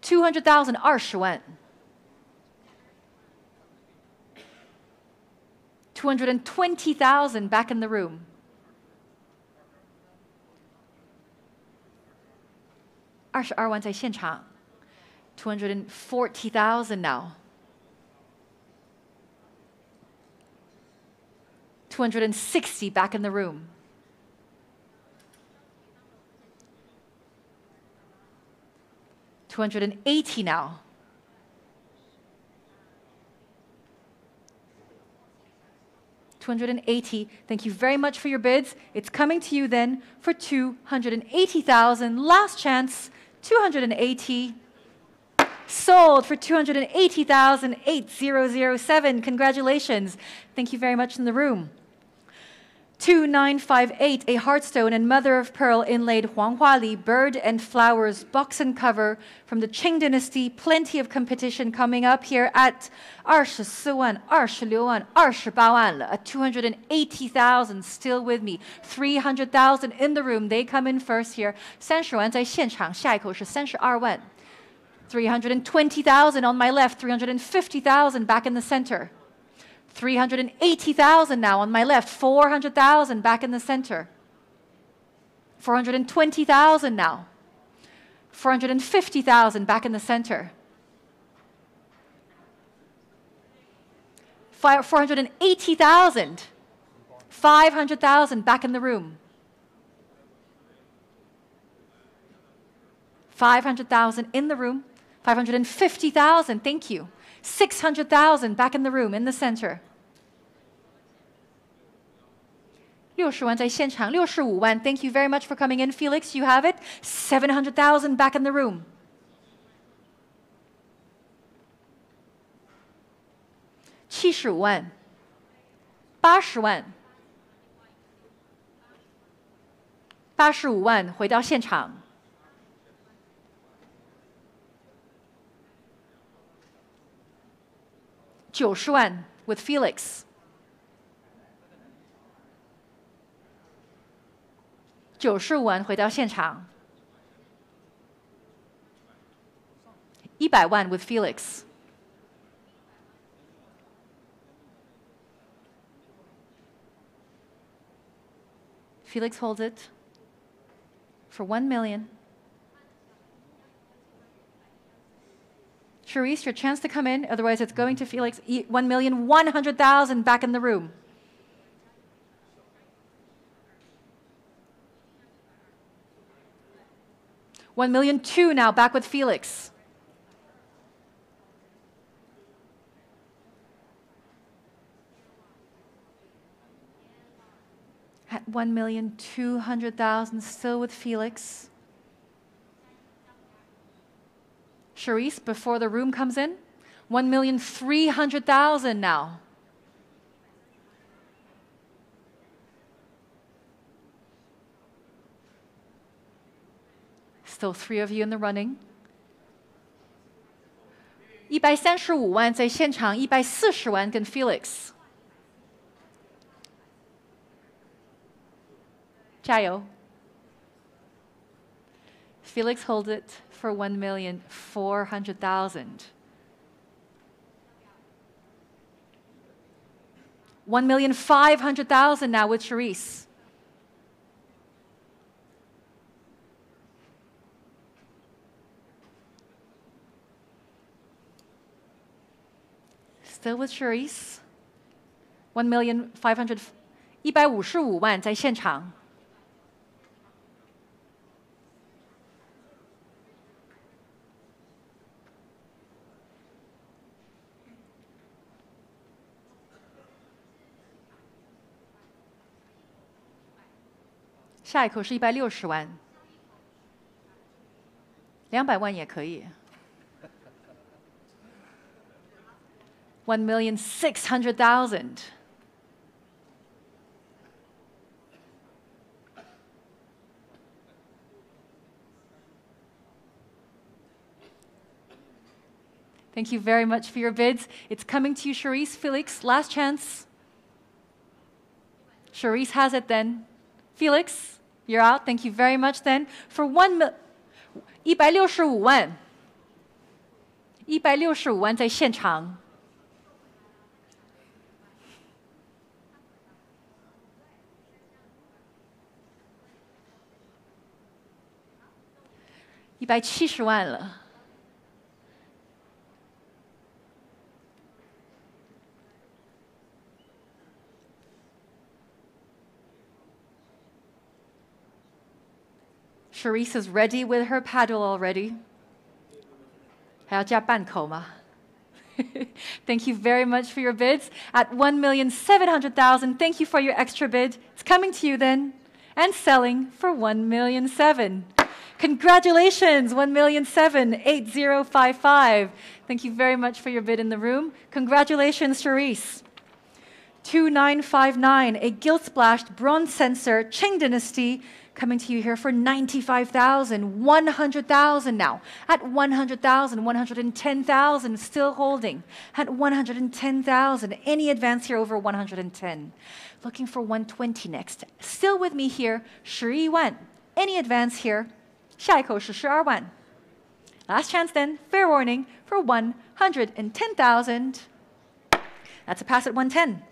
$200,000 20万. 220,000 back in the room. $22万在现场. 240,000 now. 260 back in the room. 280 now. 280. Thank you very much for your bids. It's coming to you then for 280,000. Last chance, 280. Sold for 280,000, 8007. Congratulations. Thank you very much in the room. 2958, a heartstone and mother of pearl inlaid Huanghuali bird and flowers box and cover from the Qing dynasty. Plenty of competition coming up here at 24万, 26万, 28万了, at 280,000 still with me. 300,000 in the room. They come in first here. 30万在现场，下一口是32万. 320,000 on my left, 350,000 back in the center. 380,000 now on my left, 400,000 back in the center. 420,000 now. 450,000 back in the center. 480,000. 500,000 back in the room. 500,000 in the room. 550,000, thank you. 600,000 back in the room, in the center. 60万在现场, 65万, thank you very much for coming in, Felix, you have it. 700,000 back in the room. 75万, 80万, 85万回到现场。90万 with Felix. 95万回到现场。100万 with Felix. Felix holds it for 1 million. Charisse, your chance to come in, otherwise it's going to Felix. 1,100,000 back in the room. $1,200,000 now back with Felix. At 1,200,000, still with Felix. Charisse, before the room comes in, 1,300,000 now. Still 3 of you in the running. 135万在现场，140万跟 Felix。加油。Felix holds it for 1,400,000. 1,500,000 now with Charisse. Still with Charisse. 1,500,000 155万在现场。下一口是160万，200万也可以。1,600,000. Thank you very much for your bids. It's coming to you, Charisse, Felix. Last chance. Charisse has it then. Felix, you're out. Thank you very much then. For 165万，165万在现场。170万了。Charisse is ready with her paddle already. 还要加半口吗？ Thank you very much for your bids. At 1,700,000, thank you for your extra bid. It's coming to you then. And selling for 1,700,000. Congratulations, 1,700,000, 8055. Thank you very much for your bid in the room. Congratulations, Charisse. 2959, a gilt-splashed bronze censer, Qing Dynasty, coming to you here for 95,000, 100,000 now. At 100,000, 110,000, still holding. At 110,000, any advance here over 110. Looking for 120 next. Still with me here, 11万. Any advance here? 下一口是12万. Last chance then, fair warning, for 110,000. That's a pass at 110.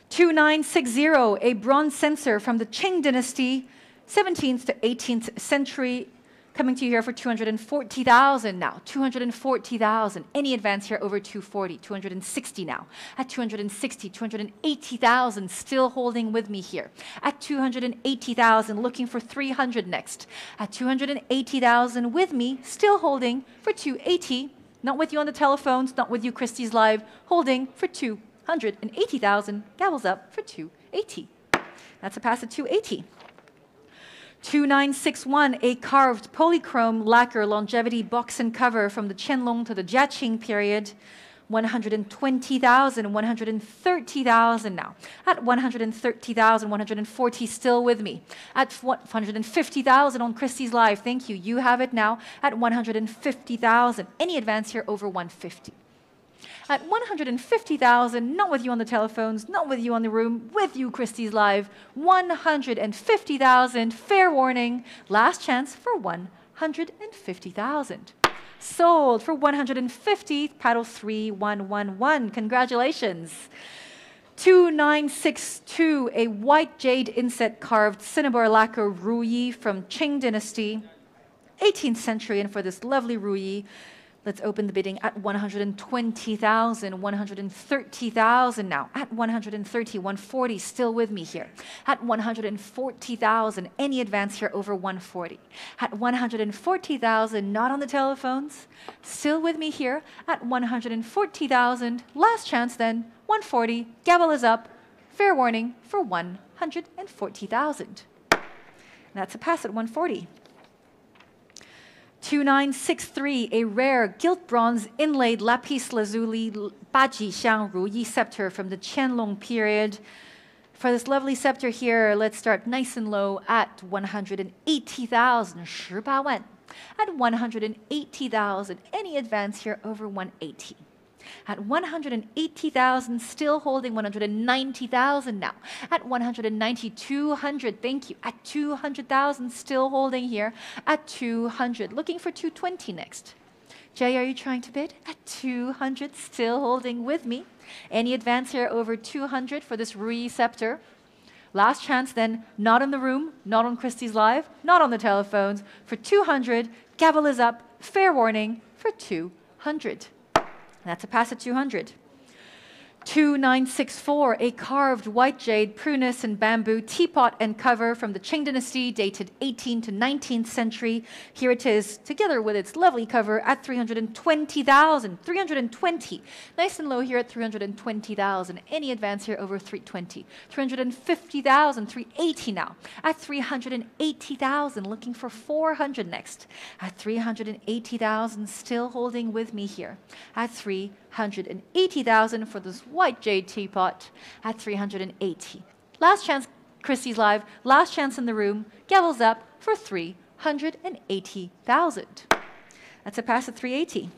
2960, a bronze censer from the Qing Dynasty, 17th to 18th century, coming to you here for 240,000 now. 240,000. Any advance here over 240, 260 now. At 260, 280,000, still holding with me here. At 280,000, looking for 300 next. At 280,000 with me, still holding for 280. Not with you on the telephones, not with you, Christie's Live, holding for 280,000. Gavels up for 280. That's a pass at 280. 2961, a carved polychrome lacquer longevity box and cover from the Qianlong to the Jiaqing period. 120,000, 130,000 now. At 130,000, 140 still with me. At 150,000 on Christie's Live, thank you. You have it now at 150,000. Any advance here over 150. At 150,000, not with you on the telephones, not with you on the room, with you, Christie's Live, 150,000, fair warning, last chance for 150,000. Sold for 150, paddle 3111. Congratulations. 2962, a white jade inset carved cinnabar lacquer ruyi from Qing Dynasty, 18th century, and for this lovely ruyi, let's open the bidding at 120,000, 130,000 now. At 130, 140, still with me here. At 140,000, any advance here over 140. At 140,000, not on the telephones, still with me here. At 140,000, last chance then, 140, gavel is up, fair warning for 140,000. That's a pass at 140. 2963, a rare gilt bronze inlaid lapis lazuli Bajixiang Ruyi scepter from the Qianlong period. For this lovely scepter here, let's start nice and low at 180,000, 18万. At 180,000, any advance here over 180. At 180,000, still holding 190,000 now. At 190, 200, thank you. At 200,000, still holding here. At 200, looking for 220 next. Jay, are you trying to bid? At 200, still holding with me. Any advance here over 200 for this Ruyi scepter? Last chance then, not in the room, not on Christie's Live, not on the telephones. For 200, gavel is up, fair warning for 200. That's a pass at 200. 2964, a carved white jade, prunus and bamboo teapot and cover from the Qing dynasty, dated 18th to 19th century. Here it is, together with its lovely cover at 320,000. 320. Nice and low here at 320,000. Any advance here over 320. 350,000. 380 now. At 380,000, looking for 400 next. At 380,000, still holding with me here. At 380,000 for this white jade teapot at 380. Last chance, Christie's Live. Last chance in the room. Gavels up for 380,000. That's a pass at 380.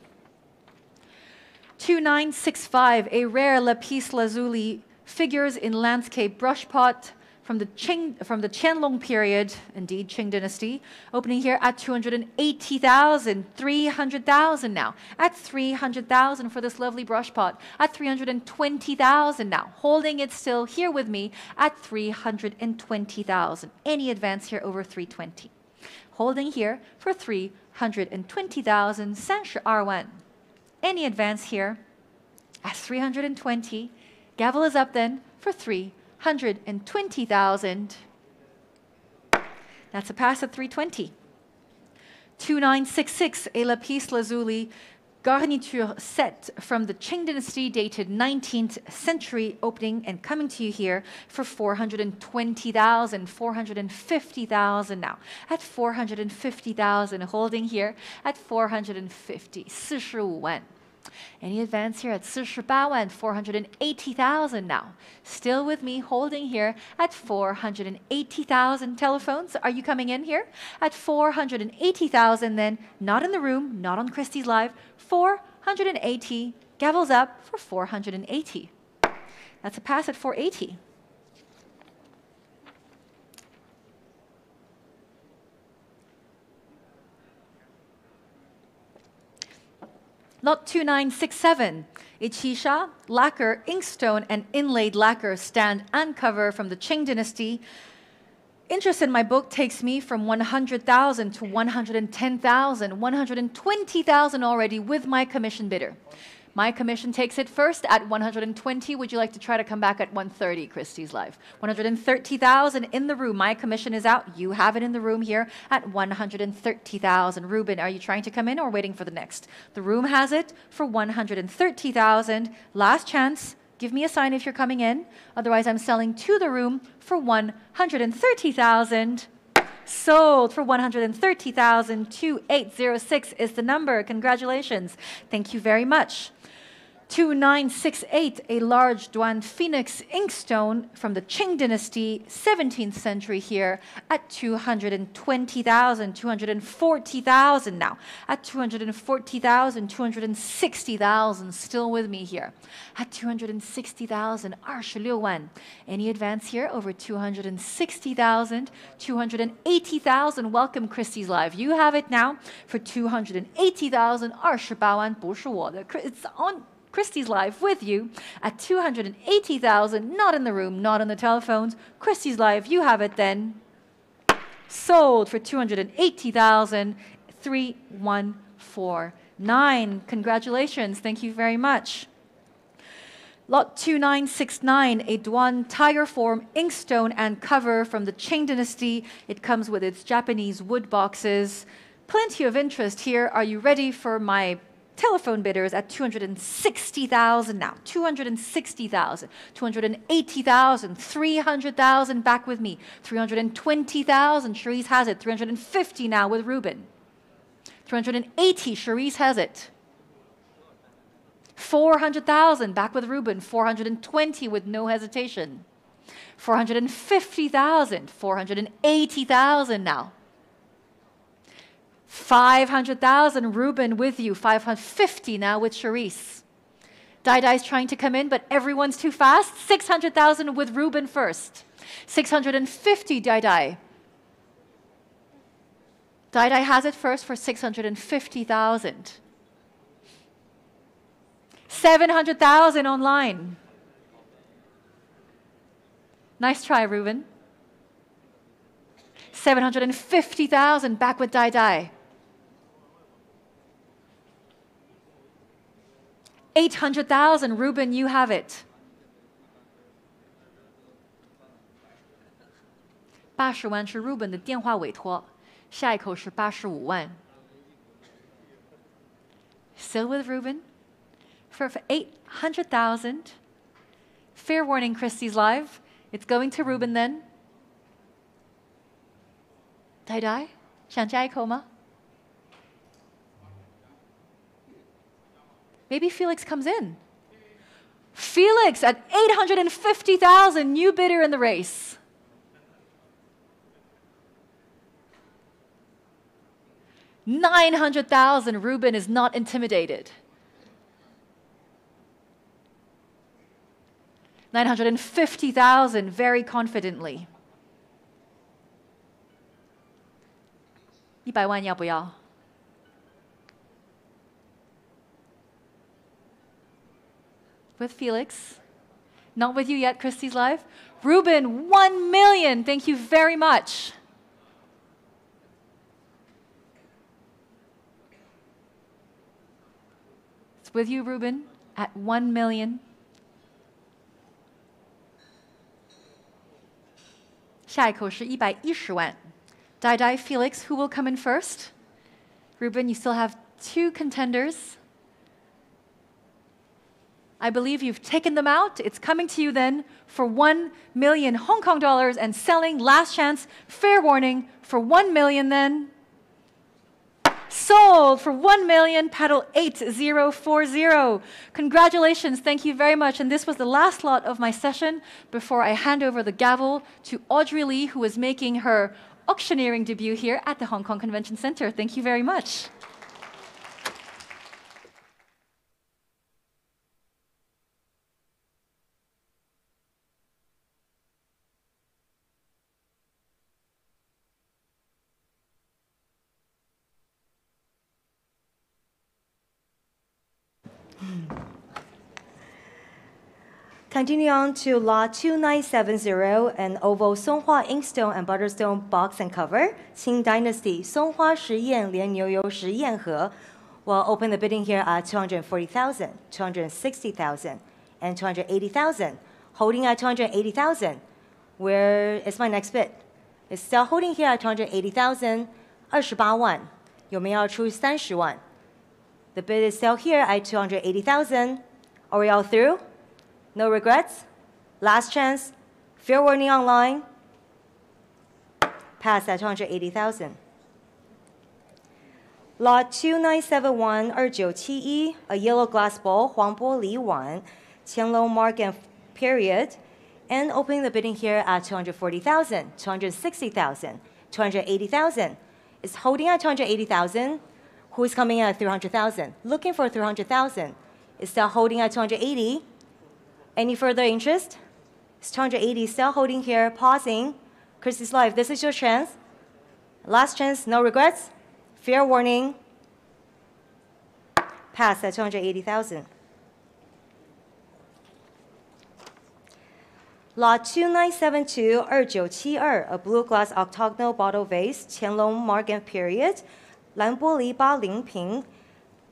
2965, a rare lapis lazuli figures in landscape brush pot from the Qianlong period, indeed Qing dynasty, opening here at 280,000, 300,000 now. At 300,000 for this lovely brush pot. At 320,000 now. Holding it still here with me at 320,000. Any advance here over 320. Holding here for 320,000, 32万. Any advance here at 320. Gavel is up then for 320,000. That's a pass at 320. 2966, a lapis lazuli garniture set from the Qing dynasty, dated 19th century, opening and coming to you here for 420,000, 450,000 now. At 450,000, holding here at 450, 45万. Any advance here at 48万, 480,000 now. Still with me, holding here at 480,000. Telephones, are you coming in here? At 480,000 then, not in the room, not on Christie's Live, 480. Gavels up for 480. That's a pass at 480. Lot 2967, a qisha, lacquer, inkstone, and inlaid lacquer stand and cover from the Qing dynasty. Interest in my book takes me from 100,000 to 110,000, 120,000 already with my commission bidder. My commission takes it first at 120. Would you like to try to come back at 130, Christie's Live? 130,000 in the room. My commission is out. You have it in the room here at 130,000. Ruben, are you trying to come in or waiting for the next? The room has it for 130,000. Last chance. Give me a sign if you're coming in. Otherwise, I'm selling to the room for 130,000. Sold for 130,000. 2806 is the number. Congratulations. Thank you very much. 2968, a large Duan Phoenix inkstone from the Qing dynasty, 17th century here at 220,000, 240,000 now. At 240,000, 260,000, still with me here. At 260,000, 26万. Any advance here over 260,000, 280,000. Welcome Christie's Live. You have it now for 280,000, 28万, 不是我的. It's on Christie's Live with you at 280,000, not in the room, not on the telephones. Christie's Live, you have it then. Sold for 280,000, 3149. Congratulations, thank you very much. Lot 2969, a Duan tiger form inkstone and cover from the Qing dynasty. It comes with its Japanese wood boxes. Plenty of interest here. Are you ready for my Telephone bidders at 260,000 now. 260,000, 280,000, 300,000 back with me. 320,000, Cherise has it. 350 now with Ruben. 380, Cherise has it. 400,000 back with Ruben. 420 with no hesitation. 450,000, 480,000 now. 500,000, Ruben with you. 550 now with Cherise. Dai's trying to come in, but everyone's too fast. 600,000 with Ruben first. 650, Dai. Dai has it first for 650,000. 700,000 online. Nice try, Ruben. 750,000 back with Dai. 800,000, Ruben, you have it. 80万是 Ruben 的电话委托，下一口是85万。Still with Ruben for 800,000. Fair warning, Christie's Live. It's going to Ruben then. Dai, 想加一口吗？ Maybe Felix comes in. Felix at 850,000, new bidder in the race. $900,000, Ruben is not intimidated. 950,000, very confidently. 100万要不要？ With Felix. Not with you yet, Christie's Live. Ruben, 1 million. Thank you very much. It's with you, Ruben, at 1 million. 下一口是110万. Dai, Felix, who will come in first? Ruben, you still have 2 contenders. I believe you've taken them out. It's coming to you then for 1 million Hong Kong dollars and selling. Last chance. Fair warning for 1 million then. Sold for 1 million, paddle 8040. Congratulations. Thank you very much. And this was the last lot of my session before I hand over the gavel to Audrey Lee, who is making her auctioneering debut here at the Hong Kong Convention Center. Thank you very much. Continue on to lot 2970, an oval Songhua inkstone and butterstone box and cover, Qing Dynasty, Songhua Shiyan Lian Niuyou Shiyan He. We'll open the bidding here at 240,000, 260,000, and 280,000. Holding at 280,000. Where is my next bid? It's still holding here at 280,000, 28万. 有没有要出30万? The bid is still here at 280,000. Are we all through? No regrets? Last chance? Fair warning online? Pass at 280,000. Lot 2971 2971, a yellow glass bowl, 黄玻璃碗, Qianlong mark and period, and opening the bidding here at 240,000, 260,000, 280,000. It's holding at 280,000. Who is coming in at 300,000? Looking for 300,000. It's still holding at 280. Any further interest? It's 280, still holding here, pausing. Christie's Live, this is your chance. Last chance, no regrets. Fair warning. Pass at 280,000. Lot 2972 2972, a blue glass octagonal bottle vase, Qianlong mark and period, 蓝玻璃80瓶.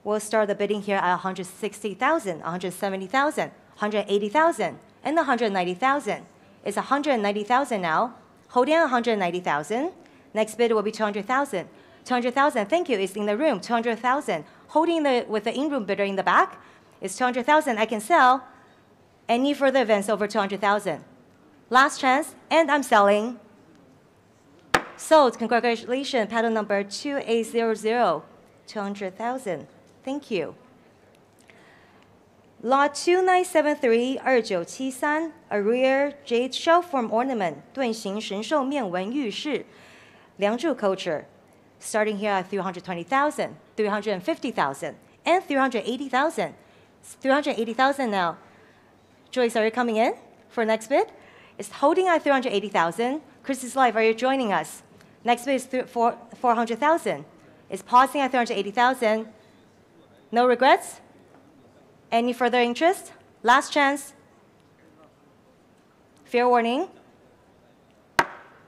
We'll start the bidding here at 160,000, 170,000, 180,000, and 190,000. It's 190,000 now. Holding 190,000. Next bid will be 200,000. 200,000, thank you, is in the room. 200,000. holding with the in-room bidder in the back is 200,000. I can sell. Any further events over 200,000. Last chance, and I'm selling. Sold. Congratulations. Paddle number 2800. 200,000. Thank you. Lot 2973 2973 a rare jade shell form ornament 盾形神兽面纹玉饰梁祝 culture. Starting here at 320,000, 350,000, and 380,000. 380,000 now. Joyce, are you coming in for next bid? It's holding at 380,000. Christy's Live, are you joining us? Next bid is 400,000. It's pausing at 380,000. No regrets? Any further interest? Last chance. Fair warning.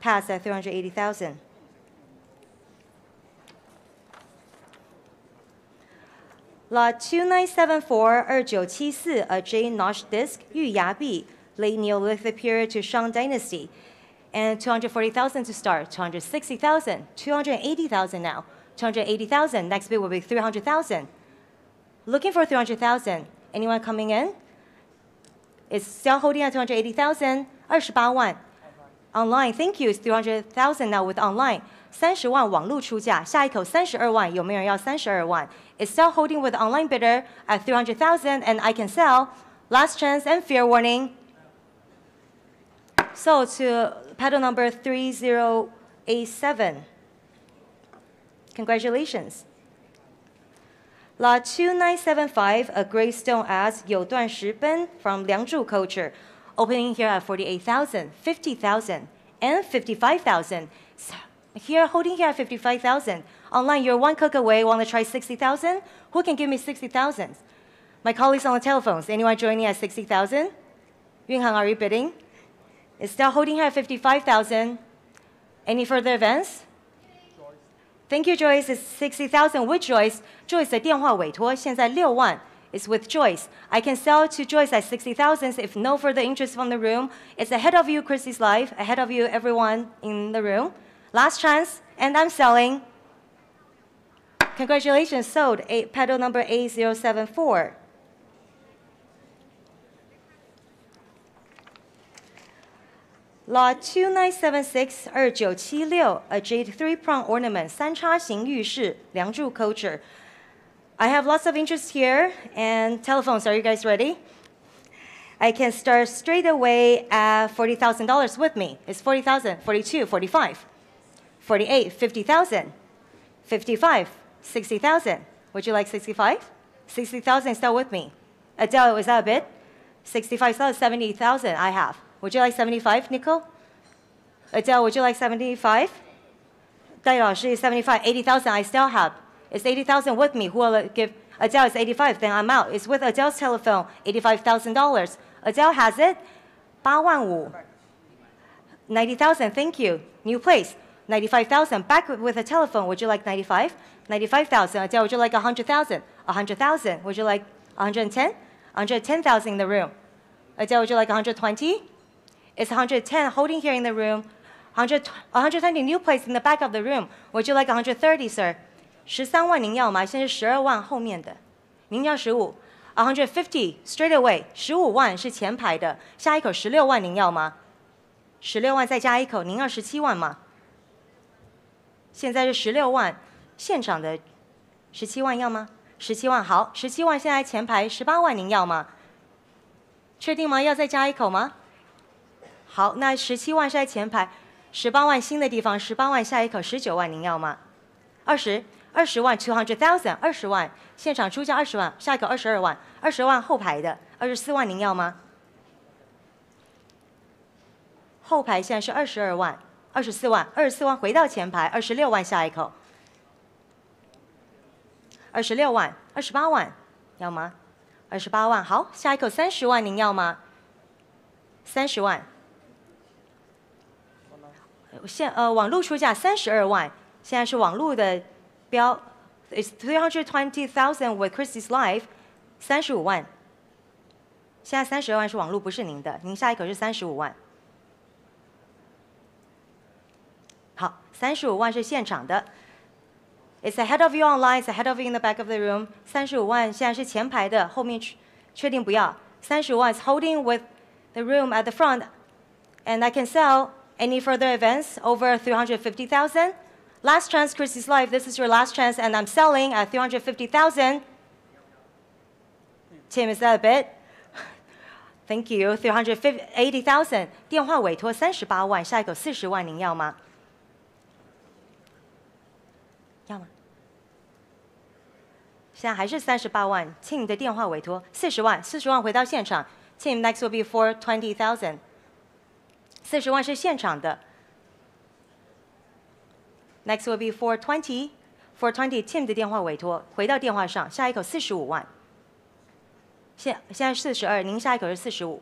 Pass at 380,000. Lot 2974 2974 a jade notch disc 玉牙璧 late Neolithic period to Shang Dynasty. And 240,000 to start. 260,000. 280,000 now. 280,000. Next bid will be 300,000. Looking for 300,000. Anyone coming in? It's still holding at 280,000. 28万. Online, thank you. It's 300,000 now with online. 30万网路出价，下一口32万，有没有人要32万 ？It's still holding with online bidder at 300,000, and I can sell. Last chance and fair warning. So to paddle number 3087. Congratulations. Lot 2975, a gray stone as 有段石奔 from 梁祝 culture. Opening here at 48,000, 50,000, and 55,000. Here, holding here at 55,000. Online, you're one click away. Want to try 60,000? Who can give me 60,000? My colleagues on the telephones. Anyone joining at 60,000? Yunhang, are you bidding? It's still holding here at 55,000. Any further events? Thank you, Joyce. It's 60,000 with Joyce. Joyce 的电话委托现在6万 is with Joyce. I can sell to Joyce at 60,000 if no further interest from the room. It's ahead of you, Christy's Live. Ahead of you, everyone in the room. Last chance, and I'm selling. Congratulations, sold. Paddle number 8074. Lot 2976 2976 a jade 3-prong ornament 三叉形玉饰梁祝 culture. I have lots of interest here, and telephones, are you guys ready? I can start straight away at $40,000 with me. It's 40,000, 42, 45, 48, 50,000, 55, 60,000. Would you like 65? 60,000 still with me. Adele, is that a bid? 65,000, 70,000 I have. Would you like 75, Nicole? Adele, would you like 75? 戴老师 is 75, 80,000 I still have. It's 80,000 with me. Who will give? Adele is 85, then I'm out. It's with Adele's telephone, $85,000. Adele has it. 8万5. 90,000, thank you. New place, 95,000. Back with a telephone. Would you like 95? 95,000. Adele, would you like 100,000? 100,000. Would you like 110? 110,000 in the room. Adele, would you like 120? It's 110 holding here in the room. 120 new place in the back of the room. Would you like 130, sir? 13万您要吗？现在是12万后面的，您要15。150 straight away， 15万是前排的，下一口16万您要吗？16万再加一口，您要17万吗？现在是16万，现场的17万要吗？17万好，17万现在前排18万您要吗？确定吗？要再加一口吗？好，那17万是在前排，18万新的地方，18万下一口19万您要吗？20万 200,000 20万，现场出价20万，下一口22万，20万后排的24万您要吗？后排现在是22万，24万，24万回到前排，26万下一口，26万，28万要吗？28万好，下一口30万您要吗？30万。网路出价32万，现在是网路的标 ，is 320,000 with Christy's Live， 35万。现在32万是网路，不是您的，您下一口是35万。好，35万是现场的 It's ahead of you online. It's ahead of you in the back of the room. 35万现在是前排的，后面确定不要。35万 is holding with the room at the front, and I can sell any further events over 350,000. Last chance, Chrissy's Life. This is your last chance, and I'm selling at 350,000. Tim, is that a bit? Thank you. 380,000. 电话委托38万，下一口40万，您要吗？要吗？现在还是38万。Tim 的电话委托40万，40万回到现场。Tim, next will be 420,000. 40万是现场的。Next will be 420. 420 Tim 的电话委托回到电话上，下一口45万。现在42，您下一口是45。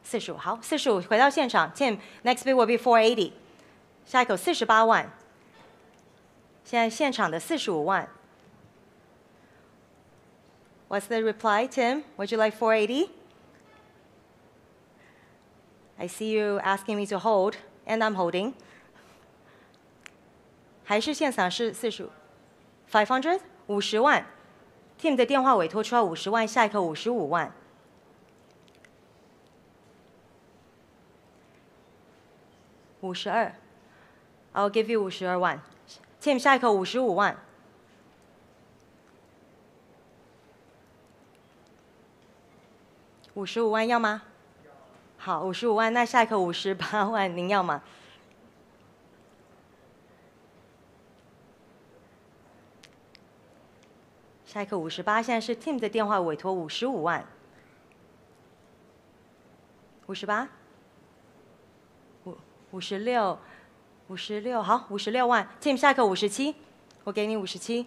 45好，45回到现场。Tim, next bid will be 480. 下一口48万。现在现场的45万。What's the reply, Tim? Would you like 480? I see you asking me to hold, and I'm holding. 还是现场是45 500 50万。Tim 的电话委托出来50万，下一口55万。52 I'll give you 52万。Tim 下一口55万。55万要吗？好，55万，那下一口58万，您要吗？下一口58，现在是 Tim 的电话委托55万。58，56，好，56万。Tim 下一口57，我给你57。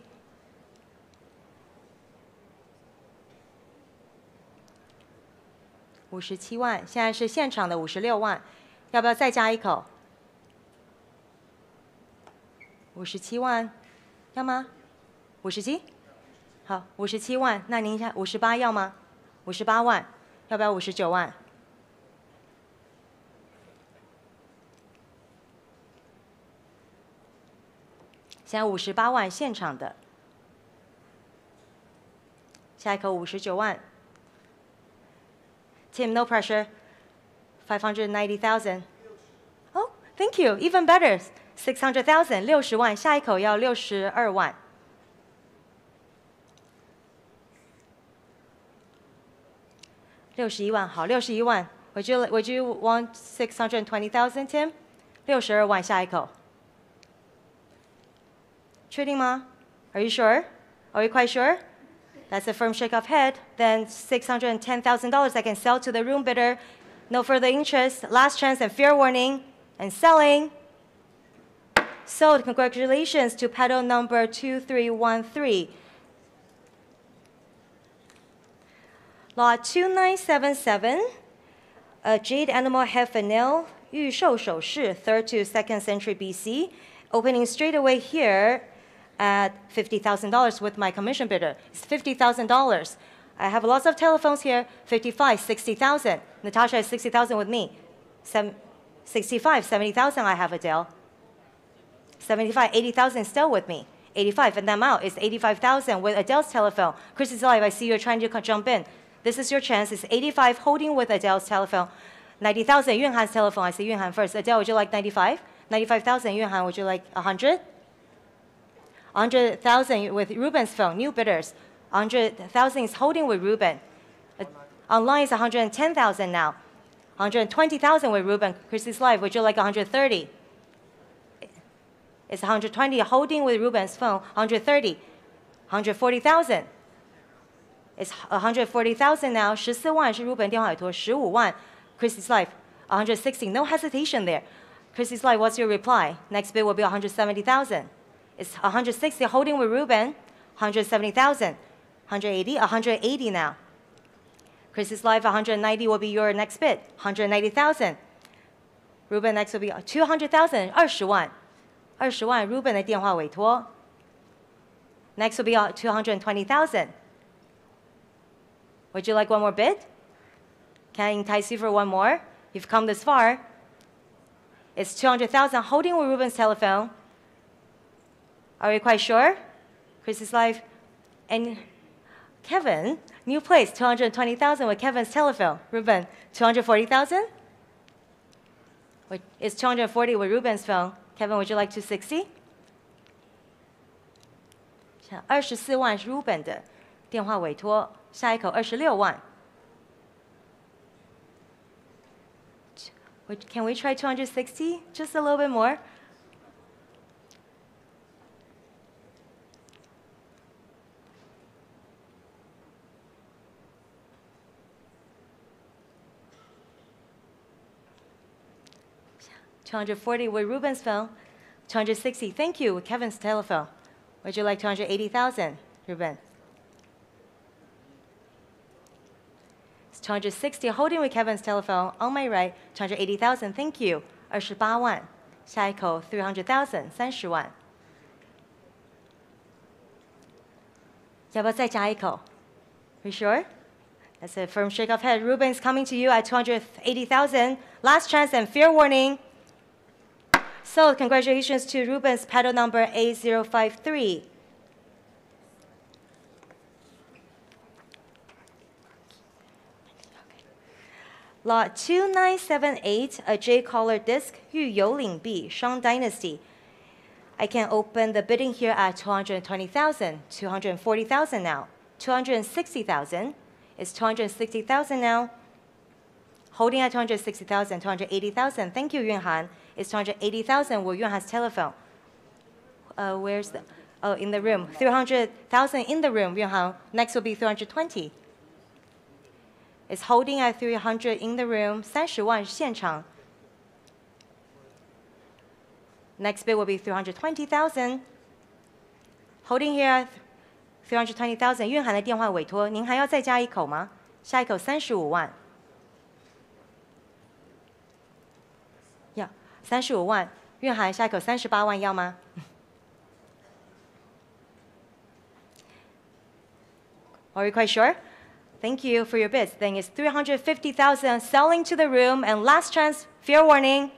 57万，现在是现场的56万，要不要再加一口？57万，要吗？57，好，57万，那您下58要吗？58万，要不要59万？现在58万现场的，下一口59万。Tim, no pressure. 590,000. Oh, thank you. Even better. 600,000. 60万，下一口要62万。61万，好，61万。Would you want 620,000, Tim? 62万，下一口。确定吗 ？Are you sure? Are you quite sure? That's a firm shake of head. Then $610,000 I can sell to the room bidder. No further interest. Last chance and fair warning. And selling. Sold. Congratulations to pedal number 2313. Lot 2977. A jade animal head finial. 玉兽首饰 3rd to 2nd century BC. Opening straight away here at $50,000 with my commission bidder. It's $50,000. I have lots of telephones here. 55, 60,000. Natasha has 60,000 with me. 65, 70,000 I have Adele. 75, 80,000 still with me. 85, and I'm out. It's 85,000 with Adele's telephone. Chrissy's Live, I see you're trying to jump in. This is your chance. It's 85 holding with Adele's telephone. 90,000 Yunhan's telephone. I see Yunhan first. Adele, would you like 95? 95,000 Yunhan, would you like 100? 100,000 with Ruben's phone, new bidders. 100,000 is holding with Ruben. Online is 110,000 now. 120,000 with Ruben. Chrissy's Live, would you like 130? It's 120 holding with Ruben's phone. 130. 140,000. It's 140,000 now. 14万是 Ruben 电话委托15万 Chrissy's Live. 160, no hesitation there. Chrissy's Live, what's your reply? Next bid will be 170,000. It's 160 holding with Ruben, 170,000, 180, 180 now. Chrissy's Live, 190 will be your next bid, 190,000. Ruben next will be 200,000, 20万 ，20万 Ruben 的电话委托。Next will be 220,000. Would you like one more bid? Can I entice you for one more? You've come this far. It's 200,000. Holding with Ruben's telephone. Are we quite sure? Chrissy's Life. And Kevin, new place, 220,000 with Kevin's telephone. Ruben, 240,000? It's 240 with Ruben's phone. Kevin, would you like 260? 24万是 Ruben 的电话委托，下一口26万。Can we try 260? Just a little bit more. $240 with Ruben's phone. 260. Thank you with Kevin's telephone. Would you like 280,000, Ruben? It's 260. Holding with Kevin's telephone. On my right, 280,000. Thank you. 28万。下一口 300,000. 30万。要不要再加一口? Are you sure? That's a firm shake of head. Ruben's coming to you at 280,000. Last chance and fair warning. So congratulations to Ruben's paddle number A053. Lot 2978, a J-collar disc, 玉有领币, Shang Dynasty. I can open the bidding here at 220,000, 240,000 now, 260,000. It's 260,000 now. Holding at 260,000, 280,000. Thank you, Yunhan. It's 280,000 with Yunhan's telephone. Where's the? Oh, in the room. 300,000 in the room, Yunhan. Next will be 320. It's holding at 300 in the room. 30万现场. Next bid will be 320,000. Holding here at 320,000. 蕴含的电话委托，您还要再加一口吗？下一口35万。要35万，蕴含下一口38万要吗？Are you quite sure? Thank you for your bids. Then it's 350,000 selling to the room, and last chance, fair warning.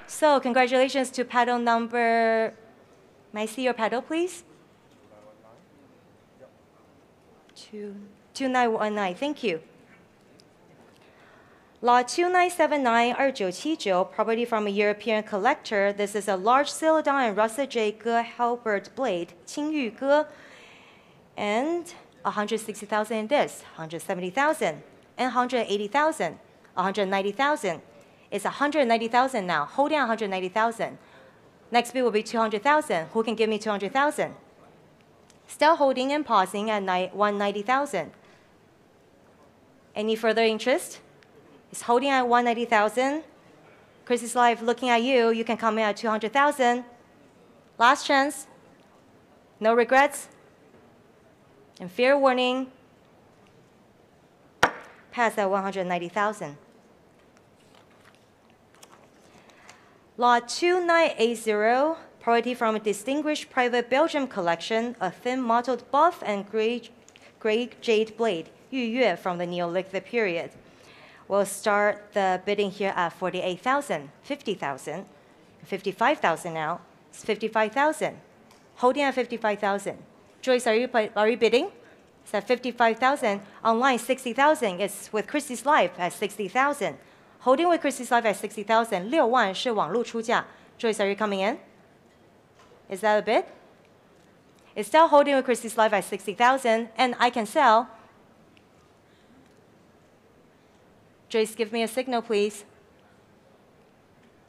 So congratulations to paddle number. May I see your paddle, please? 2919. Thank you. Lot 2979, 2979, property from a European collector. This is a large Celadon and Russell J. Ge halberd blade, 青玉哥, and 160,000 in this, 170,000, and 180,000, 190,000. It's 190,000 now, holding 190,000. Next bid will be 200,000. Who can give me 200,000? Still holding and pausing at 190,000. Any further interest? It's holding at 190,000. Chrissy's Life looking at you. You can come in at 200,000. Last chance. No regrets. And fair warning. Pass at 190,000. Lot 2980, property from a distinguished private Belgium collection, a thin mottled buff and gray jade blade, 玉月 from the Neolithic period. We'll start the bidding here at 48,000, 50,000, 55,000 now. It's 55,000. Holding at 55,000. Joyce, are you bidding? It's at 55,000. Online 60,000. It's with Chrissy's Life at 60,000. Holding with Chrissy's Life at 60,000. 6万是网路出价. Joyce, are you coming in? Is that a bid? It's still holding with Chrissy's Life at 60,000, and I can sell. Joyce, give me a signal, please.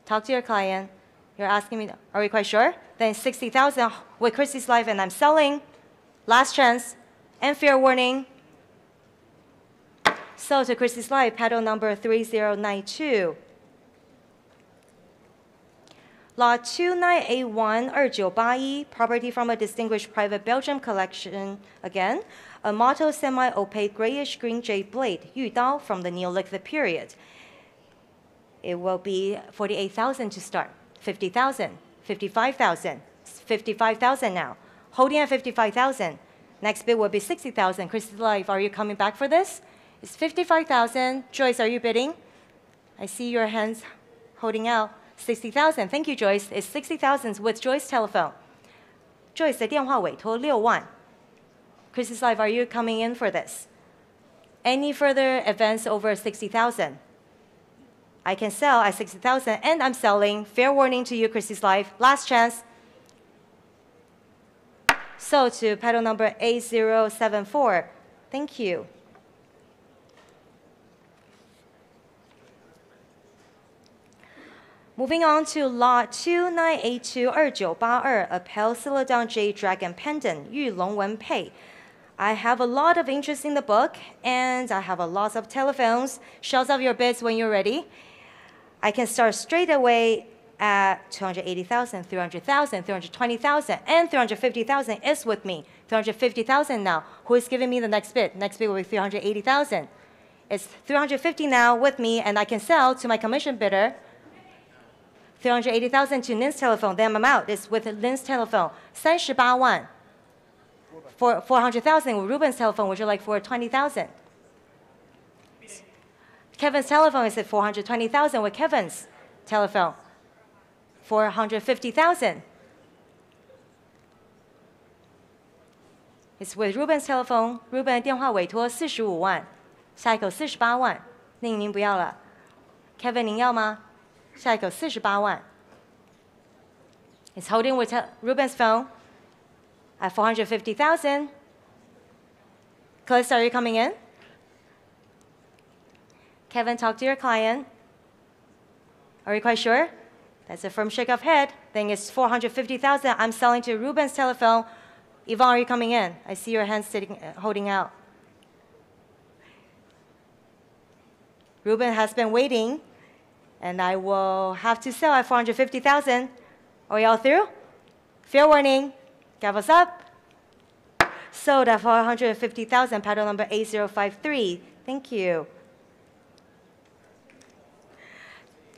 Talk to your client. You're asking me, are we quite sure? Then 60,000 with Chrissy's Life, and I'm selling. Last chance, and fair warning. So to Chrissy's Life, paddle number 3092. Lot 2981, 2981, property from a distinguished private Belgium collection. Again, a mottled semi-opaque grayish-green jade blade, 玉刀 from the Neolithic period. It will be 48,000 to start, 50,000, 55,000, 55,000 now. Holding at 55,000. Next bid will be 60,000. Chrissy's Life, are you coming back for this? It's 55,000. Joyce, are you bidding? I see your hands holding out 60,000. Thank you, Joyce. It's 60,000 with Joyce telephone. Joyce 的电话委托6万。Chris's Life, are you coming in for this? Any further advance over 60,000? I can sell at 60,000, and I'm selling. Fair warning to you, Chris's Life. Last chance. So to pedal number 8074. Thank you. Moving on to lot 29822982, a pale Celadon Jade Dragon Pendant, 玉龙纹配. I have a lot of interest in the book, and I have a lot of telephones. Shout out your bids when you're ready. I can start straight away at 280,000, 300,000, 320,000, and 350,000 is with me. 350,000 now. Who is giving me the next bid? Next bid will be 380,000. It's 350 now with me, and I can sell to my commission bidder. 380,000 to Lynn's telephone. Then I'm out. It's with Lynn's telephone. 38万. For 400,000 with Ruben's telephone, would you like for 20,000? Kevin's telephone is at 420,000 with Kevin's telephone. 450,000. It's with Ruben's telephone. Ruben 电话委托45万，下一口48万，您不要了。Kevin 您要吗？下一口48万。It's holding with Ruben's phone at 450,000. Close, are you coming in? Kevin, talk to your client. Are you quite sure? That's a firm shake of head. Then it's 450,000. I'm selling to Ruben's telephone. Yvonne, are you coming in? I see your hand sitting, holding out. Ruben has been waiting, and I will have to sell at 450,000. Are we all through? Fair warning. Gavels up. Sold at 450,000. Paddle number 8053. Thank you.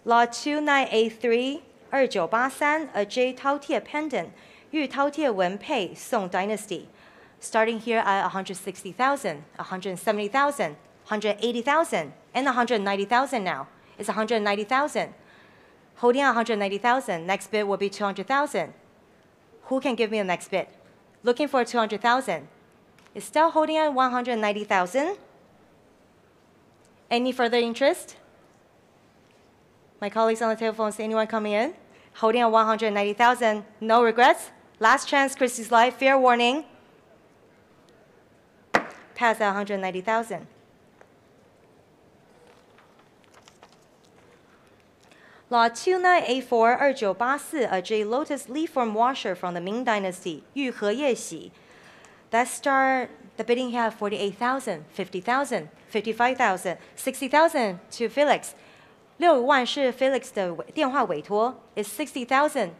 Lot 2983 2983, a J 饕餮 pendant, 玉饕餮纹配 Song Dynasty. Starting here at 160,000, 170,000, 180,000, and 190,000 now. It's 190,000. Holding at 190,000. Next bid will be 200,000. Who can give me the next bid? Looking for 200,000. It's still holding at 190,000. Any further interest? My colleagues on the telephone, is anyone coming in? Holding at 190,000. No regrets. Last chance, Christie's Life. Fair warning. Pass at 190,000. Lot 2984 2984, a J Lotus leaf-form washer from the Ming Dynasty, 玉荷叶洗. Let's start the bidding here at 48,000, 50,000, 55,000, 60,000 to Felix. 6万是 Felix 的电话委托 is 60,000,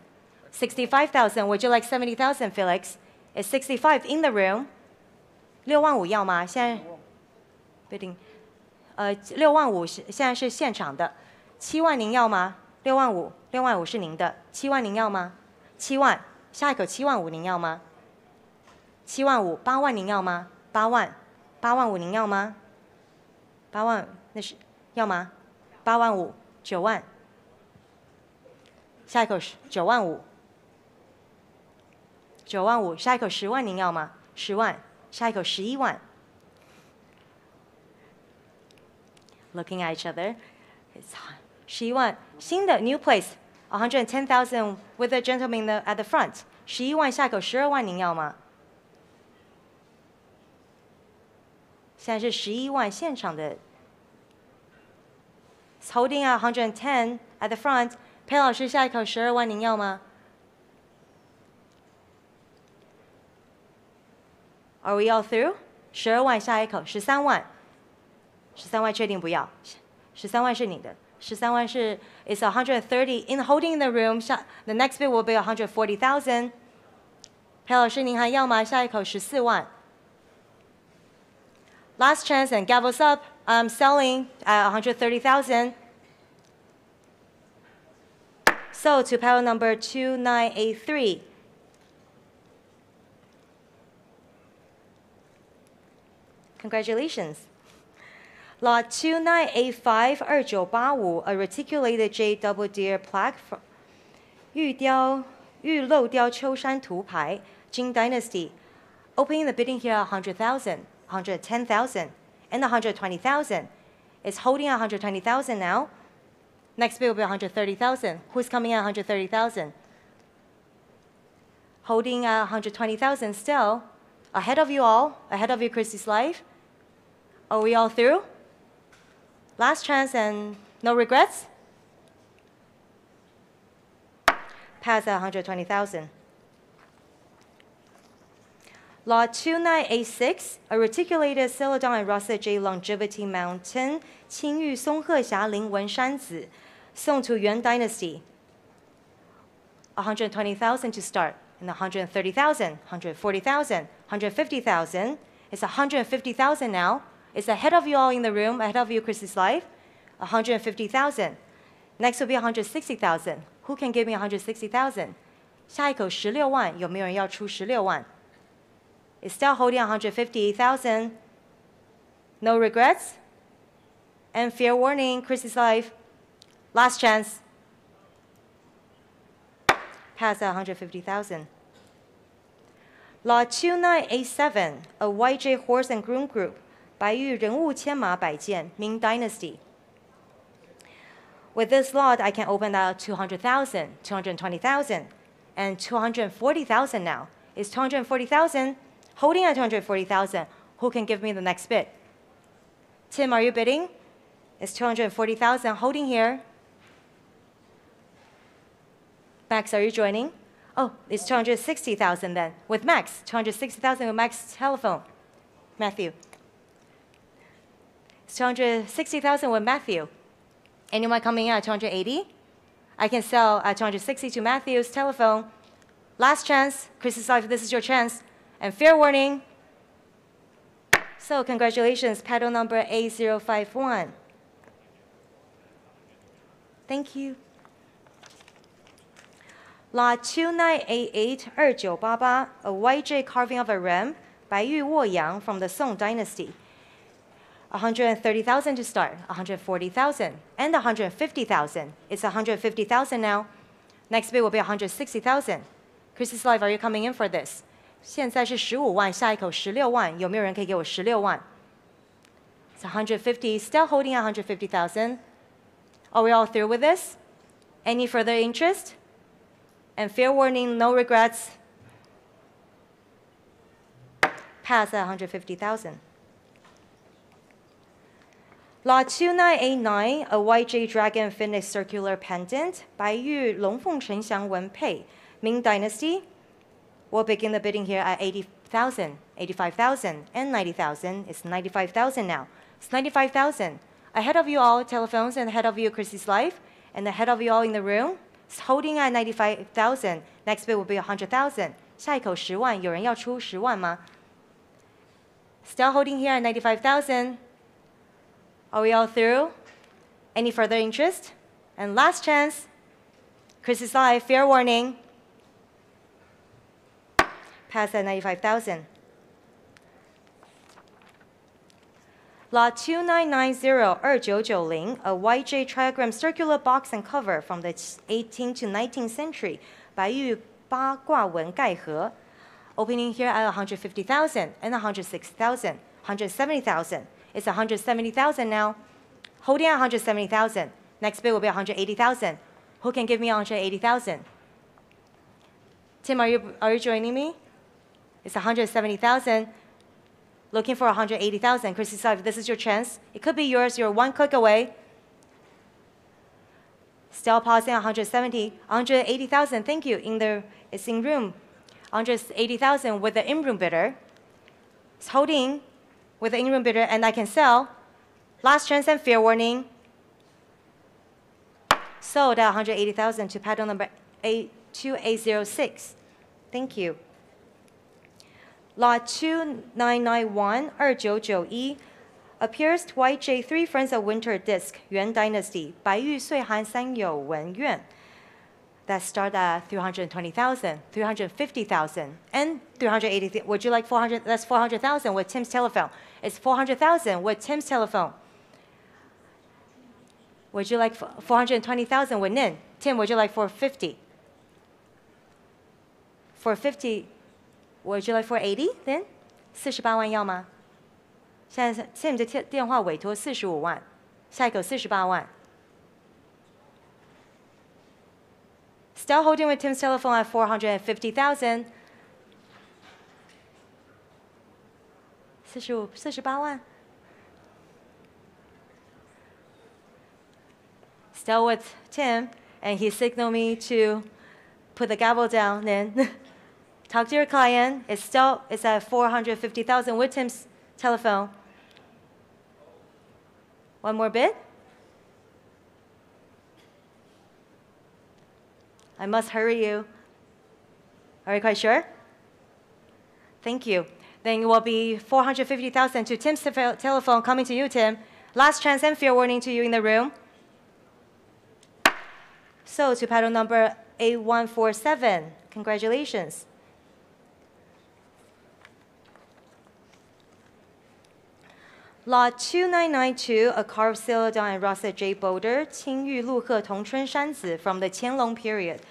65,000. Would you like 70,000, Felix? It's 65 in the room. 6万5要吗？现在 bidding 6万5现在是现场的。7万您要吗？6万5， 6万5是您的。7万您要吗？7万，下一口7万5您要吗？7万5，8万您要吗？8万，8万5您要吗？8万那是要吗？8万5，9万。下一口是9万5，9万5，下一口10万您要吗？10万，下一口11万。Looking at each other, it's 11万，新的 new place 110,000 with a gentleman at the front. 11万，下一口12万您要吗？现在是11万现场的。It's holding at 110 at the front. 裴老师，下一口12万您要吗 ？Are we all through? 12万下一口13万，13万确定不要，13万是你的，13万是 it's 130 in holding in the room. The next bid will be 140,000. 裴老师您还要吗？下一口14万。Last chance and gavels up. I'm selling at 130,000. So to panel number 2983. Congratulations. Lot 2985-2985, a reticulated jade double deer plaque from 玉漏雕秋山图牌, Qing Dynasty. Opening the bidding here 100,000, 110,000, and 120,000. It's holding at 120,000 now. Next bid will be 130,000. Who's coming at 130,000? Holding at 120,000 still. Ahead of you all, ahead of you, Christie's Life. Are we all through? Last chance and no regrets? Pass at 120,000. Lot 2986, a reticulated celadon and russet jade longevity mountain, 青玉松鹤峡灵纹山子, Song to Yuan Dynasty. 120,000 to start, and 130,000, 140,000, 150,000. It's 150,000 now. It's ahead of you all in the room, ahead of you, Christie's Life. 150,000. Next will be 160,000. Who can give me 160,000? 下一口16万，有没有人要出16万? It's still holding 150,000. No regrets? And fair warning, Christie's Life. Last chance. Pass at 150,000. Lot 2987, a YJ horse and groom group, 白玉人物牵马摆件, Ming Dynasty. With this lot, I can open out 200,000, 220,000, and 240,000 now. It's 240,000, holding at 240,000. Who can give me the next bid? Tim, are you bidding? It's 240,000, holding here. Max, are you joining? Oh, it's 260,000 then. With Max, 260,000 with Max telephone. Matthew. It's 260,000 with Matthew. Anyone coming in at 280? I can sell at 260 to Matthew's telephone. Last chance. Christie's Life, this is your chance. And fair warning. So congratulations, paddle number 8051. Thank you. Lot 2988-2988, a YJ carving of a ram, 白玉卧阳 from the Song Dynasty. 130,000 to start, 140,000, and 150,000. It's 150,000 now. Next bid will be 160,000. Christie's Life, are you coming in for this? 现在是15万，下一口16万，有没有人可以给我16万? It's 150, still holding 150,000. Are we all through with this? Any further interest? And fair warning, no regrets. Pass at 150,000. Lot 2989, a YJ Dragon Phoenix circular pendant, 白玉龙凤呈祥纹配, Ming Dynasty. We'll begin the bidding here at 80,000, 85,000, and 90,000. It's 95,000 now. It's 95,000. Ahead of you all, telephones, and ahead of you, Christie's Life, and ahead of you all in the room. It's holding at 95,000. Next bid will be 100,000. 下一口10万，有人要出10万吗? Still holding here at 95,000. Are we all through? Any further interest? And last chance. Christie's Life, fair warning. Pass at 95,000. Lot 2990-2990, a YJ trigram circular box and cover from the 18th to 19th century, 白玉八卦纹盖盒. Opening here at 150,000 and 160,000, 170,000. It's 170,000 now. Holding at 170,000. Next bid will be 180,000. Who can give me 180,000? Tim, are you joining me? It's 170,000. Looking for 180,000. Christie's Life, this is your chance. It could be yours. You're one click away. Still pausing 170, 180,000. Thank you. It's in room. 180,000 with the in-room bidder. It's holding with the in-room bidder, and I can sell. Last chance and fair warning. Sold at 180,000 to paddle number 2806. Thank you. Lot 2991-2991, a pierced YJ 3 Friends of Winter disc, Yuan Dynasty, 白玉岁寒三有文苑. That start at 320,000, 350,000, and 380,000. Would you like 400? That's 400,000 with Tim's telephone. It's 400,000 with Tim's telephone. Would you like 420,000 with Nin? Tim, would you like 450? 450, would you like 480 then? 48万要吗？现在 Tim 的电话委托45万，下一个48万。Still holding with Tim's telephone at 450,000. 48万。Still with Tim, and he signaled me to put the gavel down and talk to your client. It's at 450,000 with Tim's telephone. One more bid? I must hurry you. Are you quite sure? Thank you. Then it will be 450,000 to Tim's telephone coming to you, Tim. Last chance and fair warning to you in the room. So to paddle number 8147, congratulations. Lot 2992, a carved celadon and russet jade boulder, 青玉陆鹤同春山子 from the Qianlong period.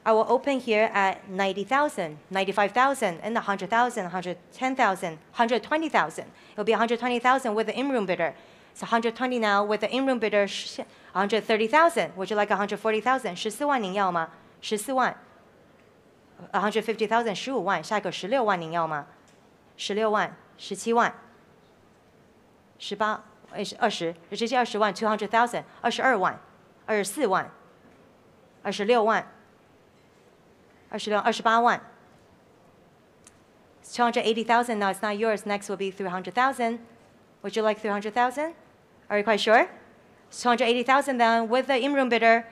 I will open here at 90,000, 95,000, and 100,000, 110,000, 120,000. It'll be 120,000 with the in-room bidder. It's 120 now with the in-room bidder, 130,000. Would you like 140,000? 14万您要吗？14万。150,000, 15万。下一个16万您要吗？16万、17万、18、20，直接20万 ，200,000， 22万、24万、26万、28万。280,000 now. It's not yours. Next will be 300,000. Would you like 300,000? Are you quite sure? 280,000 then with the in-room bidder.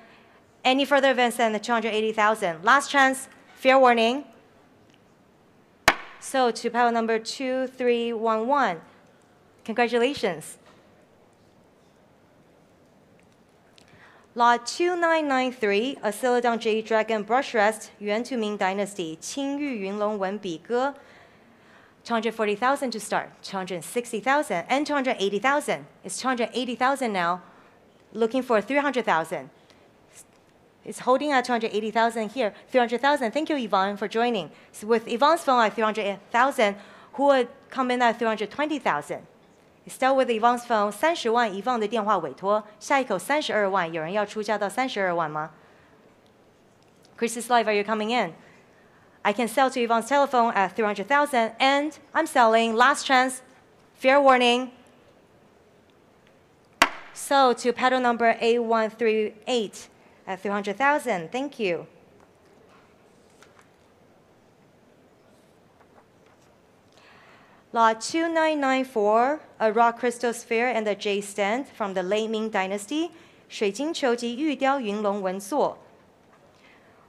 Any further events than the 280,000. Last chance. Fair warning. So to pile number 2311. Congratulations. Lot 2993, a celadon jade dragon brush rest, Yuan to Ming Dynasty, 青玉云龙纹笔歌. 240,000 to start, 260,000, and 280,000. It's 280,000 now. Looking for 300,000. It's holding at 280,000 here. 300,000. Thank you, Yvonne, for joining. So with Yvonne's phone at 300,000, who would come in at 320,000? Still with Yvonne's phone, 30万 Yvonne 的电话委托，下一口32万，有人要出价到32万吗 ？Chris's Live, are you coming in? I can sell to Yvonne's telephone at 300,000, and I'm selling. Last chance, fair warning. So to paddle number 8138 at 300,000. Thank you. Lot 2994, a rock crystal sphere and a jade stand from the late Ming Dynasty, 水晶球及玉雕云龙纹座.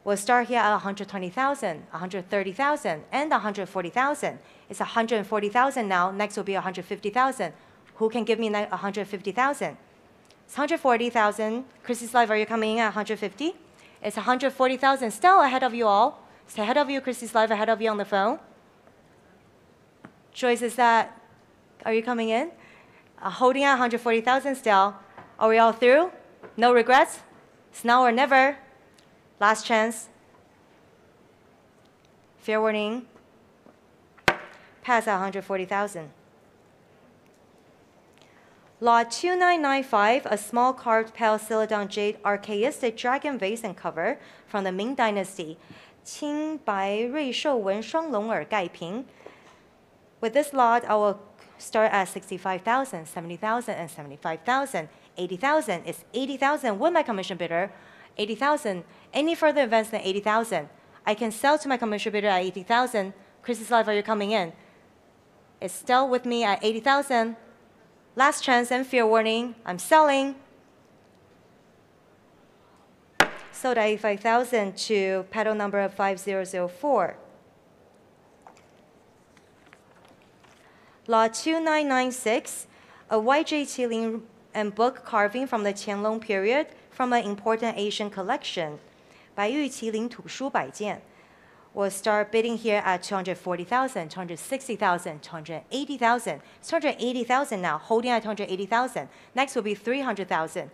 We'll start here at 120,000, 130,000, and 140,000. It's 140,000 now. Next will be 150,000. Who can give me 150,000? It's 140,000. Chrissy's Live, are you coming in at 150? It's 140,000. Still ahead of you all. It's ahead of you, Chrissy's Live, ahead of you on the phone. Joyce, is that, are you coming in? Holding at 140,000 still. Are we all through? No regrets? It's now or never. Last chance. Fair warning. Pass at 140,000. Lot 2995, a small carved pale celadon jade archaistic dragon vase and cover from the Ming Dynasty. 青白瑞兽纹双龙耳盖瓶. With this lot, I will start at 65,000, 70,000, and 75,000. 80,000 is 80,000 with my commission bidder. 80,000. Any further events than 80,000, I can sell to my commission bidder at 80,000. Chris's Live, are you coming in? It's still with me at 80,000. Last chance and fair warning. I'm selling. Sold at 85,000 to paddle number 5004. Lot 2996, a white jade ceiling and book carving from the Qianlong period from an important Asian collection. 白玉麒麟图书摆件. We'll start bidding here at 240,000, 260,000, 280,000. It's 280,000 now, holding at 280,000. Next will be 300,000.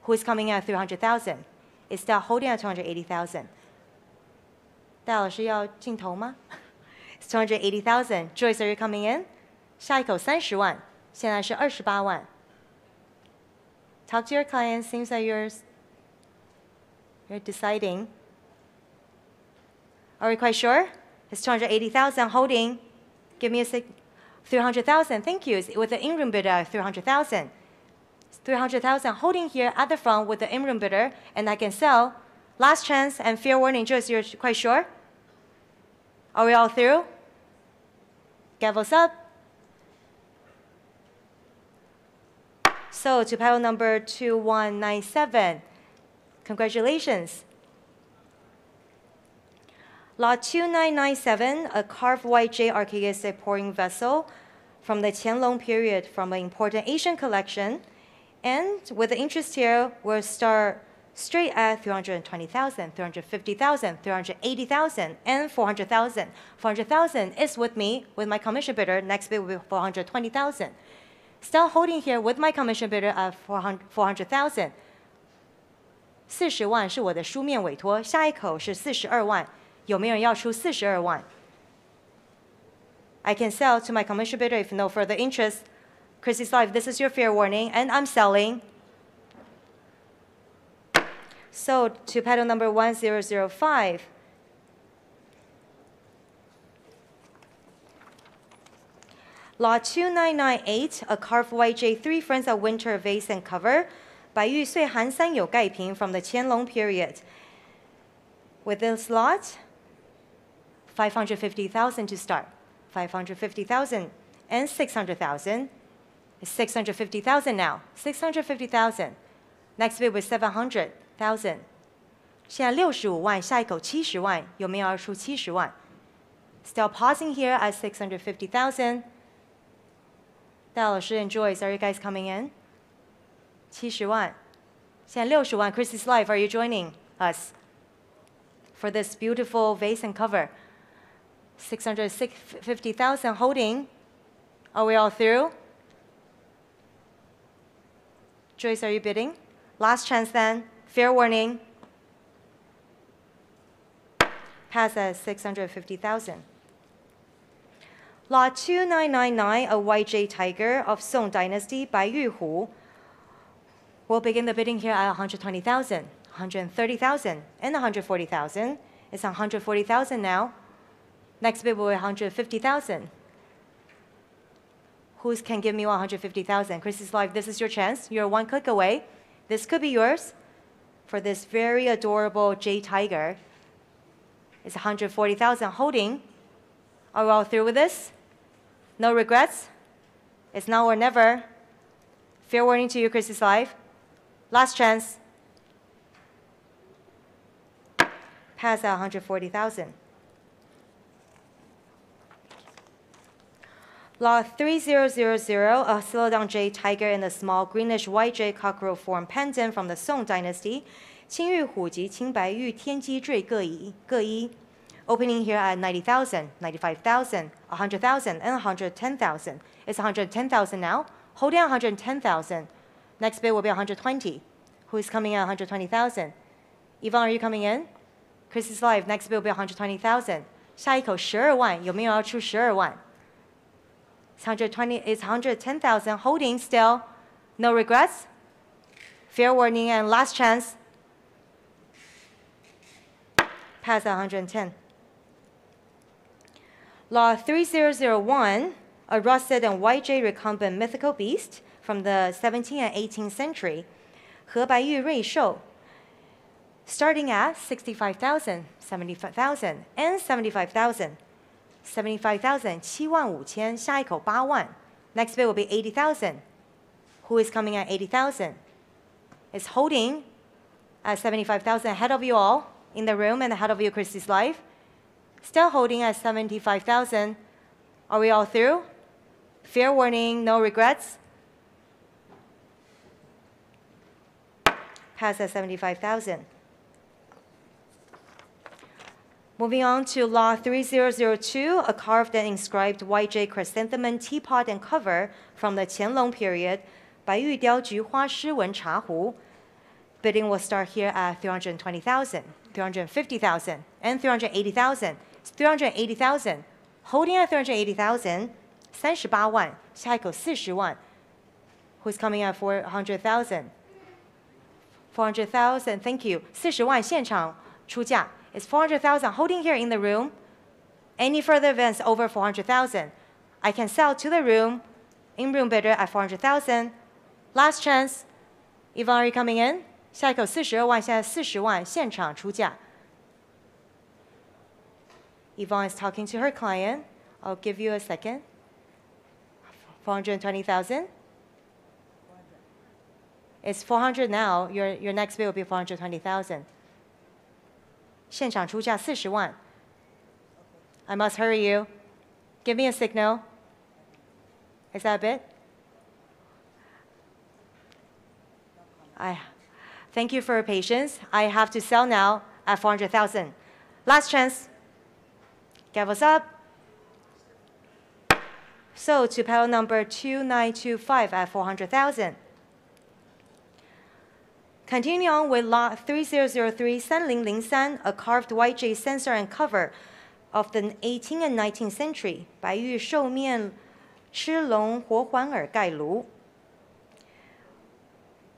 Who is coming at 300,000? Is still holding at 280,000. 戴老师要镜头吗？ It's 280,000. Joyce, are you coming in? 下一口30万，现在是28万。Talk to your client. Seems like you're deciding. Are we quite sure? It's 280,000 holding. Give me a 300,000. Thank you. With the in-room bidder at 300,000. 300,000 holding here at the front with the in-room bidder, and I can sell. Last chance and fair warning. Joyce, you're quite sure? Are we all through? Gavels up. So to panel number 2197, congratulations. Lot 2997, a carved white jade archaistic pouring vessel from the Qianlong period from an important Asian collection. And with the interest here, we'll start straight at 320,000, 350,000, 380,000, and 400,000. 400,000 is with me, with my commission bidder. Next bid will be 420,000. Still holding here with my commission bidder at 400,000. 40万是我的书面委托，下一口是42万，有没有人要出42万 ？I can sell to my commission bidder if no further interest. Chrissy's Life, this is your fair warning, and I'm selling. So to pedal number 1005. Lot 2998, a carved white jade 3 friends of winter vase and cover, 白玉岁寒三有盖瓶 from the Qianlong period. With this lot, 550,000 to start. 550,000 and 600,000. 650,000 now. 650,000. Next bid was 700,000. 现在65万，下一口70万，有没有要出70万 ？Still pausing here at 650,000. 戴老师 and Joyce, are you guys coming in? 70万，现在60万。Chrissy's Life, are you joining us for this beautiful vase and cover? 650,000 holding. Are we all through? Joyce, are you bidding? Last chance then. Fair warning. Pass at 650,000. Lot 2999, a white jade tiger of Song Dynasty by Yu Hu. We'll begin the bidding here at 120,000, 130,000, and 140,000. It's 140,000 now. Next bid will be 150,000. Who can give me 150,000? Chrissy's Life, this is your chance. You're one click away. This could be yours for this very adorable jade tiger. It's 140,000 holding. Are we all through with this? No regrets? It's now or never. Fair warning to you, Chrissy's Life. Last chance. Pass at 140,000. Lot 3000, a slow-down jade tiger in a small greenish white jade cockerel form pendant from the Song Dynasty. 青玉虎及青白玉天机坠各一. Opening here at 90,000, 95,000, 100,000, and 110,000. It's 110,000 now. Holding 110,000. Next bid will be 120. Who is coming at 120,000? Yvonne, are you coming in? Chrissy's Life, next bid will be 120,000. 下一口12万，有没有要出12万 ？It's 110,000 holding still. No regrets. Fair warning and last chance. Pass at 110. Lot 3001, a rusted and white jade recumbent mythical beast from the 17th and 18th century. 和白玉瑞兽. Starting at 65,000, 75,000, and 75,000. 75,000, 75,000, 下一口8万. Next bid will be 80,000. Who is coming at 80,000? It's holding at 75,000 ahead of you all in the room and ahead of you, Chrissy's Life. Still holding at 75,000. Are we all through? Fair warning, no regrets. Pass at 75,000. Moving on to Lot 3002, a carved and inscribed white jade chrysanthemum teapot and cover from the Qianlong period. 白玉雕菊花诗文茶壶. bidding will start here at 320,000, 350,000, and 380,000. It's 380,000. Holding at 380,000, 38万，下一口40万。Who's coming at 400,000? 400,000, thank you. 40万现场出价。It's 400,000 holding here in the room. Any further events over 400,000, I can sell to the room, in-room bidder at 400,000. Last chance. Yvonne, are you coming in? 下一口42万，现在40万现场出价。Yvonne is talking to her client. I'll give you a second. 420,000. It's 400 now. Your next bid will be 420,000. 现场出价40万。I must hurry you. Give me a signal. Is that a bid? Thank you for your patience. I have to sell now at 400,000. Last chance. Gavel's up. So to panel number 2925 at 400,000. Continuing on with lot 3003 3003, a carved white jade sensor and cover of the 18th and 19th century. 白玉兽面吃龙活环耳盖炉.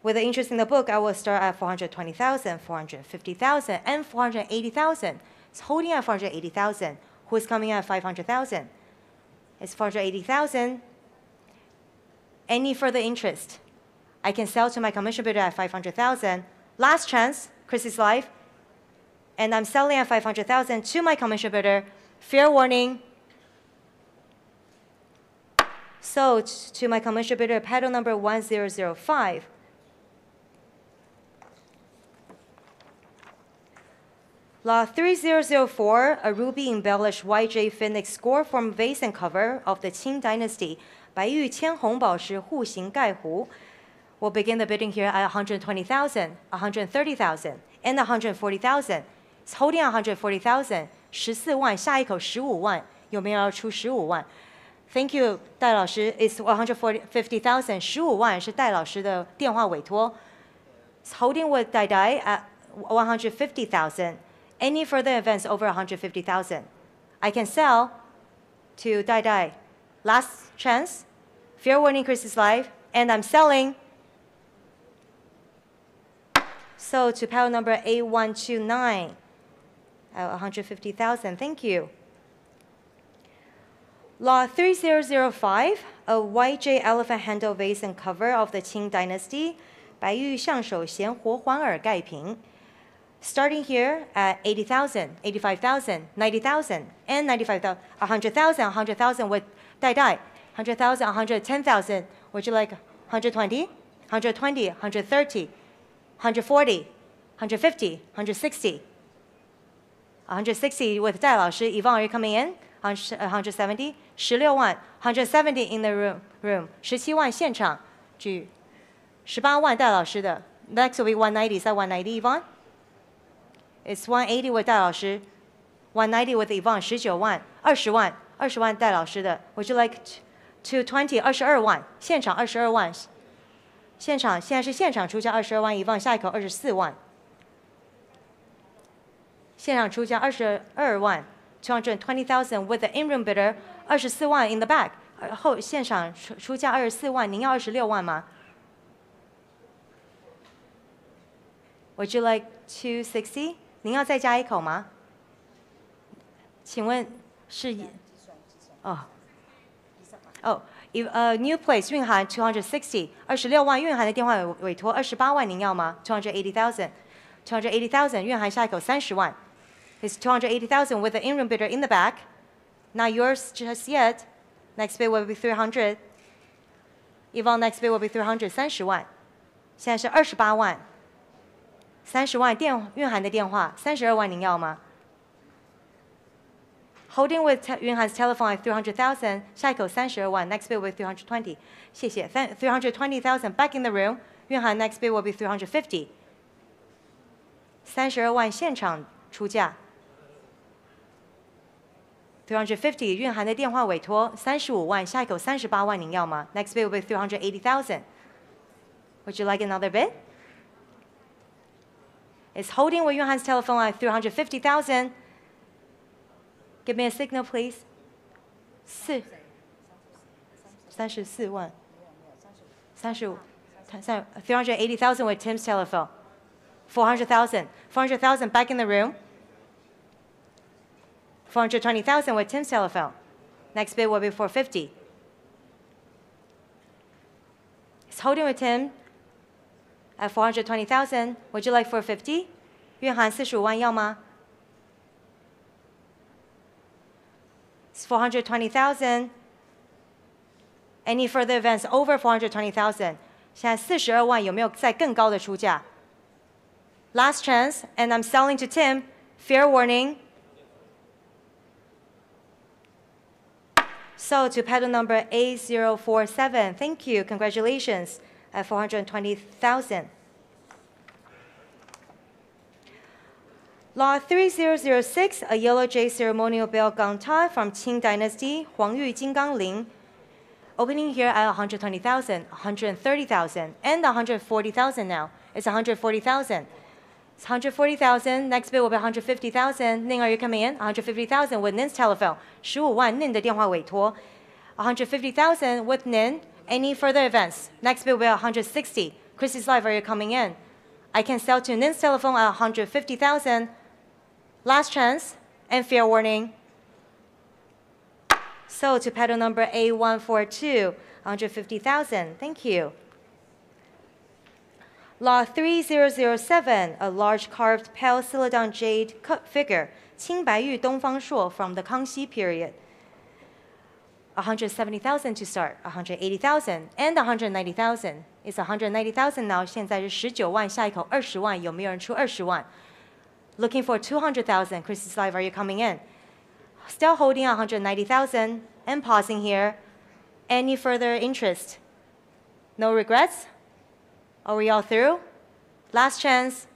With the interest in the book, I will start at 420,000, 450,000, and 480,000. It's holding at 480,000. Who is coming at 500,000? It's 480,000. Any further interest? I can sell to my commission bidder at 500,000. Last chance, Chrissy's life. And I'm selling at 500,000 to my commission bidder. Fair warning. So to my commission bidder, pedal number 1005. Lot 3004, a ruby-embellished white jade phoenix score from vase and cover of the Qing dynasty. 白玉千红宝石户型盖壶. We'll begin the bidding here at 120,000, 130,000, and 140,000. It's holding 140,000, 14万，下一口15万，有没有要出15万 ？Thank you， 戴老师。It's 150,000, 15万是戴老师的电话委托。It's holding with Dai Dai at 150,000. Any further events over 150,000, I can sell to Dai Dai. Last chance. Fair warning, Chris's life, and I'm selling. So to pile number 8129 at 150,000. Thank you. Lot 3005, a white jade elephant handle vase and cover of the Qing dynasty. 白玉象手咸活环耳盖瓶. Starting here at 80,000, 85,000, 90,000, and 95,000, 100,000, 100,000 with Dai Dai, 100,000, 110,000. Would you like 120, 120, 130, 140, 150, 160? 160 with 戴老师. Yvonne, are you coming in? 170, 16万, 170 in the room. 17万现场举18万戴老师的. Next will be 190. Is that 190, Yvonne? It's 180 with 戴老师. 190 with Yvonne. 19万, 20万, 20万戴老师的. Would you like 220, 22万, 现场22万. 现场现在是现场出价22万，Yvonne下一口24万。现场出价22万，220,000 with the in-room bidder 24万 in the back。后现场出价24万，您要26万吗 ？Would you like 260？ 您要再加一口吗？请问是？哦。哦。New place 蕴含260 26万蕴含的电话委托28万您要吗 280,000 280,000蕴含下一口30万 It's 280,000 with the in-room bidder in the back. Not yours just yet. Next bid will be 300. Yvonne, next bid will be 300 30万现在是28万30万蕴含的电话32万您要吗Holding with Yunhan's telephone at 300,000, 下一口32万 next bid will be 320. 谢谢 320,000 back in the room. Yunhan next bid will be 350. 32万现场出价 350 蕴含的电话委托35万下一口38万您要吗 Next bid will be 380,000. Would you like another bid? is holding with Yuhan's telephone at 350,000. Give me a signal, please. 34万35 380,000 with Tim's telephone. 400,000 back in the room. 420,000 with Tim's telephone. Next bid will be 450. It's holding with Tim at 420,000. Would you like 450? 约翰45万要吗？ It's 420,000. Any further events over 420,000? 现在42万有没有再更高的出价？ Last chance, and I'm selling to Tim. Fair warning. So to pedal number 8047, thank you, congratulations, at 420,000. Lot 3006, a yellow jade ceremonial bell gong tie from Qing Dynasty, Huangyu Jinggang Ling. Opening here at 120,000, 130,000, and 140,000 now. It's 140,000. It's 140,000. Next bid will be 150,000. Ning, are you coming in? 150,000 with Nin's telephone. 15万 Nin 的电话委托。150,000 with Nin. Any further events? Next bid will be 160. Chrissy's Live, are you coming in? I can sell to Nin's telephone at 150,000. Last chance and fair warning. So to pedal number A142, 150,000. Thank you. Lot 3007, a large carved pale celadon jade cut figure, 青白玉东方朔 from the Kangxi period. 170,000 to start, 180,000 and 190,000. It's 190,000 now. 现在是19万，下一口20万，有没有人出20万？ Looking for 200,000. Chris's Live, are you coming in? Still holding 190,000 and pausing here. Any further interest? No regrets? Are we all through? Last chance.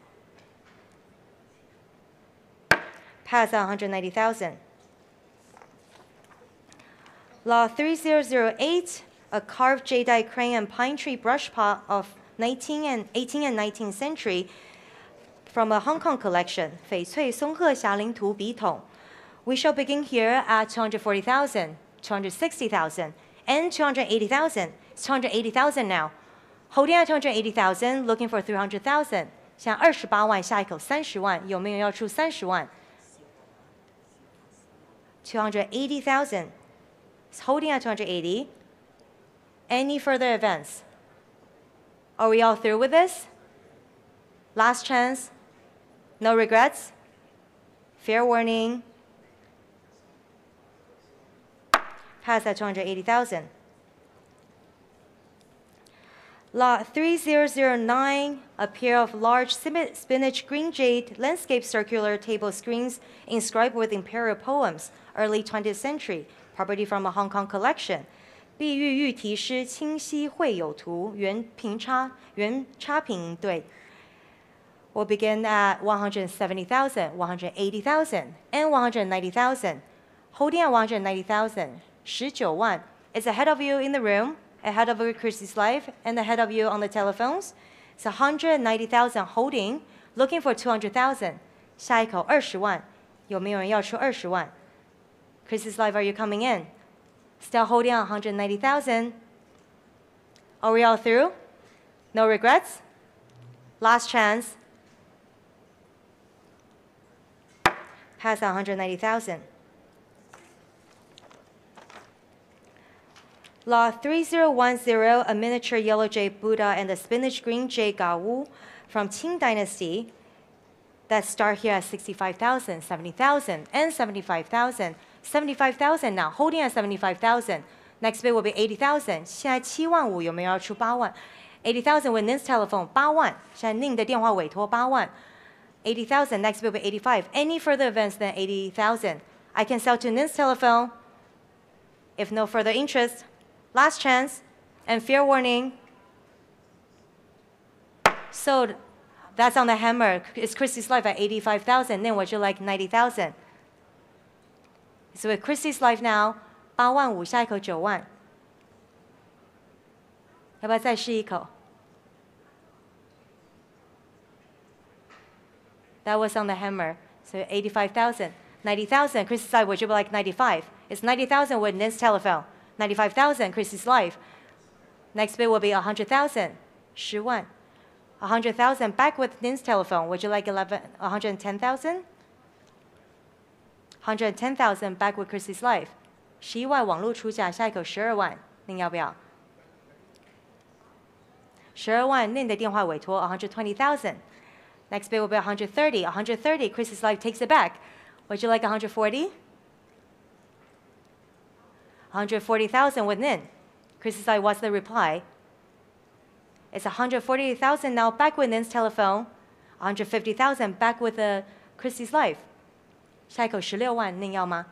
Pass at 190,000. Lot 3008, a carved jadeite crane and pine tree brush pot of 18th and 19th century from a Hong Kong collection, 翡翠松鹤霞陵图笔筒. We shall begin here at 240,000, 260,000, and 280,000. It's 280,000 now. Holding at 280,000, looking for 300,000. 现在28万，下一口30万，有没有要出30万？ 280,000. It's holding at 280. Any further events? Are we all through with this? Last chance. No regrets? Fair warning. Pass at 280,000. Lot 3009, a pair of large spinach green jade landscape circular table screens inscribed with imperial poems, early 20th century, property from a Hong Kong collection. 碧玉玉题诗清晰绘有图，原插品对。We'll begin at 170,000, 180,000, and 190,000. Holding at 190,000, 19万 is ahead of you in the room, ahead of you Chrissy's Live, and ahead of you on the telephones. It's 190,000 holding, looking for 200,000. 下一口20万，有没有人要出20万？ Chrissy's Live, are you coming in? Still holding on 190,000. Are we all through? No regrets? Last chance. Pass at 190,000. Lot 3010, a miniature yellow jade Buddha and a spinach green jade Gawu from Qing Dynasty that start here at 65,000, 70,000, and 75,000. 75,000 now, holding at 75,000. Next bid will be 80,000. 现在7万5，有没有要出8万？ 80,000 with Nin's telephone, 8万。现在 Ning 的电话委托8万。80,000. Next bid will be 85. Any further events than 80,000? I can sell to Nin's telephone. If no further interest, last chance, and fair warning. So that's on the hammer. It's Chrissy's Live at 85,000. Then would you like 90,000? So with Chrissy's Live now, 8万5，下一口9万。要不要再试一口 That was on the hammer. So 85,000. 90,000. Chris's life, would you like 95? It's 90,000 with Nin's telephone. 95,000, Chris's life. Next bid will be 100,000. 10万. 100,000 back with Nin's telephone. Would you like 110,000? 110,000 back with Chris's life. 11万网络出价，下一口12万，您要不要？12万，Nin的电话委托 120,000. Next bid will be 130. 130. Chris's life takes it back. Would you like 140? 140,000 with Nin. Chris's life, what's the reply? It's 140,000 now back with Nin's telephone. 150,000 back with Chris's life. 下一口16万，您要吗？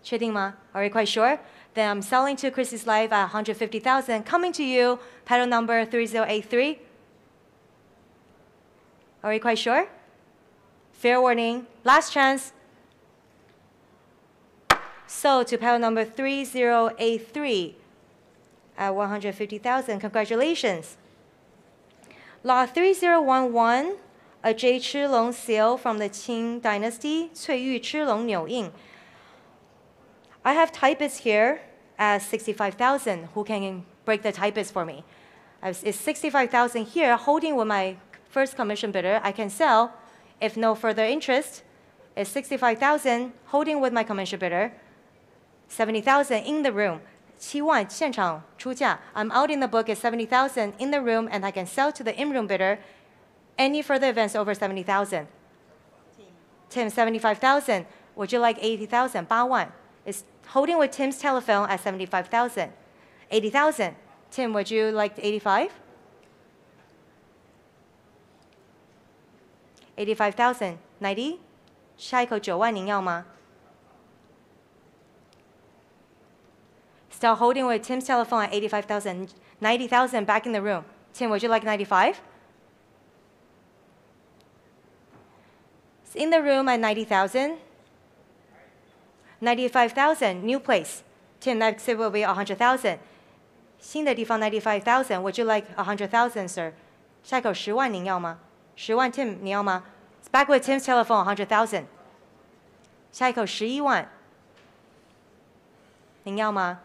确定吗？ Are you quite sure? Then I'm selling to Chris's life at 150,000. Coming to you, paddle number 3083. Are you quite sure? Fair warning. Last chance. So to paddle number 3083 at 150,000. Congratulations. Lot 3011, a J. Chilong seal from the Qing dynasty, 翠玉吃龙纽印. I have typists here at 65,000. Who can break the typist for me? It's 65,000 here, holding with my first commission bidder. I can sell if no further interest. It's 65,000, holding with my commission bidder. 70,000 in the room. 7万现场出价. I'm out in the book at 70,000 in the room, and I can sell to the in-room bidder. Any further events over 70,000? Tim, 75,000. Would you like 80,000? 8万. It's holding with Tim's telephone at 75,000. 80,000. Tim, would you like 85? 85,000. 90? 下一口9万您要吗? Still holding with Tim's telephone at 85,000. 90,000 back in the room. Tim, would you like 95? It's in the room at 90,000. 95,000, new place. Tim, next it will be 100,000. 新的地方 95,000. Would you like 100,000, sir? 下一口10万您要吗? 10万 Tim 你要吗? It's back with Tim's telephone 100,000. 下一口11万您要吗?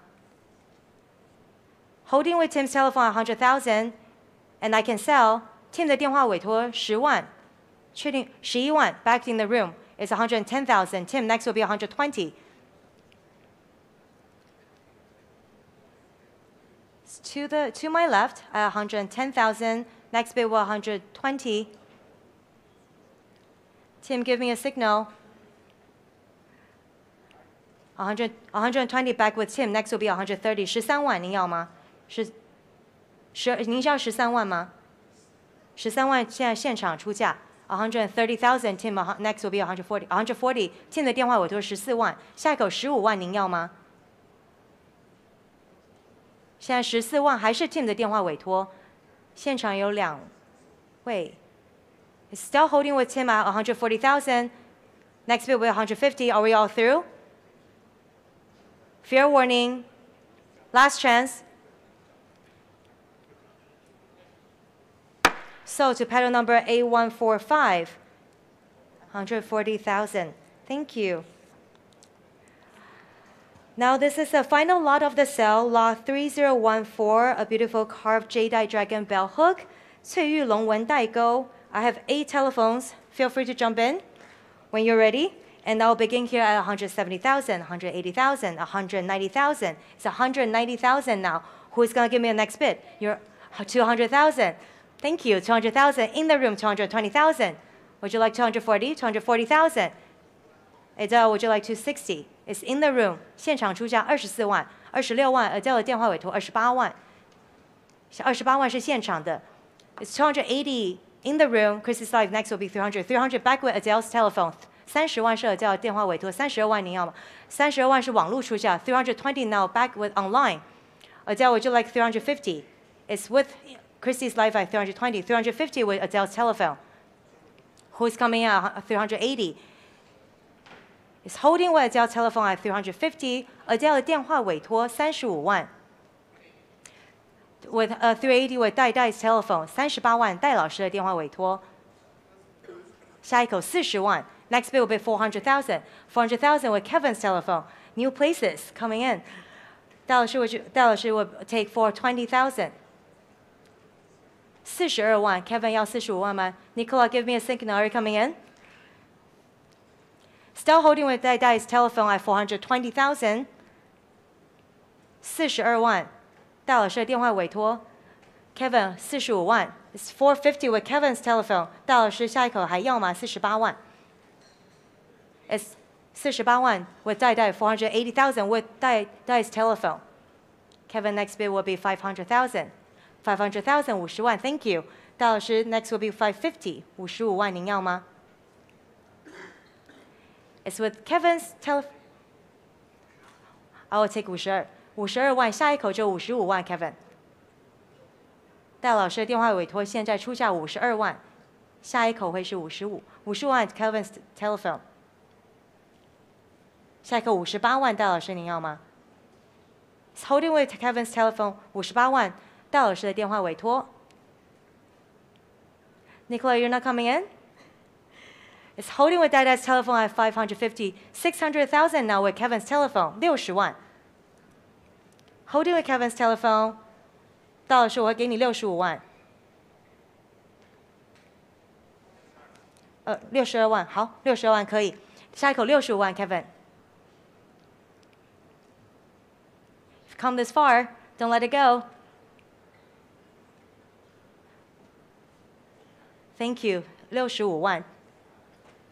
Holding with Tim's telephone 100,000, and I can sell. Tim 的电话委托10万，确定11万 back in the room. It's 110,000. Tim, next will be 120. To my left, 110,000. Next bid will 120. Tim, give me a signal. 120 back with Tim. Next will be 130. 13万，您要吗？您需要13万吗？13万现在现场出价。130,000. Tim, next will be 140. 140. Tim 的电话委托14万，下一口15万，您要吗？现在14万还是 Tim 的电话委托，现场有2位。It's still holding with Tim at 140,000. Next bid will be 150. Are we all through? Fair warning. Last chance. So to paddle number 8145, 140,000. Thank you. Now this is the final lot of the sale, lot 3014, a beautiful carved jadeite dragon bell hook, 翠玉龙纹带钩. I have 8 telephones. Feel free to jump in when you're ready. And I'll begin here at 170,000, 180,000, 190,000. It's 190,000 now. Who's going to give me the next bid? You're 200,000. Thank you. 200,000 in the room. 220,000. Would you like 240? 240,000. Adele, would you like 260? It's in the room. 现场出价24万，26万。Adele 的电话委托28万，28万是现场的。It's 280 in the room. Chris's life next will be 300. 300 back with Adele's telephone. 30万是Adele电话委托，32万您要吗？32万是网络出价。320 now back with online. Adele, would you like 350? It's with Christy's life at 320. 350 with Adele's telephone. Who's coming out? 380. It's holding with Adele's telephone at 350. Adele 的电话委托35万。With 380 with Dai's telephone 38万，戴老师的电话委托下一口40万。Next bid will be 400,000. 400,000 with Kevin's telephone. New places coming in. 戴老师 will take for 20,000. 42万 Kevin 要45万吗 Nicola, give me a signal. Are you coming in? Still holding with Dai's telephone at 420,000. 42万戴老师的电话委托 Kevin 45万 It's 450 with Kevin's telephone. 戴老师下一口还要吗48万 It's 48万 with Dai 480,000 with Dai's telephone. Kevin next bid will be 500,000. 500,000 50万 Thank you. 戴老师 next will be 550 55万您要吗 It's with Kevin's telephone. I will take 52万下一口就55万 Kevin. 戴老师的电话委托现在出价52万，下一口会是55万 Kevin's telephone. 下一口58万，戴老师您要吗 ？It's holding with Kevin's telephone 58万，戴老师的电话委托。Nicola, you're not coming in? It's holding with Dai's telephone at 550, 600,000 now with Kevin's telephone 60万。Holding with Kevin's telephone， 戴老师我会给你65万。62万，好，62万可以。下一口65万 ，Kevin。If you come this far, don't let it go. Thank you， 65万。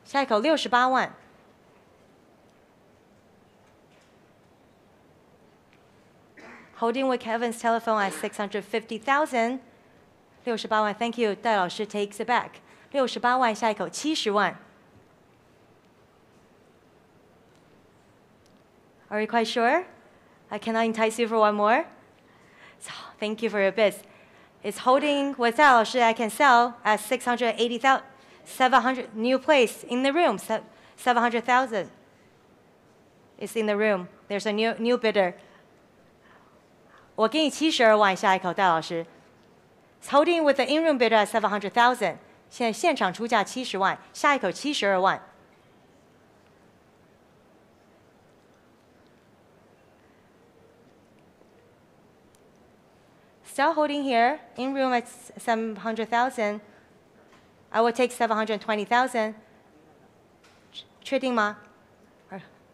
下一口68万。Holding with Kevin's telephone at 650,000. 68万 ，Thank you， 戴老师 takes it back. 68万，下一口70万。Are you quite sure? I cannot entice you for one more. So, thank you for your bids. It's holding with 戴老师 I can sell at 680,000, 700 new place in the room. 700,000 is in the room. There's a new bidder. 我给你72万，下一口戴老师。It's holding with the in-room bidder at 700,000. 现在现场出价70万，下一口72万。Still holding here, in room at 700,000. I will take 720,000. 确定吗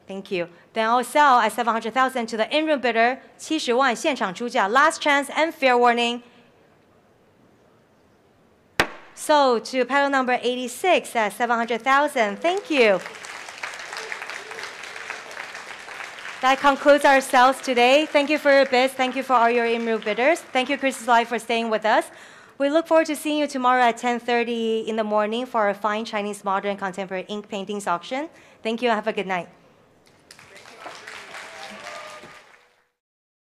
？Thank you. Then I'll sell at 700,000 to the in-room bidder. 70万现场出价 ，last chance and fair warning. So to pedal number 86 at 700,000. Thank you. That concludes our sales today. Thank you for your bids. Thank you for all your in-room bidders. Thank you, Chris Lai, for staying with us. We look forward to seeing you tomorrow at 10:30 in the morning for our fine Chinese modern contemporary ink paintings auction. Thank you and have a good night.